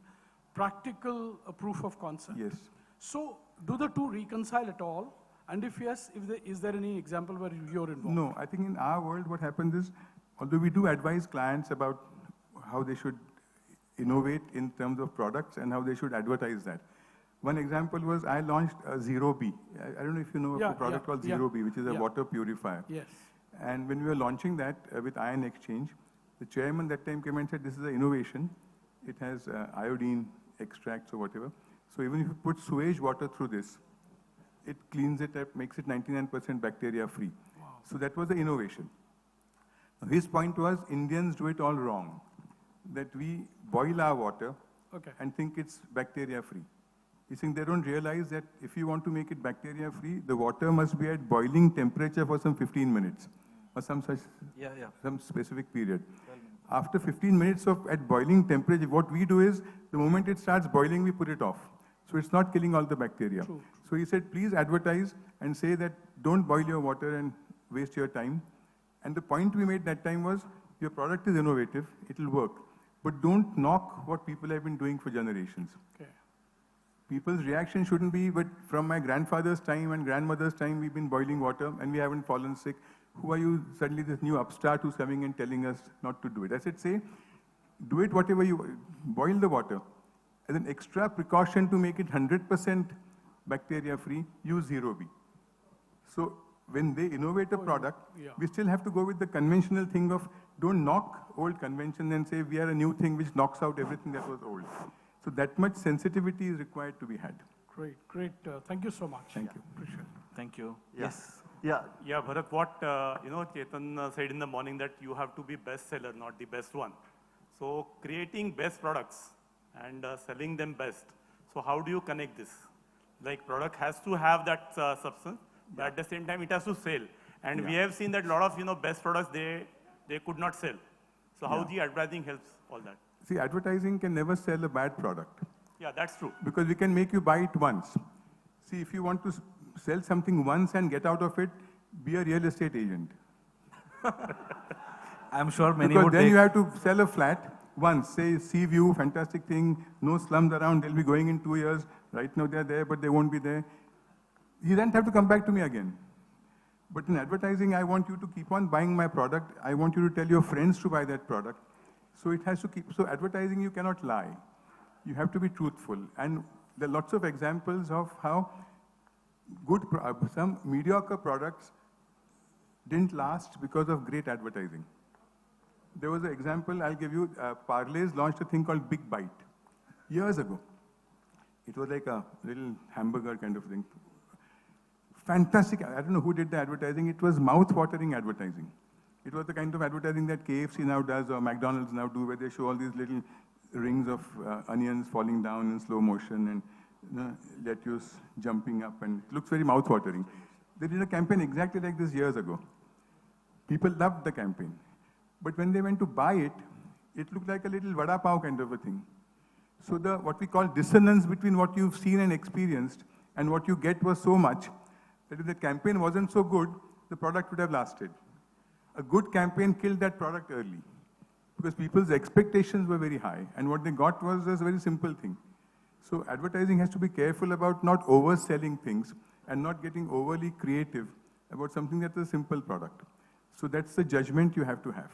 S20: practical proof of concept.
S18: Yes.
S20: So, do the two reconcile at all? And if yes, is there any example where you're involved?
S18: No, I think in our world what happens is, although we do advise clients about how they should innovate in terms of products and how they should advertise that. One example was I launched a Zero B. I don't know if you know of a product called Zero B, which is a water purifier.
S20: Yes.
S18: And when we were launching that with Ion Exchange, the chairman that time came and said, this is an innovation. It has iodine extracts or whatever. So even if you put sewage water through this, it cleans it up, makes it 99% bacteria free. Wow. So that was the innovation. Now, his point was Indians do it all wrong. That we boil our water and think it's bacteria free. He's saying they don't realize that if you want to make it bacteria free, the water must be at boiling temperature for some 15 minutes or some such some specific period. After 15 minutes of at boiling temperature, what we do is the moment it starts boiling, we put it off. So it's not killing all the bacteria. True. So he said, please advertise and say that don't boil your water and waste your time. And the point we made that time was your product is innovative, it will work. But don't knock what people have been doing for generations.
S20: Okay.
S18: People's reaction shouldn't be, but from my grandfather's time and grandmother's time, we've been boiling water and we haven't fallen sick. Who are you, suddenly this new upstart who's coming and telling us not to do it? I said, say, do it whatever you, boil the water. As an extra precaution to make it 100% bacteria free, use Zero B. So when they innovate a product, we still have to go with the conventional thing of don't knock old convention and say we are a new thing which knocks out everything that was old. So that much sensitivity is required to be had.
S20: Great, great. Thank you so much.
S18: Thank you.
S20: Appreciate it.
S19: Thank you.
S8: Yes. Yeah, Bharat, what Chetan said in the morning that you have to be bestseller, not the best one. So creating best products and selling them best. So how do you connect this? Like product has to have that substance, but at the same time it has to sell. And we have seen that a lot of best products they could not sell. So how the advertising helps all that?
S18: See, advertising can never sell a bad product.
S8: Yeah, that's true.
S18: Because we can make you buy it once. See, if you want to sell something once and get out of it, be a real estate agent.
S19: I'm sure many
S18: because
S19: would
S18: then
S19: take...
S18: you have to sell a flat once, say sea view, fantastic thing, no slums around, they'll be going in 2 years. Right now they're there, but they won't be there. You then have to come back to me again. But in advertising, I want you to keep on buying my product. I want you to tell your friends to buy that product. So it has to keep, so advertising, you cannot lie. You have to be truthful. And there are lots of examples of how some mediocre products didn't last because of great advertising. There was an example I'll give you. Parle's launched a thing called Big Bite years ago. It was like a little hamburger kind of thing. Fantastic. I don't know who did the advertising. It was mouth-watering advertising. It was the kind of advertising that KFC now does or McDonald's now do, where they show all these little rings of onions falling down in slow motion and lettuce jumping up, and it looks very mouth-watering. They did a campaign exactly like this years ago. People loved the campaign. But when they went to buy it, it looked like a little vada pav kind of a thing. So what we call dissonance between what you've seen and experienced and what you get was so much that if the campaign wasn't so good, the product would have lasted. A good campaign killed that product early. because people's expectations were very high, and what they got was a very simple thing. So advertising has to be careful about not overselling things and not getting overly creative about something that's a simple product. So that's the judgment you have to have.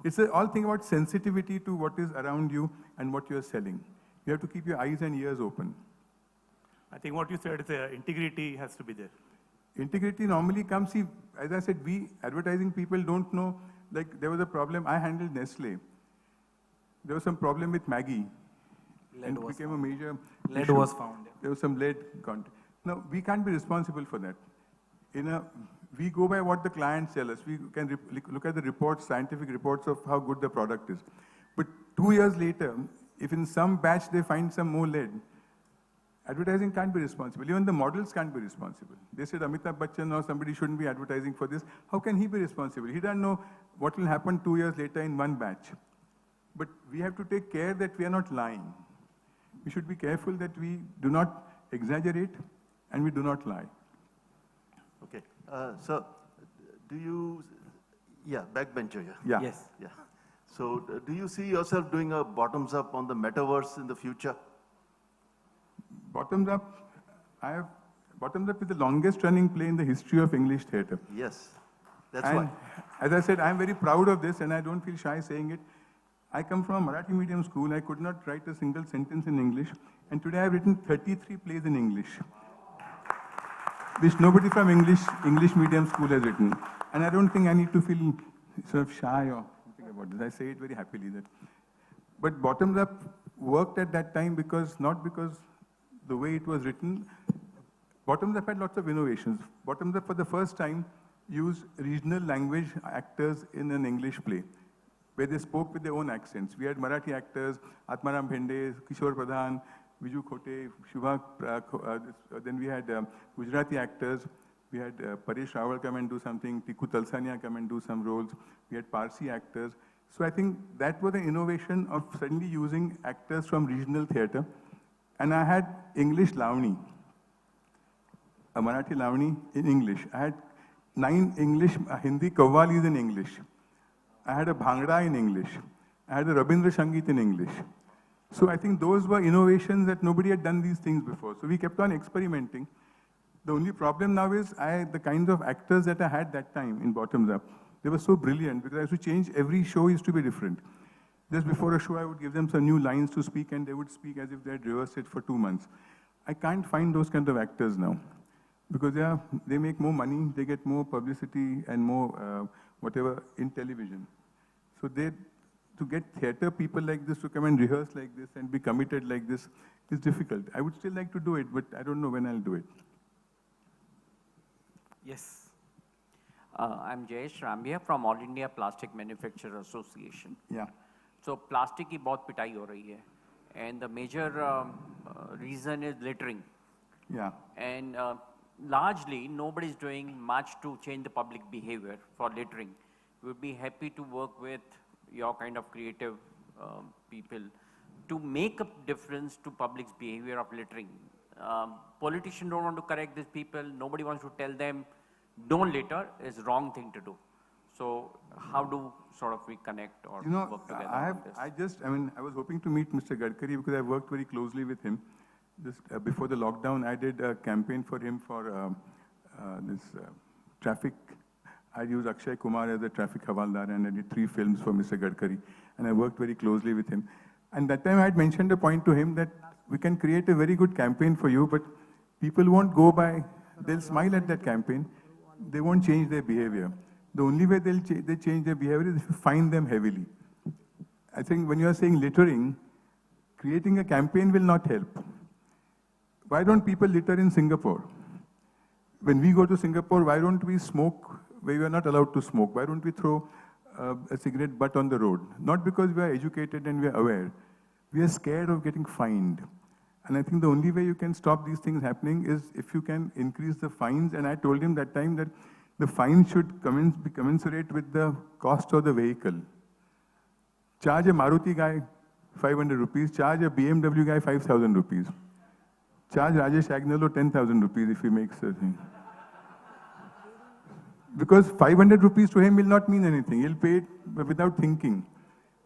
S18: It's all thing about sensitivity to what is around you and what you're selling. You have to keep your eyes and ears open.
S8: I think what you said is integrity has to be there.
S18: Integrity normally comes, see, as I said, we advertising people don't know, like there was a problem, I handled Nestle. There was some problem with Maggie. And it became a major
S19: Lead
S18: issue.
S19: was found.
S18: There was some lead content. Now, we can't be responsible for that. We go by what the clients tell us. We can look at the reports, scientific reports of how good the product is. But 2 years later, if in some batch they find some more lead, advertising can't be responsible. Even the models can't be responsible. They said Amitabh Bachchan or somebody shouldn't be advertising for this. How can he be responsible? He doesn't know what will happen 2 years later in one batch. But we have to take care that we are not lying. We should be careful that we do not exaggerate and we do not lie.
S21: Okay. So, do you, backbencher,
S18: Yeah.
S21: Yes. Yeah. So, do you see yourself doing a bottoms up on the metaverse in the future?
S18: Bottoms up is the longest running play in the history of English theatre.
S21: Yes, that's
S18: and
S21: why.
S18: As I said, I'm very proud of this and I don't feel shy saying it. I come from a Marathi medium school. I could not write a single sentence in English. And today I've written 33 plays in English, which nobody from English medium school has written. And I don't think I need to feel sort of shy or something about this. I say it very happily. But Bottoms Up worked at that time not because the way it was written. Bottoms Up had lots of innovations. Bottoms Up for the first time used regional language actors in an English play, where they spoke with their own accents. We had Marathi actors, Atmaram Bhende, Kishore Pradhan, Viju Khote, Shubha, then we had Gujarati actors. We had Paresh Rawal come and do something, Tiku Talsania come and do some roles. We had Parsi actors. So I think that was the innovation of suddenly using actors from regional theatre. And I had English Lavani, a Marathi Lavani in English. I had 9 English Hindi Kavvalis in English. I had a Bhangra in English. I had a Rabindra Sangeet in English. So I think those were innovations that nobody had done these things before. So we kept on experimenting. The only problem now is the kinds of actors that I had that time in Bottoms Up, they were so brilliant because I used to change. Every show used to be different. Just before a show, I would give them some new lines to speak and they would speak as if they had rehearsed it for 2 months. I can't find those kind of actors now because they make more money, they get more publicity and more whatever in television. So to get theatre people like this to come and rehearse like this and be committed like this is difficult. I would still like to do it, but I don't know when I'll do it.
S22: Yes. I'm Jayesh Rambia from All India Plastic Manufacturer Association.
S18: Yeah.
S22: So plastic की बहुत पिटाई हो रही है, and the major reason is littering.
S18: Yeah.
S22: And largely nobody is doing much to change the public behavior for littering. We would be happy to work with your kind of creative people to make a difference to public's behavior of littering. Politicians don't want to correct these people. Nobody wants to tell them, don't litter is wrong thing to do. So how do sort of we connect or work together on this?
S18: I was hoping to meet Mr. Gadkari because I worked very closely with him. Just before the lockdown, I did a campaign for him for this traffic. I used Akshay Kumar as a traffic havaldar and I did 3 films for Mr. Gadkari. And I worked very closely with him. And that time I had mentioned a point to him that we can create a very good campaign for you, but people won't go by, they'll smile at that campaign. They won't change their behavior. The only way they change their behavior is if you fine them heavily. I think when you are saying littering, creating a campaign will not help. Why don't people litter in Singapore? When we go to Singapore, why don't we smoke where we are not allowed to smoke? Why don't we throw a cigarette butt on the road? Not because we are educated and we are aware. We are scared of getting fined. And I think the only way you can stop these things happening is if you can increase the fines. And I told him that time that the fine should be commensurate with the cost of the vehicle. Charge a Maruti guy 500 rupees, charge a BMW guy 5,000 rupees. Charge Rajesh Agnello 10,000 rupees if he makes a thing. Because 500 rupees to him will not mean anything. He'll pay it without thinking.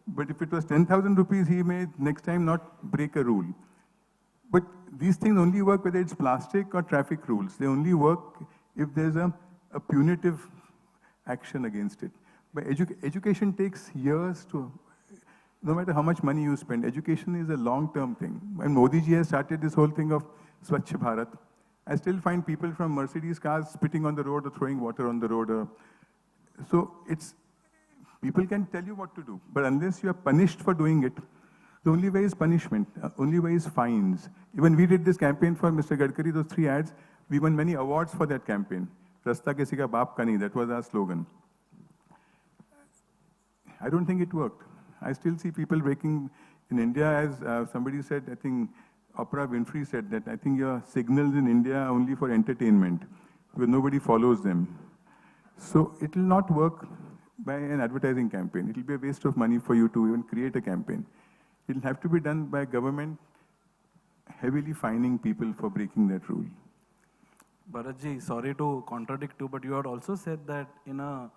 S18: But if it was 10,000 rupees, he may next time not break a rule. But these things only work whether it's plastic or traffic rules. They only work if there's a punitive action against it. But education takes years to, no matter how much money you spend, education is a long-term thing. When Modi ji has started this whole thing of Swachh Bharat, I still find people from Mercedes cars spitting on the road or throwing water on the road. So people can tell you what to do, but unless you are punished for doing it, the only way is punishment, only way is fines. Even we did this campaign for Mr. Gadkari, those 3 ads, we won many awards for that campaign. Rasta kisi ka baap ka nahi, that was our slogan. I don't think it worked. I still see people breaking in India, as somebody said, I think Oprah Winfrey said that, I think your signals in India are only for entertainment, because nobody follows them. So it will not work by an advertising campaign. It will be a waste of money for you to even create a campaign. It will have to be done by government heavily fining people for breaking that rule.
S19: Bharatji, sorry to contradict you, but you had also said that in a,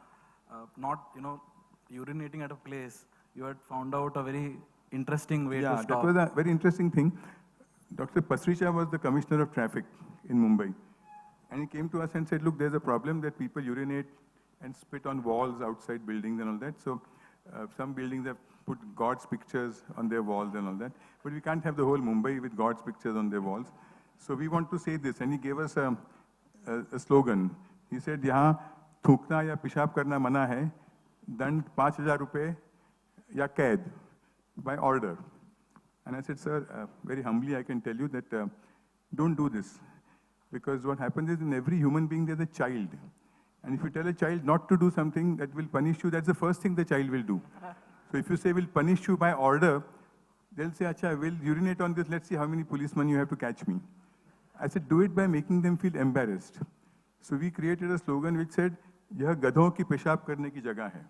S19: urinating at a place, you had found out a very interesting way to stop.
S18: Yeah, that was a very interesting thing. Dr. Pasricha was the commissioner of traffic in Mumbai. And he came to us and said, look, there's a problem that people urinate and spit on walls outside buildings and all that. So some buildings have put God's pictures on their walls and all that. But we can't have the whole Mumbai with God's pictures on their walls. So we want to say this. And he gave us a slogan. He said, यहाँ थूकना या पेशाब करना मना है, दंड 5,000 रुपए या कैद by order. And I said, sir, very humbly I can tell you that don't do this. Because what happens is in every human being there's a child. And if you tell a child not to do something that will punish you, that's the first thing the child will do. So if you say we'll punish you by order, they'll say, acha, we'll urinate on this, let's see how many policemen you have to catch me. I said, do it by making them feel embarrassed. So we created a slogan which said, यह गधों की पेशाब करने की जगह है.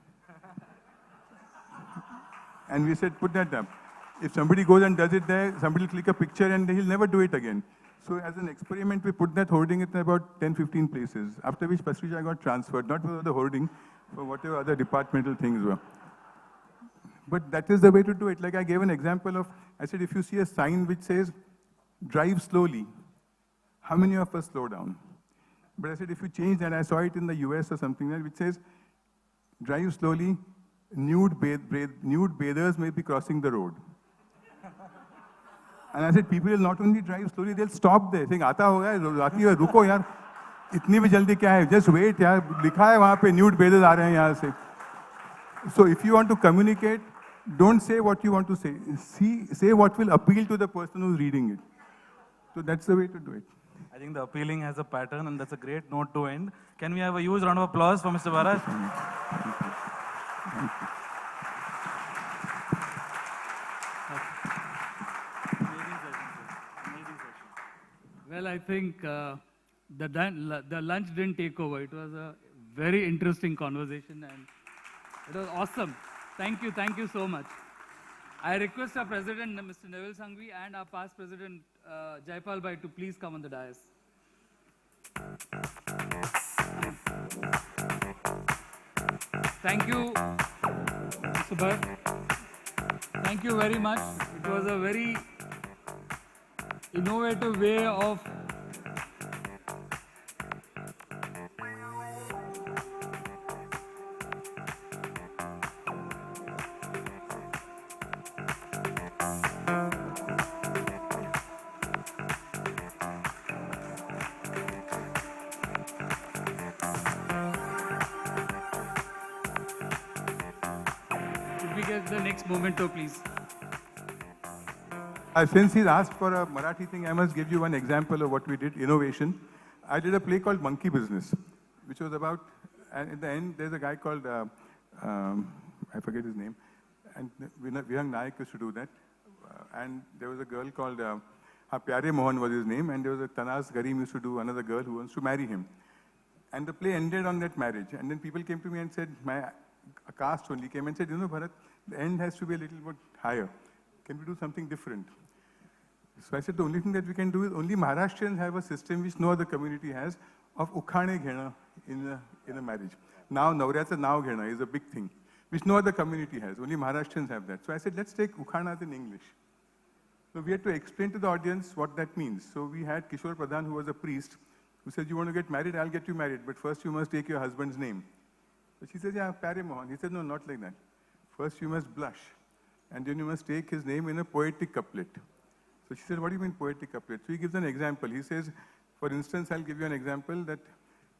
S18: And we said, put that up. If somebody goes and does it there, somebody will click a picture and he'll never do it again. So as an experiment, we put that hoarding in about 10, 15 places, after which Pasricha got transferred, not for the hoarding, for whatever other departmental things were. But that is the way to do it. Like I gave an example of, I said, if you see a sign which says, drive slowly, how many of us slow down? But I said, if you change that, I saw it in the US or something like, which says, drive slowly, nude bathers may be crossing the road. And I said, people will not only drive slowly, they'll stop there, saying, आता होगा, आती है, रुको यार, इतनी भी जल्दी क्या है? Just wait यार, लिखा है वहाँ पे nude bathers आ रहे हैं यहाँ से. So if you want to communicate, don't say what you want to say. Say what will appeal to the person who's reading it. So that's the way to do it.
S19: I think the appealing has a pattern, and that's a great note to end. Can we have a huge round of applause for Mr. Bharat?
S18: Thank you.
S1: Well, I think the lunch didn't take over. It was a very interesting conversation and it was awesome. Thank you so much. I request our president, Mr. Nevil Sanghvi, and our past president, Jaipal Bhai, to please come on the dais. Thank you, Mr. Bharat. Thank you very much. It was a very innovative way of Could we get the next memento, please?
S18: Since he's asked for a Marathi thing, I must give you one example of what we did, Innovation. I did a play called Monkey Business, which was about, and in the end, there's a guy called, I forget his name, and Vihang Nayak used to do that. And there was a girl called, Pyare Mohan was his name, and there was a Tanaz Garim used to do another girl who wants to marry him. And the play ended on that marriage. And then people came to me and said, my cast only came and said, you know, Bharat, the end has to be a little bit higher. Can we do something different? So I said, the only thing that we can do is only Maharashtrians have a system which no other community has of ukhane ghena in a marriage. Now, Navratya now ghena is a big thing. which no other community has. Only Maharashtrians have that. So I said, let's take ukhanas in English. So we had to explain to the audience what that means. So we had Kishore Pradhan, who was a priest, who said, you want to get married? I'll get you married, but first you must take your husband's name. So she said, yeah, Pare Mohan. He said, no, not like that. First you must blush, and then you must take his name in a poetic couplet. So she said, what do you mean poetic couplet? So he gives an example. He says, for instance, I'll give you an example that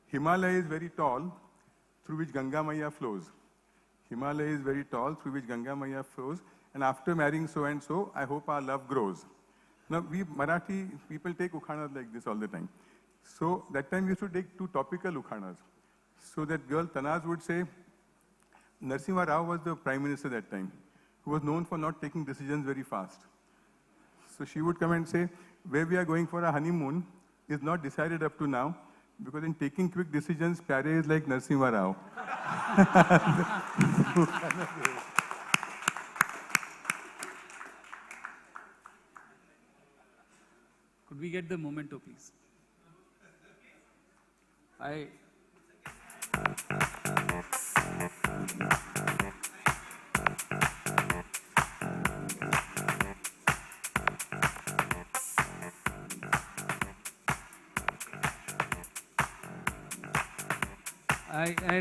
S18: Himalaya is very tall, through which Ganga Maya flows. Himalaya is very tall, through which Ganga Maya flows, and after marrying so and so, I hope our love grows. Now, we Marathi people take ukhanas like this all the time. So that time we used to take two topical ukhanas. So that girl Tanaz would say, Narasimha Rao was the prime minister that time, who was known for not taking decisions very fast. So she would come and say, where we are going for a honeymoon is not decided up to now, because in taking quick decisions, Pyare is like Narasimha Rao.
S1: Could we get the memento, please? I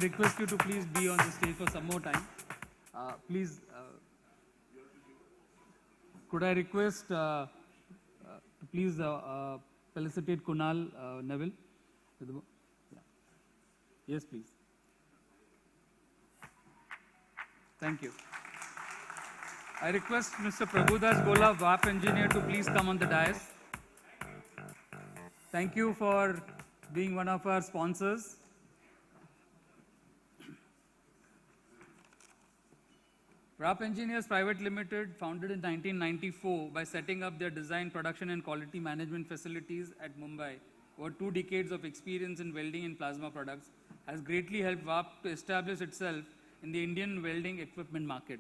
S1: request you to please be on the stage for some more time. Please, could I request to please felicitate Kunal Nevil? Yeah. Yes, please. Thank you. I request Mr. Prabhudas Gola, VAP engineer, to please come on the dais. Thank you for being one of our sponsors. VAP Engineers Private Limited, founded in 1994 by setting up their design, production and quality management facilities at Mumbai, over 2 decades of experience in welding and plasma products, has greatly helped VAP to establish itself in the Indian welding equipment market.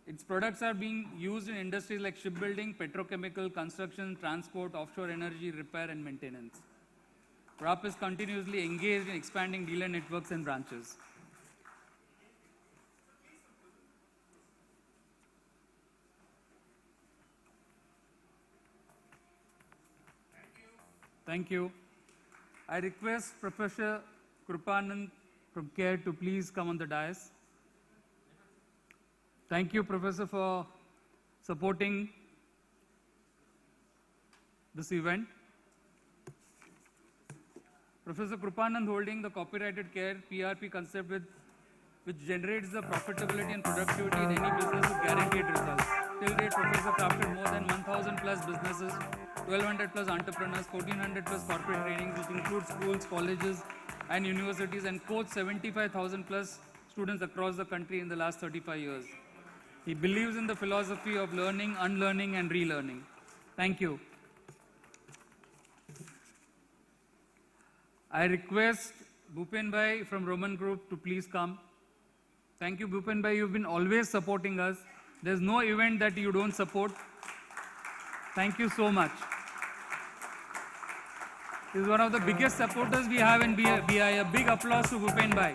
S1: Its products are being used in industries like shipbuilding, petrochemical, construction, transport, offshore energy, repair and maintenance. VAP is continuously engaged in expanding dealer networks and branches. Thank you. I request Professor Krupanand from CARE to please come on the dais. Thank you, Professor, for supporting this event. Professor Krupanand holding the copyrighted CARE PRP concept which generates the profitability and productivity in any business with guaranteed results. Till date, Professor crafted more than 1,000 plus businesses, 1,200 plus entrepreneurs, 1,400 plus corporate trainings, which includes schools, colleges, and universities, and coached 75,000 plus students across the country in the last 35 years. He believes in the philosophy of learning, unlearning, and relearning. Thank you. I request Bhupen Bhai from Roman Group to please come. Thank you, Bhupen Bhai. You've been always supporting us. There's no event that you don't support. Thank you so much. He's one of the biggest supporters we have in BIA. A big applause to Bhupen Bhai.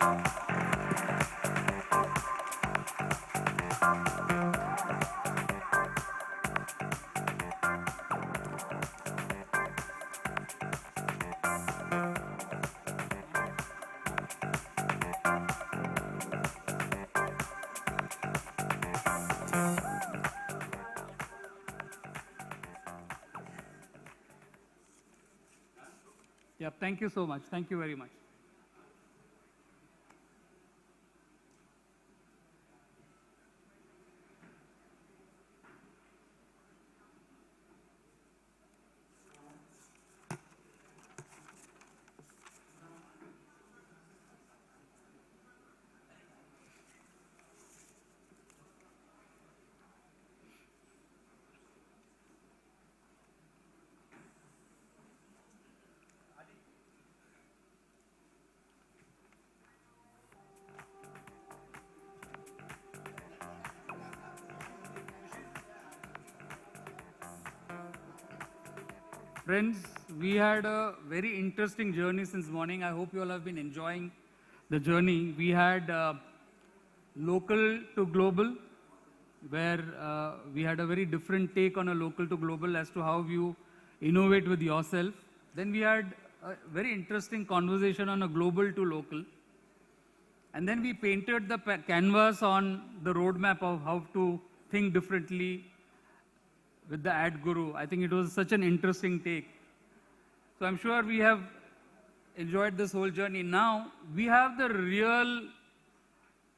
S1: Yeah, thank you so much. Thank you very much. Friends, we had a very interesting journey since morning. I hope you all have been enjoying the journey. We had local to global, where we had a very different take on a local to global as to how you innovate with yourself. Then we had a very interesting conversation on a global to local. And then we painted the canvas on the roadmap of how to think differently with the ad guru. I think it was such an interesting take. So I'm sure we have enjoyed this whole journey. Now we have the real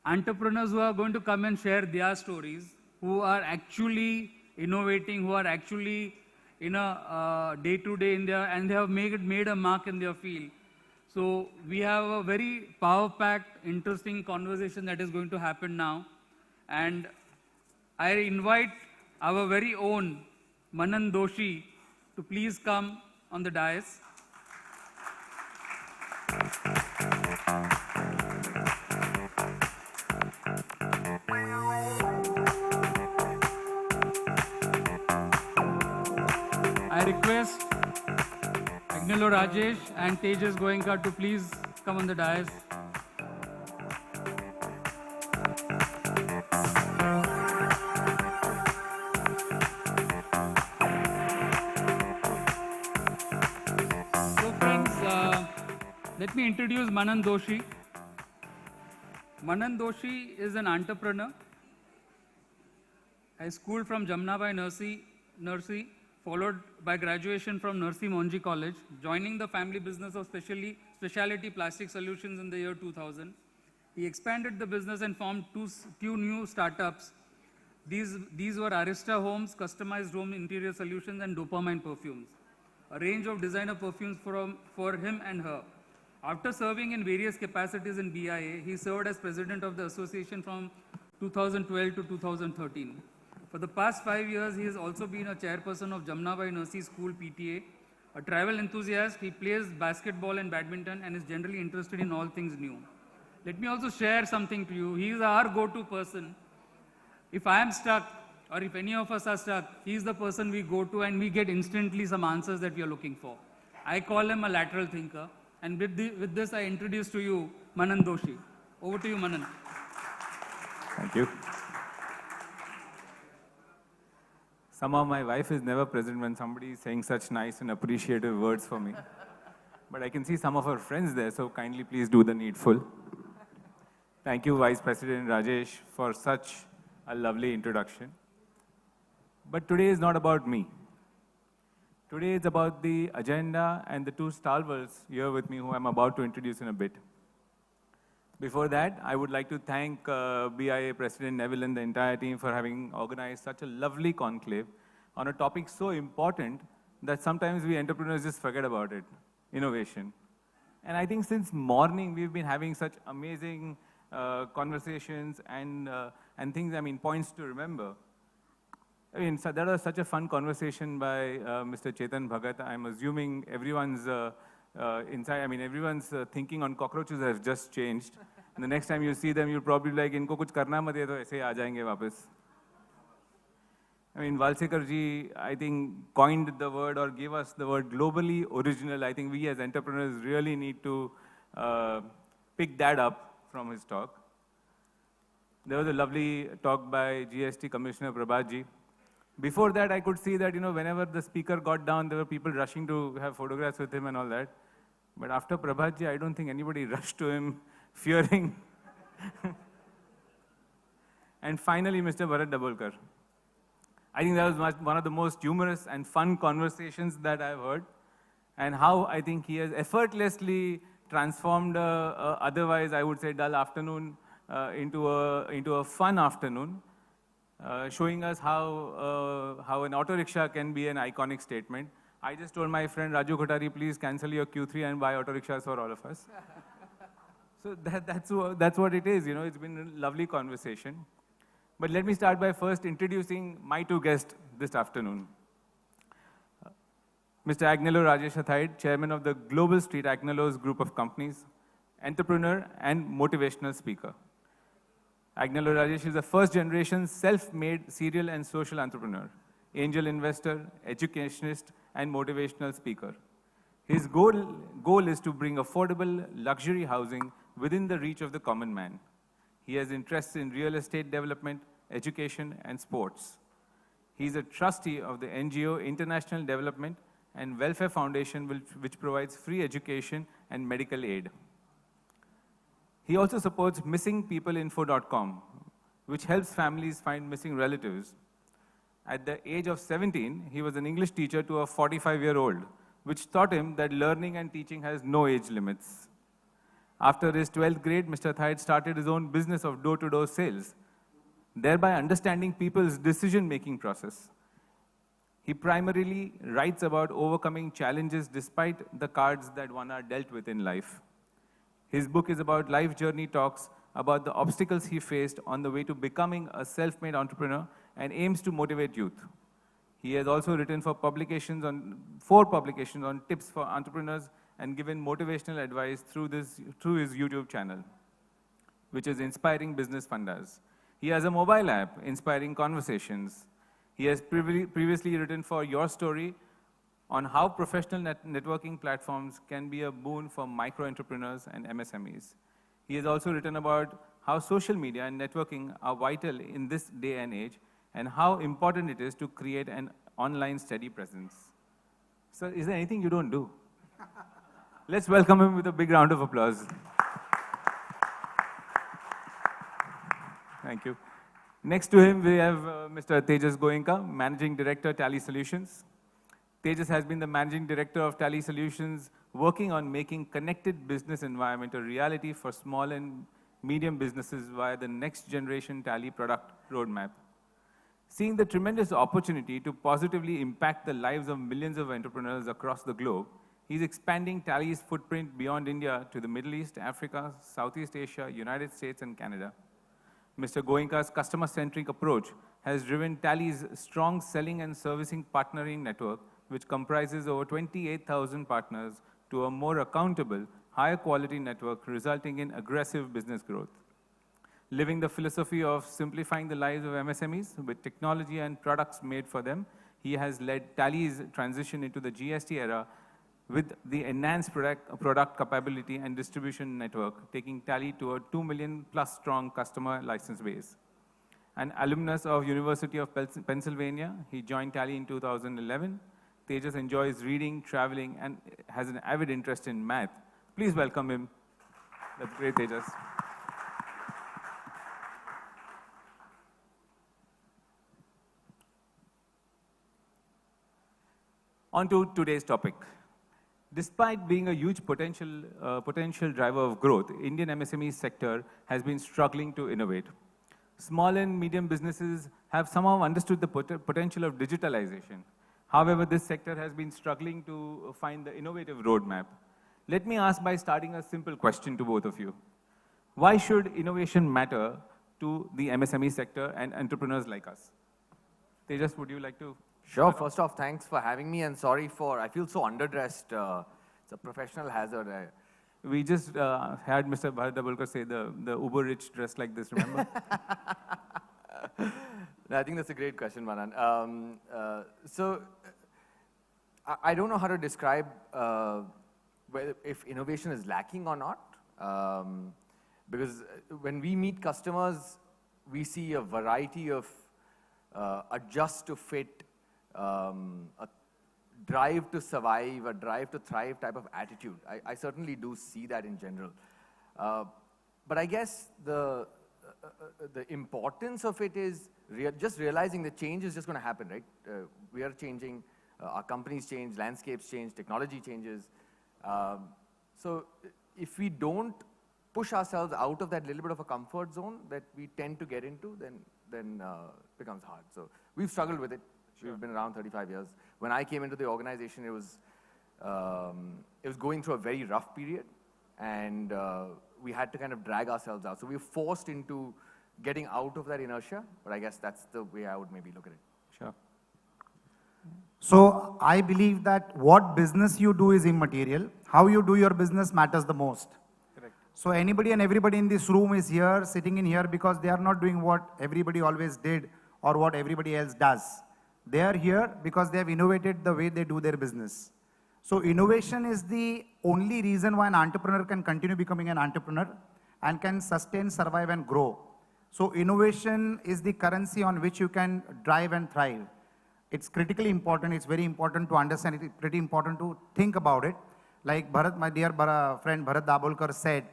S1: entrepreneurs who are going to come and share their stories, who are actually innovating, who are actually in a day-to-day in their, and they have made a mark in their field. So we have a very power-packed, interesting conversation that is going to happen now. And I invite our very own Manan Doshi to please come on the dais. I request Agnellorajesh and Tejas Goenka to please come on the dais. So friends, let me introduce Manan Doshi. Manan Doshi is an entrepreneur. I schooled from Jamnabai Nursery, followed by graduation from Nursi Monji College, joining the family business of Specialty Plastic Solutions in the year 2000. He expanded the business and formed two new startups. These were Arista Homes, customized home interior solutions, and Dopamine Perfumes, a range of designer perfumes for him and her. After serving in various capacities in BIA, he served as president of the association from 2012 to 2013. For the past 5 years, he has also been a chairperson of Jamnabai Nursery School PTA. A travel enthusiast, he plays basketball and badminton and is generally interested in all things new. Let me also share something to you. He is our go-to person. If I am stuck, or if any of us are stuck, he is the person we go to and we get instantly some answers that we are looking for. I call him a lateral thinker. And with this, I introduce to you Manan Doshi. Over to you, Manan.
S2: Thank you. Somehow my wife is never present when somebody is saying such nice and appreciative words for me. But I can see some of her friends there, so kindly please do the needful. Thank you, Vice President Rajesh, for such a lovely introduction. But today is not about me. Today is about the agenda and the two stalwarts here with me who I'm about to introduce in a bit. Before that, I would like to thank BIA President Nevil and the entire team for having organized such a lovely conclave on a topic so important that sometimes we entrepreneurs just forget about it, innovation. And I think since morning, we've been having such amazing conversations and things, points to remember. So that was such a fun conversation by Mr. Chetan Bhagat. I'm assuming everyone's everyone's thinking on cockroaches has just changed. And the next time you see them, you'll probably be like, "Inko kuch karna mat hai, to aise aa jayenge wapas." Waslekar ji, I think, coined the word or gave us the word globally original. I think we as entrepreneurs really need to pick that up from his talk. There was a lovely talk by GST Commissioner Phabhat ji. Before that, I could see that, whenever the speaker got down, there were people rushing to have photographs with him and all that. But after Phabhat ji, I don't think anybody rushed to him, fearing. And finally, Mr. Bharat Dhabolkar. I think that was one of the most humorous and fun conversations that I've heard. And how I think he has effortlessly transformed otherwise, I would say, dull afternoon into a fun afternoon. Showing us how an auto rickshaw can be an iconic statement. I just told my friend Raju Kotari, please cancel your Q3 and buy auto rickshaws for all of us. So that's what it is. It's been a lovely conversation. But let me start by first introducing my two guests this afternoon. Mr. Agnellorajesh, Chairman of the Global Street Agnello's group of companies, entrepreneur and motivational speaker. Agnellorajesh is a first-generation self-made serial and social entrepreneur, angel investor, educationist, and motivational speaker. His goal is to bring affordable luxury housing within the reach of the common man. He has interests in real estate development, education, and sports. He is a trustee of the NGO International Development and Welfare Foundation, which provides free education and medical aid. He also supports missingpeopleinfo.com, which helps families find missing relatives. At the age of 17, he was an English teacher to a 45-year-old, which taught him that learning and teaching has no age limits. After his 12th grade, Mr. Thaid started his own business of door-to-door sales, thereby understanding people's decision-making process. He primarily writes about overcoming challenges despite the cards that one are dealt with in life. His book is about life journey talks about the obstacles he faced on the way to becoming a self-made entrepreneur and aims to motivate youth. He has also written for four publications on tips for entrepreneurs and given motivational advice through his YouTube channel, which is Inspiring Business Fundas. He has a mobile app, Inspiring Conversations. He has previously written for Your Story on how professional networking platforms can be a boon for micro-entrepreneurs and MSMEs. He has also written about how social media and networking are vital in this day and age, and how important it is to create an online steady presence. Sir, is there anything you don't do? Let's welcome him with a big round of applause. Thank you. Next to him, we have Mr. Tejas Goenka, Managing Director, Tally Solutions. Tejas has been the Managing Director of Tally Solutions, working on making connected business environment a reality for small and medium businesses via the next generation Tally product roadmap. Seeing the tremendous opportunity to positively impact the lives of millions of entrepreneurs across the globe, he's expanding Tally's footprint beyond India to the Middle East, Africa, Southeast Asia, United States, and Canada. Mr. Goenka's customer-centric approach has driven Tally's strong selling and servicing partnering network, which comprises over 28,000 partners, to a more accountable, higher quality network, resulting in aggressive business growth. Living the philosophy of simplifying the lives of MSMEs with technology and products made for them, he has led Tally's transition into the GST era with the enhanced product capability and distribution network, taking Tally to a 2 million plus strong customer license base. An alumnus of University of Pennsylvania, he joined Tally in 2011. Tejas enjoys reading, traveling, and has an avid interest in math. Please welcome him. That's great, Tejas. On to today's topic. Despite being a huge potential driver of growth, Indian MSME sector has been struggling to innovate. Small and medium businesses have somehow understood the potential of digitalization. However, this sector has been struggling to find the innovative roadmap. Let me ask by starting a simple question to both of you. Why should innovation matter to the MSME sector and entrepreneurs like us? Tejas, would you like to?
S4: Sure. First off, thanks for having me, and sorry for, I feel so underdressed. It's a professional hazard.
S2: We just had Mr. Bharat Dhabolkar say the uber rich dressed like this, remember?
S4: I think that's a great question, Manan. I don't know how to describe if innovation is lacking or not. Because when we meet customers, we see a variety of adjust to fit, a drive to survive, a drive to thrive type of attitude. I certainly do see that in general. But I guess the importance of it is just realizing the change is just going to happen, right? We are changing, our companies change, landscapes change, technology changes. So if we don't push ourselves out of that little bit of a comfort zone that we tend to get into, then it becomes hard. So we've struggled with it. Sure. We've been around 35 years. When I came into the organization, it was going through a very rough period, and we had to kind of drag ourselves out. So we were forced into getting out of that inertia, but I guess that's the way I would maybe look at it.
S2: Sure.
S6: So I believe that what business you do is immaterial. How you do your business matters the most.
S2: Correct.
S6: So anybody and everybody in this room is here, sitting in here, because they are not doing what everybody always did or what everybody else does. They are here because they have innovated the way they do their business. So innovation is the only reason why an entrepreneur can continue becoming an entrepreneur. and can sustain, survive, and grow. So innovation is the currency on which you can drive and thrive. It's critically important. It's very important to understand it. It's pretty important to think about it. Like Bharat, my dear friend Bharat Dhabolkar said,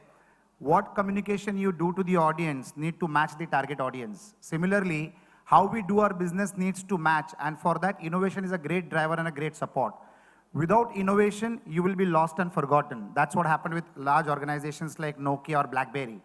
S6: what communication you do to the audience need to match the target audience. Similarly, how we do our business needs to match, and for that, innovation is a great driver and a great support. Without innovation, you will be lost and forgotten. That's what happened with large organizations like Nokia or BlackBerry.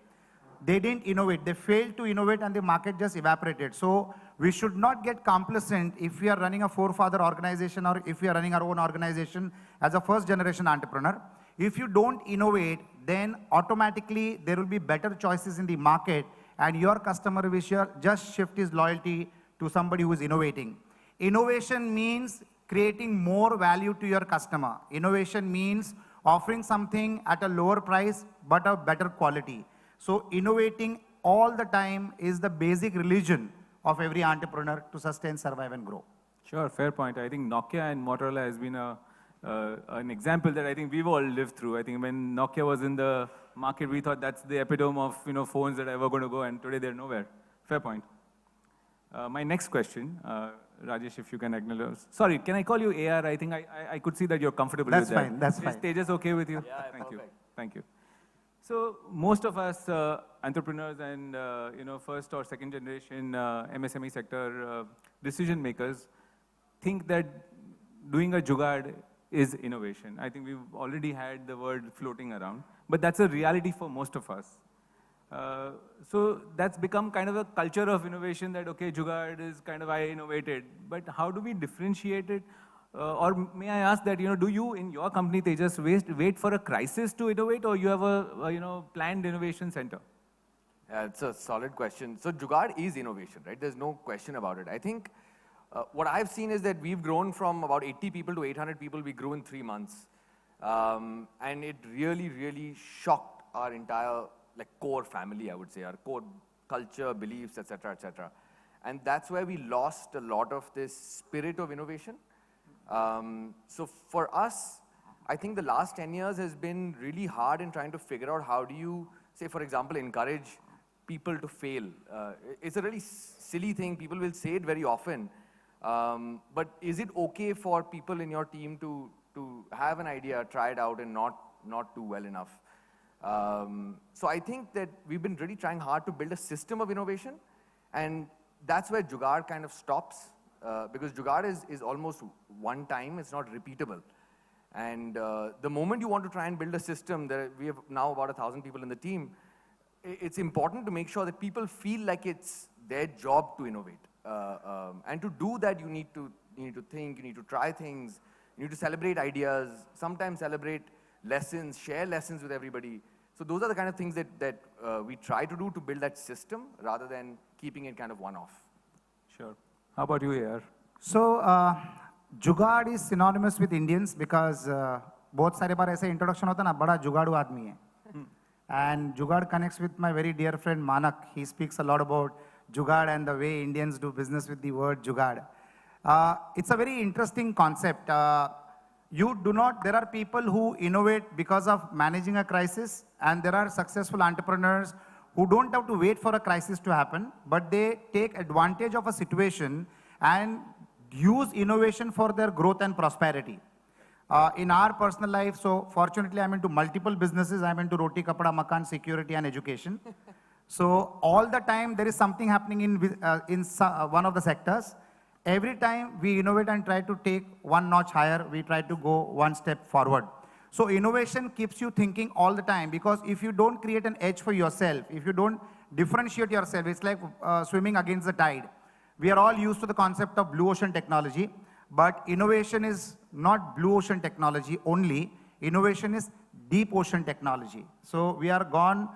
S6: They didn't innovate. They failed to innovate and the market just evaporated. So we should not get complacent if we are running a forefather organization or if we are running our own organization as a first generation entrepreneur. If you don't innovate, then automatically there will be better choices in the market and your customer will just shift his loyalty to somebody who is innovating. Innovation means creating more value to your customer. Innovation means offering something at a lower price but a better quality. So innovating all the time is the basic religion of every entrepreneur to sustain, survive, and grow.
S2: Sure, fair point. I think Nokia and Motorola has been an example that I think we've all lived through. I think when Nokia was in the market, we thought that's the epitome of phones that are ever going to go, and today they're nowhere. Fair point. My next question, Rajesh, if you can acknowledge. Sorry, can I call you AR? I think I could see that you're comfortable with that.
S6: That's fine, that's fine.
S2: Is Tejas okay with you?
S13: Yeah,
S2: Thank you.
S13: perfect.
S2: Thank you. So most of us entrepreneurs and first or second generation MSME sector decision makers think that doing a jugaad is innovation. I think we've already had the word floating around, but that's a reality for most of us. So that's become kind of a culture of innovation that, okay, jugaad is kind of I innovated, but how do we differentiate it? Or may I ask that, do you in your company, Tejas, wait for a crisis to innovate, or you have a planned innovation center?
S4: Yeah, it's a solid question. So jugaad is innovation, right? There's no question about it. I think what I've seen is that we've grown from about 80 people to 800 people. We grew in 3 months. And it really, really shocked our entire core family, I would say, our core culture, beliefs, etc., etc. And that's where we lost a lot of this spirit of innovation. So for us, I think the last 10 years has been really hard in trying to figure out how do you, say, for example, encourage people to fail. It's a really silly thing. People will say it very often. But is it okay for people in your team to have an idea, try it out, and not do well enough? So I think that we've been really trying hard to build a system of innovation, and that's where jugaad kind of stops. Because jugaad is almost one time, it's not repeatable. And the moment you want to try and build a system, we have now about 1,000 people in the team, it's important to make sure that people feel like it's their job to innovate. And to do that, you need to think, you need to try things, you need to celebrate ideas, sometimes celebrate lessons, share lessons with everybody. So those are the kind of things that we try to do to build that system rather than keeping it kind of one-off.
S2: Sure. How about you, AR?
S6: So, jugaad is synonymous with Indians because both सारे बार ऐसे introduction होता ना बड़ा जुगाड़ू आदमी है. And jugaad connects with my very dear friend Manek. He speaks a lot about jugaad and the way Indians do business with the word jugaad. It's a very interesting concept. There are people who innovate because of managing a crisis, and there are successful entrepreneurs who don't have to wait for a crisis to happen, but they take advantage of a situation and use innovation for their growth and prosperity. In our personal life, so fortunately I'm into multiple businesses. I'm into roti, kapda, makan, security and education. So all the time there is something happening in one of the sectors. Every time we innovate and try to take one notch higher, we try to go one step forward. So innovation keeps you thinking all the time, because if you don't create an edge for yourself, if you don't differentiate yourself, it's like swimming against the tide. We are all used to the concept of blue ocean technology, but innovation is not blue ocean technology only. Innovation is deep ocean technology. So we are gone,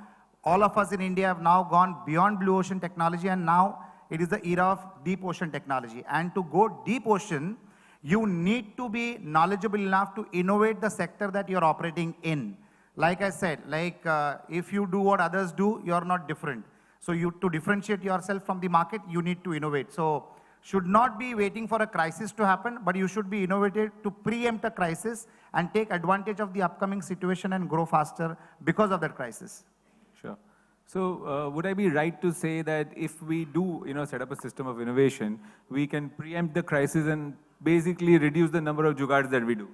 S6: all of us in India have now gone beyond blue ocean technology, and now it is the era of deep ocean technology. And to go deep ocean, you need to be knowledgeable enough to innovate the sector that you're operating in. Like I said, if you do what others do, you're not different. So to differentiate yourself from the market, you need to innovate. So should not be waiting for a crisis to happen, but you should be innovative to preempt a crisis and take advantage of the upcoming situation and grow faster because of that crisis.
S2: Sure. So would I be right to say that if we do, set up a system of innovation, we can preempt the crisis and basically reduce the number of jugards that we do?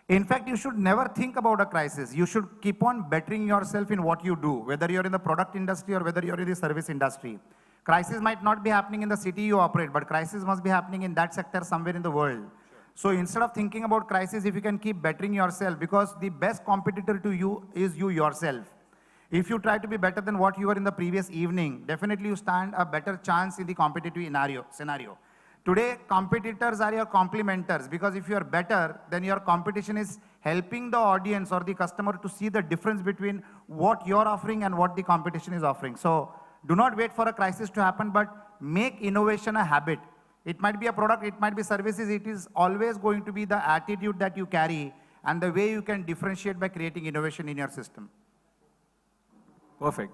S6: In fact, you should never think about a crisis. You should keep on bettering yourself in what you do, whether you're in the product industry or whether you're in the service industry. Crisis might not be happening in the city you operate, but crisis must be happening in that sector somewhere in the world. So instead of thinking about crisis, if you can keep bettering yourself, because the best competitor to you is you yourself. If you try to be better than what you were in the previous evening, definitely you stand a better chance in the competitive scenario. Today, competitors are your complementers, because if you are better, then your competition is helping the audience or the customer to see the difference between what you're offering and what the competition is offering. So do not wait for a crisis to happen, but make innovation a habit. It might be a product, it might be services, it is always going to be the attitude that you carry and the way you can differentiate by creating innovation in your system.
S2: Perfect.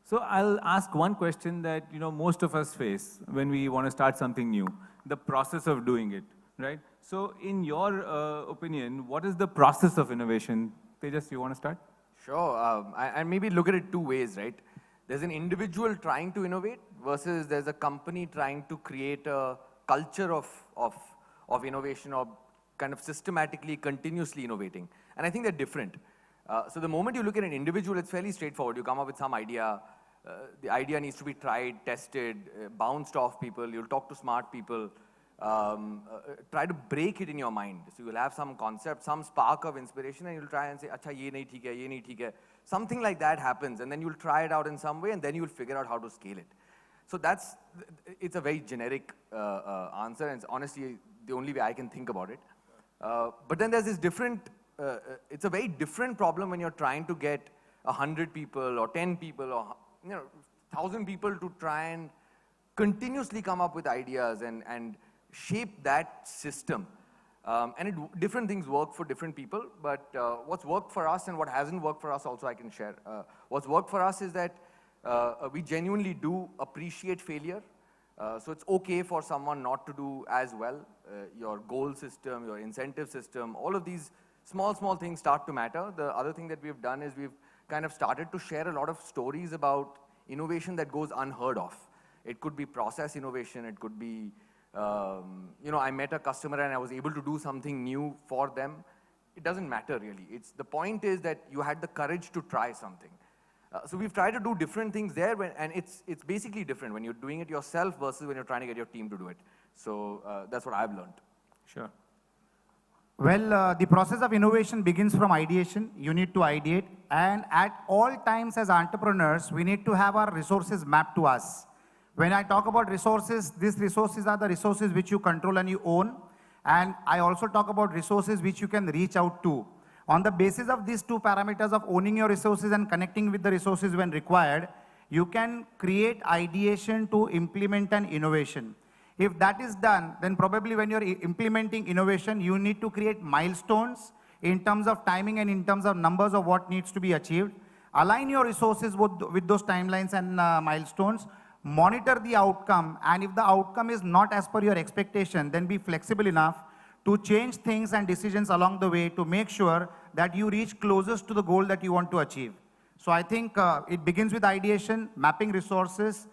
S2: So I'll ask one question that most of us face when we want to start something new, the process of doing it, right? So in your opinion, what is the process of innovation? Tejas, you want to start?
S4: Sure, and maybe look at it two ways, right? There's an individual trying to innovate versus there's a company trying to create a culture of innovation or kind of systematically, continuously innovating. And I think they're different. So the moment you look at an individual, it's fairly straightforward. You come up with some idea. The idea needs to be tried, tested, bounced off people. You'll talk to smart people. Try to break it in your mind. So you'll have some concept, some spark of inspiration, and you'll try and say, "Acha, ye nahi theek hai, ye nahi theek hai." Something like that happens, and then you'll try it out in some way, and then you'll figure out how to scale it. So it's a very generic answer, and it's honestly the only way I can think about it. But then there's this different, it's a very different problem when you're trying to get 100 people or 10 people or 1,000 people to try and continuously come up with ideas and shape that system. Different things work for different people, but what's worked for us and what hasn't worked for us also I can share. What's worked for us is that we genuinely do appreciate failure. So it's okay for someone not to do as well. Your goal system, your incentive system, all of these small things start to matter. The other thing that we've done is we've kind of started to share a lot of stories about innovation that goes unheard of. It could be process innovation, it could be I met a customer and I was able to do something new for them. It doesn't matter really. The point is that you had the courage to try something. So we've tried to do different things there, and it's basically different when you're doing it yourself versus when you're trying to get your team to do it. So that's what I've learned.
S2: Sure.
S6: Well, the process of innovation begins from ideation. You need to ideate, and at all times as entrepreneurs, we need to have our resources mapped to us. When I talk about resources, these resources are the resources which you control and you own. And I also talk about resources which you can reach out to. On the basis of these two parameters of owning your resources and connecting with the resources when required, you can create ideation to implement an innovation. If that is done, then probably when you're implementing innovation, you need to create milestones in terms of timing and in terms of numbers of what needs to be achieved. Align your resources with those timelines and milestones. Monitor the outcome, and if the outcome is not as per your expectation, then be flexible enough to change things and decisions along the way to make sure that you reach closest to the goal that you want to achieve. So I think it begins with ideation, mapping resources,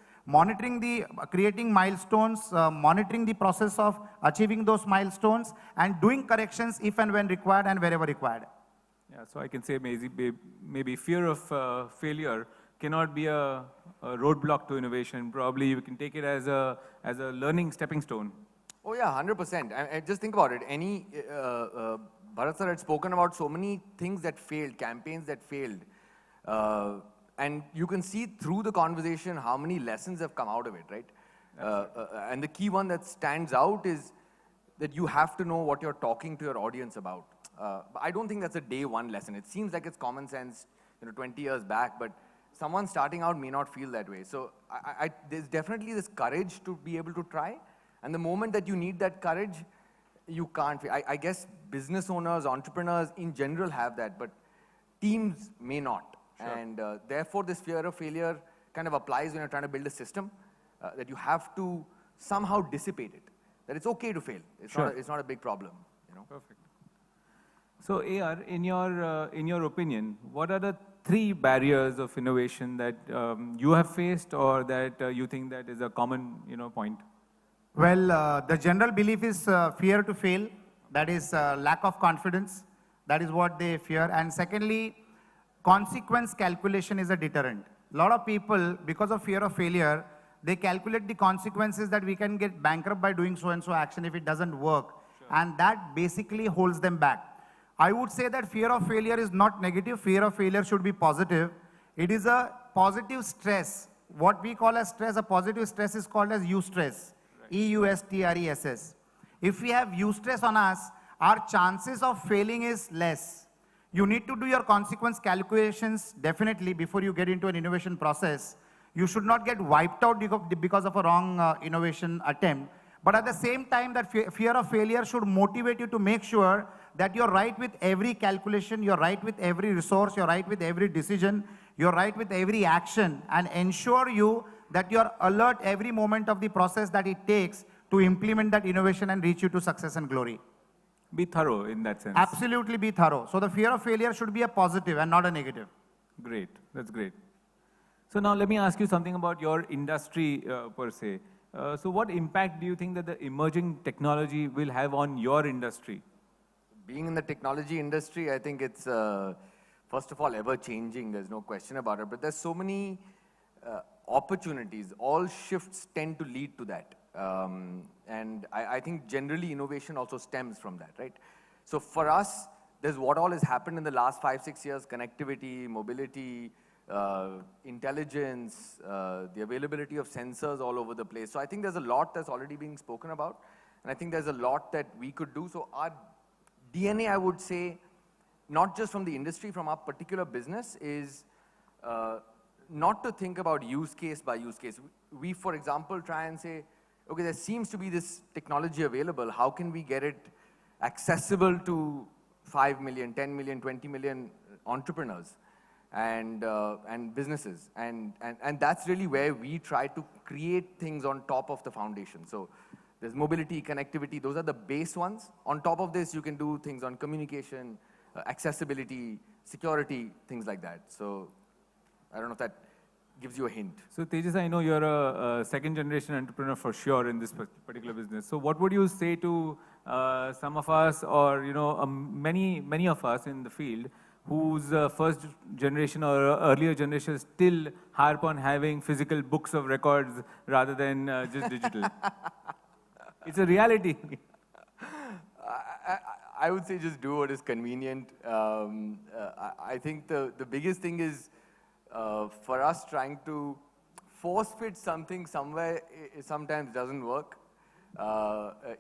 S6: creating milestones, monitoring the process of achieving those milestones, and doing corrections if and when required and wherever required.
S2: Yeah, so I can say maybe fear of failure cannot be a roadblock to innovation. Probably you can take it as a learning stepping stone.
S4: Oh yeah, 100%. And just think about it. Bharat sir had spoken about so many things that failed, campaigns that failed. And you can see through the conversation how many lessons have come out of it, right? And the key one that stands out is that you have to know what you're talking to your audience about. I don't think that's a day one lesson. It seems like it's common sense, 20 years back, but someone starting out may not feel that way. So there's definitely this courage to be able to try. And the moment that you need that courage, you can't. I guess business owners, entrepreneurs in general have that, but teams may not. Sure. And therefore, this fear of failure kind of applies when you're trying to build a system that you have to somehow dissipate it. That it's okay to fail. It's not a big problem.
S2: Perfect. So AR, in your opinion, what are the 3 barriers of innovation that you have faced or that you think that is a common, point?
S6: Well, the general belief is fear to fail. That is lack of confidence. That is what they fear. And secondly, consequence calculation is a deterrent. A lot of people, because of fear of failure, they calculate the consequences that we can get bankrupt by doing so and so action if it doesn't work. Sure. And that basically holds them back. I would say that fear of failure is not negative. Fear of failure should be positive. It is a positive stress. What we call as stress, a positive stress is called as eustress. Right. E-U-S-T-R-E-S-S. If we have eustress on us, our chances of failing is less. You need to do your consequence calculations definitely before you get into an innovation process. You should not get wiped out because of a wrong innovation attempt. But at the same time, that fear of failure should motivate you to make sure that you're right with every calculation, you're right with every resource, you're right with every decision, you're right with every action, and ensure you that you're alert every moment of the process that it takes to implement that innovation and reach you to success and glory.
S2: Be thorough in that sense.
S6: Absolutely be thorough. So the fear of failure should be a positive and not a negative.
S2: Great, that's great. So now let me ask you something about your industry per se. So what impact do you think that the emerging technology will have on your industry?
S4: Being in the technology industry, I think it's, first of all, ever changing. There's no question about it. But there's so many opportunities. All shifts tend to lead to that. And I think generally innovation also stems from that, right? So for us, there's what all has happened in the last 5-6 years: connectivity, mobility, intelligence, the availability of sensors all over the place. So I think there's a lot that's already being spoken about. And I think there's a lot that we could do. So our DNA, I would say, not just from the industry, from our particular business, is not to think about use case by use case. We, for example, try and say, okay, there seems to be this technology available. How can we get it accessible to 5 million, 10 million, 20 million entrepreneurs and businesses? And that's really where we try to create things on top of the foundation. So there's mobility, connectivity. Those are the base ones. On top of this, you can do things on communication, accessibility, security, things like that. So I don't know if that gives you a hint.
S2: So Tejas, I know you're a second generation entrepreneur for sure in this particular business. So what would you say to some of us, or many of us in the field whose first generation or earlier generation still harp on having physical books of records rather than just digital? It's a reality.
S4: I would say just do what is convenient. I think the biggest thing is for us trying to force fit something somewhere, it sometimes doesn't work.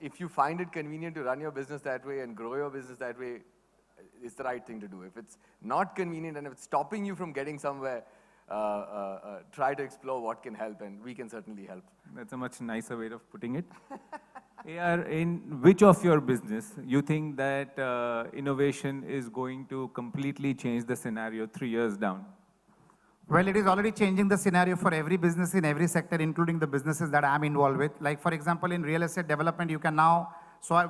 S4: If you find it convenient to run your business that way and grow your business that way, it's the right thing to do. If it's not convenient and if it's stopping you from getting somewhere, try to explore what can help, and we can certainly help.
S2: That's a much nicer way of putting it. AR, in which of your business you think that innovation is going to completely change the scenario 3 years down?
S6: Well, it is already changing the scenario for every business in every sector, including the businesses that I'm involved with. Like, for example, in real estate development, you can now,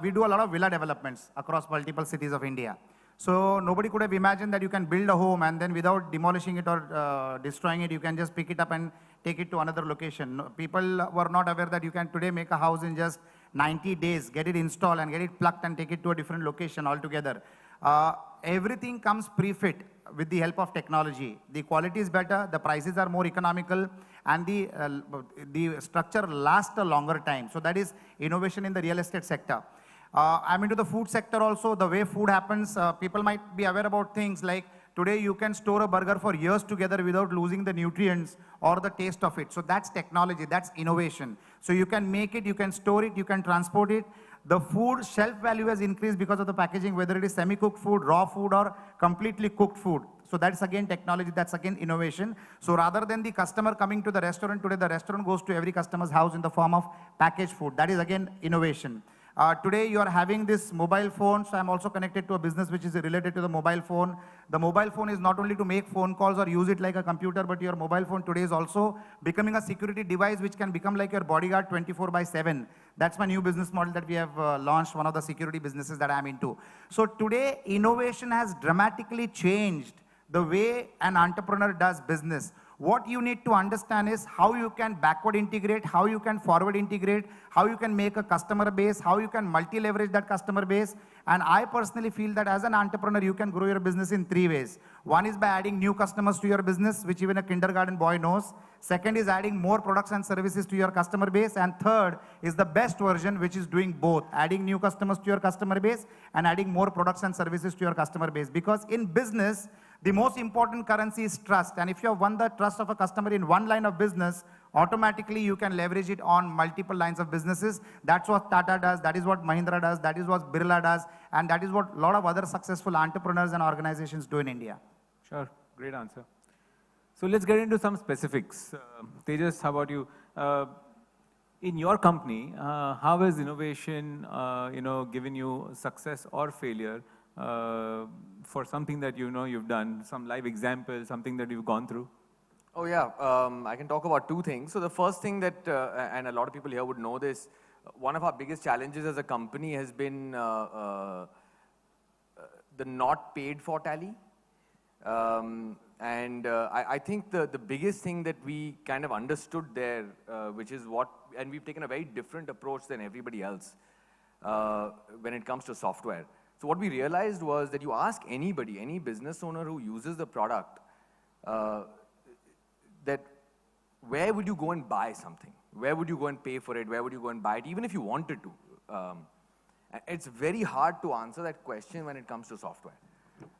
S6: we do a lot of villa developments across multiple cities of India. So nobody could have imagined that you can build a home and then without demolishing it or destroying it, you can just pick it up and take it to another location. People were not aware that you can today make a house in just 90 days, get it installed and get it plugged and take it to a different location altogether. Everything comes pre-fit with the help of technology. The quality is better, the prices are more economical, and the structure lasts a longer time. So that is innovation in the real estate sector. I'm into the food sector also. The way food happens, people might be aware about things like today you can store a burger for years together without losing the nutrients or the taste of it. So that's technology, that's innovation. So you can make it, you can store it, you can transport it. The food shelf value has increased because of the packaging, whether it is semi-cooked food, raw food, or completely cooked food. So that's again technology, that's again innovation. So rather than the customer coming to the restaurant, today the restaurant goes to every customer's house in the form of packaged food. That is again innovation. Today you are having this mobile phone, so I'm also connected to a business which is related to the mobile phone. The mobile phone is not only to make phone calls or use it like a computer, but your mobile phone today is also becoming a security device which can become like your bodyguard 24/7. That's my new business model that we have launched, one of the security businesses that I'm into. So today innovation has dramatically changed the way an entrepreneur does business. What you need to understand is how you can backward integrate, how you can forward integrate, how you can make a customer base, how you can multi-leverage that customer base. And I personally feel that as an entrepreneur, you can grow your business in 3 ways. One is by adding new customers to your business, which even a kindergarten boy knows. Second is adding more products and services to your customer base. And third is the best version, which is doing both, adding new customers to your customer base and adding more products and services to your customer base. Because in business, the most important currency is trust. And if you have won the trust of a customer in one line of business, automatically you can leverage it on multiple lines of businesses. That's what Tata does, that is what Mahindra does, that is what Birla does, and that is what a lot of other successful entrepreneurs and organizations do in India.
S2: Sure, great answer. So let's get into some specifics. Tejas, how about you? In your company, how has innovation, given you success or failure for something that you've done, some live example, something that you've gone through?
S4: Oh yeah, I can talk about 2 things. So the first thing that, and a lot of people here would know this, one of our biggest challenges as a company has been the not paid for tally. I think the biggest thing that we kind of understood there, which is and we've taken a very different approach than everybody else when it comes to software. So what we realized was that you ask anybody, any business owner who uses the product, that where would you go and buy something? Where would you go and pay for it? Where would you go and buy it? Even if you wanted to. It's very hard to answer that question when it comes to software.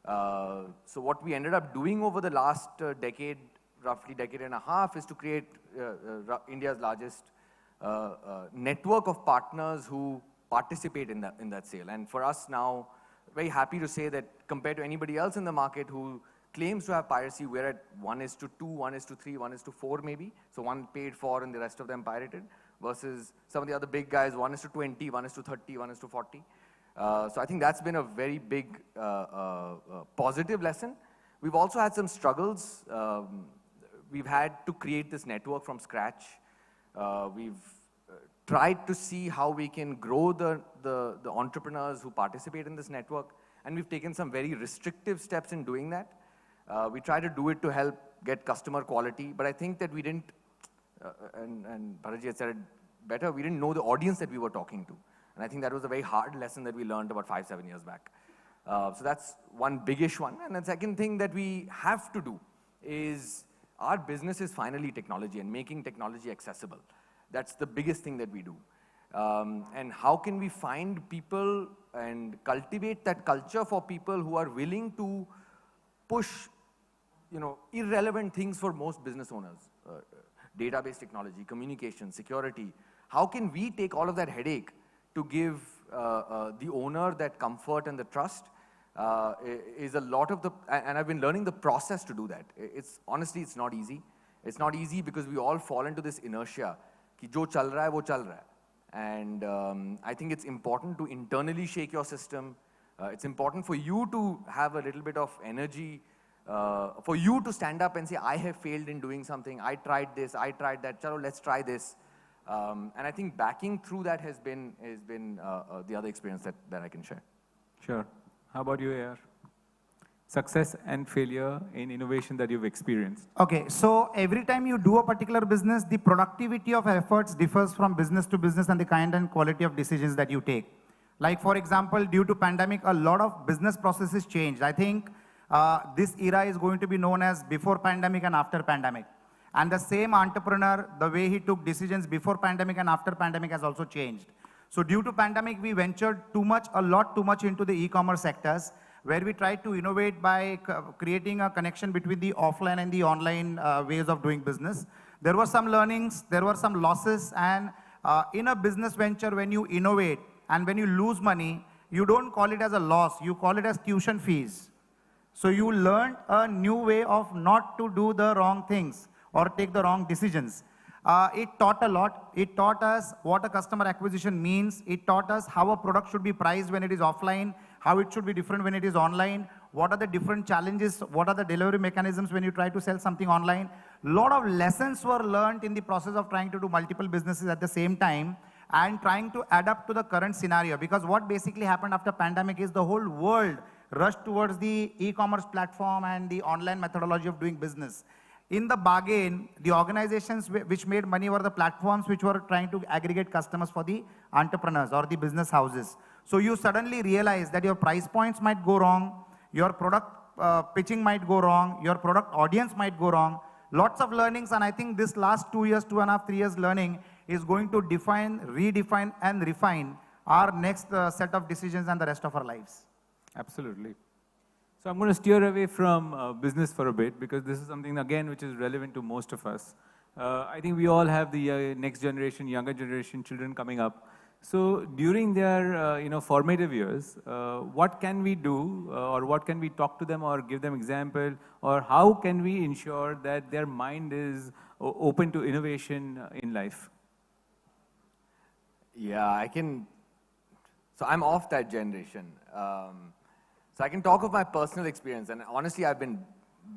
S4: So what we ended up doing over the last decade, roughly decade and a half, is to create India's largest network of partners who participate in that sale. And for us now, very happy to say that compared to anybody else in the market who claims to have piracy, we're at 1:2, 1:3, 1:4 maybe. So one paid for and the rest of them pirated, versus some of the other big guys, 1:20, 1:30, 1:40. So I think that's been a very big positive lesson. We've also had some struggles. We've had to create this network from scratch. We've tried to see how we can grow the entrepreneurs who participate in this network, and we've taken some very restrictive steps in doing that. We try to do it to help get customer quality, but I think that we didn't, and Bharat had said it better, we didn't know the audience that we were talking to. And I think that was a very hard lesson that we learned about 5-7 years back. So that's one biggish one. And the second thing that we have to do is our business is finally technology and making technology accessible. That's the biggest thing that we do. And how can we find people and cultivate that culture for people who are willing to push, irrelevant things for most business owners? Database technology, communication, security. How can we take all of that headache to give the owner that comfort and the trust? Is a lot of and I've been learning the process to do that. Honestly, it's not easy. It's not easy because we all fall into this inertia. Ki jo chal raha hai, wo chal raha hai. And I think it's important to internally shake your system. It's important for you to have a little bit of energy, for you to stand up and say, I have failed in doing something. I tried this, I tried that. Chalo, let's try this. And I think backing through that has been the other experience that I can share.
S2: Sure. How about you, AR? Success and failure in innovation that you've experienced.
S6: Okay, so every time you do a particular business, the productivity of efforts differs from business to business and the kind and quality of decisions that you take. Like for example, due to pandemic, a lot of business processes changed. I think this era is going to be known as before pandemic and after pandemic. And the same entrepreneur, the way he took decisions before pandemic and after pandemic has also changed. So due to pandemic, we ventured a lot too much into the e-commerce sectors, where we tried to innovate by creating a connection between the offline and the online ways of doing business. There were some learnings, there were some losses, and in a business venture, when you innovate and when you lose money, you don't call it as a loss, you call it as tuition fees. So you learned a new way of not to do the wrong things or take the wrong decisions. It taught a lot. It taught us what a customer acquisition means. It taught us how a product should be priced when it is offline, how it should be different when it is online, what are the different challenges, what are the delivery mechanisms when you try to sell something online. A lot of lessons were learned in the process of trying to do multiple businesses at the same time and trying to adapt to the current scenario. Because what basically happened after pandemic is the whole world rushed towards the e-commerce platform and the online methodology of doing business. In the bargain, the organizations which made money were the platforms which were trying to aggregate customers for the entrepreneurs or the business houses. So you suddenly realize that your price points might go wrong, your product pitching might go wrong, your product audience might go wrong. Lots of learnings, and I think this last 2 years, 2.5, 3 years learning is going to define, redefine, and refine our next set of decisions and the rest of our lives.
S2: Absolutely. So I'm going to steer away from business for a bit because this is something, again, which is relevant to most of us. I think we all have the next generation, younger generation children coming up. So during their formative years, what can we do or what can we talk to them or give them example, or how can we ensure that their mind is open to innovation in life?
S4: Yeah, I can. So I'm of that generation. So I can talk of my personal experience, and honestly, I've been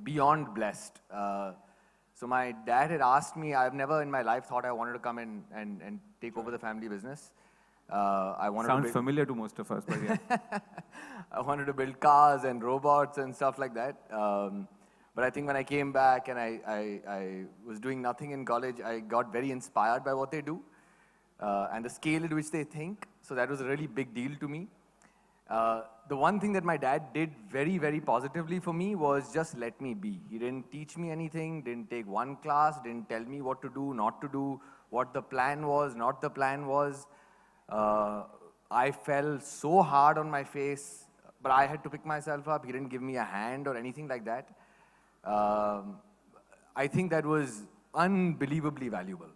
S4: beyond blessed. So my dad had asked me, I've never in my life thought I wanted to come in and take over the family business. I wanted
S2: Sounds
S4: to
S2: familiar to most of us, but yeah.
S4: I wanted to build cars and robots and stuff like that. But I think when I came back and I was doing nothing in college, I got very inspired by what they do and the scale at which they think. So that was a really big deal to me. The one thing that my dad did very, very positively for me was just let me be. He didn't teach me anything, didn't take one class, didn't tell me what to do, not to do, what the plan was, not the plan was. I fell so hard on my face, but I had to pick myself up. He didn't give me a hand or anything like that. I think that was unbelievably valuable,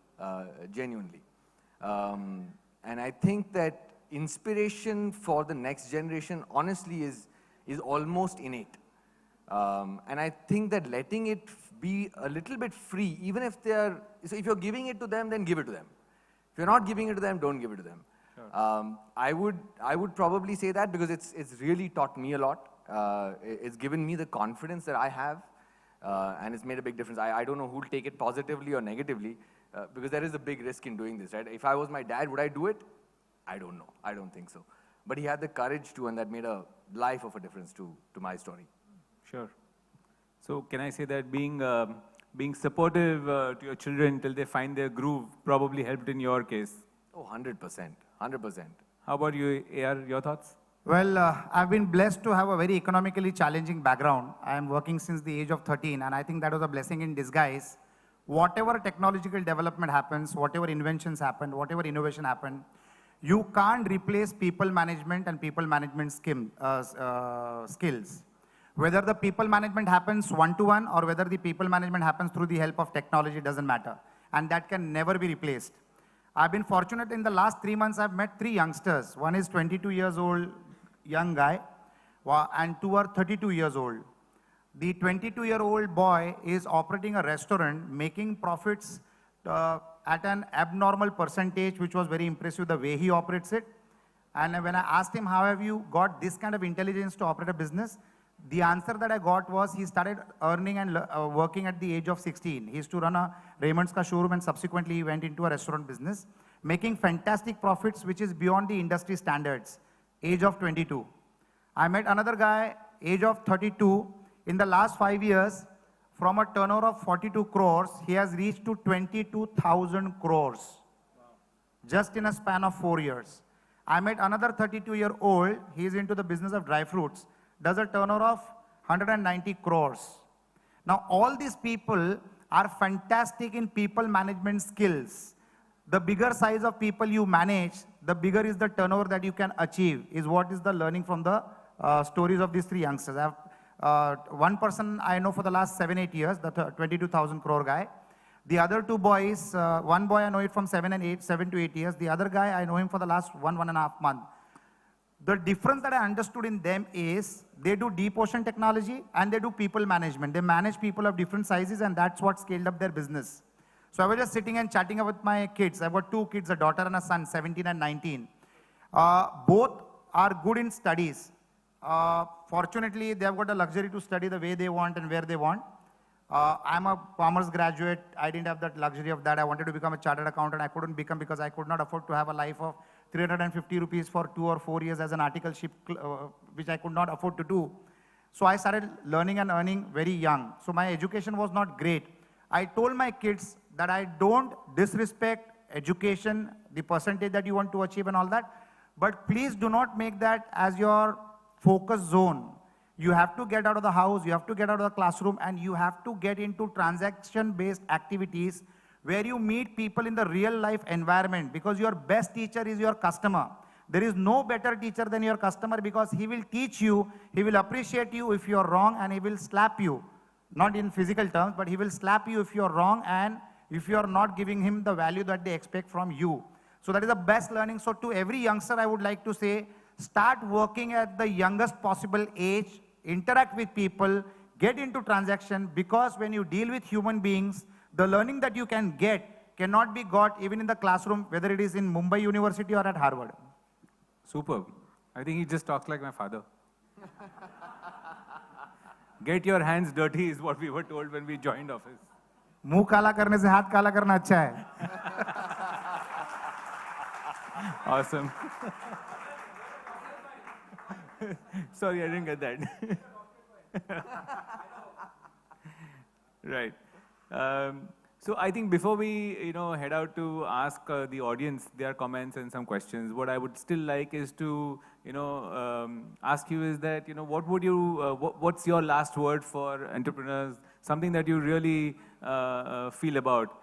S4: genuinely. And I think that inspiration for the next generation, honestly, is almost innate. And I think that letting it be a little bit free, even if so if you're giving it to them, then give it to them. If you're not giving it to them, don't give it to them. Sure. I would probably say that because it's really taught me a lot. It's given me the confidence that I have, and it's made a big difference. I don't know who'll take it positively or negatively, because there is a big risk in doing this, right? If I was my dad, would I do it? I don't know. I don't think so. But he had the courage to, and that made a life of a difference to my story.
S2: Sure. So can I say that being supportive to your children till they find their groove probably helped in your case?
S4: Oh, 100%. 100%.
S2: How about you, AR, your thoughts?
S6: Well, I've been blessed to have a very economically challenging background. I am working since the age of 13, and I think that was a blessing in disguise. Whatever technological development happens, whatever inventions happen, whatever innovation happened, you can't replace people management and people management skills. Whether the people management happens one-to-one or whether the people management happens through the help of technology, doesn't matter. And that can never be replaced. I've been fortunate in the last 3 months, I've met 3 youngsters. One is 22 years old, young guy, and 2 are 32 years old. The 22-year-old boy is operating a restaurant, making profits at an abnormal percentage, which was very impressive the way he operates it. And when I asked him, how have you got this kind of intelligence to operate a business? The answer that I got was he started earning and working at the age of 16. He used to run a Raymond's Ka showroom and subsequently he went into a restaurant business, making fantastic profits, which is beyond the industry standards, age of 22. I met another guy, age of 32. In the last 5 years, from a turnover of 42 crores, he has reached to 22,000 crores. Wow. Just in a span of 4 years. I met another 32-year-old, he is into the business of dry fruits, does a turnover of 190 crores. Now, all these people are fantastic in people management skills. The bigger size of people you manage, the bigger is the turnover that you can achieve, is what is the learning from the stories of these 3 youngsters. I have one person I know for the last 7-8 years, the 22,000 crore guy. The other 2 boys, one boy I know it from 7 to 8 years. The other guy I know him for the last 1.5 months. The difference that I understood in them is they do deep ocean technology and they do people management. They manage people of different sizes and that's what scaled up their business. So I was just sitting and chatting with my kids. I've got 2 kids, a daughter and a son, 17 and 19. Both are good in studies. Fortunately, they have got the luxury to study the way they want and where they want. I'm a commerce graduate. I didn't have that luxury of that. I wanted to become a chartered accountant. I couldn't become because I could not afford to have a life of 350 rupees for 2 or 4 years as an articleship, which I could not afford to do. So I started learning and earning very young. So my education was not great. I told my kids that I don't disrespect education, the percentage that you want to achieve and all that, but please do not make that as your focus zone. You have to get out of the house, you have to get out of the classroom, and you have to get into transaction-based activities where you meet people in the real life environment, because your best teacher is your customer. There is no better teacher than your customer, because he will teach you, he will appreciate you if you're wrong, and he will slap you. Not in physical terms, but he will slap you if you're wrong and if you're not giving him the value that they expect from you. So that is the best learning. So to every youngster, I would like to say, start working at the youngest possible age, interact with people, get into transaction, because when you deal with human beings, the learning that you can get cannot be got even in the classroom, whether it is in Mumbai University or at Harvard.
S2: Superb. I think he just talks like my father. Get your hands dirty is what we were told when we joined office.
S6: मुंह काला करने से हाथ काला करना अच्छा है.
S2: Awesome. Sorry, I didn't get that. Right. So I think before we, head out to ask the audience their comments and some questions, what I would still like is to, ask you is that, what would you, what's your last word for entrepreneurs? Something that you really feel about,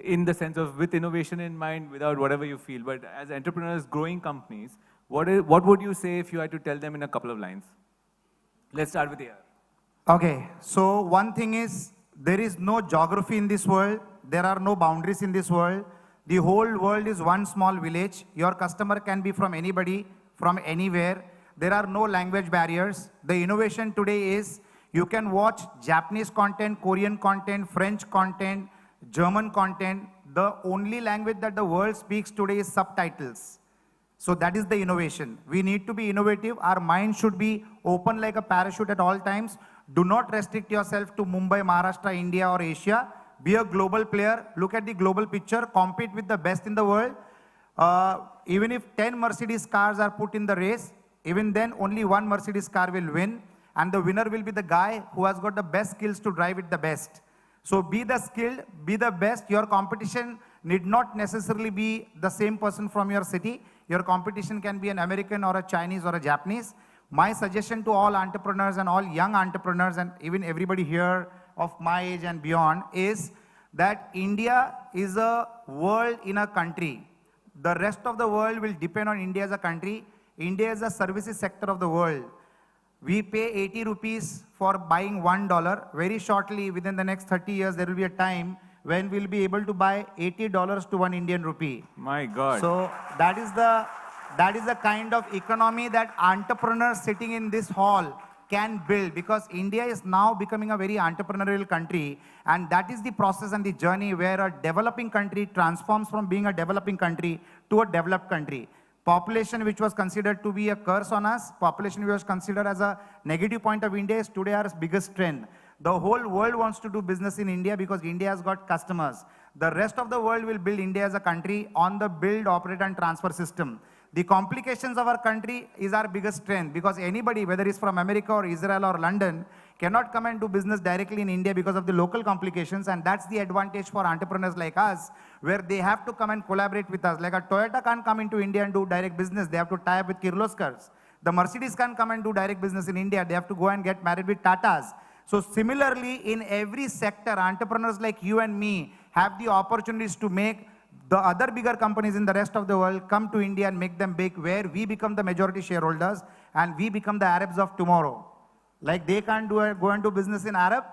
S2: in the sense of with innovation in mind, without whatever you feel. But as entrepreneurs, growing companies, what would you say if you had to tell them in a couple of lines? Let's start with AR.
S6: Okay, so one thing is, there is no geography in this world. There are no boundaries in this world. The whole world is one small village. Your customer can be from anybody, from anywhere. There are no language barriers. The innovation today is, you can watch Japanese content, Korean content, French content, German content. The only language that the world speaks today is subtitles. So that is the innovation. We need to be innovative. Our mind should be open like a parachute at all times. Do not restrict yourself to Mumbai, Maharashtra, India or Asia. Be a global player. Look at the global picture. Compete with the best in the world. Even if 10 Mercedes cars are put in the race, even then only one Mercedes car will win. And the winner will be the guy who has got the best skills to drive it the best. So be the skilled, be the best. Your competition need not necessarily be the same person from your city. Your competition can be an American or a Chinese or a Japanese. My suggestion to all entrepreneurs and all young entrepreneurs and even everybody here of my age and beyond is that India is a world in a country. The rest of the world will depend on India as a country. India is a services sector of the world. We pay 80 rupees for buying $1. Very shortly, within the next 30 years, there will be a time when we'll be able to buy $80 to 1 Indian rupee.
S2: My God.
S6: So that is the kind of economy that entrepreneurs sitting in this hall can build, because India is now becoming a very entrepreneurial country, and that is the process and the journey where a developing country transforms from being a developing country to a developed country. Population which was considered to be a curse on us, population which was considered as a negative point of India is today our biggest strength. The whole world wants to do business in India because India has got customers. The rest of the world will build India as a country on the build, operate and transfer system. The complications of our country is our biggest strength, because anybody, whether it's from America or Israel or London, cannot come and do business directly in India because of the local complications, and that's the advantage for entrepreneurs like us, where they have to come and collaborate with us. Like a Toyota can't come into India and do direct business, they have to tie up with Kirloskars. The Mercedes can't come and do direct business in India, they have to go and get married with Tatas. So similarly, in every sector, entrepreneurs like you and me have the opportunities to make the other bigger companies in the rest of the world come to India and make them big, where we become the majority shareholders and we become the Arabs of tomorrow. Like they can't go and do business in Arab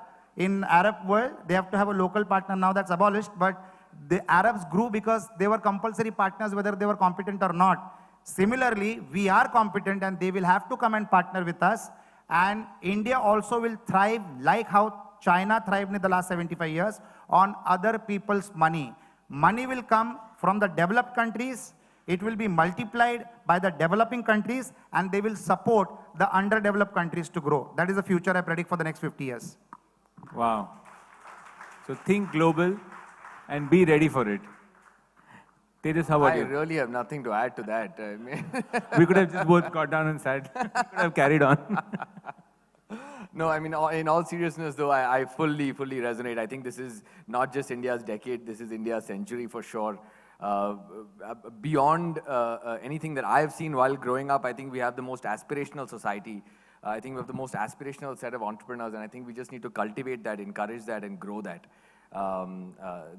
S6: world, they have to have a local partner. Now that's abolished, but the Arabs grew because they were compulsory partners whether they were competent or not. Similarly, we are competent and they will have to come and partner with us. And India also will thrive like how China thrived in the last 75 years on other people's money. Money will come from the developed countries, it will be multiplied by the developing countries, and they will support the underdeveloped countries to grow. That is the future I predict for the next 50 years.
S2: Wow. So think global and be ready for it. Tejas, how about
S4: I
S2: you?
S4: really have nothing to add to that.
S2: We could have just both got down and sat. We could have carried on.
S4: No, I mean, in all seriousness, though, I fully resonate. I think this is not just India's decade, this is India's century for sure. Beyond anything that I've seen while growing up, I think we have the most aspirational society. I think we have the most aspirational set of entrepreneurs, and I think we just need to cultivate that, encourage that, and grow that.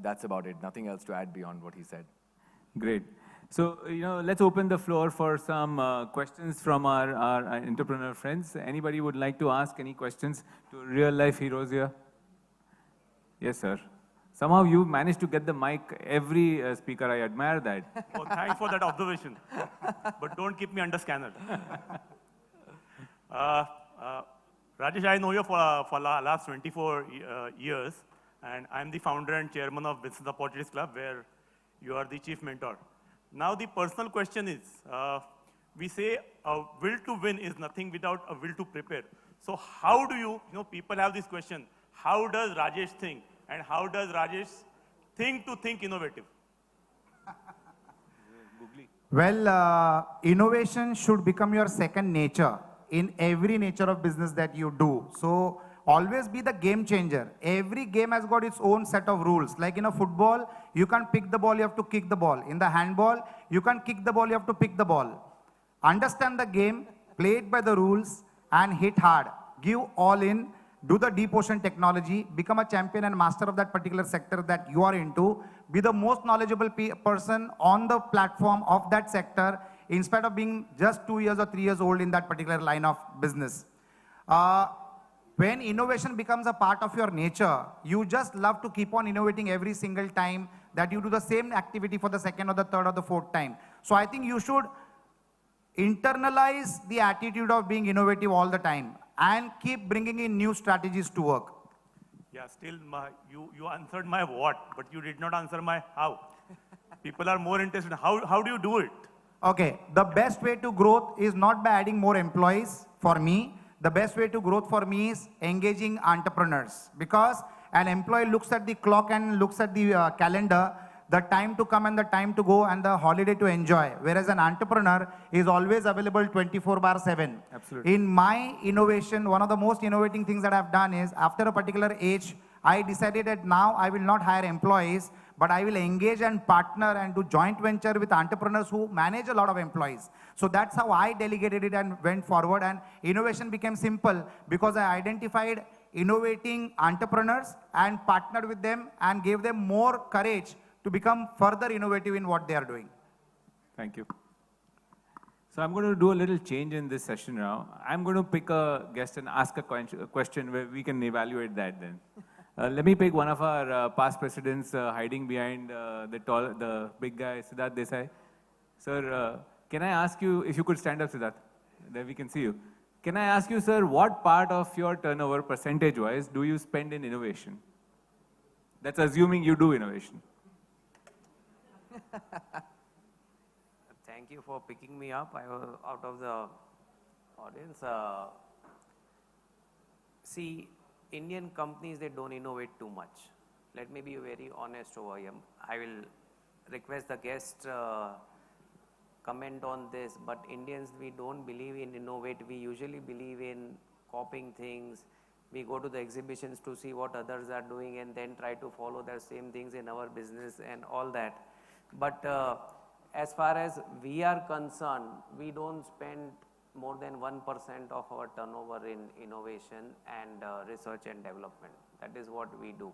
S4: That's about it. Nothing else to add beyond what he said.
S2: Great. So, let's open the floor for some questions from our entrepreneur friends. Anybody would like to ask any questions to real-life heroes here? Yes, sir. Somehow you managed to get the mic every speaker. I admire that.
S8: Oh, thanks for that observation. But don't keep me under scanner. Rajesh, I know you for the last 24 years, and I'm the founder and chairman of Business Opportunities Club, where you are the chief mentor. Now the personal question is, we say a will to win is nothing without a will to prepare. So how do you people have this question, how does Rajesh think? And how does Rajesh think innovative?
S6: Well, innovation should become your second nature in every nature of business that you do. So always be the game changer. Every game has got its own set of rules. Like in a football, you can't pick the ball, you have to kick the ball. In the handball, you can't kick the ball, you have to pick the ball. Understand the game, play it by the rules, and hit hard. Give all in, do the deep ocean technology, become a champion and master of that particular sector that you are into, be the most knowledgeable person on the platform of that sector, instead of being just 2 years or 3 years old in that particular line of business. When innovation becomes a part of your nature, you just love to keep on innovating every single time that you do the same activity for the second or the third or the fourth time. So I think you should internalize the attitude of being innovative all the time and keep bringing in new strategies to work.
S8: Yeah, still you answered my what, but you did not answer my how. People are more interested. How do you do it?
S6: Okay, the best way to growth is not by adding more employees for me. The best way to growth for me is engaging entrepreneurs, because an employee looks at the clock and looks at the calendar, the time to come and the time to go and the holiday to enjoy. Whereas an entrepreneur is always available 24/7.
S2: Absolutely.
S6: In my innovation, one of the most innovating things that I've done is after a particular age, I decided that now I will not hire employees, but I will engage and partner and do joint venture with entrepreneurs who manage a lot of employees. So that's how I delegated it and went forward, and innovation became simple because I identified innovating entrepreneurs and partnered with them and gave them more courage to become further innovative in what they are doing.
S2: Thank you. So I'm going to do a little change in this session now. I'm going to pick a guest and ask a question where we can evaluate that then. Let me pick one of our past presidents hiding behind the big guy, Siddharth Desai. Sir, can I ask you, if you could stand up, Siddharth, then we can see you. Can I ask you, sir, what part of your turnover, percentage-wise, do you spend in innovation? That's assuming you do innovation.
S5: Thank you for picking me up. I was out of the audience. See, Indian companies, they don't innovate too much. Let me be very honest over here. I will request the guest comment on this, but Indians, we don't believe in innovate. We usually believe in copying things. We go to the exhibitions to see what others are doing and then try to follow the same things in our business and all that. But as far as we are concerned, we don't spend more than 1% of our turnover in innovation and research and development. That is what we do.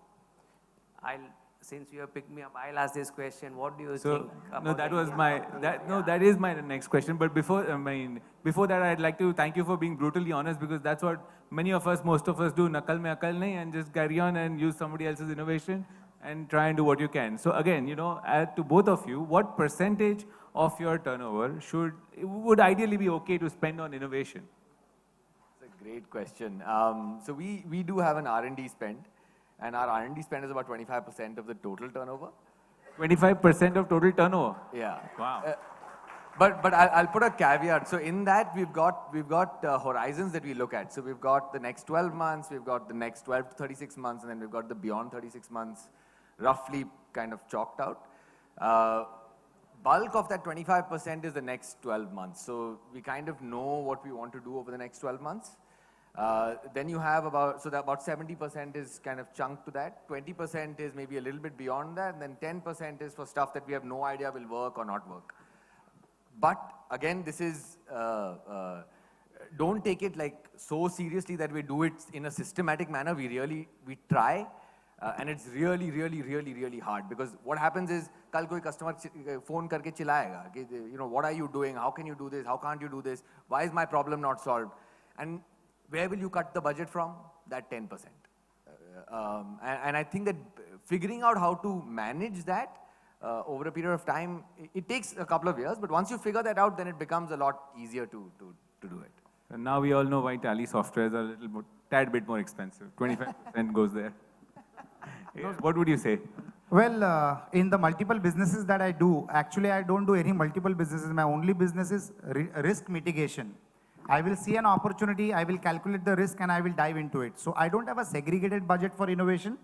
S5: Since you have picked me up, I'll ask this question. What do you think about
S2: no, that was my, that is my next question. But before that, I'd like to thank you for being brutally honest, because that's what many of us, most of us do, nakal mein akal nahi, and just carry on and use somebody else's innovation and try and do what you can. So again, to both of you, what percentage of your turnover would ideally be okay to spend on innovation?
S4: It's a great question. So we do have an R&D spend, and our R&D spend is about 25% of the total turnover.
S2: 25% of total turnover?
S4: Yeah.
S2: Wow.
S4: But I'll put a caveat. So in that, we've got horizons that we look at. So we've got the next 12 months, we've got the next 12 to 36 months, and then we've got the beyond 36 months roughly kind of chalked out. bulk of that 25% is the next 12 months. So we kind of know what we want to do over the next 12 months. Then you have about 70% is kind of chunked to that. 20% is maybe a little bit beyond that. And then 10% is for stuff that we have no idea will work or not work. But again, this is, don't take it like so seriously that we do it in a systematic manner. We try. And it's really hard, because what happens is, kal koi customer phone karke chilayega, you know, what are you doing? How can you do this? How can't you do this? Why is my problem not solved? And where will you cut the budget from? That 10%. And I think that figuring out how to manage that over a period of time, it takes a couple of years, but once you figure that out, then it becomes a lot easier to do it.
S2: And now we all know why Tally software is a tad bit more expensive. 25% goes there. What would you say?
S6: Well, in the multiple businesses that I do, actually I don't do any multiple businesses. My only business is risk mitigation. I will see an opportunity, I will calculate the risk, and I will dive into it. So I don't have a segregated budget for innovation,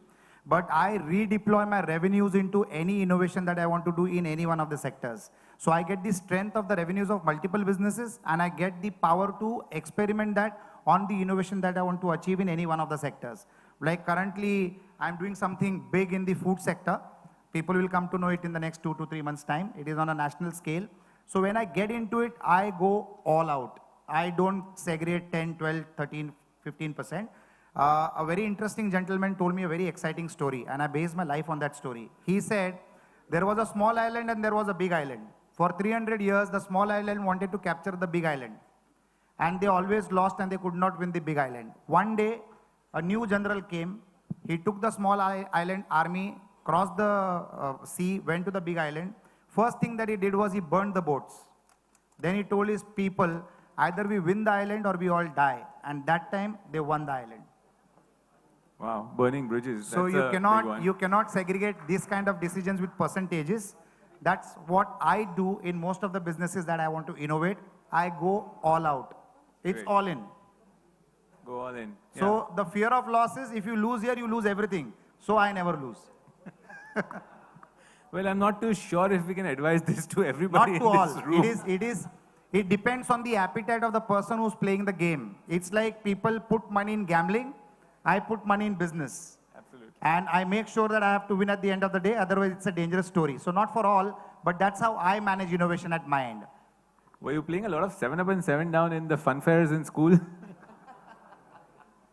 S6: but I redeploy my revenues into any innovation that I want to do in any one of the sectors. So I get the strength of the revenues of multiple businesses, and I get the power to experiment that on the innovation that I want to achieve in any one of the sectors. Like currently, I'm doing something big in the food sector. People will come to know it in the next 2 to 3 months' time. It is on a national scale. So when I get into it, I go all out. I don't segregate 10, 12, 13, 15%. A very interesting gentleman told me a very exciting story, and I based my life on that story. He said, there was a small island and there was a big island. For 300 years, the small island wanted to capture the big island. And they always lost and they could not win the big island. One day, a new general came. He took the small island army, crossed the sea, went to the big island. First thing that he did was he burned the boats. Then he told his people, either we win the island or we all die. And that time, they won the island.
S2: Wow, burning bridges.
S6: So you cannot segregate these kind of decisions with percentages. That's what I do in most of the businesses that I want to innovate. I go all out. It's
S2: Great.
S6: all in.
S2: Go all in.
S6: So the fear of loss is, if you lose here, you lose everything. So I never lose.
S2: Well, I'm not too sure if we can advise this to everybody in this room.
S6: It depends on the appetite of the person who's playing the game. It's like people put money in gambling. I put money in business.
S2: Absolutely.
S6: And I make sure that I have to win at the end of the day. Otherwise, it's a dangerous story. So not for all, but that's how I manage innovation at my end.
S2: Were you playing a lot of 7 up and 7 down in the fun fairs in school?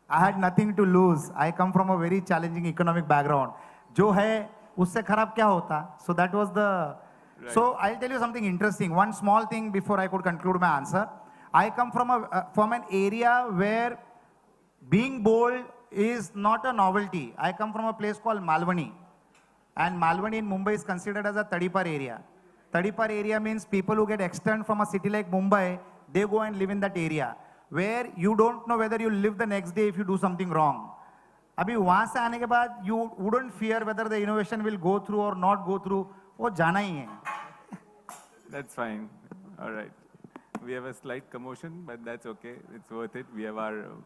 S6: I had nothing to lose. I come from a very challenging economic background. Jo hai, usse kharab kya hota? So that was the... Right. So I'll tell you something interesting. One small thing before I could conclude my answer. I come from an area where being bold is not a novelty. I come from a place called Malwani. And Malwani in Mumbai is considered as a Tadipar area. Tadipar area means people who get externed from a city like Mumbai, they go and live in that area, where you don't know whether you'll live the next day if you do something wrong. Abhi wahan se aane ke baad, you wouldn't fear whether the innovation will go through or not go through. Wo jana hi hai.
S2: That's fine. All right. We have a slight commotion, but that's okay. It's worth it. We have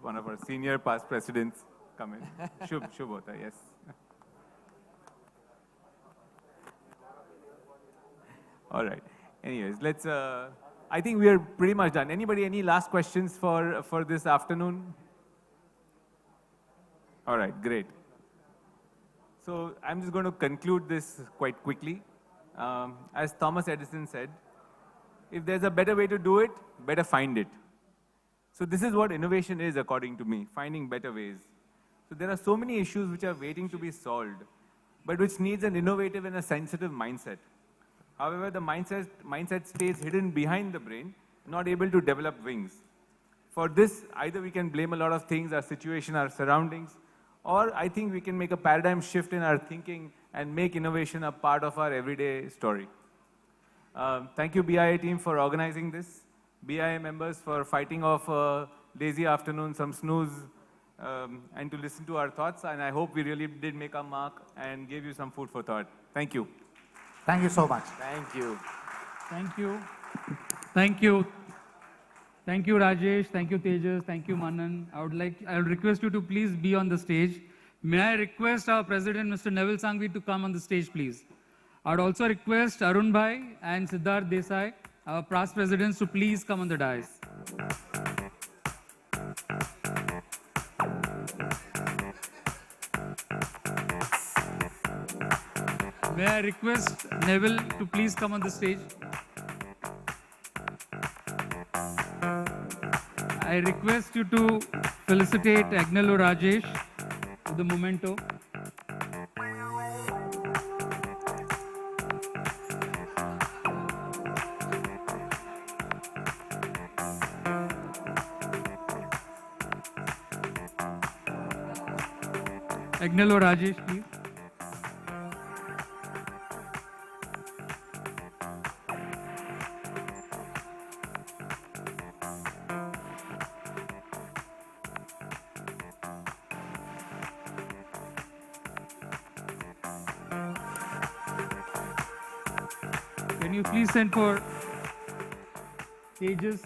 S2: one of our senior past presidents come in. Shubh hota, yes. All right. Anyways, let's... I think we are pretty much done. Anybody, any last questions for this afternoon? All right, great. So I'm just going to conclude this quite quickly. As Thomas Edison said, if there's a better way to do it, better find it. So this is what innovation is, according to me, finding better ways. So there are so many issues which are waiting to be solved, but which needs an innovative and a sensitive mindset. However, the mindset stays hidden behind the brain, not able to develop wings. For this, either we can blame a lot of things, our situation, our surroundings, or I think we can make a paradigm shift in our thinking and make innovation a part of our everyday story. Thank you, BIA team, for organizing this. BIA members for fighting off a lazy afternoon, some snooze, and to listen to our thoughts. And I hope we really did make our mark and gave you some food for thought. Thank you.
S6: Thank you so much.
S4: Thank you.
S1: Thank you. Thank you. Thank you, Rajesh. Thank you, Tejas. Thank you, Manan. I would request you to please be on the stage. May I request our president, Mr. Nevil Sanghvi, to come on the stage, please. I'd also request Arun Bhai and Siddharth Desai, our past presidents, to please come on the dais. May I request Nevil to please come on the stage? I request you to felicitate Agnellorajesh with the memento. Agnellorajesh, please. Can you please send for Tejas?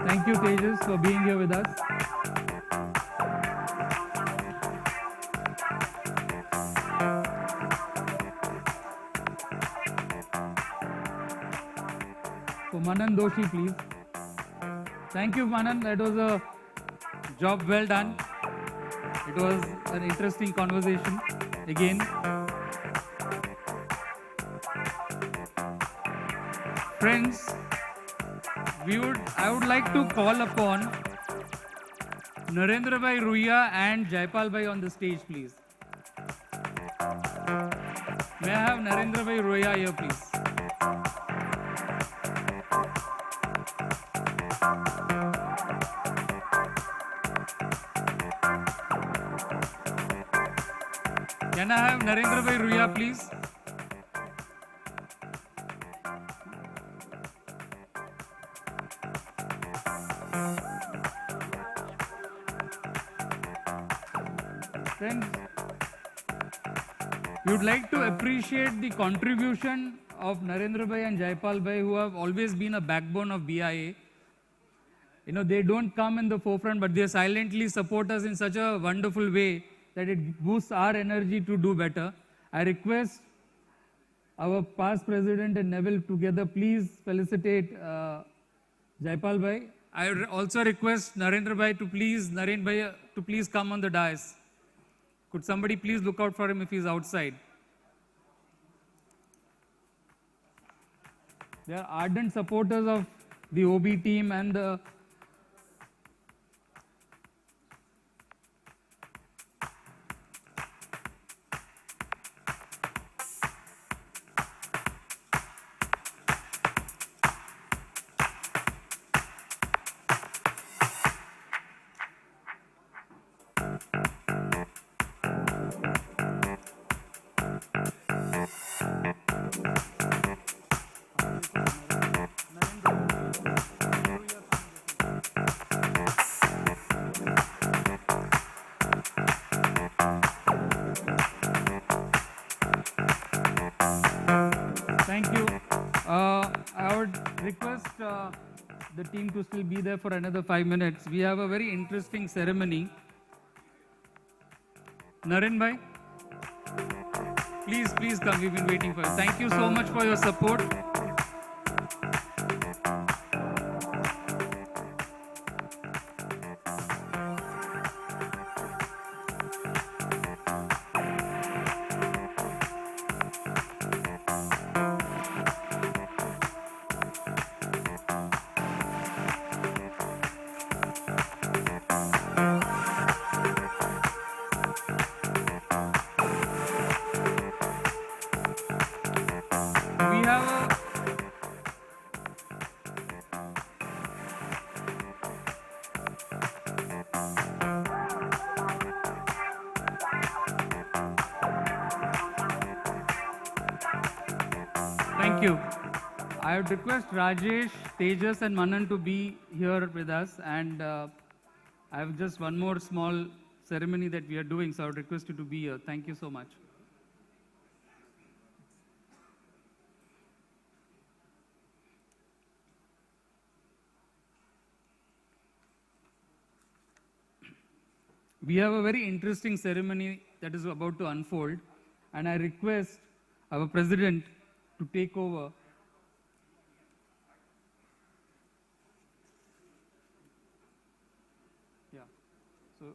S1: Thank you, Tejas, for being here with us. For Manan Doshi, please. Thank you, Manan. That was a job well done. It was an interesting conversation again. Friends, I would like to call upon Narendra Bhai Ruia and Jaipal Bhai on the stage, please. May I have Narendra Bhai Ruia here, please? Can I have Narendra Bhai Ruia, please? Friends, we would like to appreciate the contribution of Narendra Bhai and Jaipal Bhai, who have always been a backbone of BIA. You know, they don't come in the forefront, but they silently support us in such a wonderful way that it boosts our energy to do better. I request our past president and Nevil together, please felicitate Jaipal Bhai. I also request Narendra Bhai to please come on the dais. Could somebody please look out for him if he's outside? They are ardent supporters of the OB team and the the team to still be there for another 5 minutes. We have a very interesting ceremony. Naren Bhai, please come. We've been waiting for you. Thank you so much for your support. Thank you. I would request Rajesh, Tejas and Manan to be here with us, and I have just one more small ceremony that we are doing, so I would request you to be here. Thank you so much. We have a very interesting ceremony that is about to unfold, and I request our president to take over. Yeah. So.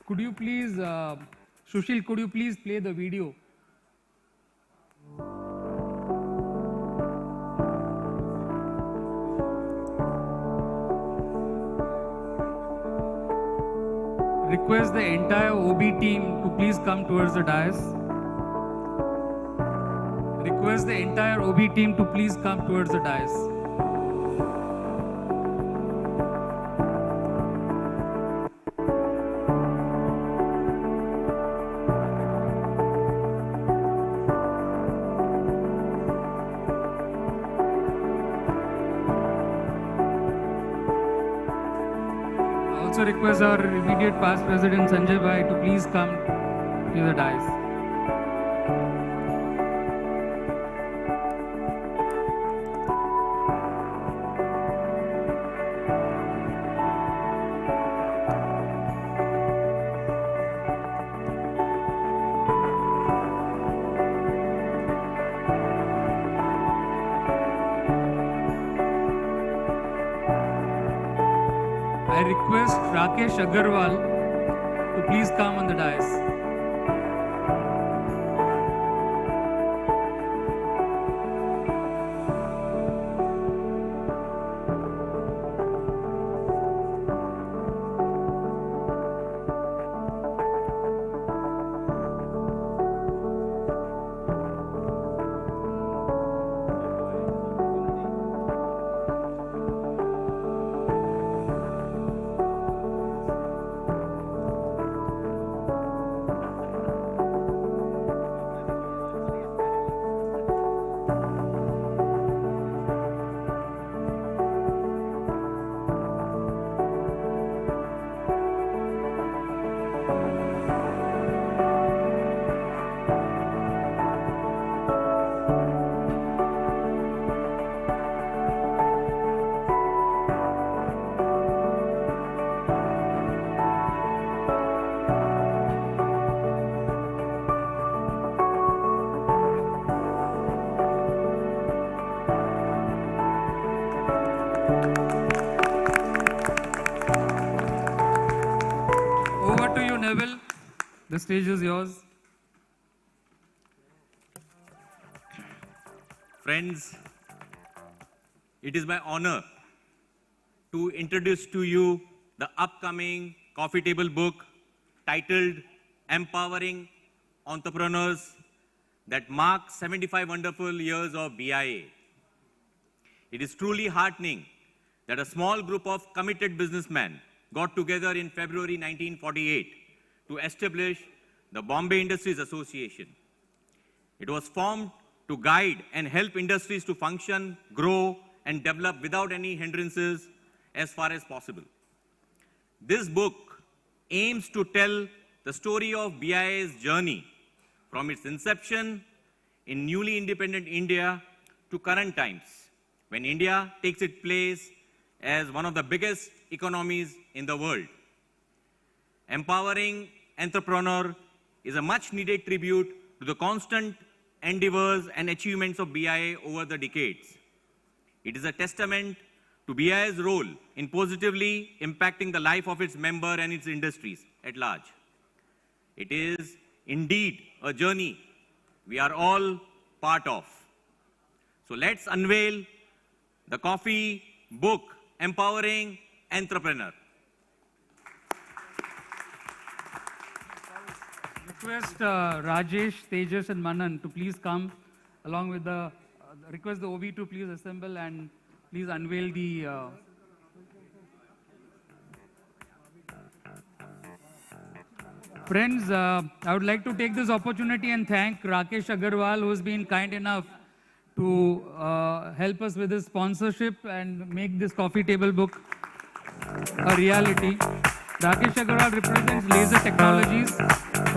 S1: Could you please, Sushil, could you please play the video? Request the entire OB team to please come towards the dais. Request the entire OB team to please come towards the dais. Also request our immediate past president Sanjay Bhai to please come to the dais. I request Rakesh Agarwal to please come on the dais. Over to you, Nevil. The stage is yours.
S9: Friends, it is my honor to introduce to you the upcoming coffee table book titled Empowering Entrepreneurs that marks 75 wonderful years of BIA. It is truly heartening that a small group of committed businessmen got together in February 1948 to establish the Bombay Industries Association. It was formed to guide and help industries to function, grow, and develop without any hindrances as far as possible. This book aims to tell the story of BIA's journey from its inception in newly independent India to current times, when India takes its place as one of the biggest economies in the world. Empowering entrepreneur is a much needed tribute to the constant endeavors and achievements of BIA over the decades. It is a testament to BIA's role in positively impacting the life of its member and its industries at large. It is indeed a journey we are all part of. So let's unveil the coffee book, Empowering Entrepreneur.
S1: Request Rajesh, Tejas and Manan to please come along with the, request the OB to please assemble and please unveil the Friends, I would like to take this opportunity and thank Rakesh Agarwal, who's been kind enough to help us with this sponsorship and make this coffee table book a reality. Rakesh Agarwal represents Laser Technologies.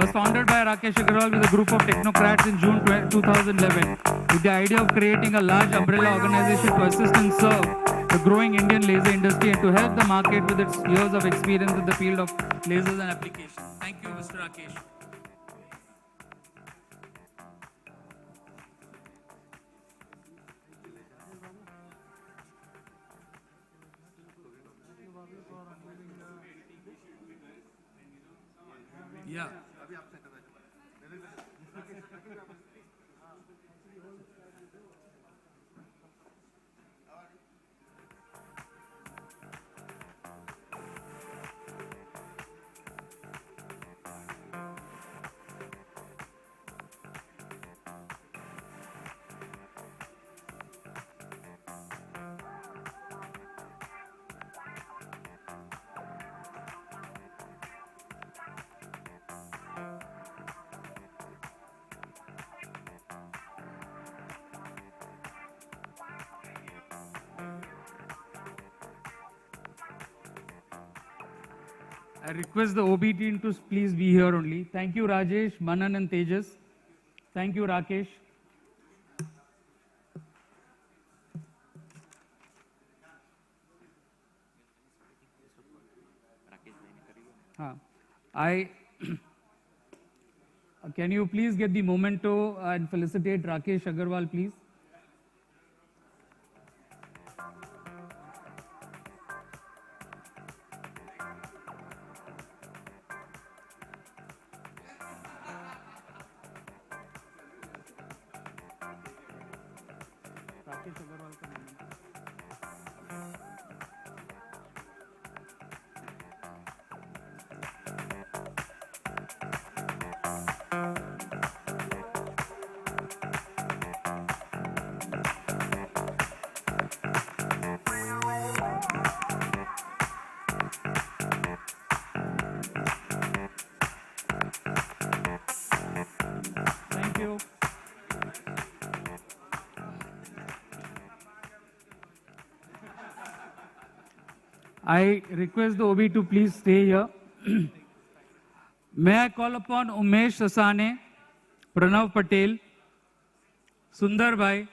S1: Was founded by Rakesh Agarwal with a group of technocrats in June 2011 with the idea of creating a large umbrella organization to assist and serve the growing Indian laser industry and to help the market with its years of experience in the field of lasers and applications. Thank you, Mr. Rakesh. Yeah. I request the OB team to please be here only. Thank you, Rajesh, Manan and Tejas. Thank you, Rakesh. Can you please get the memento and felicitate Rakesh Agarwal, please? Thank you. I request the OB to please stay here. May I call upon Umesh Sasane, Pranav Patel, Sundar Bhai,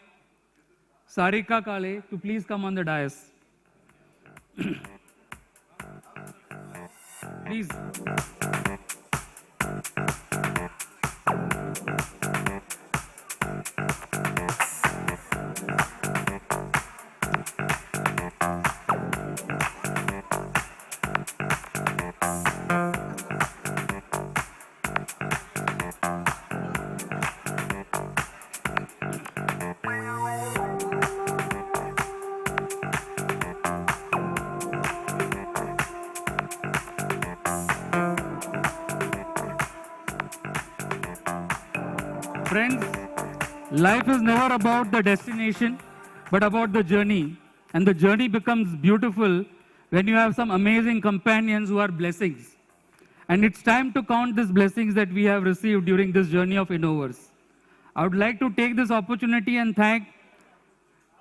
S1: Sarika Kale to please come on the dais. Please. Friends, life is never about the destination, but about the journey. And the journey becomes beautiful when you have some amazing companions who are blessings. And it's time to count these blessings that we have received during this journey of Innoverse. I would like to take this opportunity and thank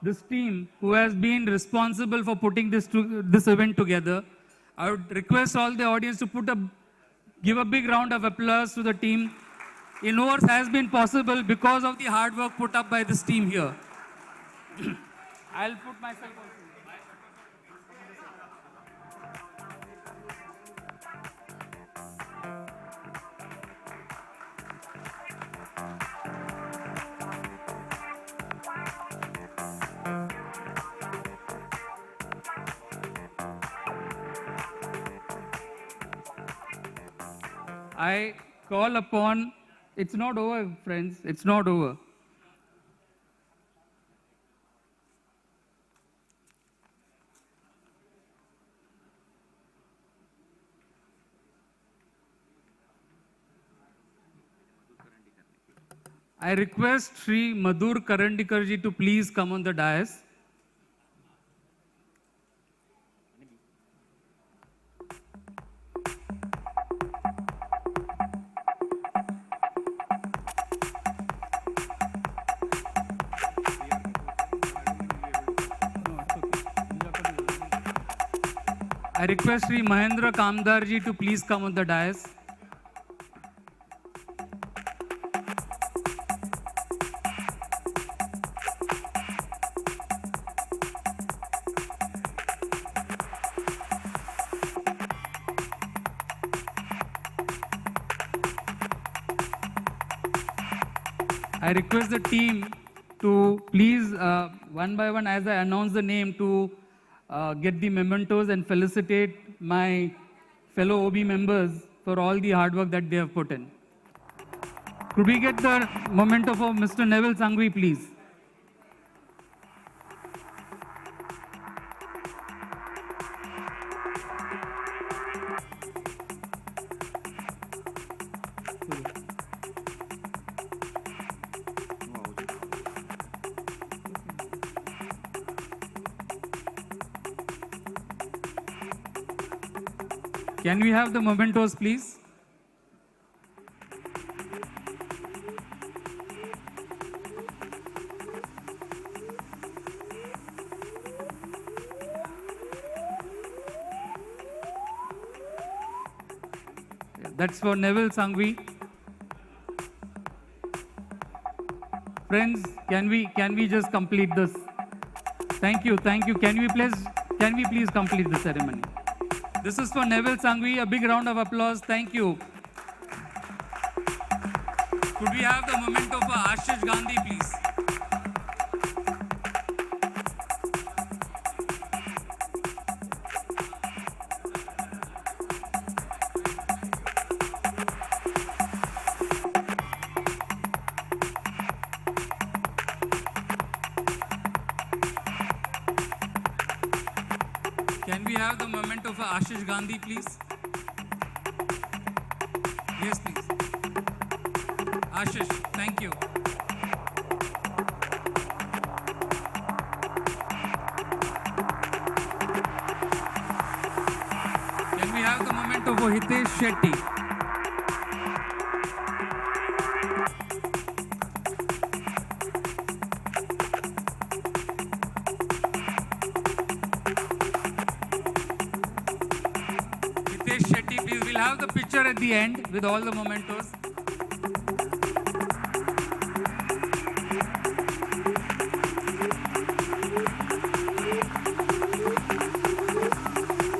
S1: this team who has been responsible for putting this event together. I would request all the audience to give a big round of applause to the team. Innoverse has been possible because of the hard work put up by this team here. I'll put myself also. I call upon, it's not over, friends, it's not over. I request Shri Madhur Karandikarji to please come on the dais. I request Shri Mahendra Kamdarji to please come on the dais. I request the team to please, one by one, as I announce the name, to get the mementos and felicitate my fellow OB members for all the hard work that they have put in. Could we get the memento for Mr. Nevil Sanghvi, please? Can we have the mementos, please? That's for Nevil Sanghvi. Friends, can we just complete this? Thank you. Can we please complete the ceremony? This is for Nevil Sanghvi. A big round of applause. Thank you. Could we have the memento for Ashish Gandhi, please? Can we have the memento for Ashish Gandhi, please? Yes, please. Ashish, thank you. Can we have the memento for Hitesh Shetty? At the end with all the mementos.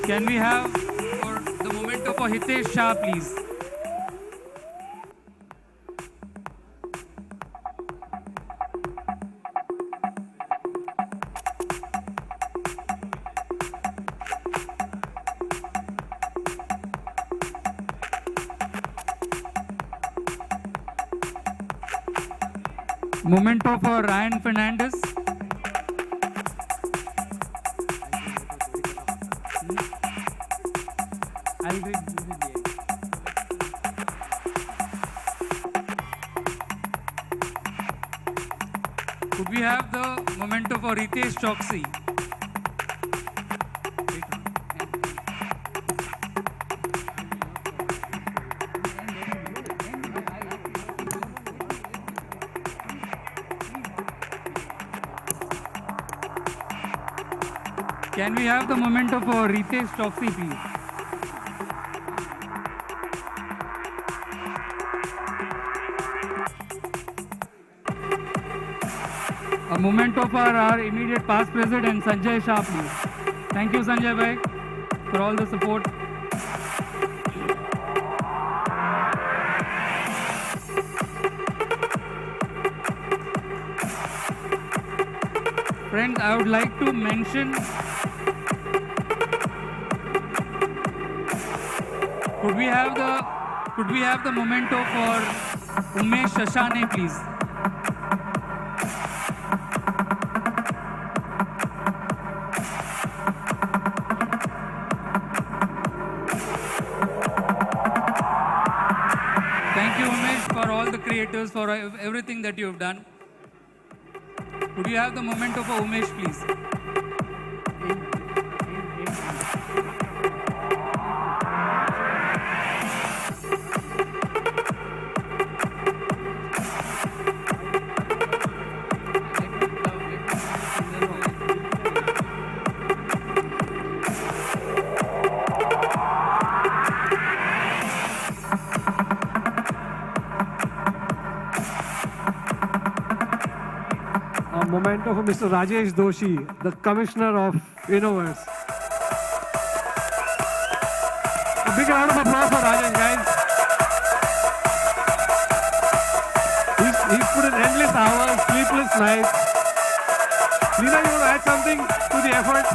S1: Can we have for the memento for Hitesh Shah, please? Memento for Ryan Fernandez. I'll read the end. Could we have the memento for Ritesh Choksi? Can we have the memento for Ritesh Choksi, please? A memento for our immediate past president, Sanjay Shah, please. Thank you, Sanjay bhai, for all the support. Friends, I would like to mention, could we have the memento for Umesh Shashane, please? Thank you, Umesh, for all the creators, for everything that you have done. Could you have the memento for Umesh, please?
S11: memento for Mr. Rajesh Doshi, the Commissioner of Innoverse. A big round of applause for Rajesh, guys. He's put in endless hours, sleepless nights. Lina, you want to add something to the effort?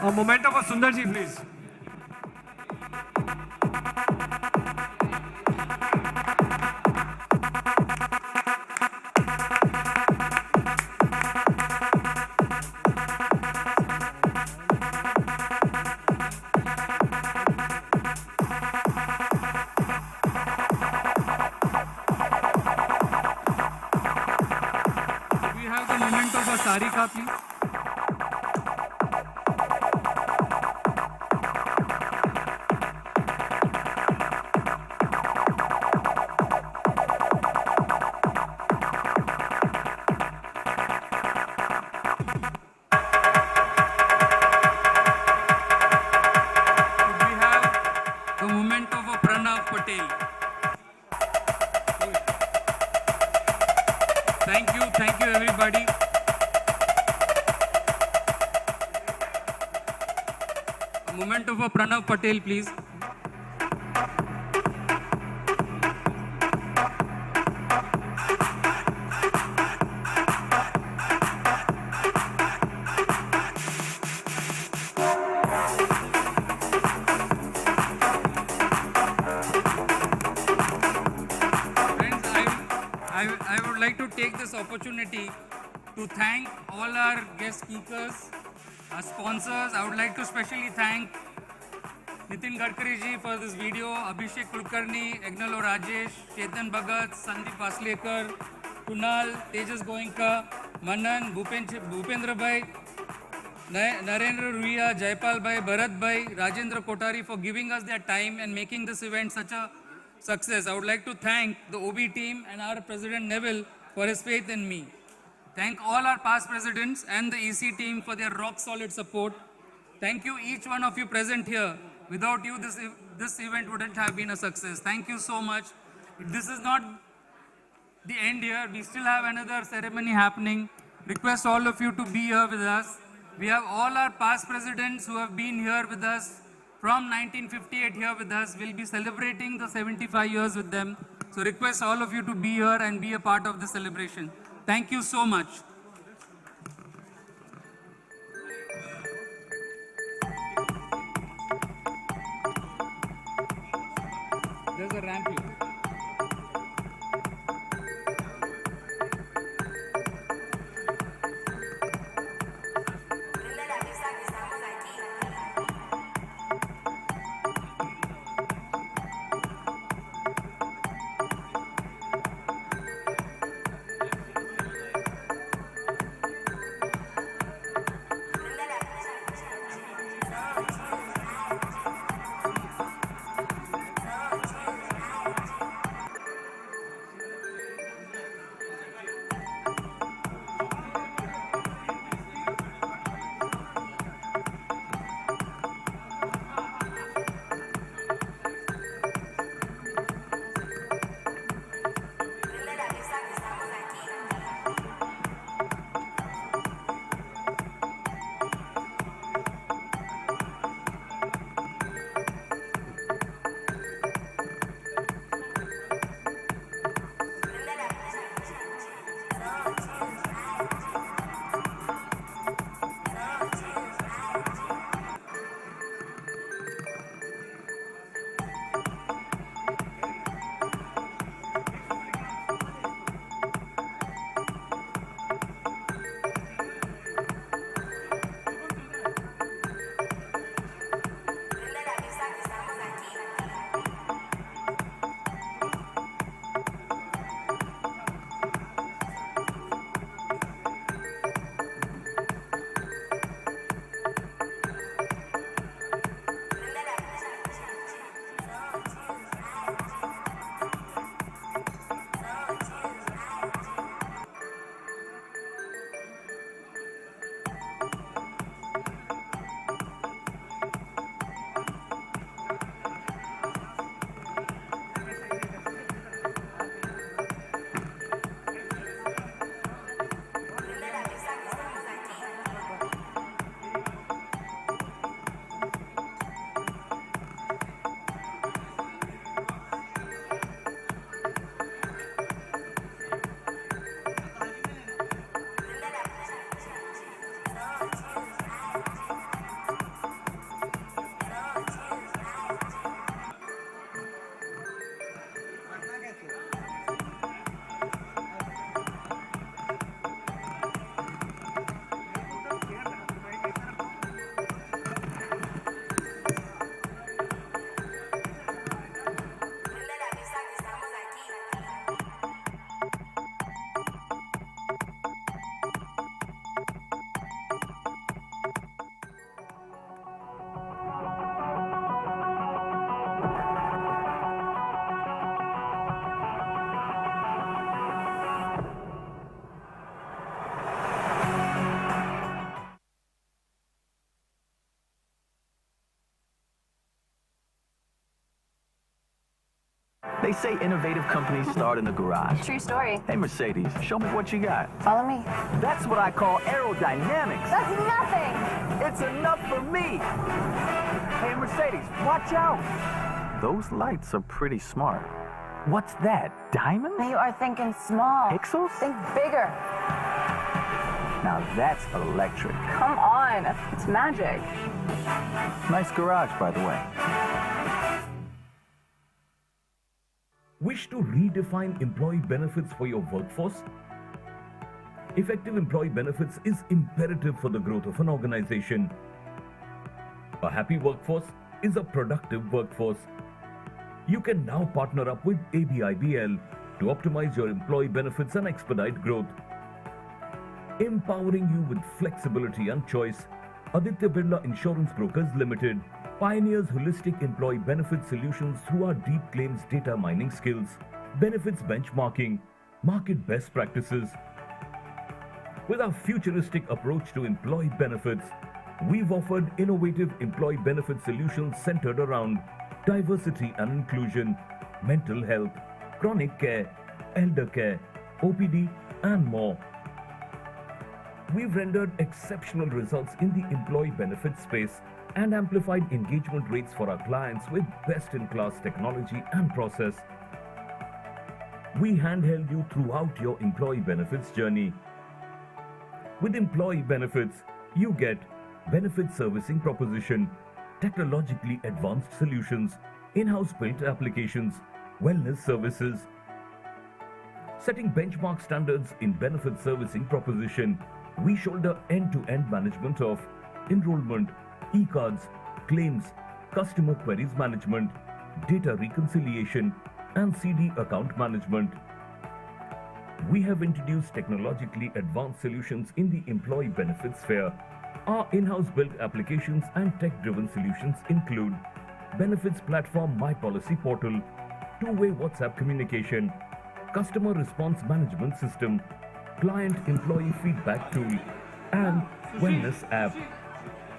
S11: A memento for Sundarji, please.
S1: We have the memento for Sarika, please. The memento for Pranav Patel. Thank you everybody. A memento for Pranav Patel, please. I would like to take this opportunity to thank all our guest speakers, our sponsors. I would like to specially thank Nitin Gadkari ji for this video, Abhishek Kulkarni, Agnellorajesh, Chetan Bhagat, Sandeep Waslekar, Kunal, Tejas Goenka, Manan, Bhupendra Bhai, Narendra Ruiya, Jaipal Bhai, Bharat Bhai, Rajendra Kotari for giving us their time and making this event such a success. I would like to thank the OB team and our President Nevil for his faith in me. Thank all our past presidents and the EC team for their rock solid support. Thank you each one of you present here. Without you, this event wouldn't have been a success. Thank you so much. This is not the end here. We still have another ceremony happening. Request all of you to be here with us. We have all our past presidents who have been here with us from 1958 here with us. We'll be celebrating the 75 years with them. So request all of you to be here and be a part of the celebration. Thank you so much. There's a ramp here.
S7: They say innovative companies start in the garage.
S12: True story.
S7: Hey, Mercedes, show me what you got.
S12: Follow me.
S7: That's what I call aerodynamics.
S12: That's nothing.
S7: It's enough for me. Hey, Mercedes, watch out. Those lights are pretty smart. What's that, diamond?
S12: You are thinking small.
S7: Pixels?
S12: Think bigger.
S7: Now that's electric.
S12: Come on, it's magic.
S7: Nice garage, by the way.
S23: Wish to redefine employee benefits for your workforce? Effective employee benefits is imperative for the growth of an organization. A happy workforce is a productive workforce. You can now partner up with ABIBL to optimize your employee benefits and expedite growth. Empowering you with flexibility and choice, Aditya Birla Insurance Brokers Limited pioneers holistic employee benefit solutions through our deep claims data mining skills, benefits benchmarking, market best practices. With our futuristic approach to employee benefits, we've offered innovative employee benefit solutions centered around diversity and inclusion, mental health, chronic care, elder care, OPD, and more. We've rendered exceptional results in the employee benefit space and amplified engagement rates for our clients with best-in-class technology and process. We handheld you throughout your employee benefits journey. With employee benefits, you get benefit servicing proposition, technologically advanced solutions, in-house built applications, wellness services. Setting benchmark standards in benefit servicing proposition, we shoulder end-to-end management of enrollment, e-cards, claims, customer queries management, data reconciliation, and CD account management. We have introduced technologically advanced solutions in the employee benefits sphere. Our in-house built applications and tech-driven solutions include benefits platform My Policy Portal, two-way WhatsApp communication, customer response management system, client employee feedback tool, and wellness app.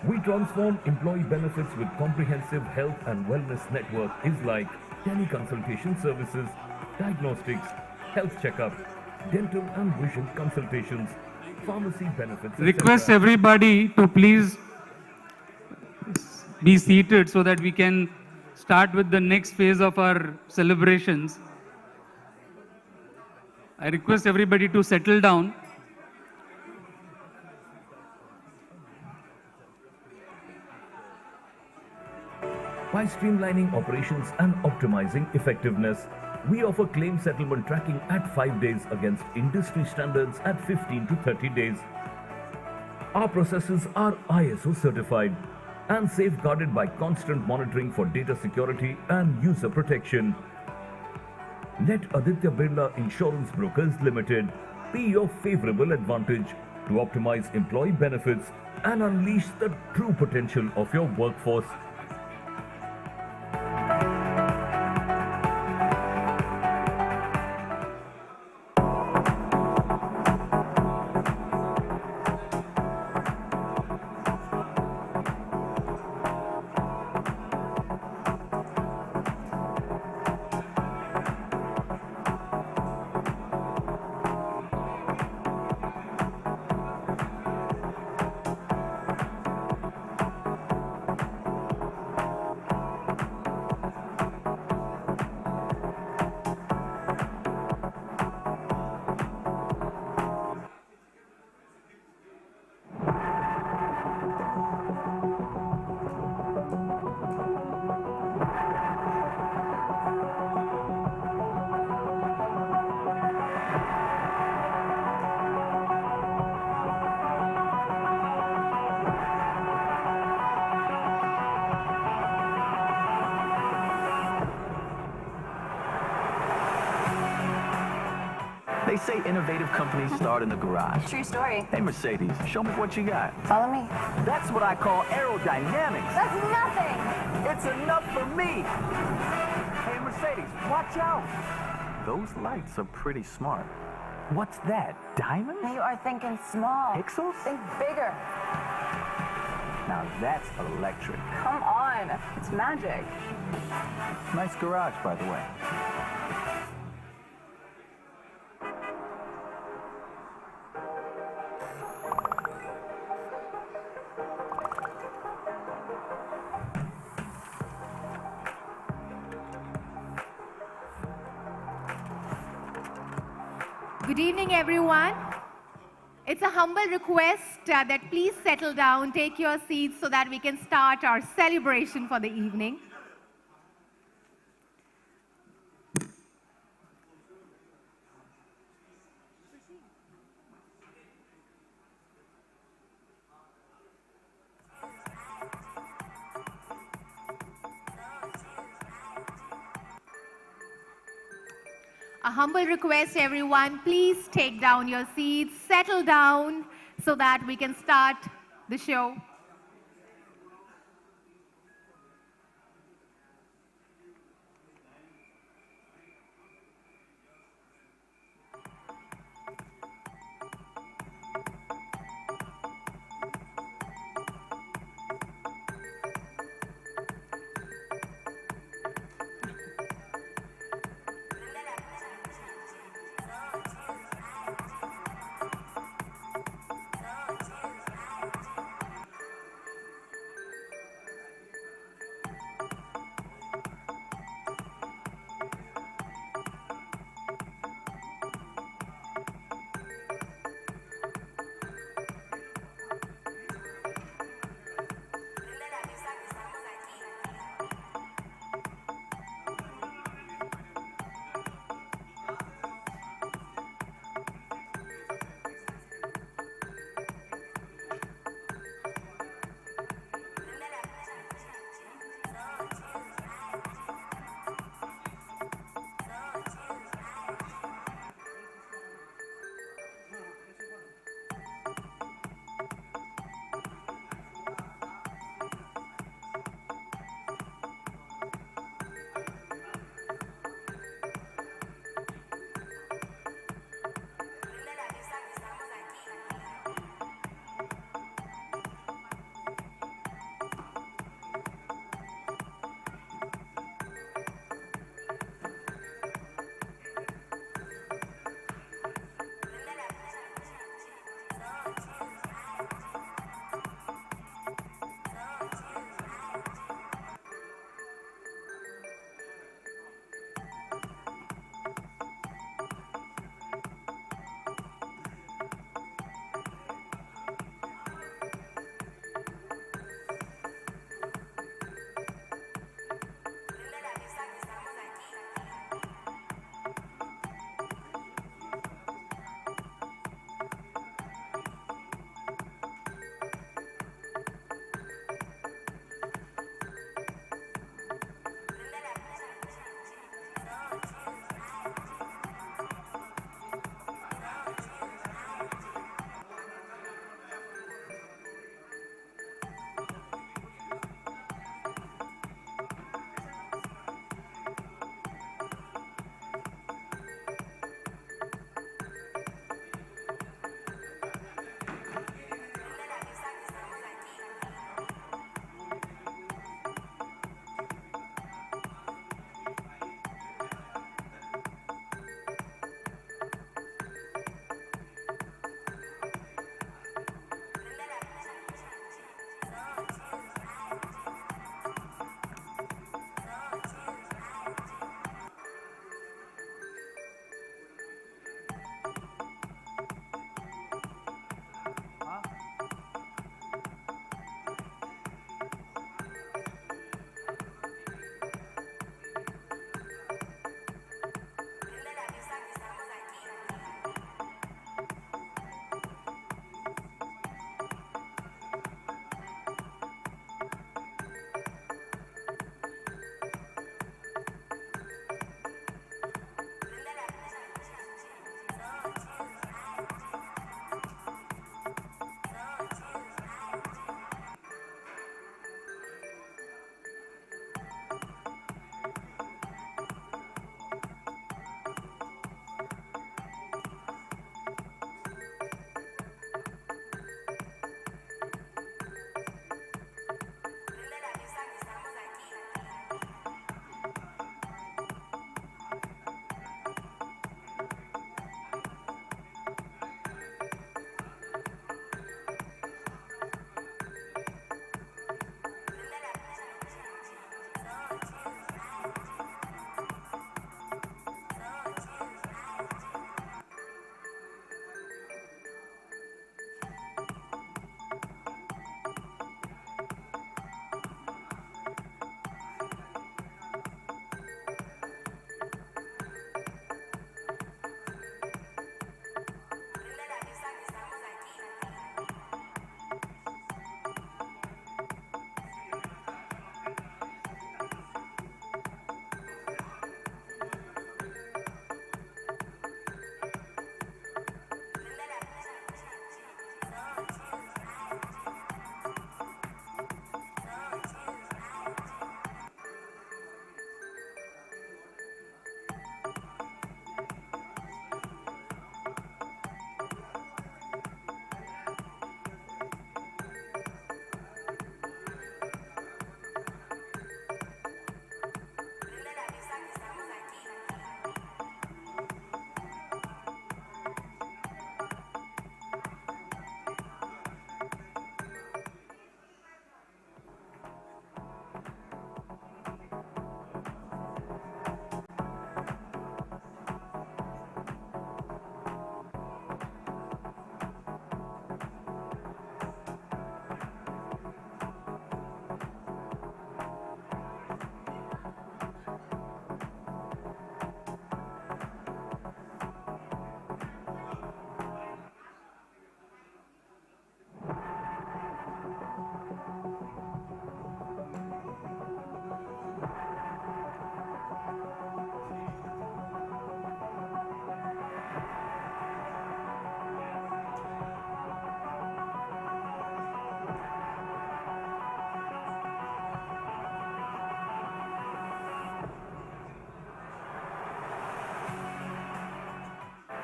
S23: We transform employee benefits with comprehensive health and wellness network is like teleconsultation services, diagnostics, health checkup, dental and vision consultations, pharmacy benefits.
S1: Request everybody to please be seated so that we can start with the next phase of our celebrations. I request everybody to settle down.
S23: By streamlining operations and optimizing effectiveness, we offer claim settlement tracking at 5 days against industry standards at 15 to 30 days. Our processes are ISO certified and safeguarded by constant monitoring for data security and user protection. Let Aditya Birla Insurance Brokers Limited be your favorable advantage to optimize employee benefits and unleash the true potential of your workforce.
S7: They say innovative companies start in the garage.
S12: True story.
S7: Hey, Mercedes, show me what you got.
S12: Follow me.
S7: That's what I call aerodynamics.
S12: That's nothing.
S7: It's enough for me. Hey, Mercedes, watch out. Those lights are pretty smart. What's that, diamond?
S12: You are thinking small.
S7: Pixels?
S12: Think bigger.
S7: Now that's electric.
S12: Come on, it's magic.
S7: Nice garage, by the way.
S3: Good evening, everyone. It's a humble request that please settle down, take your seats so that we can start our celebration for the evening. A humble request, everyone, please take down your seats, settle down so that we can start the show.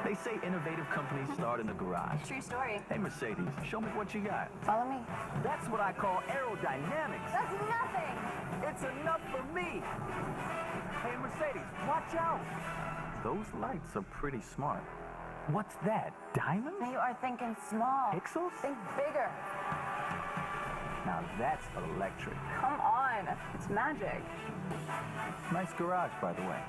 S7: They say innovative companies start in the garage.
S12: True story.
S7: Hey, Mercedes, show me what you got.
S12: Follow me.
S7: That's what I call aerodynamics.
S12: That's nothing.
S7: It's enough for me. Hey, Mercedes, watch out. Those lights are pretty smart. What's that, diamonds?
S12: You are thinking small.
S7: Pixels?
S12: Think bigger.
S7: Now that's electric.
S12: Come on. It's magic.
S7: Nice garage, by the way.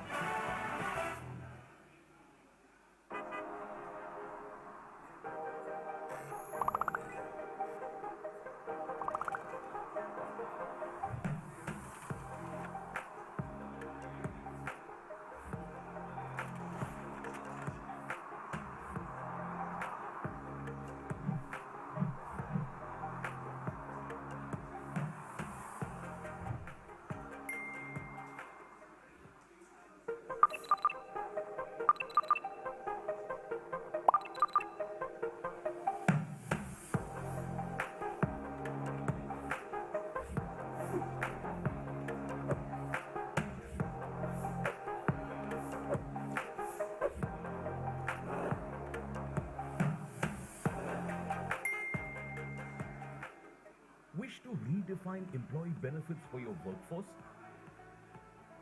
S23: Wish to redefine employee benefits for your workforce?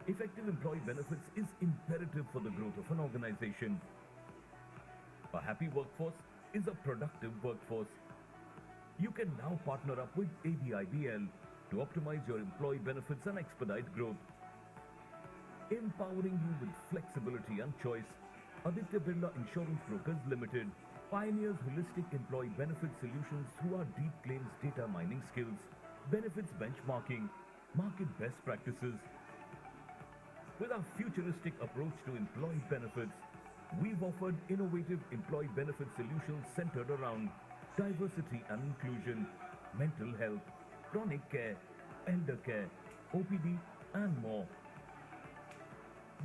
S23: Effective employee benefits is imperative for the growth of an organization. A happy workforce is a productive workforce. You can now partner up with ABIBL to optimize your employee benefits and expedite growth. Empowering you with flexibility and choice, Aditya Birla Insurance Brokers Limited pioneers holistic employee benefit solutions through our deep claims data mining skills, benefits benchmarking, market best practices. With our futuristic approach to employee benefits, we've offered innovative employee benefit solutions centered around diversity and inclusion, mental health, chronic care, elder care, OPD, and more.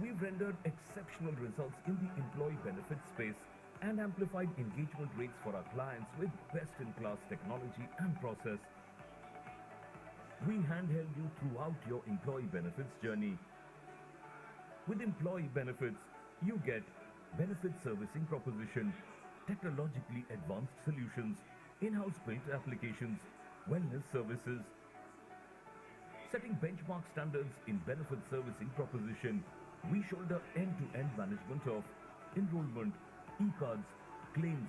S23: We've rendered exceptional results in the employee benefit space and amplified engagement rates for our clients with best-in-class technology and process. We handheld you throughout your employee benefits journey. With employee benefits, you get benefit servicing proposition, technologically advanced solutions, in-house built applications, wellness services. Setting benchmark standards in benefit servicing proposition, we shoulder end-to-end management of enrollment, e-cards, claims,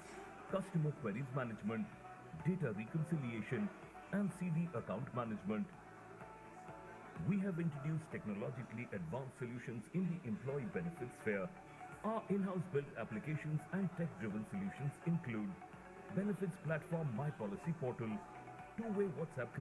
S23: customer queries management, data reconciliation, and CD account management. We have introduced technologically advanced solutions in the employee benefits sphere. Our in-house built applications and tech-driven solutions include benefits platform My Policy Portal, two-way WhatsApp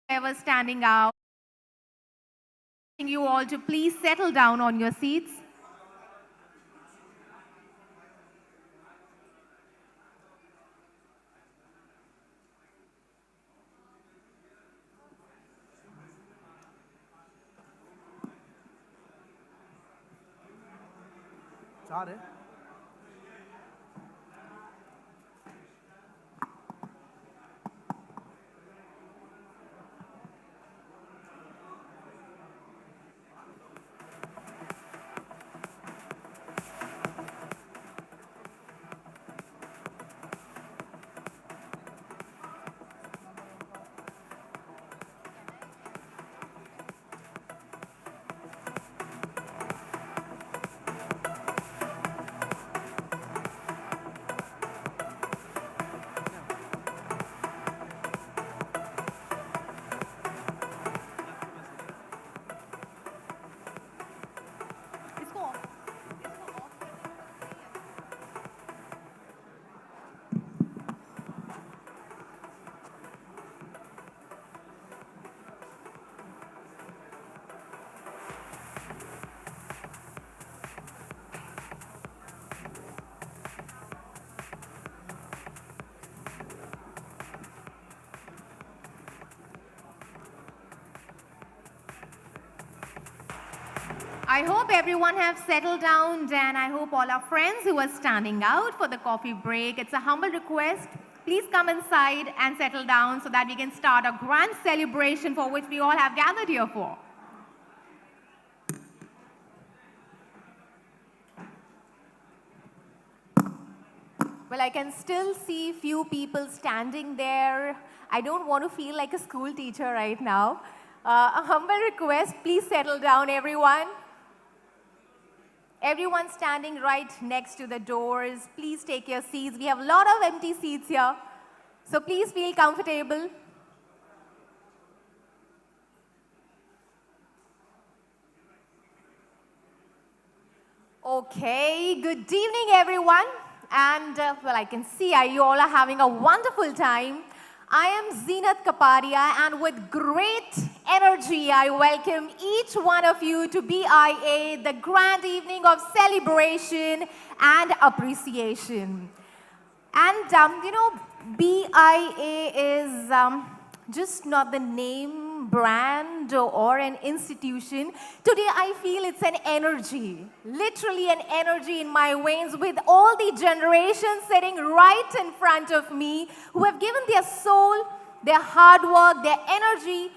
S3: Ever standing out. You all to please settle down on your seats.
S10: Sorry.
S3: I hope everyone have settled down, and I hope all our friends who are standing out for the coffee break, it's a humble request. Please come inside and settle down so that we can start a grand celebration for which we all have gathered here for. Well, I can still see few people standing there. I don't want to feel like a school teacher right now. A humble request, please settle down, everyone. Everyone standing right next to the doors, please take your seats. We have a lot of empty seats here, so please feel comfortable. Okay, good evening, everyone. And well, I can see you all are having a wonderful time. I am Zeenat Kapadia, and with great energy, I welcome each one of you to BIA, the grand evening of celebration and appreciation. And, you know, BIA is just not the name, brand, or an institution. Today, I feel it's an energy, literally an energy in my veins, with all the generations sitting right in front of me who have given their soul, their hard work, their energy,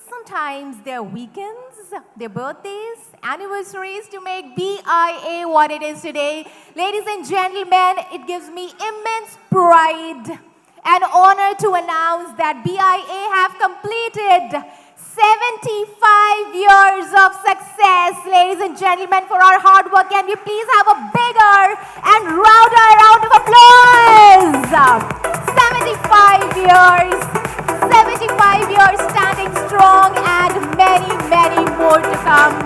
S3: sometimes their weekends, their birthdays, anniversaries to make BIA what it is today. Ladies and gentlemen, it gives me immense pride and honor to announce that BIA have completed 75 years of success. Ladies and gentlemen, for our hard work, can we please have a bigger and louder round of applause? 75 years, 75 years standing strong, and many, many more to come,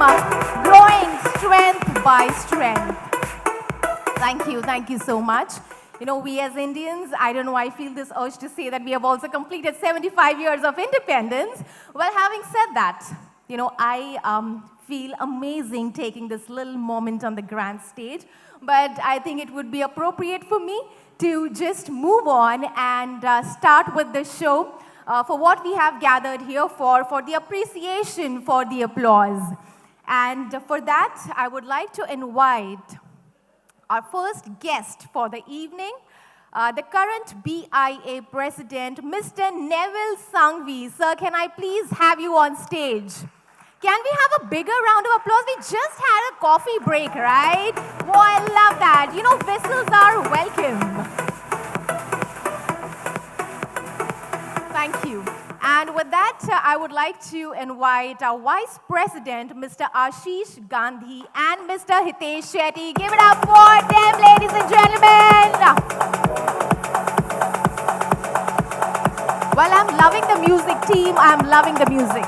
S3: growing strength by strength. Thank you so much. You know, we as Indians, I don't know, I feel this urge to say that we have also completed 75 years of independence. Well, having said that, you know, I feel amazing taking this little moment on the grand stage, but I think it would be appropriate for me to just move on and start with the show for what we have gathered here for the appreciation, for the applause. And for that, I would like to invite our first guest for the evening, the current BIA president, Mr. Nevil Sanghvi. Sir, can I please have you on stage? Can we have a bigger round of applause? We just had a coffee break, right? Oh, I love that. You know, whistles are welcome. Thank you. And with that, I would like to invite our Vice President, Mr. Ashish Gandhi, and Mr. Hitesh Shetty. Give it up for them, ladies and gentlemen. Well, I'm loving the music, team. I'm loving the music.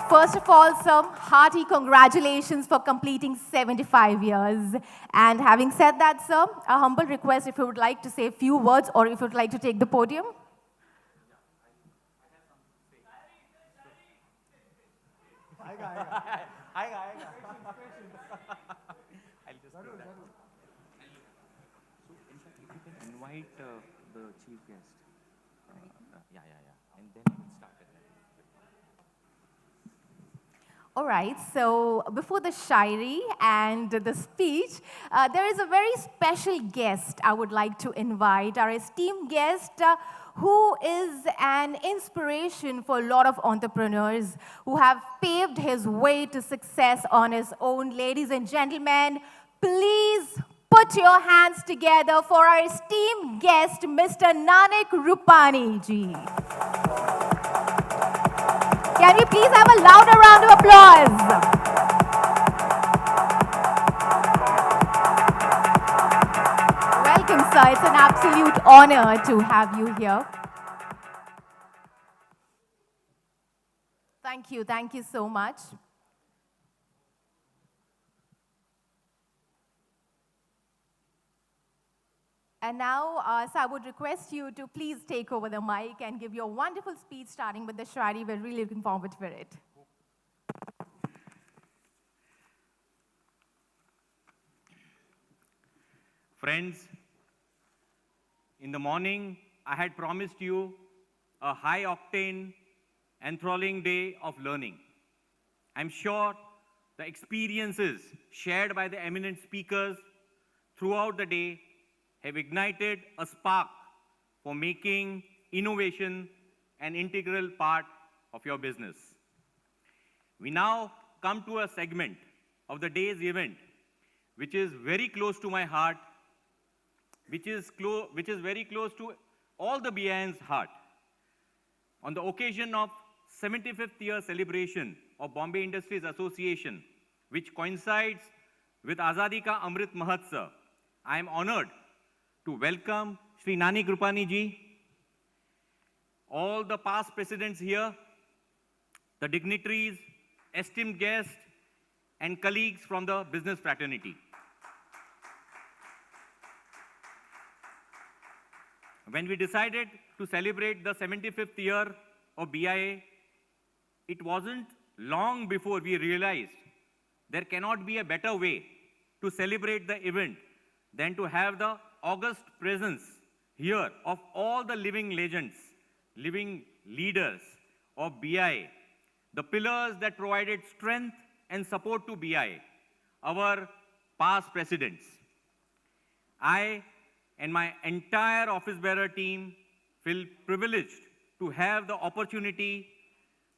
S3: First of all, some hearty congratulations for completing 75 years. And having said that, sir, a humble request if you would like to say a few words or if you would like to take the podium.
S9: I'll just do that. So, in fact, if you can invite the chief guest. Yeah. And then I will start it.
S3: All right, so before the shairi and the speech, there is a very special guest I would like to invite, our esteemed guest who is an inspiration for a lot of entrepreneurs who have paved his way to success on his own. Ladies and gentlemen, please put your hands together for our esteemed guest, Mr. Nanak Rupani ji. Can we please have a louder round of applause? Welcome, sir. It's an absolute honor to have you here. Thank you so much. And now, so I would request you to please take over the mic and give your wonderful speech, starting with the Shri. We're really looking forward for it.
S9: Friends, in the morning, I had promised you a high-octane, enthralling day of learning. I'm sure the experiences shared by the eminent speakers throughout the day have ignited a spark for making innovation an integral part of your business. We now come to a segment of the day's event which is very close to my heart, which is very close to all the BIN's heart. On the occasion of 75th year celebration of Bombay Industries Association, which coincides with Azadi Ka Amrit Mahotsav, I am honored to welcome Shri Nanak Rupani ji, all the past presidents here, the dignitaries, esteemed guests, and colleagues from the business fraternity. When we decided to celebrate the 75th year of BIA, it wasn't long before we realized there cannot be a better way to celebrate the event than to have the august presence here of all the living legends, living leaders of BIA, the pillars that provided strength and support to BIA, our past presidents. I and my entire office bearer team feel privileged to have the opportunity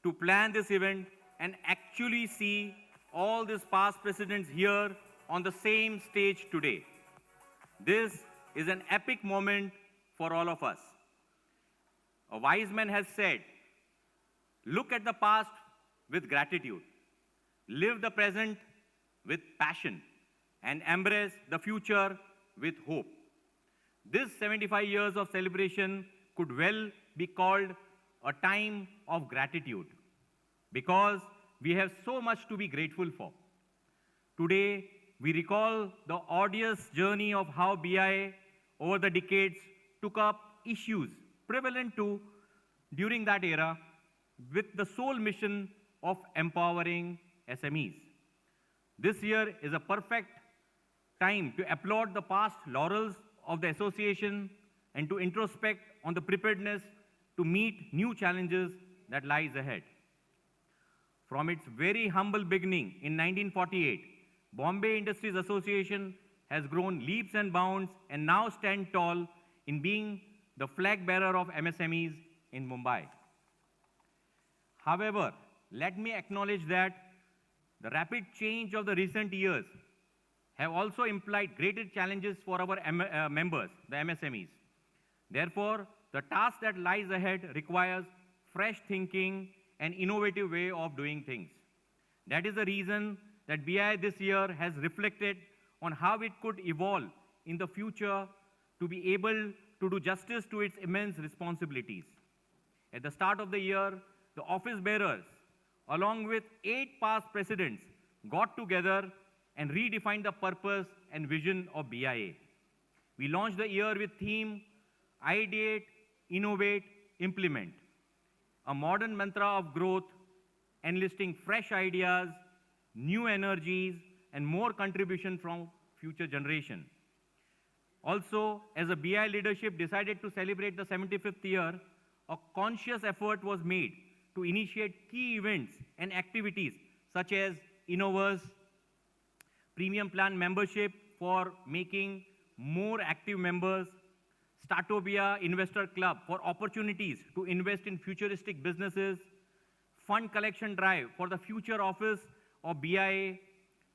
S9: to plan this event and actually see all these past presidents here on the same stage today. This is an epic moment for all of us. A wise man has said, look at the past with gratitude, live the present with passion, and embrace the future with hope. This 75 years of celebration could well be called a time of gratitude because we have so much to be grateful for. Today, we recall the arduous journey of how BIA over the decades took up issues prevalent during that era with the sole mission of empowering SMEs. This year is a perfect time to applaud the past laurels of the association and to introspect on the preparedness to meet new challenges that lies ahead. From its very humble beginning in 1948, Bombay Industries Association has grown leaps and bounds and now stand tall in being the flag bearer of MSMEs in Mumbai. However, let me acknowledge that the rapid change of the recent years have also implied greater challenges for our members, the MSMEs. Therefore, the task that lies ahead requires fresh thinking and innovative way of doing things. That is the reason that BIA this year has reflected on how it could evolve in the future to be able to do justice to its immense responsibilities. At the start of the year, the office bearers, along with 8 past presidents, got together and redefined the purpose and vision of BIA. We launched the year with theme, Ideate, Innovate, Implement, a modern mantra of growth enlisting fresh ideas, new energies, and more contribution from future generation. Also, as a BI leadership decided to celebrate the 75th year, a conscious effort was made to initiate key events and activities such as Innoverse, premium plan membership for making more active members, Startopia Investor Club for opportunities to invest in futuristic businesses, fund collection drive for the future office of BIA,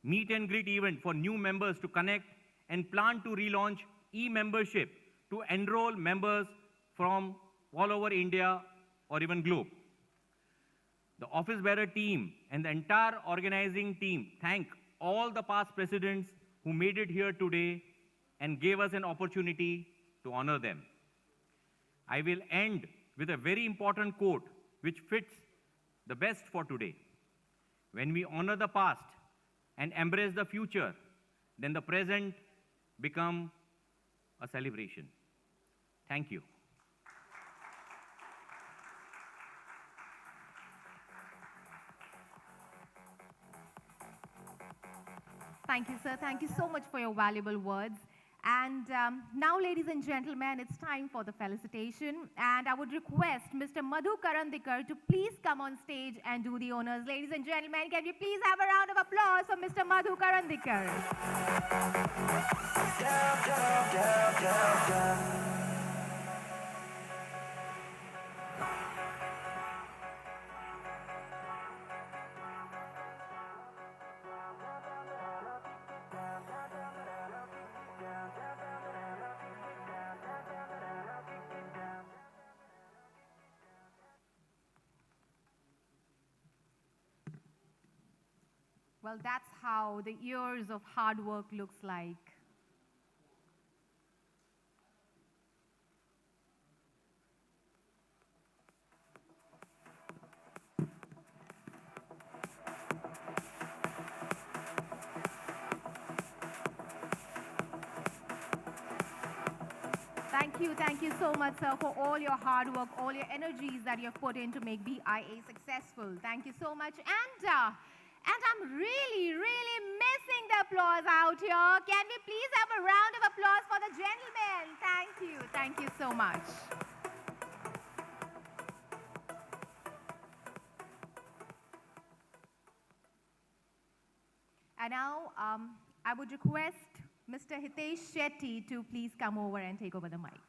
S9: meet and greet event for new members to connect, and plan to relaunch e-membership to enroll members from all over India or even globe. The office bearer team and the entire organizing team thank all the past presidents who made it here today and gave us an opportunity to honor them. I will end with a very important quote which fits the best for today. When we honor the past and embrace the future, then the present become a celebration. Thank you.
S3: Thank you, sir. Thank you so much for your valuable words. And now, ladies and gentlemen, it's time for the felicitation. And I would request Mr. Madhu Karandikar to please come on stage and do the honors. Ladies and gentlemen, can we please have a round of applause for Mr. Madhu Karandikar? Well, that's how the years of hard work looks like. Thank you so much, sir, for all your hard work, all your energies that you have put in to make BIA successful. Thank you so much. And I'm really, really missing the applause out here. Can we please have a round of applause for the gentlemen? Thank you. Thank you so much. And now, I would request Mr. Hitesh Shetty to please come over and take over the mic.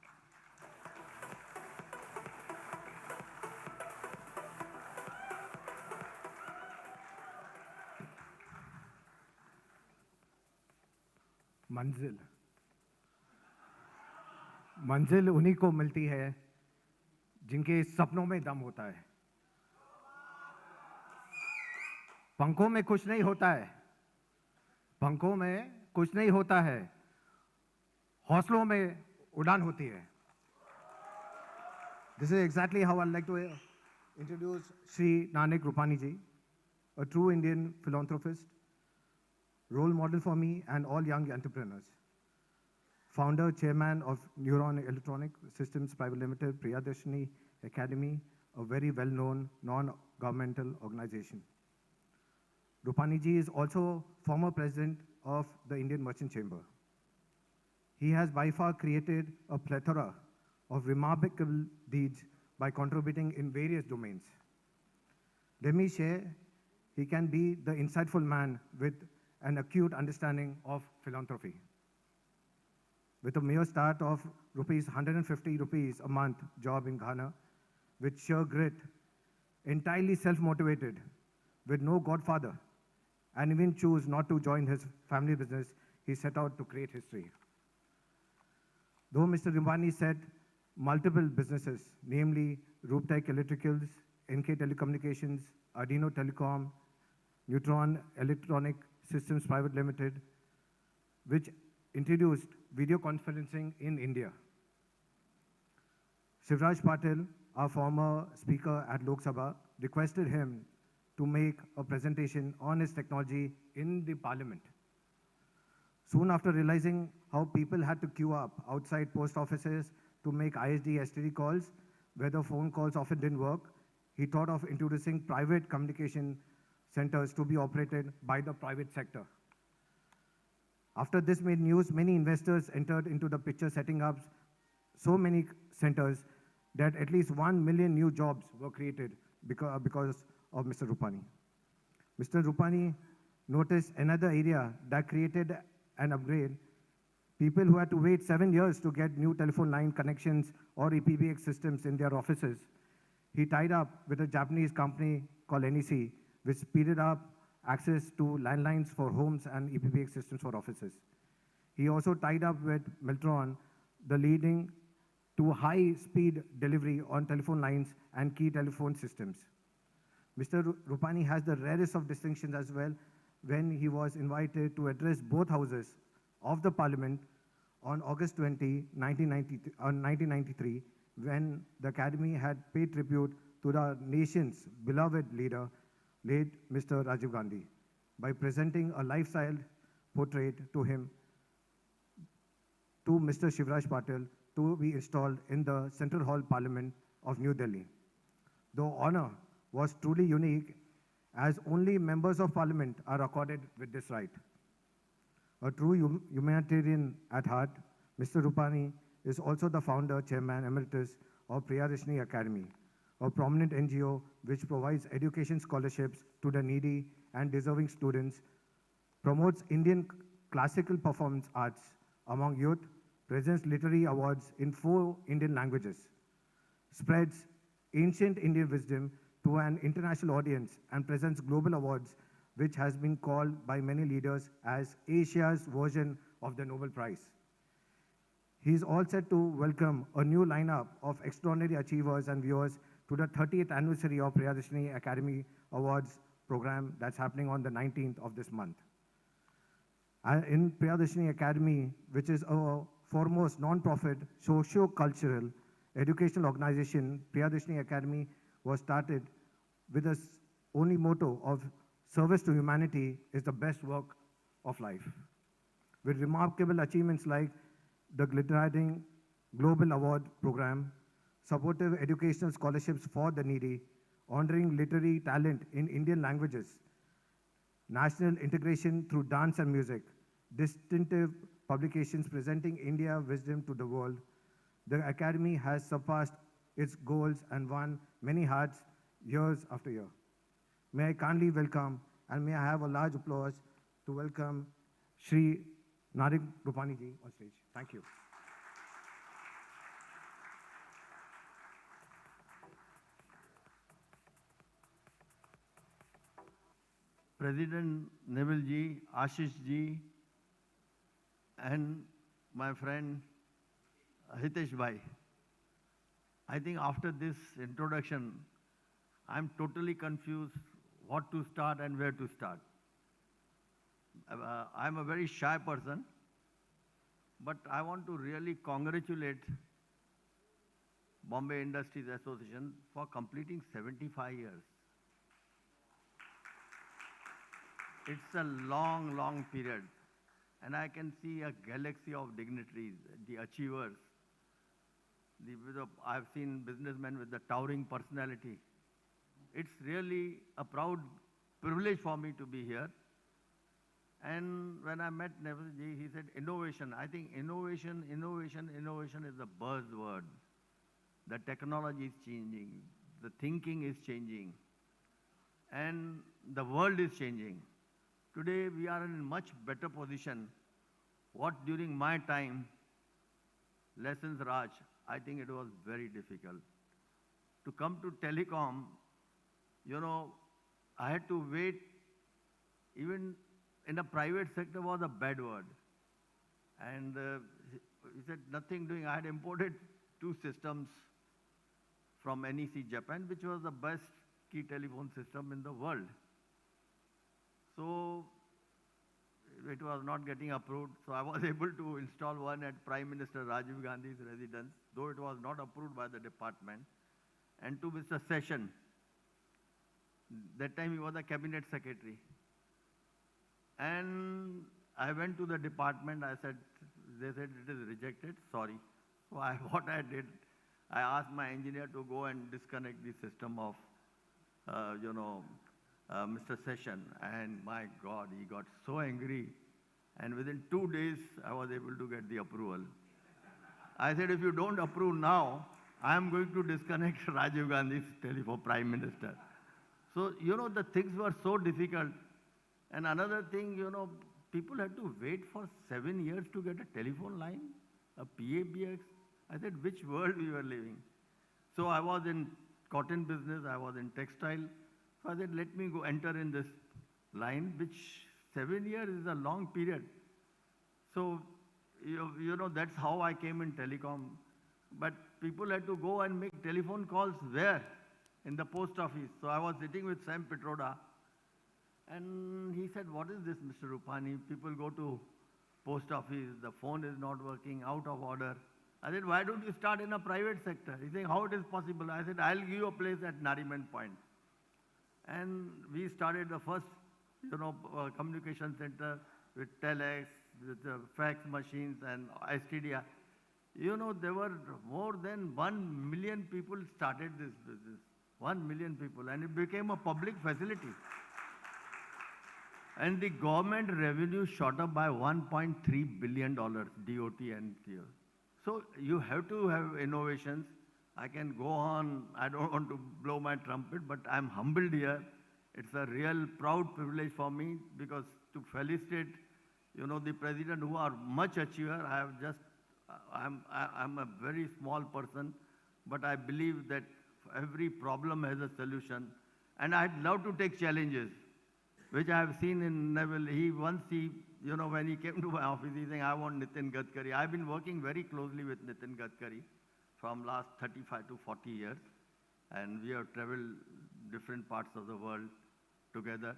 S10: मंजिल उन्हीं को मिलती है जिनके सपनों में दम होता है। पंखों में कुछ नहीं होता है, पंखों में कुछ नहीं होता है, हौसलों में उड़ान होती है। This is exactly how I'd like to introduce Shri Nanak Rupani ji, a true Indian philanthropist, role model for me and all young entrepreneurs. Founder, chairman of Neuron Electronic Systems Private Limited, Priyadarshini Academy, a very well-known non-governmental organization. Rupani ji is also former president of the Indian Merchant Chamber. He has by far created a plethora of remarkable deeds by contributing in various domains. Let me share, he can be the insightful man with an acute understanding of philanthropy. With a mere start of rupees 150 rupees a month job in Ghana, with sheer grit, entirely self-motivated, with no godfather, and even choose not to join his family business, he set out to create history. Though Mr. Rupani said multiple businesses, namely Rooptech Electricals, NK Telecommunications, Ardino Telecom, Neutron Electronic Systems Private Limited, which introduced video conferencing in India. Shivraj Patil, our former speaker at Lok Sabha, requested him to make a presentation on his technology in the parliament. Soon after realizing how people had to queue up outside post offices to make ISD STD calls, where the phone calls often didn't work, he thought of introducing private communication centers to be operated by the private sector. After this made news, many investors entered into the picture, setting up so many centers that at least 1 million new jobs were created because of Mr. Rupani. Mr. Rupani noticed another area that created an upgrade. People who had to wait 7 years to get new telephone line connections or EPBX systems in their offices. He tied up with a Japanese company called NEC, which speeded up access to landlines for homes and EPBX systems for offices. He also tied up with Meltron, the leading to high-speed delivery on telephone lines and key telephone systems. Mr. Rupani has the rarest of distinctions as well when he was invited to address both houses of the parliament on August 20, 1993, when the Academy had paid tribute to the nation's beloved leader, late Mr. Rajiv Gandhi, by presenting a life-size portrait to him, to Mr. Shivraj Patil, to be installed in the Central Hall Parliament of New Delhi. The honor was truly unique, as only members of parliament are accorded with this right. A true humanitarian at heart, Mr. Rupani is also the founder, chairman emeritus of Priyadarshini Academy, a prominent NGO which provides education scholarships to the needy and deserving students, promotes Indian classical performance arts among youth, presents literary awards in 4 Indian languages, spreads ancient Indian wisdom to an international audience, and presents global awards, which has been called by many leaders as Asia's version of the Nobel Prize. He is all set to welcome a new lineup of extraordinary achievers and viewers to the 30th anniversary of Priyadarshini Academy Awards program that's happening on the 19th of this month. In Priyadarshini Academy, which is a foremost non-profit socio-cultural educational organization, Priyadarshini Academy was started with the only motto of service to humanity is the best work of life. With remarkable achievements like the glittering Global Award Program, supportive educational scholarships for the needy, honoring literary talent in Indian languages, national integration through dance and music, distinctive publications presenting India wisdom to the world, the Academy has surpassed its goals and won many hearts years after year. May I kindly welcome, and may I have a large applause to welcome Shri Nanak Rupani ji on stage. Thank you.
S14: President Nevil ji, Ashish ji, and my friend Hitesh bhai. I think after this introduction, I'm totally confused what to start and where to start. I'm a very shy person, but I want to really congratulate Bombay Industries Association for completing 75 years. It's a long, long period. And I can see a galaxy of dignitaries, the achievers. I've seen businessmen with the towering personality. It's really a proud privilege for me to be here. And when I met Nevil ji, he said innovation. I think innovation is the buzzword. The technology is changing. The thinking is changing. And the world is changing. Today, we are in a much better position. What during my time, lessons Raj, I think it was very difficult. To come to telecom, you know, I had to wait. Even in the private sector was a bad word. And he said, nothing doing. I had imported 2 systems from NEC Japan, which was the best key telephone system in the world. So it was not getting approved. So I was able to install one at Prime Minister Rajiv Gandhi's residence, though it was not approved by the department. And to Mr. Session, that time he was the cabinet secretary. And I went to the department, they said it is rejected, sorry. So what I did, I asked my engineer to go and disconnect the system of Mr. Session, and my God, he got so angry. And within 2 days, I was able to get the approval. I said, if you don't approve now, I am going to disconnect Rajiv Gandhi's telephone, Prime Minister. So, the things were so difficult. And another thing, people had to wait for 7 years to get a telephone line, a PABX. I said, which world we were living? So I was in cotton business, I was in textile. So I said, let me go enter in this line, which 7 years is a long period. So, that's how I came in telecom. But people had to go and make telephone calls where? In the post office. So I was sitting with Sam Petroda, and he said, what is this, Mr. Rupani? People go to post office, the phone is not working, out of order. I said, why don't you start in a private sector? He said, how it is possible? I said, I'll give you a place at Nariman Point. And we started the first, communication center with telex, with fax machines and STDI. There were more than 1 million people started this business. 1 million people, and it became a public facility. And the government revenue shot up by $1.3 billion, DOT and CO. So you have to have innovations. I can go on, I don't want to blow my trumpet, but I'm humbled here. It's a real proud privilege for me, because to felicitate, the president who are much achiever, I'm a very small person, but I believe that every problem has a solution. And I'd love to take challenges, which I have seen in Nevil. When he came to my office, he saying, I want Nitin Gadkari. I've been working very closely with Nitin Gadkari from last 35 to 40 years. And we have traveled different parts of the world together.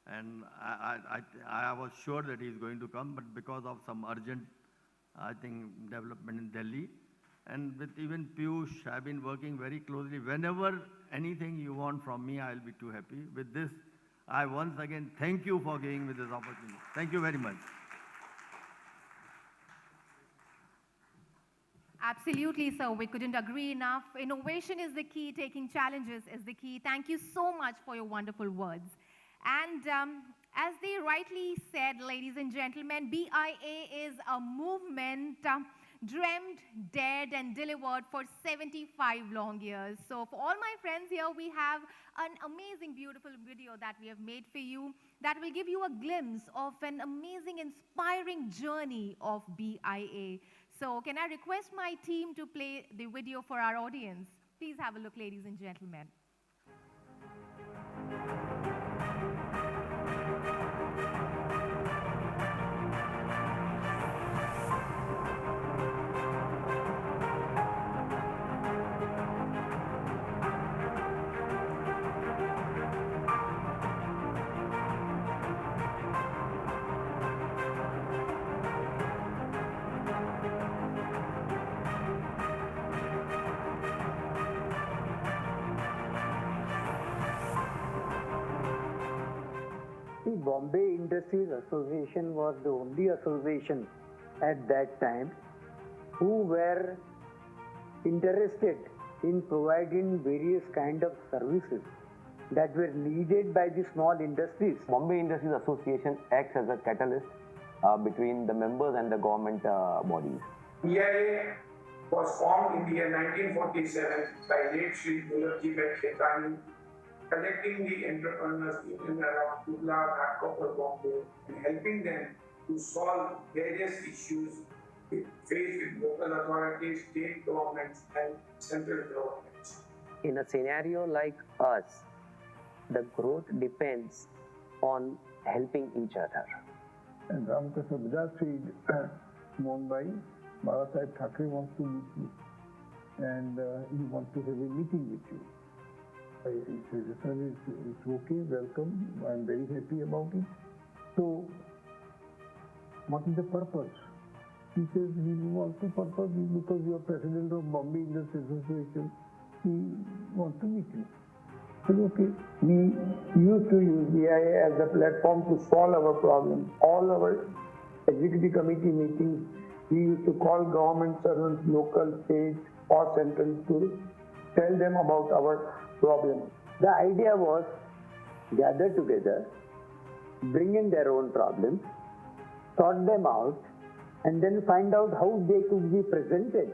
S14: And I was sure that he's going to come, but because of some urgent, development in Delhi, and with even Piyush, I've been working very closely. Whenever anything you want from me, I'll be too happy. With this, I once again thank you for giving me this opportunity. Thank you very much.
S3: Absolutely, sir. We couldn't agree enough. Innovation is the key. Taking challenges is the key. Thank you so much for your wonderful words. And as they rightly said, ladies and gentlemen, BIA is a movement dreamed, dared, and delivered for 75 long years. So for all my friends here, we have an amazing, beautiful video that we have made for you that will give you a glimpse of an amazing, inspiring journey of BIA. So can I request my team to play the video for our audience? Please have a look, ladies and gentlemen.
S15: The Bombay Industries Association was the only association at that time who were interested in providing various kind of services that were needed by the small industries.
S16: Bombay Industries Association acts as a catalyst between the members and the government bodies.
S17: BIA was formed in the year 1947 by late Shri Chetan Bhagat, collecting the entrepreneurs in and around Kumar, Bombay, and helping them to solve various issues faced with local authorities, state governments, and central governments.
S15: In a scenario like us, the growth depends on helping each other.
S24: And Ramkrishna Bajaj said, Mumbai, Bharat Sahib Thackeray wants to meet you, and he wants to have a meeting with you. I said, sir, it's okay, welcome, I'm very happy about it. So, what is the purpose? He says, he wants to purpose because you are president of Bombay Industries Association, he wants to meet you. I said, okay.
S17: We used to use BIA as a platform to solve our problems. All our executive committee meetings, we used to call government servants, local, state, or central, to tell them about our problems.
S15: The idea was gather together, bring in their own problems, sort them out, and then find out how they could be presented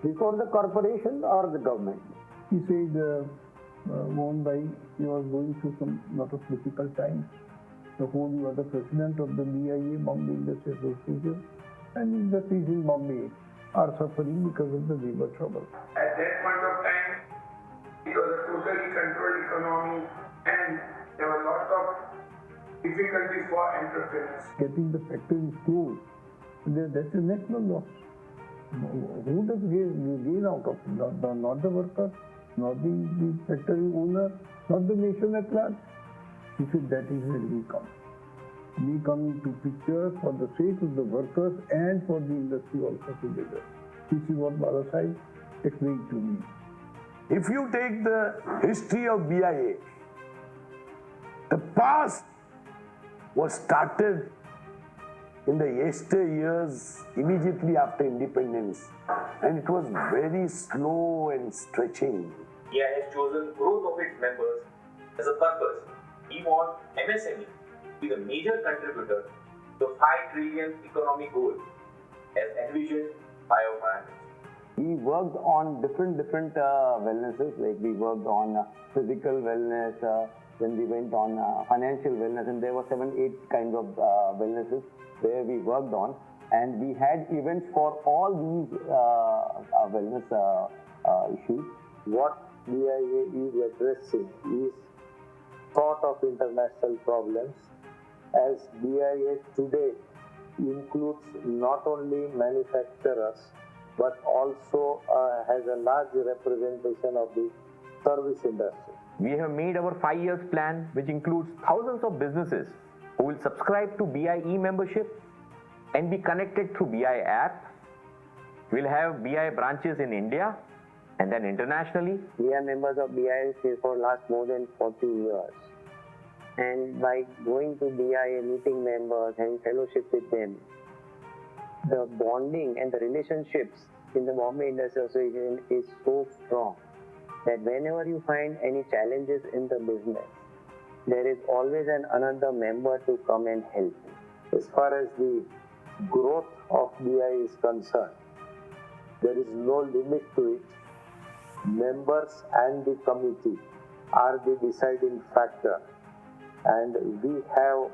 S15: before the corporation or the government.
S24: He said, Mohanbhai, he was going through some lot of difficult times. The whole, you are the president of the BIA, Bombay Industries Association, and industries in Bombay are suffering because of the labor trouble.
S17: At that point of time, it was a totally controlled economy and there were lots of difficulties for entrepreneurs.
S24: Getting the factories closed, that's a national loss. Who does gain out of it? Not the worker, not the factory owner, not the nation at large. He said that is where we come. We come into picture for the sake of the workers and for the industry also together. This is what Bharat explained to me.
S19: If you take the history of BIA, the past was started in the yesteryears immediately after independence, and it was very slow and stretching.
S20: BIA has chosen growth of its members as a purpose. We want MSME to be the major contributor to the 5 trillion economic goal as envisioned by our Prime Minister.
S16: We worked on different wellnesses, like we worked on physical wellness, then we went on financial wellness, and there were 7-8 kinds of wellnesses where we worked on, and we had events for all these wellness issues.
S15: What BIA is addressing is sort of international problems, as BIA today includes not only manufacturers but also has a large representation of the service industry.
S16: We have made our 5 years plan, which includes thousands of businesses who will subscribe to BIA membership and be connected through BIA app. We'll have BIA branches in India and then internationally.
S15: We are members of BIA for last more than 40 years. And by going to BIA, meeting members, having fellowship with them, the bonding and the relationships in the Bombay Industries Association is so strong that whenever you find any challenges in the business, there is always another member to come and help. As far as the growth of BIA is concerned, there is no limit to it. Members and the committee are the deciding factor, and we have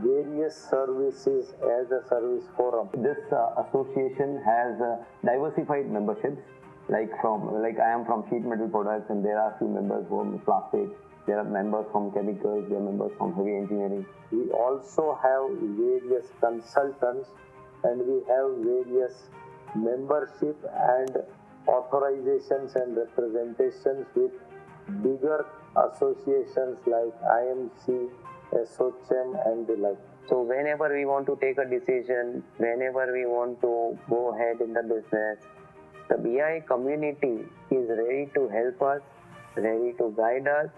S15: various services as a service forum.
S16: This association has diversified memberships, like I am from sheet metal products, and there are few members from plastics, there are members from chemicals, there are members from heavy engineering.
S15: We also have various consultants, and we have various membership and authorizations and representations with bigger associations like IMC, SOCHM and the like.
S16: So whenever we want to take a decision, whenever we want to go ahead in the business, the BIA community is ready to help us, ready to guide us,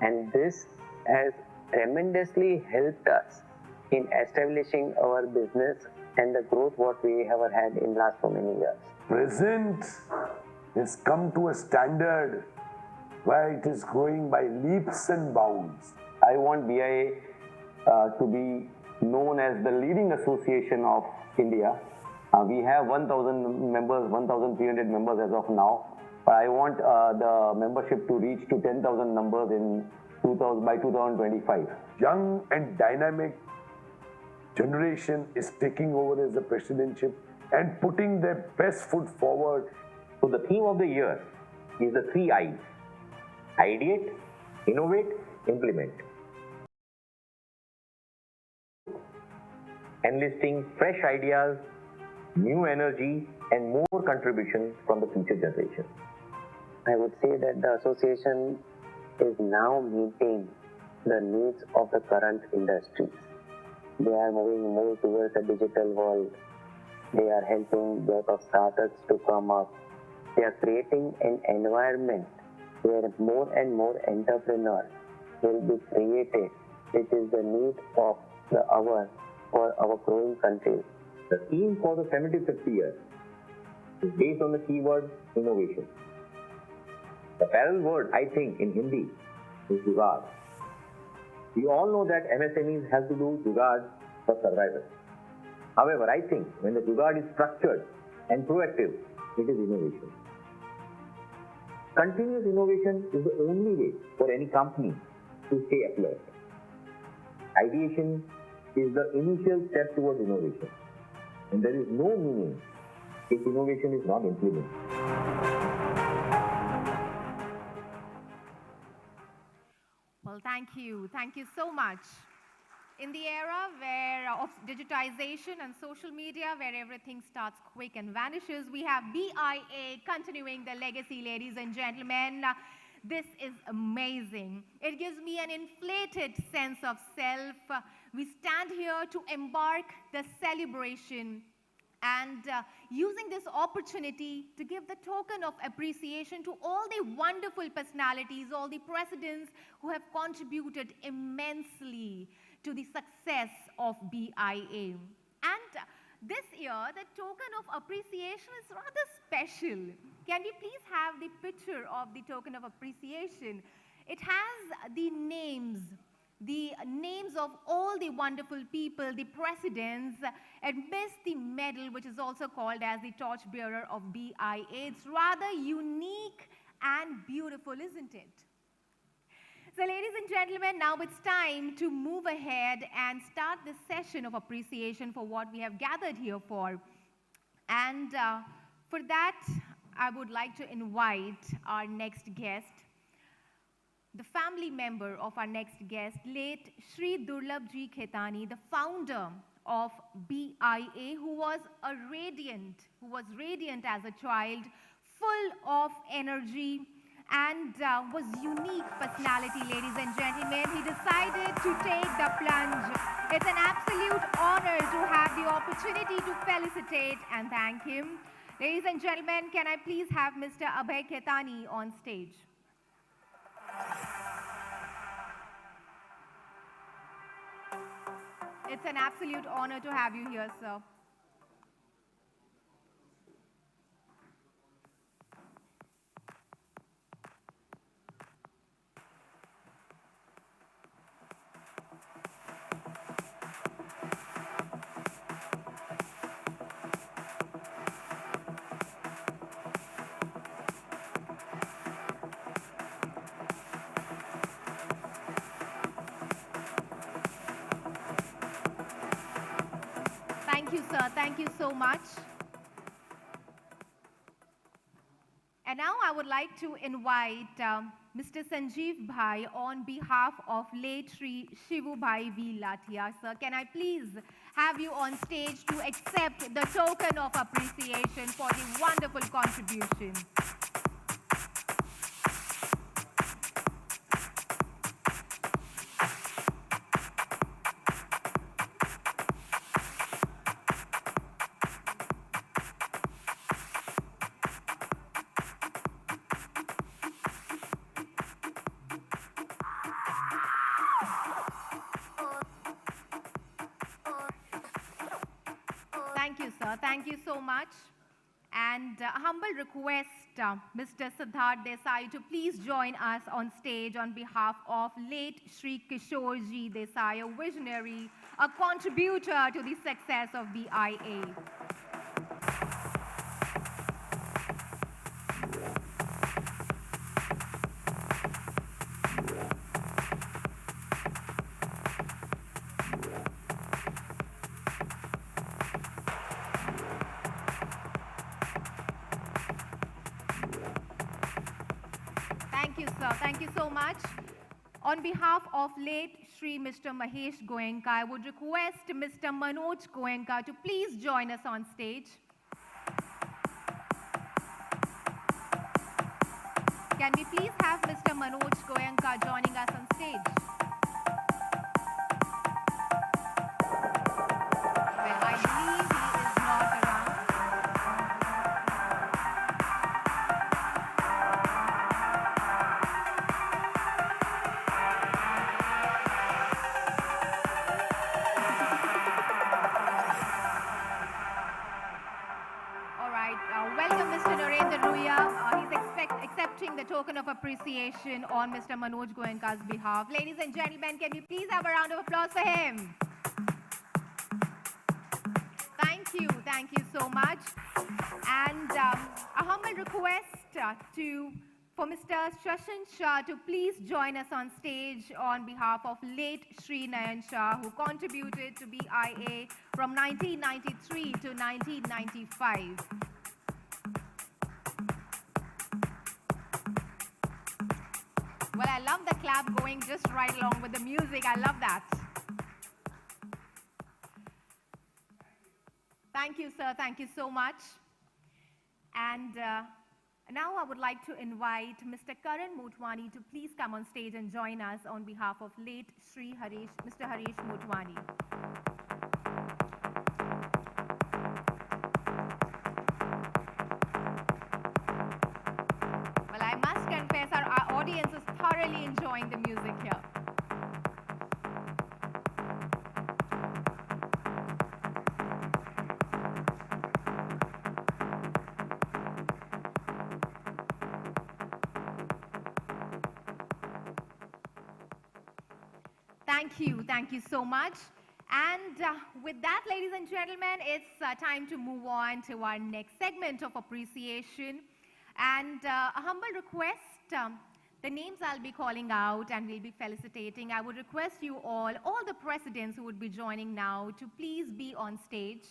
S16: and this has tremendously helped us in establishing our business and the growth what we have had in last so many years.
S19: Present has come to a standard where it is growing by leaps and bounds.
S16: I want BIA to be known as the leading association of India. We have 1,000 members, 1,300 members as of now, but I want the membership to reach to 10,000 numbers by 2025.
S19: Young and dynamic generation is taking over as the presidentship and putting their best foot forward.
S16: So the theme of the year is the 3 I's: ideate, innovate, implement. Enlisting fresh ideas, new energy, and more contribution from the future generation.
S15: I would say that the association is now meeting the needs of the current industries. They are moving more towards a digital world. They are helping a lot of startups to come up. They are creating an environment where more and more entrepreneurs will be created, which is the need of the hour for our growing country.
S16: The theme for the 75th year is based on the keyword innovation. The parallel word, I think, in Hindi
S20: is jugaad. We all know that MSMEs have to do jugaad for survival. However, I think when the jugaad is structured and proactive, it is innovation. Continuous innovation is the only way for any company to stay afloat. Ideation is the initial step towards innovation, and there is no meaning if innovation is not implemented.
S3: Well, thank you. Thank you so much. In the era of digitization and social media, where everything starts quick and vanishes, we have BIA continuing the legacy, ladies and gentlemen. This is amazing. It gives me an inflated sense of self. We stand here to embark the celebration and using this opportunity to give the token of appreciation to all the wonderful personalities, all the presidents who have contributed immensely to the success of BIA. And this year, the token of appreciation is rather special. Can we please have the picture of the token of appreciation? It has the names of all the wonderful people, the presidents, amidst the medal, which is also called as the torchbearer of BIA. It's rather unique and beautiful, isn't it? So ladies and gentlemen, now it's time to move ahead and start this session of appreciation for what we have gathered here for. And for that, I would like to invite our next guest, the family member of our next guest, late Shri Durlabji Khetani, the founder of BIA, who was radiant as a child, full of energy, and was unique personality, ladies and gentlemen. He decided to take the plunge. It's an absolute honor to have the opportunity to felicitate and thank him. Ladies and gentlemen, can I please have Mr. Abhay Khetani on stage? It's an absolute honor to have you here, sir. Thank you, sir. Thank you so much. And now I would like to invite Mr. Sanjeev Bhai on behalf of late Shri Shivu Bhai V. Lathia. Sir, can I please have you on stage to accept the token of appreciation for the wonderful contribution? Thank you, sir. Thank you so much. And a humble request, Mr. Siddharth Desai, to please join us on stage on behalf of late Shri Kishorji Desai, a visionary, a contributor to the success of BIA. Thank you so much. On behalf of late Shri Mr. Mahesh Goenka, I would request Mr. Manoj Goenka to please join us on stage. Can we please have Mr. Manoj Goenka joining us on stage? Well, I believe he is not around. token of appreciation on Mr. Manoj Goenka's behalf. Ladies and gentlemen, can we please have a round of applause for him? Thank you so much. And a humble request for Mr. Shashan Shah to please join us on stage on behalf of late Shri Nayan Shah, who contributed to BIA from 1993 to 1995. Well, I love the clap going just right along with the music. I love that. Thank you, sir. Thank you so much. And now I would like to invite Mr. Karan Motwani to please come on stage and join us on behalf of late Shri Harish, Mr. Harish Motwani. Well, I must confess, our audience is thoroughly enjoying the music here. Thank you so much. And with that, ladies and gentlemen, it's time to move on to our next segment of appreciation. And a humble request, the names I'll be calling out and we'll be felicitating. I would request you all the presidents who would be joining now, to please be on stage.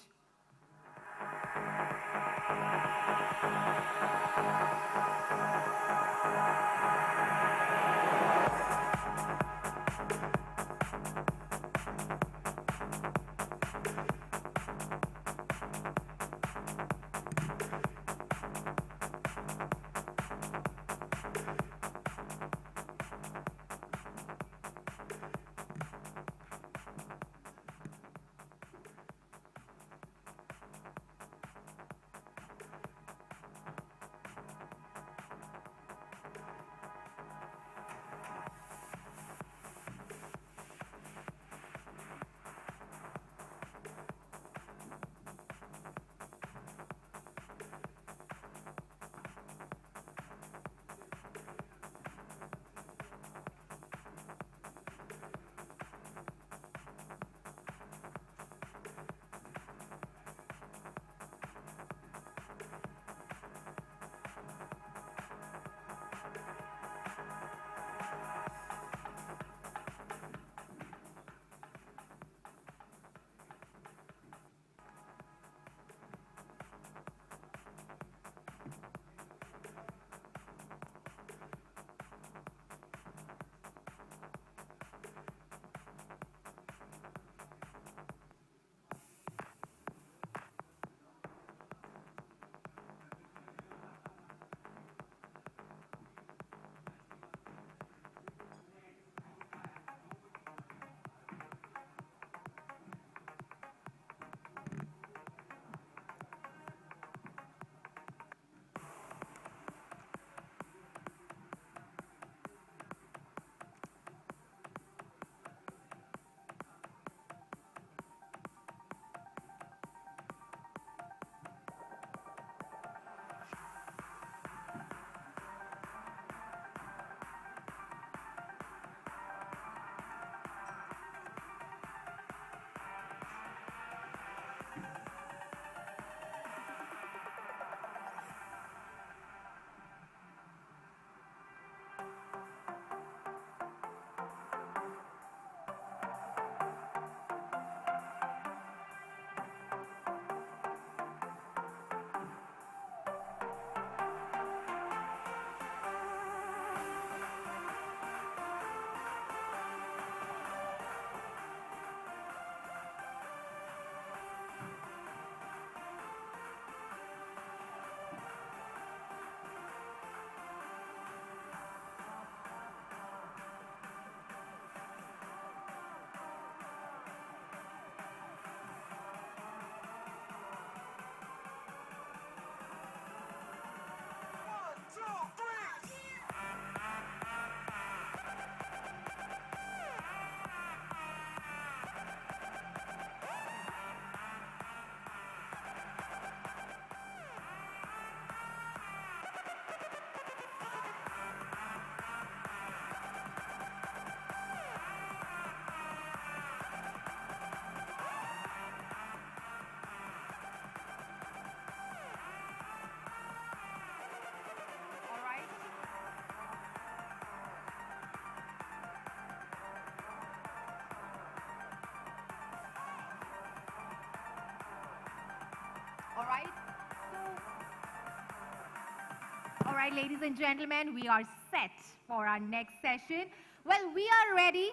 S3: right, ladies and gentlemen, we are set for our next session. Well, we are ready.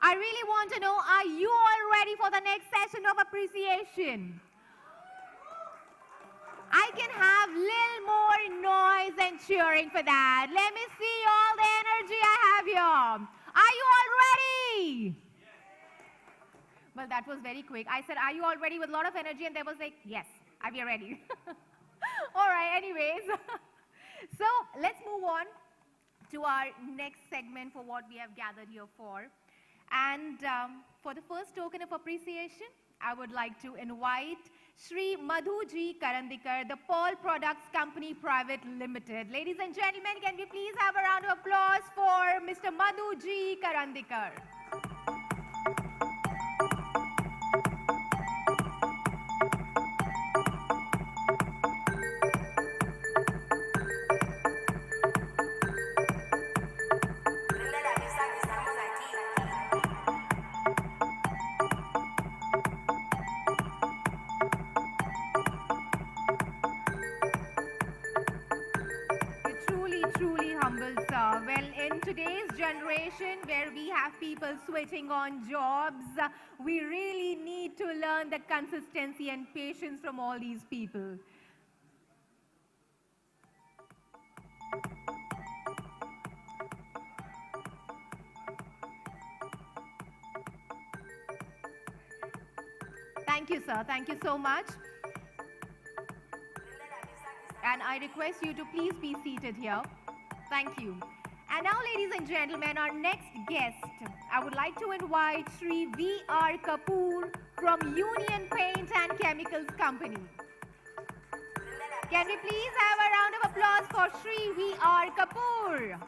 S3: I really want to know, are you all ready for the next session of appreciation? I can have little more noise and cheering for that. Let me see all the energy I have here. Are you all ready? Well, that was very quick. I said, are you all ready with a lot of energy? And there was like, yes, we are ready. All right, anyways. So let's move on to our next segment for what we have gathered here for. And for the first token of appreciation, I would like to invite Shri Madhuji Karandikar, the Paul Products Company Private Limited. Ladies and gentlemen, can we please have a round of applause for Mr. Madhuji Karandikar? Truly humble, sir. Well, in today's generation where we have people switching on jobs, we really need to learn the consistency and patience from all these people. Thank you, sir. Thank you so much. And I request you to please be seated here. Thank you. And now, ladies and gentlemen, our next guest, I would like to invite Shri V.R. Kapoor from Union Paint and Chemicals Company. Can we please have a round of applause for Shri V.R. Kapoor?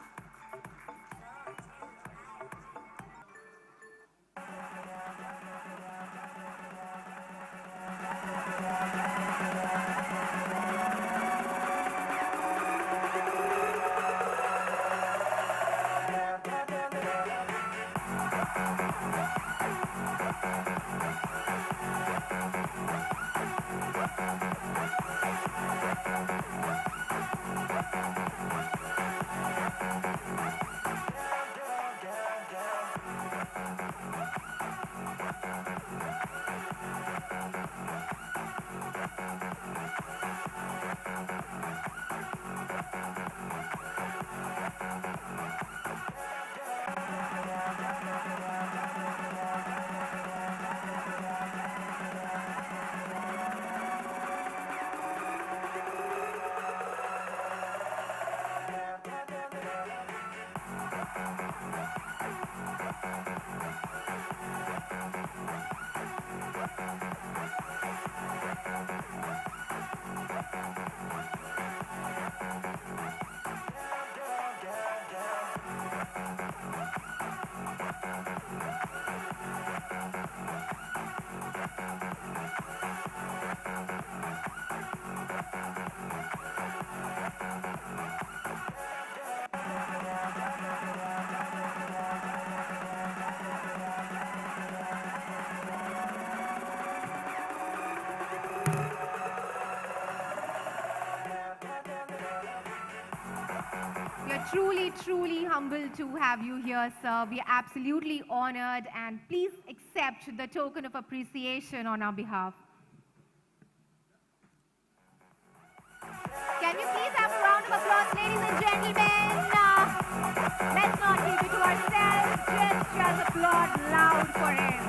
S3: Truly humbled to have you here, sir. We are absolutely honored, and please accept the token of appreciation on our behalf. Can you please have a round of applause, ladies and gentlemen? Let's not keep it to ourselves. Just applaud loud for him.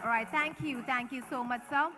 S3: All right, thank you. Thank you so much, sir.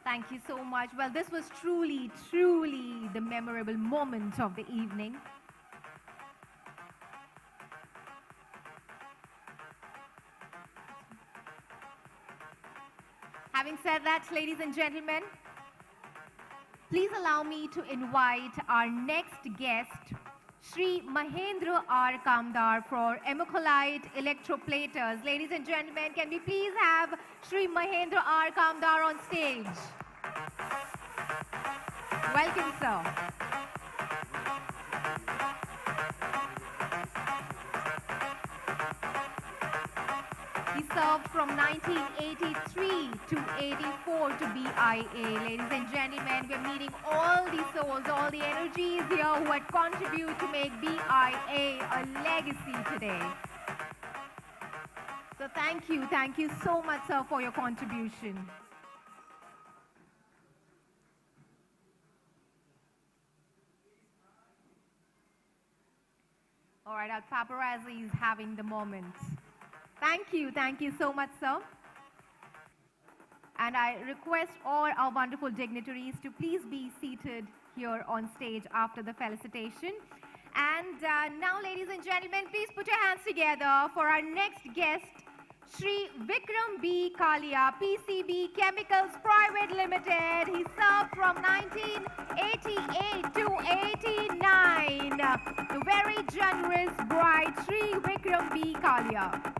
S3: Thank you so much. Well, this was truly, truly the memorable moment of the evening. Having said that, ladies and gentlemen, please allow me to invite our next guest, Shri Mahendra R. Kamdar for Immaculate Electroplaters. Ladies and gentlemen, can we please have Shri Mahendra R. Kamdar on stage? Welcome, sir. He served from 1983 to 84 to BIA. Ladies and gentlemen, we're meeting all the souls, all the energies here who had contributed to make BIA a legacy today. So thank you so much, sir, for your contribution. All right, our paparazzi is having the moment. Thank you so much, sir. And I request all our wonderful dignitaries to please be seated here on stage after the felicitation. And now, ladies and gentlemen, please put your hands together for our next guest, Shri Vikram B. Kalia, PCB Chemicals Private Limited. He served from 1988 to 89. The very generous bride, Shri Vikram B. Kalia.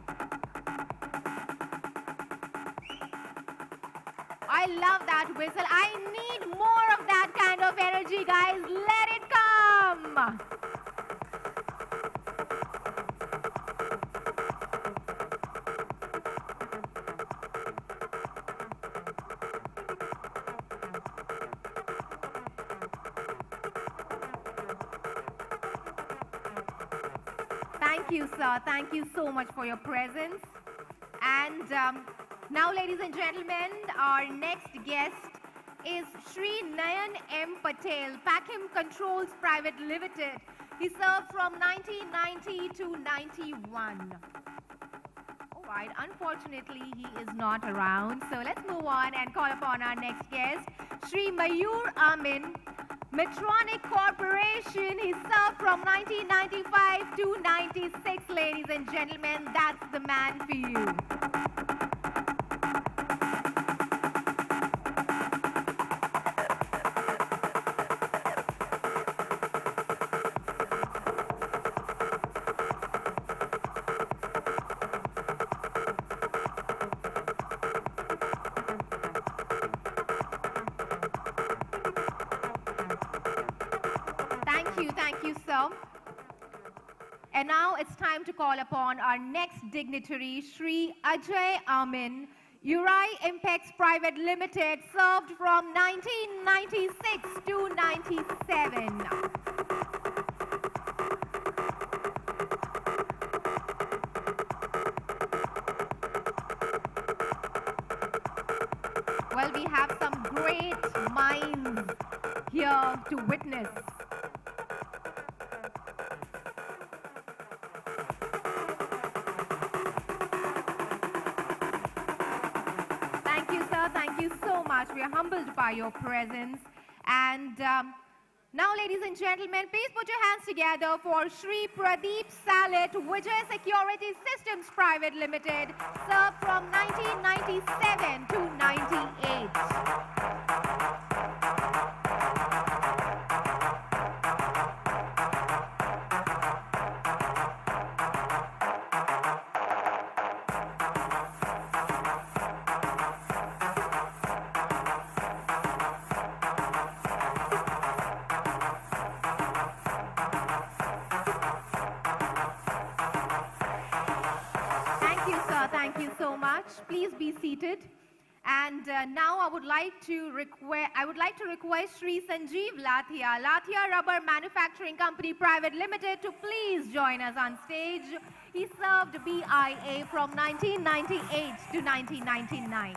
S3: I love that whistle. I need more of that kind of energy, guys. Let it come. Thank you, sir. Thank you so much for your presence. And now, ladies and gentlemen, our next guest is Shri Nayan M. Patel, Packham Controls Private Limited. He served from 1990 to 91. All right, unfortunately, he is not around. So let's move on and call upon our next guest, Shri Mayur Amin, Medtronic Corporation. He served from 1995 to 96, ladies and gentlemen. That's the man for you. Thank you, sir. And now it's time to call upon our next dignitary, Shri Ajay Amin, Uri Impex Private Limited, served from 1996 to 97. Well, we have some great minds here to witness. Thank you so much. We are humbled by your presence. And now, ladies and gentlemen, please put your hands together for Shri Pradeep Salit, Vijay Security Systems Private Limited, served from 1997 to 98. Thank you so much. Please be seated. And now I would like to request Shri Sanjeev Lathia, Lathia Rubber Manufacturing Company Private Limited, to please join us on stage. He served BIA from 1998 to 1999.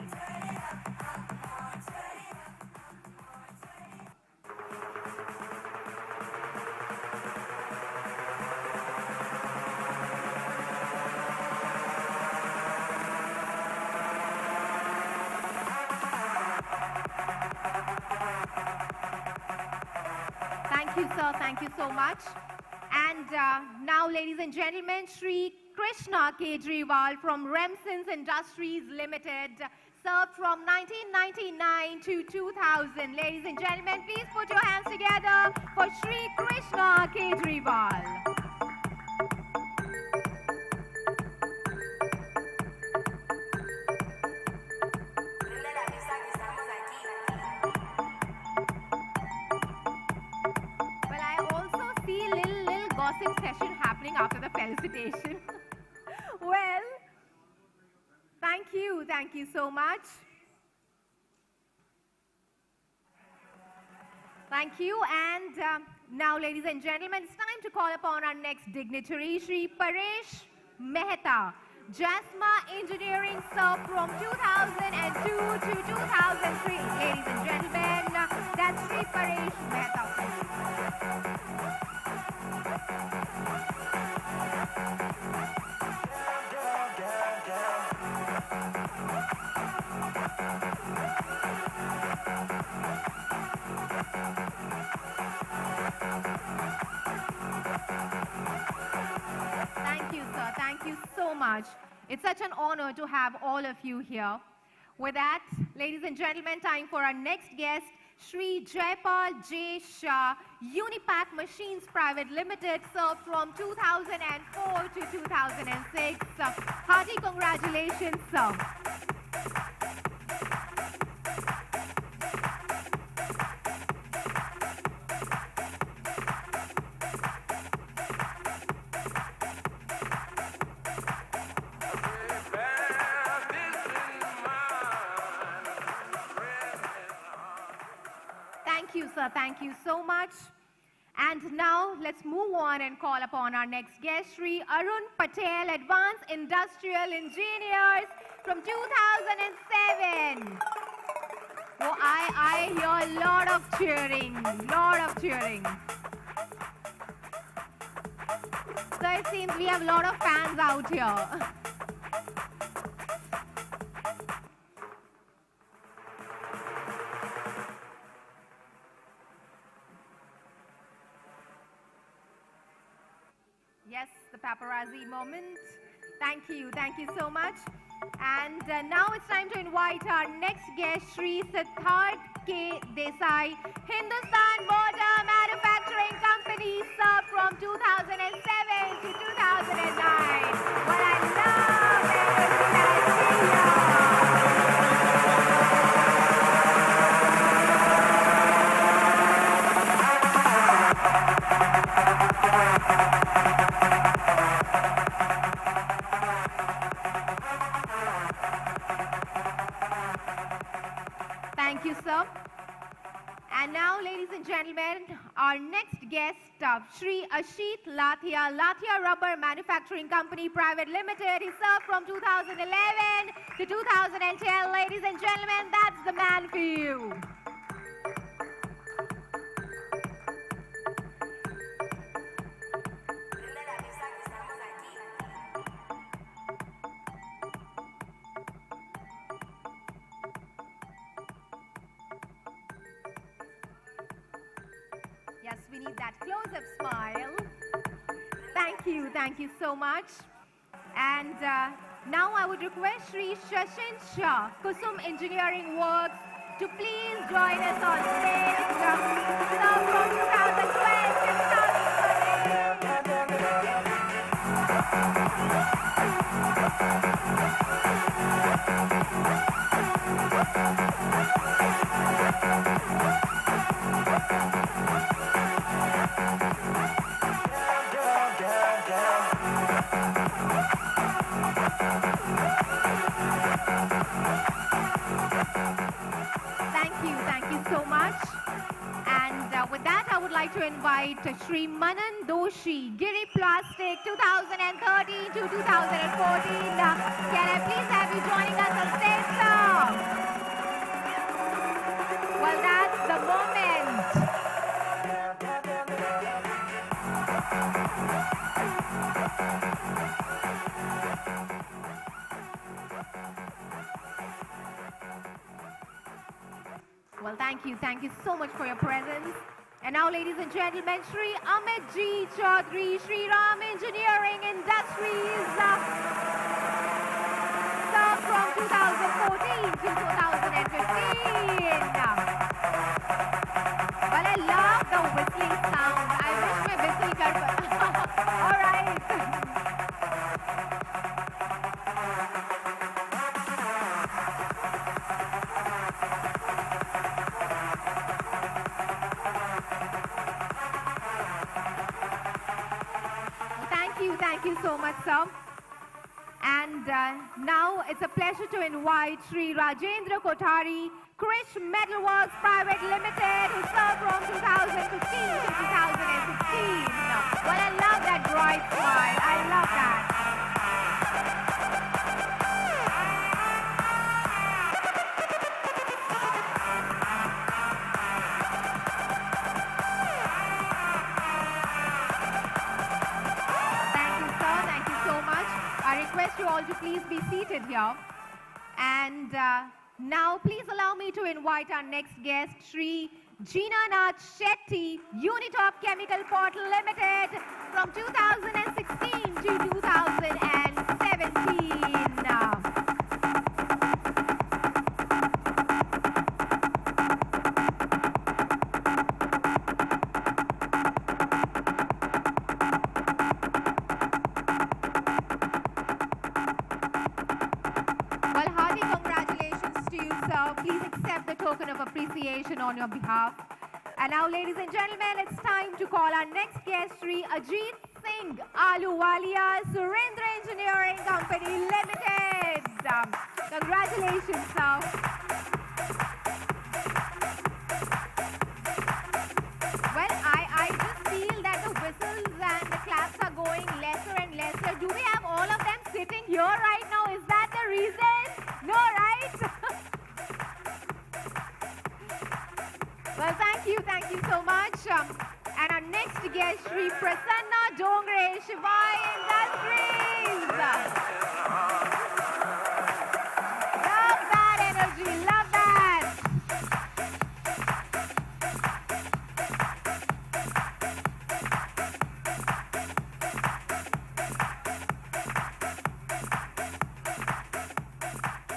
S3: Thank you, sir. Thank you so much. And now, ladies and gentlemen, Shri Krishna Kejriwal from Remsons Industries Limited, served from 1999 to 2000. Ladies and gentlemen, please put your hands together for Shri Krishna Kejriwal. Gossip session happening after the felicitation. Well, thank you so much. Thank you, and now, ladies and gentlemen, it's time to call upon our next dignitary, Shri Paresh Mehta, JASMA Engineering, served from 2002 to 2003. Ladies and gentlemen, that's Shri Paresh Mehta. Thank you, sir. Thank you so much. It's such an honor to have all of you here. With that, ladies and gentlemen, time for our next guest, Shri Jaipal J. Shah, Unipack Machines Private Limited, served from 2004 to 2006. Hearty congratulations, sir. Thank you, sir. Thank you so much. And now let's move on and call upon our next guest, Shri Arun Patel, Advanced Industrial Engineers from 2007. Oh, I hear a lot of cheering, So it seems we have a lot of fans out here. Yes, the paparazzi moment. Thank you so much. And now it's time to invite our next guest, Shri Siddharth K. Desai, Hindustan Motor Manufacturing Company, served from 2007 to 2009. Well, I love Thank you, sir. And now, ladies and gentlemen, our next guest, Shri Ashit Lathia, Lathia Rubber Manufacturing Company Private Limited. He served from 2011 to 2010. Ladies and gentlemen, that's the man for you. Yes, we need that close-up smile. Thank you so much. And now I would request Shri Shashin Shah, Kusum Engineering Works, to please join us on stage. Served from 2012 to 2013. Thank you so much. And with that, I would like to invite Shri Manan Doshi, Giri Plastic, 2013 to 2014. Can I please have you joining us on stage, sir? Well, that's the moment. Well, thank you so much for your presence. And now, ladies and gentlemen, Shri Amit G. Chaudhary, Shri Ram Engineering Industries, served from 2014 to 2015. Well, I love the whistling sound. I wish my whistle could. All right. Thank you so much, sir. And now it's a pleasure to invite Shri Rajendra Kothari, Krish Metalworks Private Limited, who served from 2015 to 2016. Well, I love that bright smile. I love that. I request you all to please be seated here. And now please allow me to invite our next guest, Shri Jeenanath Shetty, Unitop Chemical Portal Limited, from 2016 to 2017. Token of appreciation on your behalf. And now, ladies and gentlemen, it's time to call our next guest, Shri Ajit Singh Ahluwalia, Surendra Engineering Company Limited. Congratulations, sir. Well, I just feel that the whistles and the claps are going lesser and lesser. Do we have all of them sitting here right now? Is that the reason? No, right? Well, thank you so much. And our next guest, Shri Prasanna Dongre, Shivai Industries. Love that energy, love that.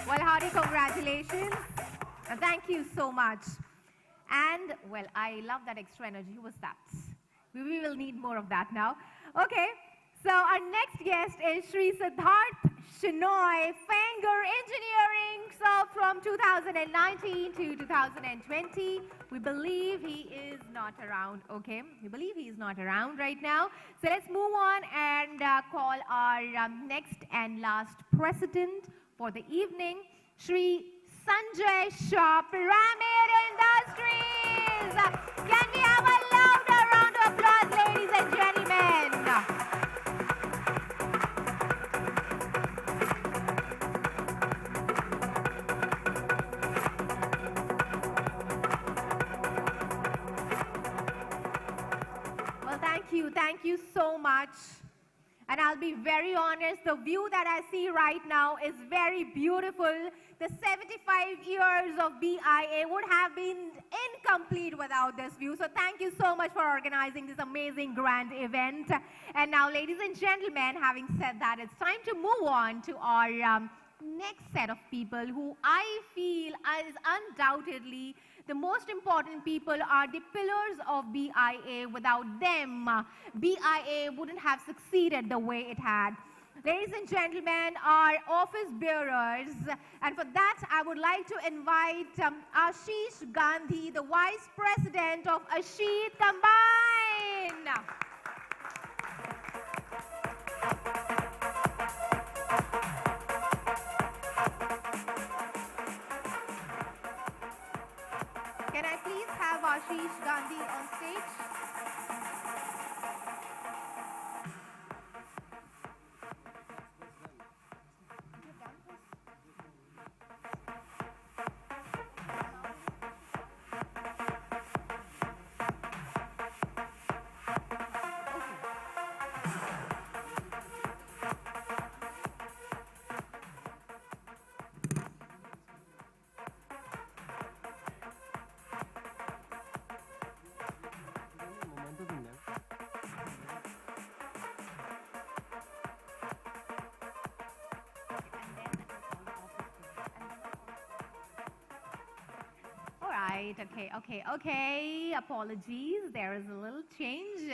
S3: Well, hearty congratulations. And thank you so much. And, well, I love that extra energy. Who was that? We will need more of that now. Okay, so our next guest is Shri Siddharth Shinoy, Fanger Engineering, served from 2019 to 2020. We believe he is not around, okay? We believe he is not around right now. So let's move on and call our next and last president for the evening, Shri Sanjay Shah, Pyramid Industries. Can we have a louder round of applause, ladies and gentlemen? Well, thank you so much. And I'll be very honest, the view that I see right now is very beautiful. The 75 years of BIA would have been incomplete without this view. So thank you so much for organizing this amazing grand event. And now, ladies and gentlemen, having said that, it's time to move on to our next set of people who I feel is undoubtedly the most important people, are the pillars of BIA. Without them, BIA wouldn't have succeeded the way it had. Ladies and gentlemen, our office bearers, and for that I would like to invite Ashish Gandhi, the Vice President of Ashit Combine. Can I please have Ashish Gandhi on stage? right. Okay. Apologies. There is a little change.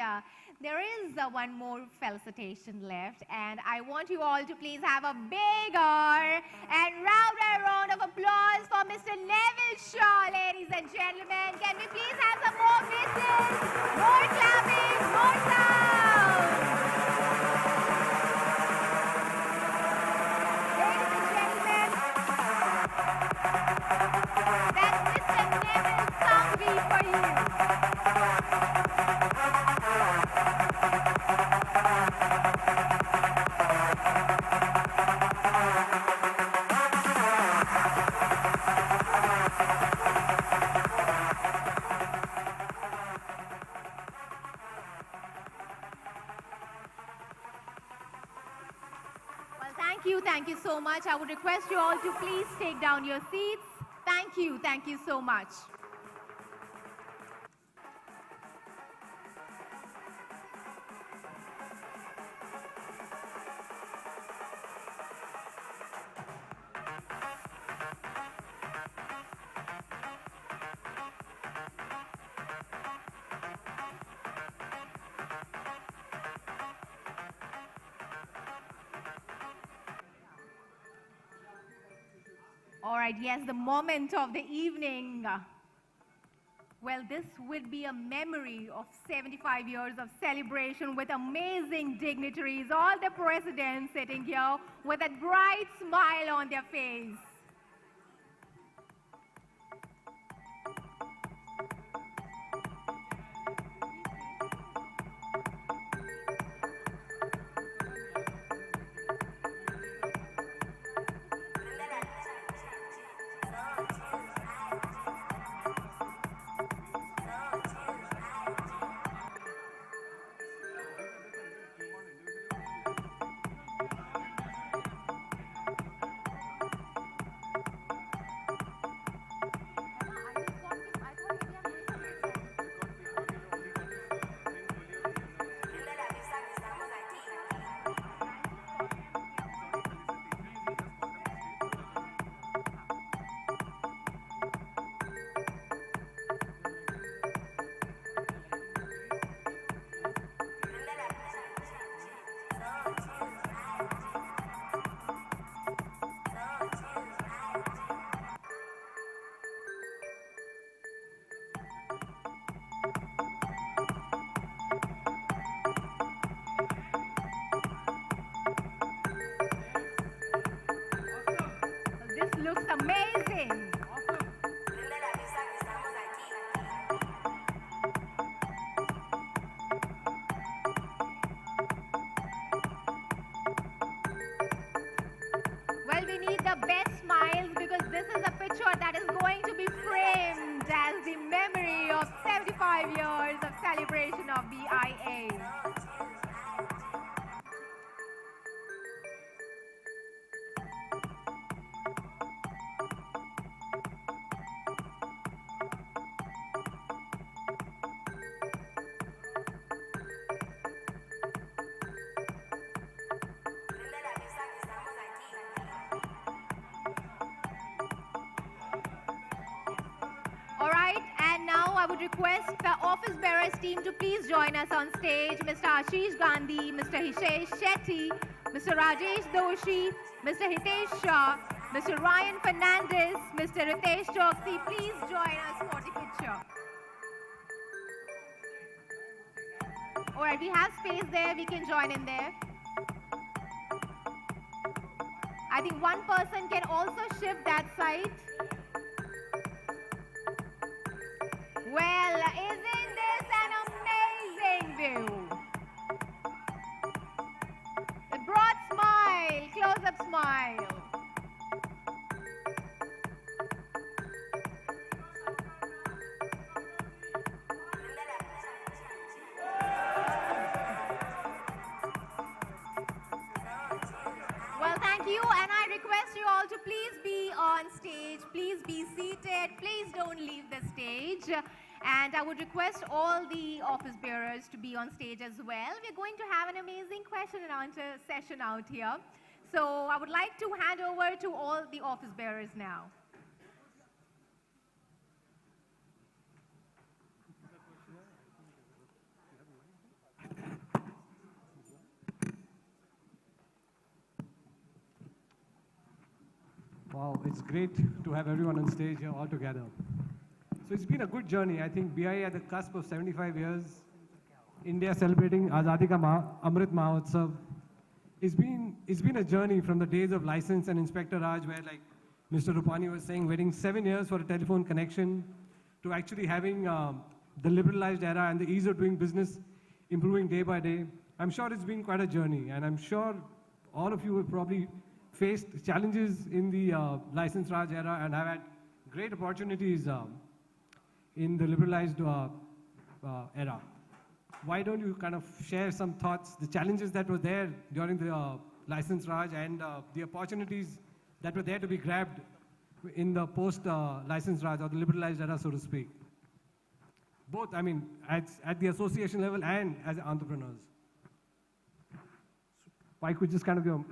S3: There is one more felicitation left, and I want you all to please have a bigger and louder round of applause for Mr. Nevil Shaw, ladies and gentlemen. Can we please have some more whistles, more clapping, more sound? Ladies and gentlemen, that's Mr. Nevil Sanghvi for you. Thank you so much. I would request you all to please take down your seats. Thank you so much. All right, yes, the moment of the evening. Well, this will be a memory of 75 years of celebration with amazing dignitaries, all the presidents sitting here with a bright smile on their face. Looks amazing. Well, we need the best smiles because this is a picture that is going to be framed as the memory of 75 years of celebration of BIA. I would request the office bearers team to please join us on stage. Mr. Ashish Gandhi, Mr. Hishesh Shetty, Mr. Rajesh Doshi, Mr. Hitesh Shah, Mr. Ryan Fernandez, Mr. Ritesh Choksi, please join us for the picture. All right, we have space there. We can join in there. I think one person can also shift that side. Well, isn't this an amazing view? The broad smile, close-up smile. Well, thank you, and I request you all to please be on stage, please be seated, please don't leave the stage. And I would request all the office bearers to be on stage as well. We're going to have an amazing question and answer session out here. So I would like to hand over to all the office bearers now.
S10: Wow, it's great to have everyone on stage here all together. So it's been a good journey. I think BIA at the cusp of 75 years, India celebrating Azadi Ka Amrit Mahotsav. It's been a journey from the days of license and Inspector Raj, where like Mr. Rupani was saying, waiting 7 years for a telephone connection, to actually having the liberalized era and the ease of doing business improving day by day. I'm sure it's been quite a journey, and I'm sure all of you have probably faced challenges in the license Raj era and have had great opportunities in the liberalized era. Why don't you kind of share some thoughts, the challenges that were there during the license Raj and the opportunities that were there to be grabbed in the post-license Raj or the liberalized era, so to speak? Both, I mean, at the association level and as entrepreneurs. If I could just kind of go.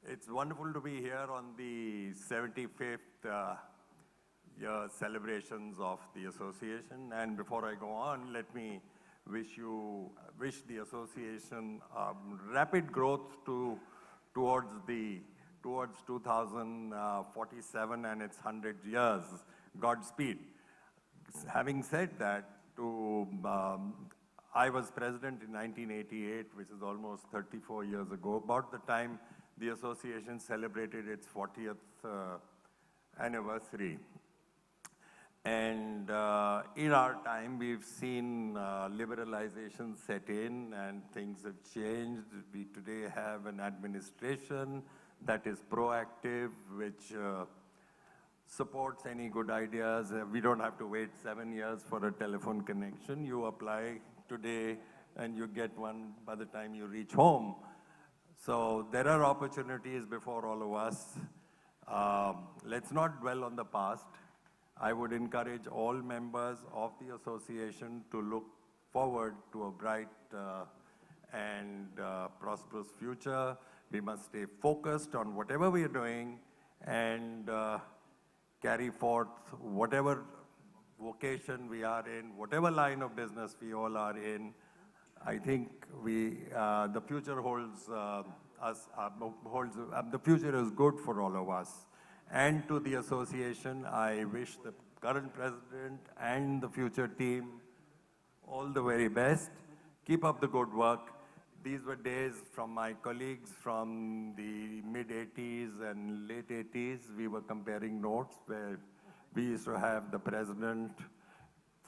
S13: It's wonderful to be here on the 75th year celebrations of the association. And before I go on, let me wish the association rapid growth towards 2047 and its 100 years. Godspeed. Having said that, I was president in 1988, which is almost 34 years ago, about the time the association celebrated its 40th anniversary. And in our time, we've seen liberalization set in and things have changed. We today have an administration that is proactive, which supports any good ideas. We don't have to wait 7 years for a telephone connection. You apply today and you get one by the time you reach home. So there are opportunities before all of us. Let's not dwell on the past. I would encourage all members of the association to look forward to a bright and prosperous future. We must stay focused on whatever we are doing and carry forth whatever vocation we are in, whatever line of business we all are in. I think the future holds the future is good for all of us. And to the association, I wish the current president and the future team all the very best. Keep up the good work. These were days from my colleagues from the mid-80s and late 80s. We were comparing notes where we used to have the president,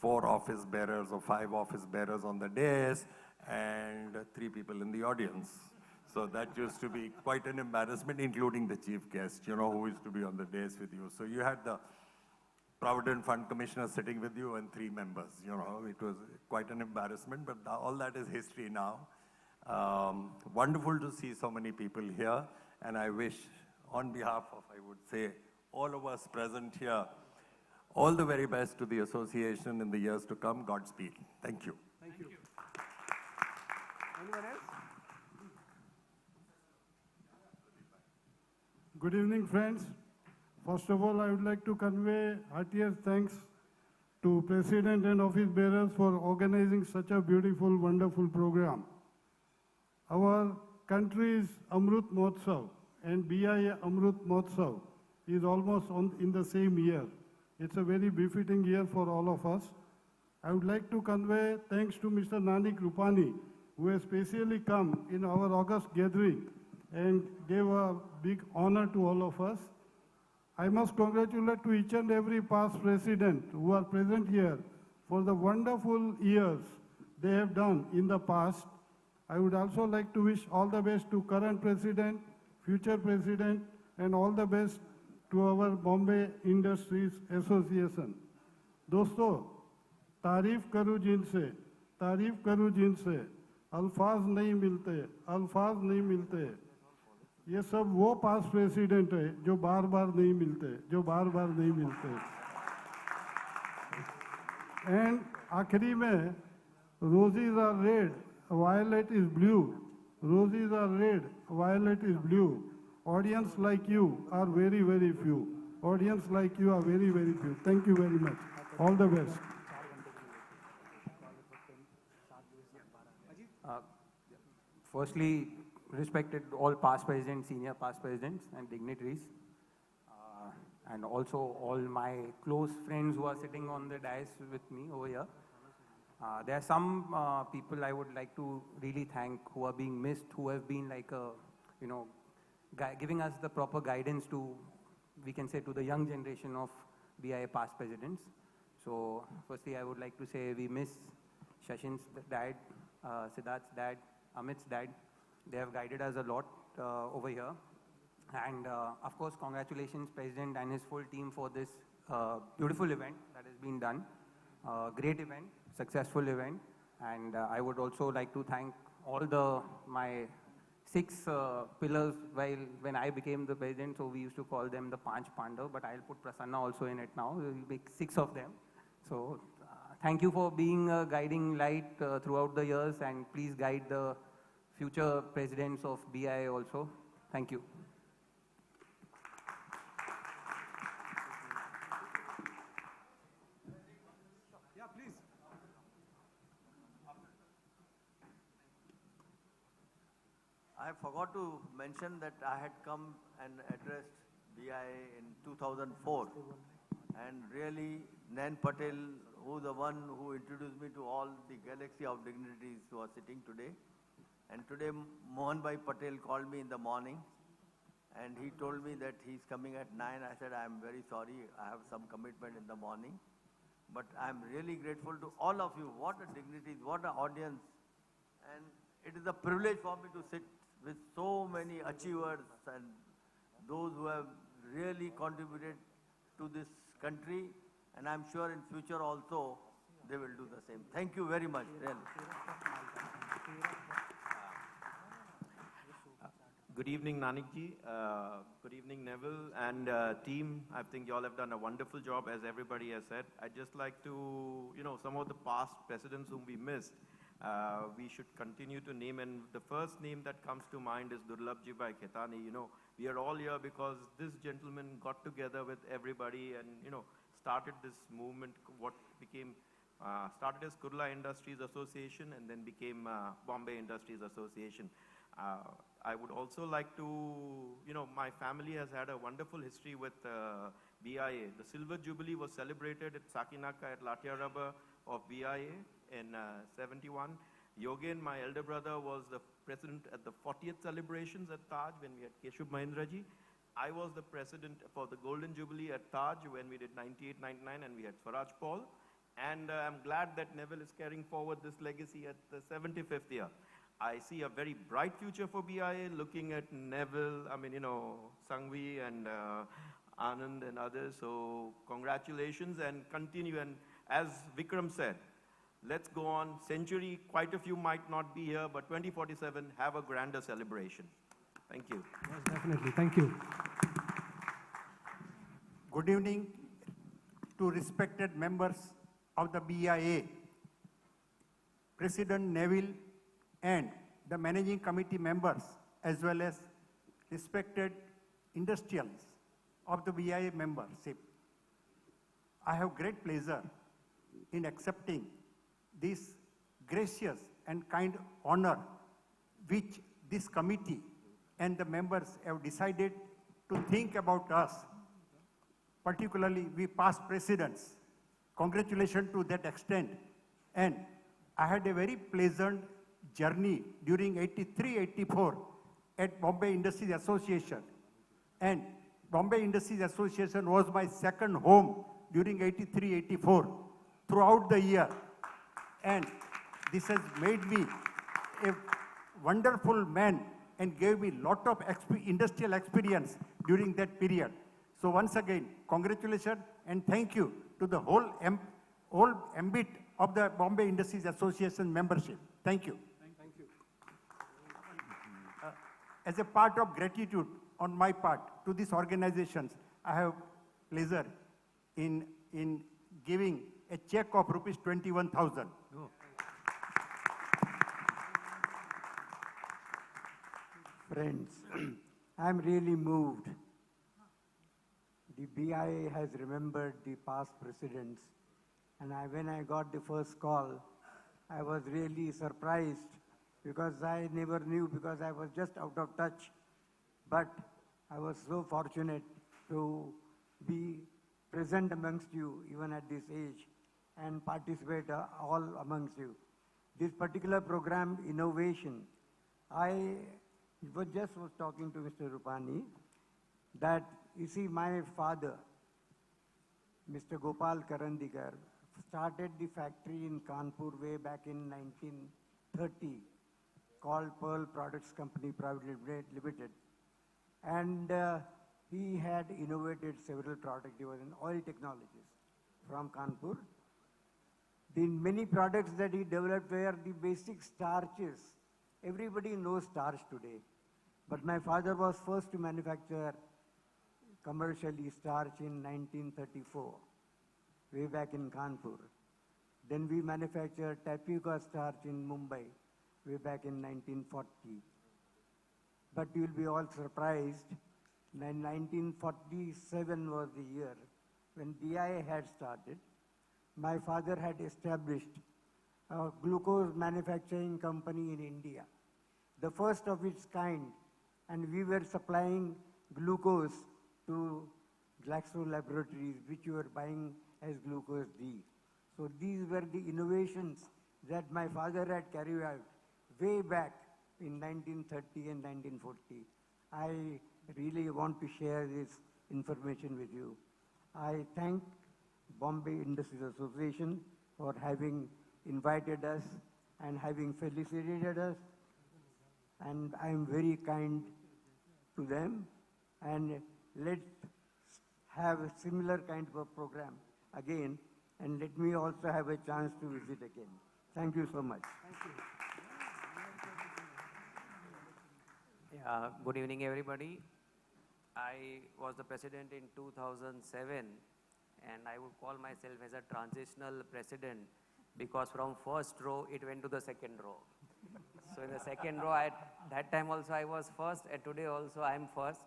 S13: 4 office bearers or 5 office bearers on the dais, and 3 people in the audience. So that used to be quite an embarrassment, including the chief guest, who used to be on the dais with you. So you had the Provident Fund Commissioner sitting with you and 3 members, It was quite an embarrassment, but all that is history now. Wonderful to see so many people here, and I wish, on behalf of, I would say, all of us present here, all the very best to the association in the years to come. Godspeed. Thank you.
S10: Thank you. Anyone else?
S18: Good evening, friends. First of all, I would like to convey heartiest thanks to President and Office Bearers for organizing such a beautiful, wonderful program. Our country's Amrut Mahotsav and BIA Amrut Mahotsav is almost in the same year. It's a very befitting year for all of us. I would like to convey thanks to Mr. Nanik Rupani, who has specially come in our August gathering and gave a big honor to all of us. I must congratulate to each and every past president who are present here for the wonderful years they have done in the past. I would also like to wish all the best to current president, future president, and all the best to our Bombay Industries Association. दोस्तों, तारीफ करूँ जिनसे, अल्फाज नहीं मिलते, ये सब वो पास्ट प्रेसिडेंट है जो बार बार नहीं मिलते, एंड आखिरी में roses are red, violet is blue, roses are red, violet is blue. Audience like you are very, very few. Thank you very much. All the best.
S5: firstly, respected all past presidents, senior past presidents and dignitaries, and also all my close friends who are sitting on the dais with me over here. There are some people I would like to really thank who are being missed, who have been like a, giving us the proper guidance to, we can say, to the young generation of BIA past presidents. So firstly, I would like to say we miss Shashin's dad, Siddharth's dad, Amit's dad. They have guided us a lot over here. And of course, congratulations, President and his full team for this beautiful event that has been done. Great event, successful event. And I would also like to thank all my 6 pillars when I became the president. So we used to call them the Panch Pandav, but I'll put Prasanna also in it now. We'll make 6 of them. So thank you for being a guiding light throughout the years, and please guide the future presidents of BIA also. Thank you.
S11: Yeah, please.
S8: I forgot to mention that I had come and addressed BIA in 2004. And really, Nain Patel, who the one who introduced me to all the galaxy of dignitaries who are sitting today. And today, Mohan Bhai Patel called me in the morning, and he told me that he's coming at 9. I said, I'm very sorry, I have some commitment in the morning. But I'm really grateful to all of you. What a dignitaries, what an audience. And it is a privilege for me to sit with so many achievers and those who have really contributed to this country, and I'm sure in future also they will do the same. Thank you very much, really.
S21: Good evening, Nanikji. Good evening, Nevil and team. I think you all have done a wonderful job, as everybody has said. I'd just like to, some of the past presidents whom we missed, we should continue to name. And the first name that comes to mind is Durlabji Bhai Khetani. We are all here because this gentleman got together with everybody and, started this movement, what became, started as Kurla Industries Association and then became Bombay Industries Association. I would also like to, my family has had a wonderful history with BIA. The Silver Jubilee was celebrated at Sakinaka at Latia Rubber of BIA in 71. Yogen, my elder brother, was the president at the 40th celebrations at Taj when we had Keshub Mahendraji. I was the president for the Golden Jubilee at Taj when we did 98, 99, and we had Swaraj Paul. And I'm glad that Nevil is carrying forward this legacy at the 75th year. I see a very bright future for BIA, looking at Nevil, Sanghvi and Anand and others. So congratulations and continue. And as Vikram said, let's go on. Century, quite a few might not be here, but 2047, have a grander celebration. Thank you.
S11: Yes, definitely. Thank you.
S22: Good evening to respected members of the BIA, President Nevil, and the managing committee members, as well as respected industrials of the BIA membership. I have great pleasure in accepting this gracious and kind honor which this committee and the members have decided to think about us, particularly we past presidents. Congratulations to that extent. And I had a very pleasant journey during 83-84 at Bombay Industries Association. And Bombay Industries Association was my second home during 83-84 throughout the year. And this has made me a wonderful man and gave me a lot of industrial experience during that period. So once again, congratulations and thank you to the whole ambit of the Bombay Industries Association membership. Thank you.
S11: Thank you.
S22: As a part of gratitude on my part to these organizations, I have pleasure in giving a check of rupees 21,000.
S11: Oh.
S25: Friends, I'm really moved. The BIA has remembered the past presidents, and when I got the first call, I was really surprised because I never knew, because I was just out of touch. But I was so fortunate to be present amongst you, even at this age, and participate all amongst you. This particular program, Innovation, I was talking to Mr. Rupani that, you see, my father, Mr. Gopal Karandikar, started the factory in Kanpur way back in 1930 called Pearl Products Company Private Limited. And he had innovated several products. He was in oil technologies from Kanpur. The many products that he developed were the basic starches. Everybody knows starch today. But my father was first to manufacture commercially starch in 1934, way back in Kanpur. Then we manufactured tapioca starch in Mumbai, way back in 1940. But you'll be all surprised, 1947 was the year when BIA had started. My father had established a glucose manufacturing company in India, the first of its kind, and we were supplying glucose to Glaxo Laboratories, which you were buying as glucose D. So these were the innovations that my father had carried out way back in 1930 and 1940. I really want to share this information with you. I thank Bombay Industries Association for having invited us and having felicitated us. And I am very kind to them. And let's have a similar kind of a program again. And let me also have a chance to visit again. Thank you so much. Thank you.
S1: Yeah, good evening, everybody. I was the president in 2007, and I would call myself as a transitional president because from first row, it went to the second row. So in the second row, at that time also I was first, and today also I am first.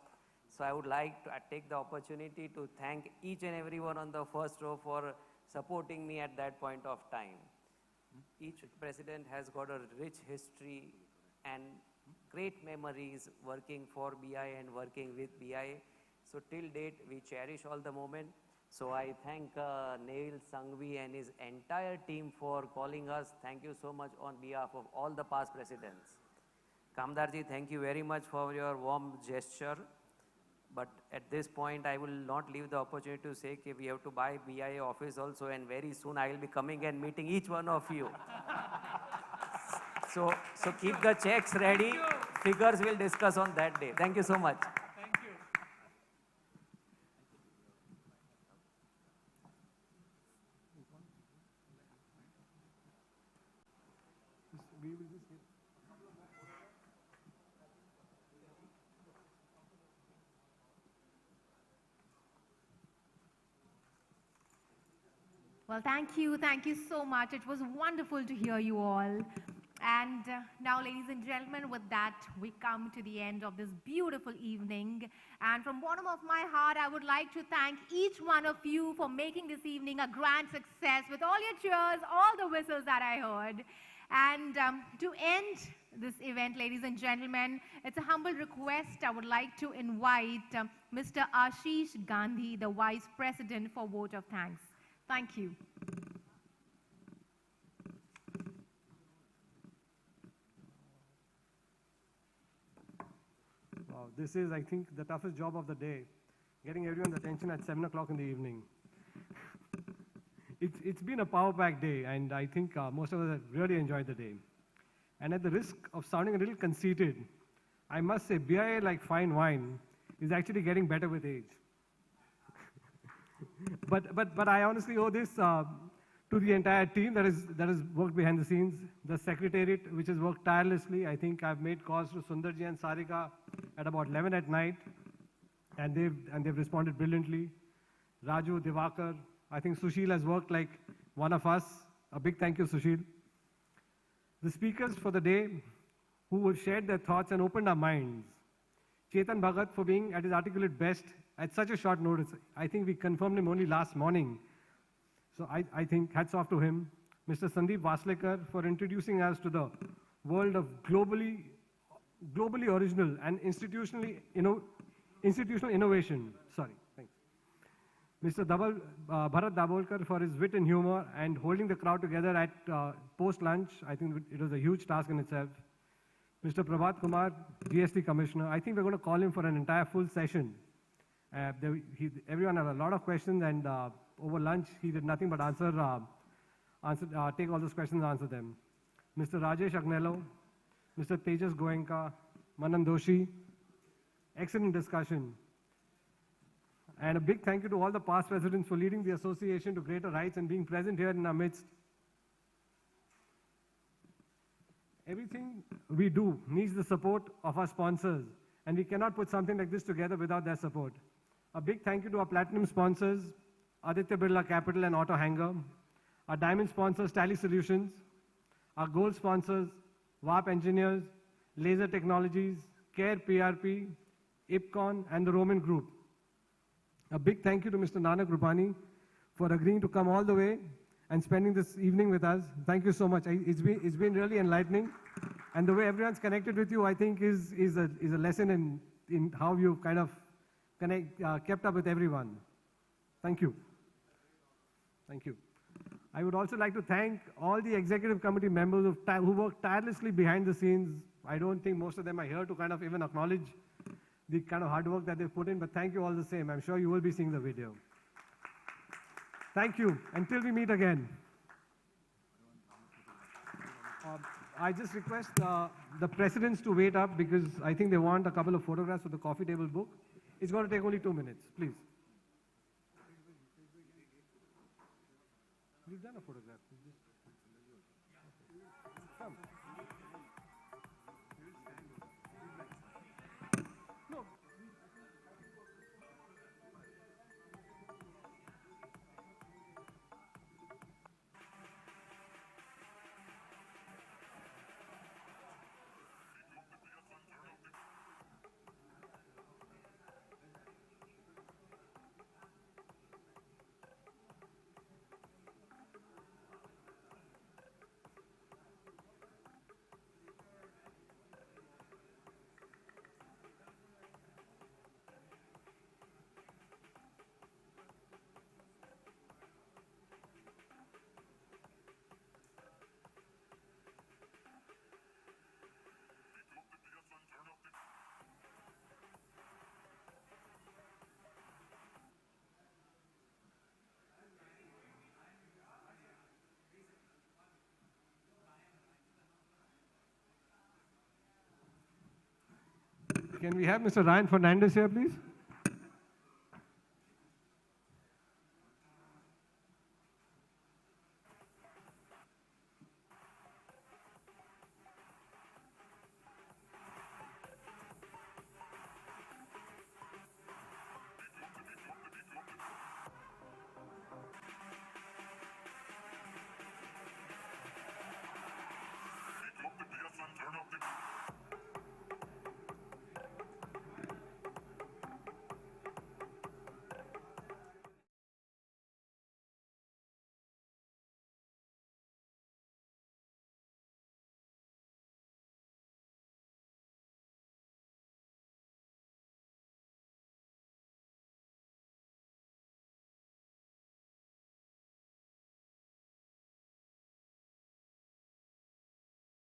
S1: So I would like to take the opportunity to thank each and everyone on the first row for supporting me at that point of time. Each president has got a rich history and great memories working for BIA and working with BIA. So till date, we cherish all the moment. So I thank Nevil, Sanghvi and his entire team for calling us. Thank you so much on behalf of all the past presidents. Kamdarji, thank you very much for your warm gesture. But at this point, I will not leave the opportunity to say that we have to buy BIA office also, and very soon I will be coming and meeting each one of you. So keep the checks ready. Figures we'll discuss on that day. Thank you so much.
S11: Thank you.
S3: Well, thank you so much. It was wonderful to hear you all. And now, ladies and gentlemen, with that, we come to the end of this beautiful evening. And from bottom of my heart, I would like to thank each one of you for making this evening a grand success with all your cheers, all the whistles that I heard. And to end this event, ladies and gentlemen, it's a humble request. I would like to invite Mr. Ashish Gandhi, the Vice President, for vote of thanks. Thank you.
S11: Wow, this is, I think, the toughest job of the day, getting everyone's attention at 7 o'clock in the evening. It's been a power-packed day, and I think most of us have really enjoyed the day. And at the risk of sounding a little conceited, I must say BIA, like fine wine, is actually getting better with age. But I honestly owe this to the entire team that has worked behind the scenes, the secretariat, which has worked tirelessly. I think I've made calls to Sundarji and Sarika at about 11 at night, and they've responded brilliantly. Raju, Divakar, I think Sushil has worked like one of us. A big thank you, Sushil. The speakers for the day who have shared their thoughts and opened our minds. Chetan Bhagat for being at his articulate best at such a short notice. I think we confirmed him only last morning. So I think hats off to him. Mr. Sandeep Waslekar for introducing us to the world of globally original and institutional innovation. Sorry, thanks. Mr. Bharat Dhabolkar for his wit and humor and holding the crowd together at post-lunch. I think it was a huge task in itself. Mr. Phabhat Kumar, GST Commissioner. I think we're going to call him for an entire full session. Everyone had a lot of questions, and over lunch he did nothing but take all those questions and answer them. Mr. Rajesh Agnello, Mr. Tejas Goenka, Manan Doshi. Excellent discussion. And a big thank you to all the past presidents for leading the association to greater heights and being present here in our midst. Everything we do needs the support of our sponsors, and we cannot put something like this together without their support. A big thank you to our platinum sponsors, Aditya Birla Capital and Auto Hanger, our diamond sponsors, Tally Solutions, our gold sponsors, WAP Engineers, Laser Technologies, CARE PRP, IPCON, and the Roman Group. A big thank you to Mr. Nanak Rupani for agreeing to come all the way and spending this evening with us. Thank you so much. It's been really enlightening. And the way everyone's connected with you, I think, is a lesson in how you've kind of kept up with everyone. Thank you. Thank you. I would also like to thank all the executive committee members who worked tirelessly behind the scenes. I don't think most of them are here to kind of even acknowledge the kind of hard work that they've put in, but thank you all the same. I'm sure you will be seeing the video. Thank you. Until we meet again. I just request the presidents to wait up because I think they want a couple of photographs for the coffee table book. It's going to take only 2 minutes, please. We've done a photograph. Come. No. Can we have Mr. Ryan Fernandez here, please?